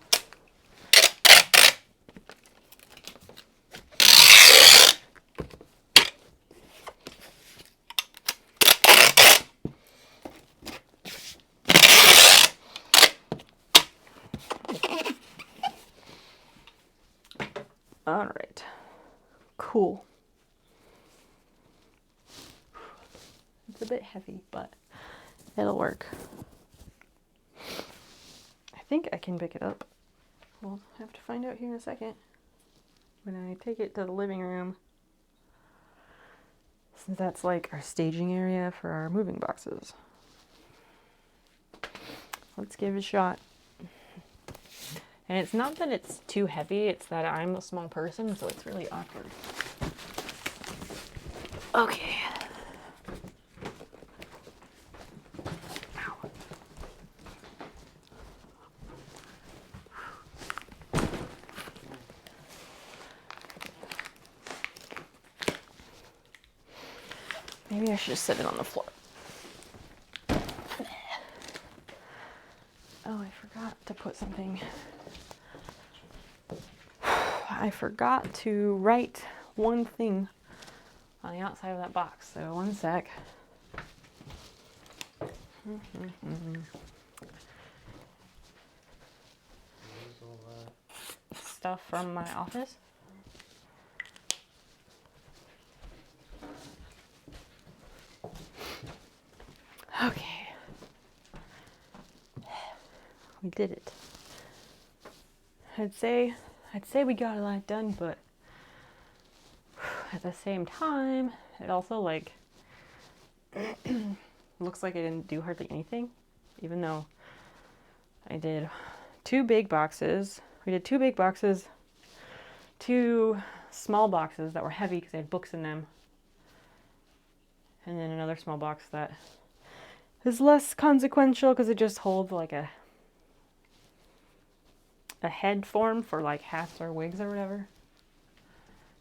All right, cool. It's a bit heavy, but it'll work. I think I can pick it up. We'll have to find out here in a second when I take it to the living room, since that's like our staging area for our moving boxes. Let's give it a shot. And it's not that it's too heavy, it's that I'm a small person, so it's really awkward. Okay. Ow. Maybe I should just set it on the floor. Oh, I forgot to put something. I forgot to write one thing on the outside of that box, so one sec. Stuff from my office. Okay. We did it. I'd say we got a lot done, but at the same time, it also like looks like I didn't do hardly anything, even though I did 2 big boxes. We did 2 big boxes, 2 small boxes that were heavy because they had books in them, and then another small box that is less consequential because it just holds like a head form for like hats or wigs or whatever.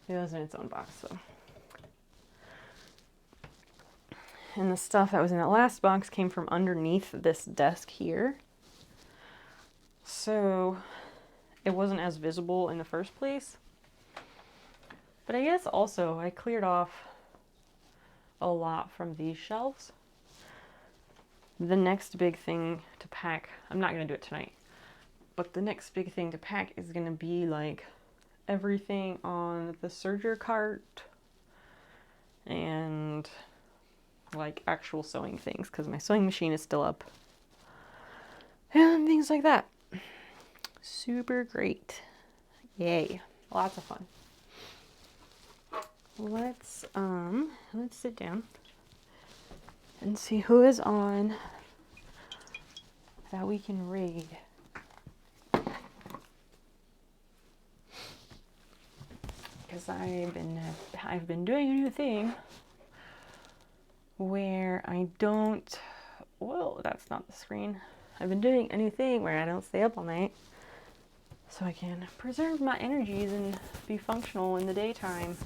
It was in its own box, so. And the stuff that was in that last box came from underneath this desk here. So it wasn't as visible in the first place. But I guess also I cleared off a lot from these shelves. The next big thing to pack, I'm not going to do it tonight, but the next big thing to pack is going to be like everything on the serger cart and like actual sewing things because my sewing machine is still up. And things like that. Super great. Yay. Lots of fun. Let's sit down and see who is on that we can raid. Because I've been doing a new thing where I don't, whoa, that's not the screen. I've been doing a new thing where I don't stay up all night so I can preserve my energies and be functional in the daytime.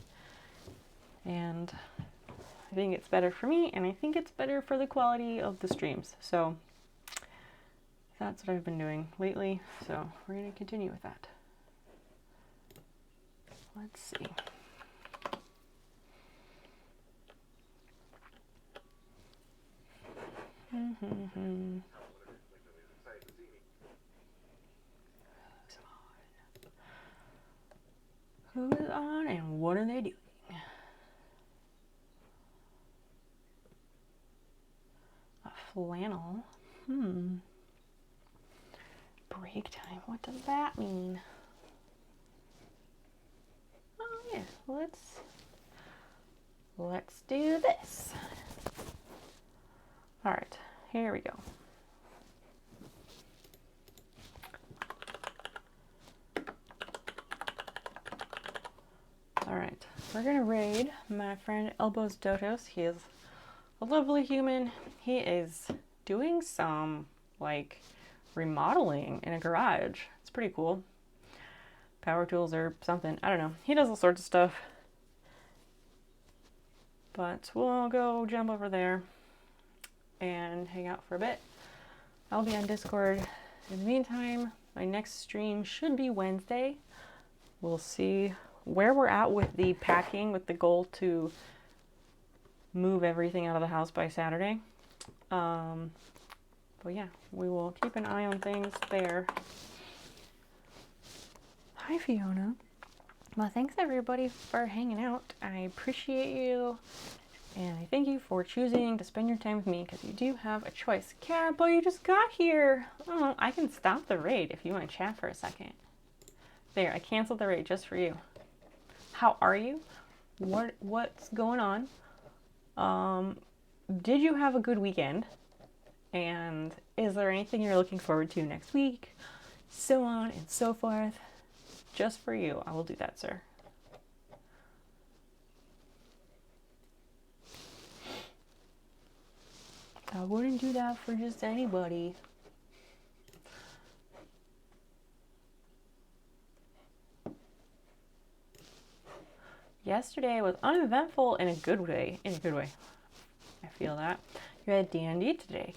And I think it's better for me, and I think it's better for the quality of the streams. So that's what I've been doing lately. So we're going to continue with that. Let's see. Who is on and what are they doing? A flannel. Break time. What does that mean? Oh yeah, let's do this. All right, here we go. All right, we're gonna raid my friend Elbows Dotos. He is a lovely human. He is doing some like remodeling in a garage. It's pretty cool. Power tools or something. I don't know. He does all sorts of stuff. But we'll go jump over there and hang out for a bit. I'll be on Discord. In the meantime, my next stream should be Wednesday. We'll see where we're at with the packing, with the goal to move everything out of the house by Saturday. But yeah, we will keep an eye on things there. Hi, Fiona. Well, thanks everybody for hanging out. I appreciate you. And I thank you for choosing to spend your time with me because you do have a choice. Carabo, you just got here. Oh, I can stop the raid if you want to chat for a second. There, I canceled the raid just for you. How are you? What's going on? Did you have a good weekend? And is there anything you're looking forward to next week? So on and so forth. Just for you, I will do that, sir. I wouldn't do that for just anybody. Yesterday was uneventful in a good way. In a good way. I feel that. You had D&D today.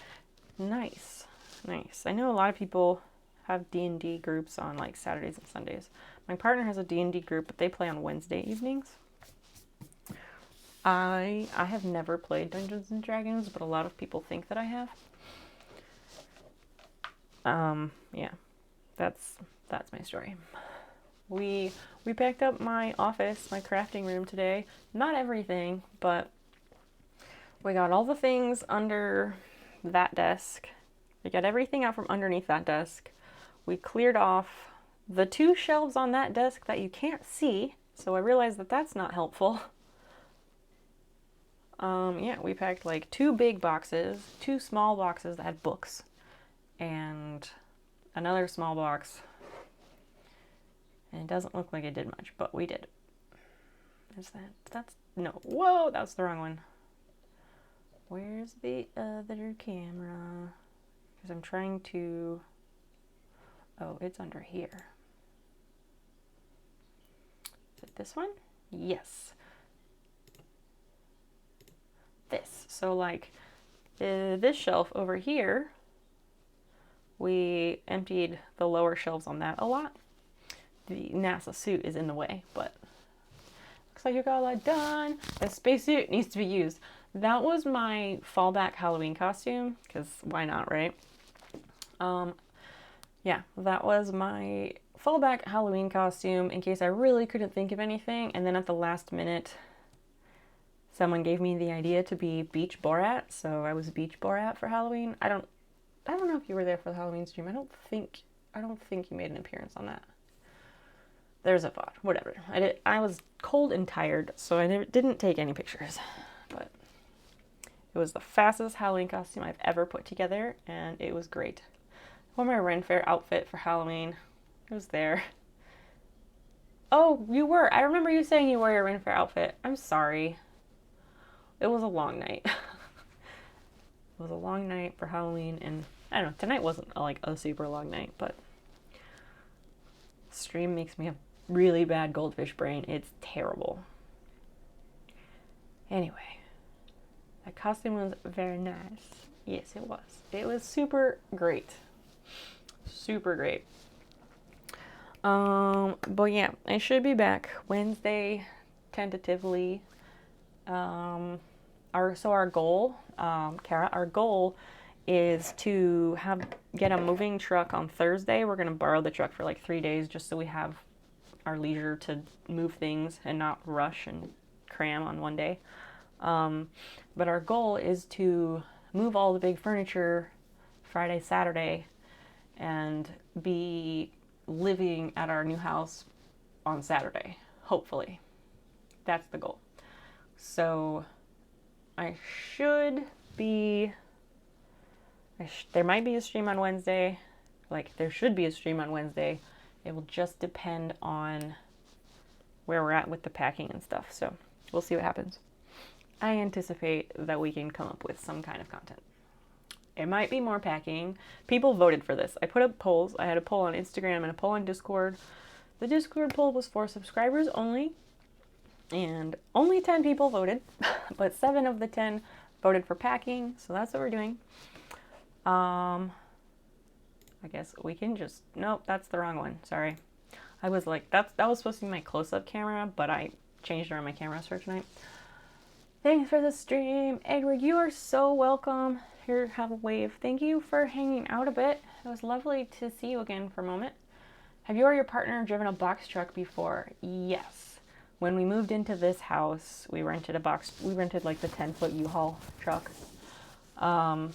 Nice. Nice. I know a lot of people have D&D groups on like Saturdays and Sundays. My partner has a D&D group, but they play on Wednesday evenings. I have never played Dungeons and Dragons, but a lot of people think that I have. Yeah. That's my story. We packed up my office, my crafting room today. Not everything, but we got all the things under that desk. We got everything out from underneath that desk. We cleared off the 2 shelves on that desk that you can't see, so I realized that that's not helpful. Yeah, we packed like 2 big boxes, 2 small boxes that had books, and another small box. And it doesn't look like it did much, but we did. No, whoa, that's the wrong one. Where's the other camera? Because I'm trying to, oh, it's under here. Is it this one? Yes. This. So like this shelf over here, we emptied the lower shelves on that a lot. The NASA suit is in the way, but looks like you got a lot done. The spacesuit needs to be used. That was my fallback Halloween costume, because why not, right? Yeah, that was my fallback Halloween costume in case I really couldn't think of anything, and then at the last minute someone gave me the idea to be Beach Borat, so I was Beach Borat for Halloween. I don't know if you were there for the Halloween stream. I don't think you made an appearance on that. There's a thought. Whatever. I was cold and tired, so I didn't take any pictures. But it was the fastest Halloween costume I've ever put together, and it was great. I wore my Ren Fair outfit for Halloween. It was there. Oh, you were. I remember you saying you wore your Ren Fair outfit. I'm sorry. It was a long night. It was a long night for Halloween, and I don't know, tonight wasn't like a super long night, but stream makes me have really bad goldfish brain. It's terrible. Anyway, that costume was very nice. Yes, it was. It was super great. Super great. But yeah, I should be back Wednesday, tentatively. Our goal, Kara, our goal is to get a moving truck on Thursday. We're gonna borrow the truck for like 3 days just so we have our leisure to move things and not rush and cram on one day. But our goal is to move all the big furniture Friday, Saturday, and be living at our new house on Saturday, hopefully. That's the goal. So I should be, there might be a stream on Wednesday. Like, there should be a stream on Wednesday. It will just depend on where we're at with the packing and stuff. So we'll see what happens. I anticipate that we can come up with some kind of content. It might be more packing. People voted for this. I put up polls. I had a poll on Instagram and a poll on Discord. The Discord poll was for subscribers only. And only 10 people voted, but 7 of the 10 voted for packing, so that's what we're doing. I guess we can just, nope, that's the wrong one, sorry. I was like, that was supposed to be my close-up camera, but I changed around my camera for tonight. Thanks for the stream. Edward, you are so welcome. Here, have a wave. Thank you for hanging out a bit. It was lovely to see you again for a moment. Have you or your partner driven a box truck before? Yes. When we moved into this house, we rented like the 10-foot U-Haul truck. I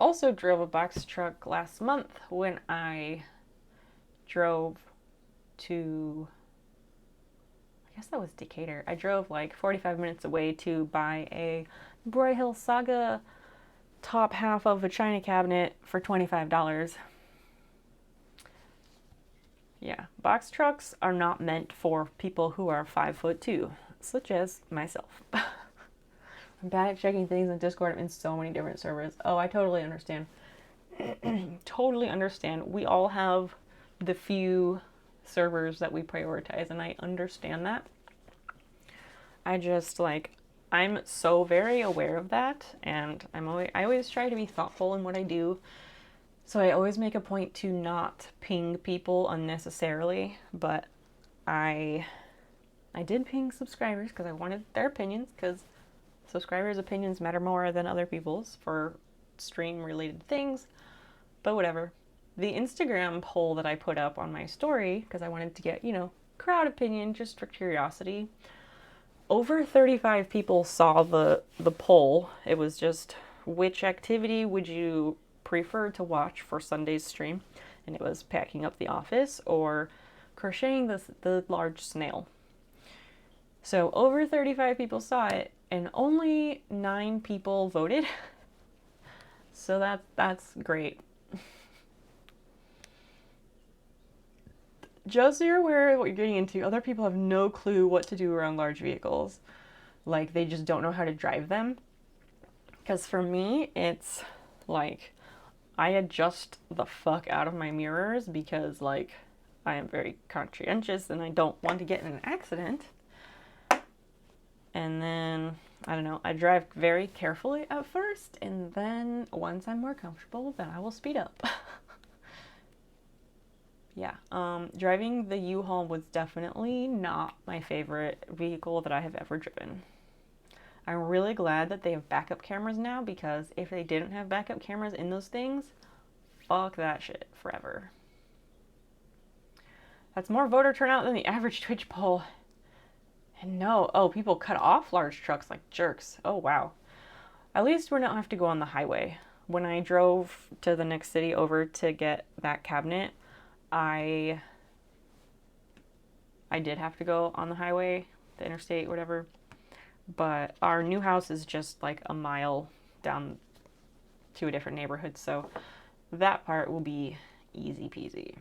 also drove a box truck last month when I drove to, I guess that was Decatur. I drove like 45 minutes away to buy a Broyhill Saga top half of a china cabinet for $25. Yeah, box trucks are not meant for people who are 5'2", such as myself. I'm bad at checking things in Discord. I'm in so many different servers. Oh, I totally understand. Totally understand. We all have the few servers that we prioritize, and I understand that. I just, like, I'm so very aware of that, and I always try to be thoughtful in what I do. So I always make a point to not ping people unnecessarily, but I did ping subscribers because I wanted their opinions, because subscribers' opinions matter more than other people's for stream-related things, but whatever. The Instagram poll that I put up on my story, because I wanted to get, crowd opinion just for curiosity, over 35 people saw the poll. It was just, which activity would you prefer to watch for Sunday's stream? And it was packing up the office or crocheting the large snail. So over 35 people saw it, and only 9 people voted. So that's great. Just so you're aware of what you're getting into, other people have no clue what to do around large vehicles. Like, they just don't know how to drive them. Because for me, it's like, I adjust the fuck out of my mirrors because, like, I am very conscientious and I don't want to get in an accident. And then, I don't know, I drive very carefully at first, and then once I'm more comfortable, then I will speed up. Yeah, driving the U-Haul was definitely not my favorite vehicle that I have ever driven. I'm really glad that they have backup cameras now, because if they didn't have backup cameras in those things, fuck that shit forever. That's more voter turnout than the average Twitch poll. And no, oh, people cut off large trucks like jerks. Oh, wow. At least we don't have to go on the highway. When I drove to the next city over to get that cabinet, I did have to go on the highway, the interstate, whatever. But our new house is just like a mile down to a different neighborhood, so that part will be easy peasy.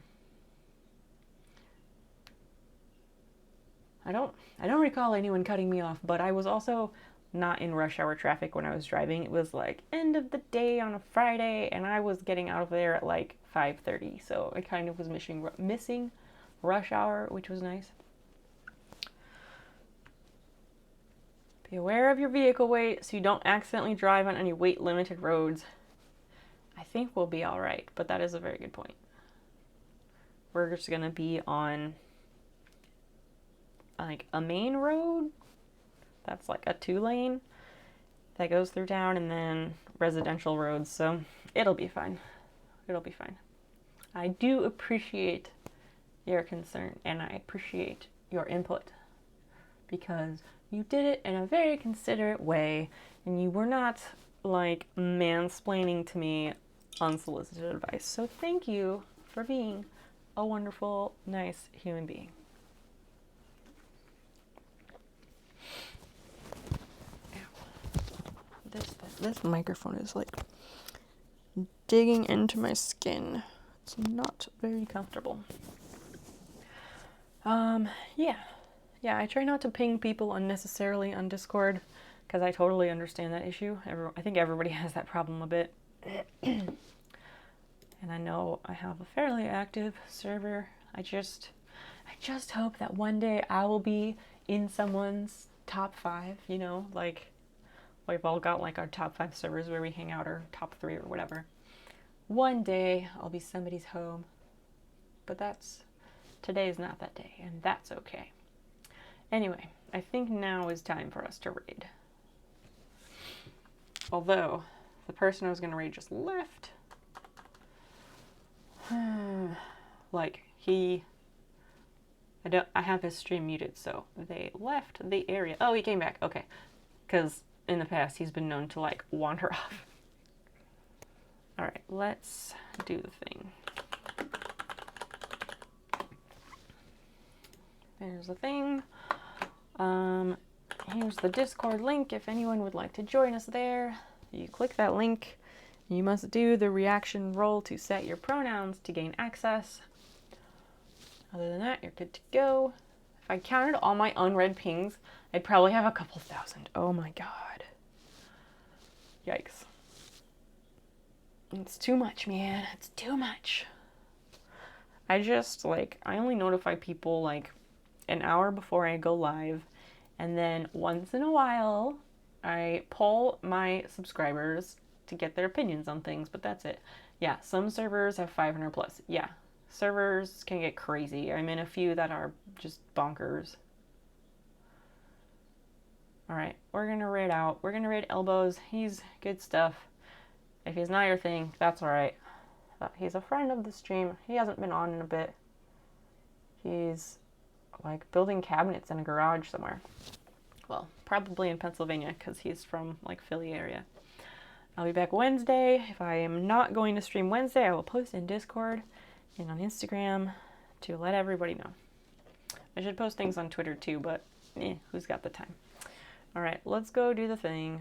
I don't recall anyone cutting me off, but I was also not in rush hour traffic when I was driving. It was like end of the day on a Friday, and I was getting out of there at like 5:30, so I kind of was missing rush hour, which was nice. Be aware of your vehicle weight so you don't accidentally drive on any weight limited roads. I think we'll be all right, but that is a very good point. We're just going to be on like a main road that's like a 2-lane that goes through town, and then residential roads, so it'll be fine. It'll be fine. I do appreciate your concern, and I appreciate your input, because you did it in a very considerate way, and you were not like mansplaining to me unsolicited advice. So thank you for being a wonderful, nice human being. This microphone is like digging into my skin. It's not very comfortable. Yeah, I try not to ping people unnecessarily on Discord, because I totally understand that issue. I think everybody has that problem a bit. And I know I have a fairly active server. I just hope that one day I will be in someone's top 5, you know, like we've all got like our top 5 servers where we hang out, or top 3 or whatever. One day I'll be somebody's home. But today is not that day, and that's okay. Anyway, I think now is time for us to raid. Although, the person I was going to raid just left. Like, I have his stream muted, so they left the area. Oh, he came back, okay. Because in the past, he's been known to, like, wander off. Alright, let's do the thing. There's the thing. Here's the Discord link if anyone would like to join us there. You click that link. You must do the reaction roll to set your pronouns to gain access. Other than that, you're good to go. If I counted all my unread pings, I'd probably have a couple thousand. Oh my god. Yikes. It's too much, man. It's too much. I only notify people like an hour before I go live, and then once in a while I poll my subscribers to get their opinions on things, but that's it. Yeah, some servers have 500 plus. Yeah, servers can get crazy. I'm in a few that are just bonkers. Alright, we're gonna raid out. We're gonna raid Elbows. He's good stuff. If he's not your thing, that's alright. He's a friend of the stream. He hasn't been on in a bit. He's like building cabinets in a garage somewhere. Well, probably in Pennsylvania, because he's from like Philly area. I'll be back Wednesday. If I am not going to stream Wednesday, I will post in Discord and on Instagram to let everybody know. I should post things on Twitter too, but who's got the time? Alright, let's go do the thing.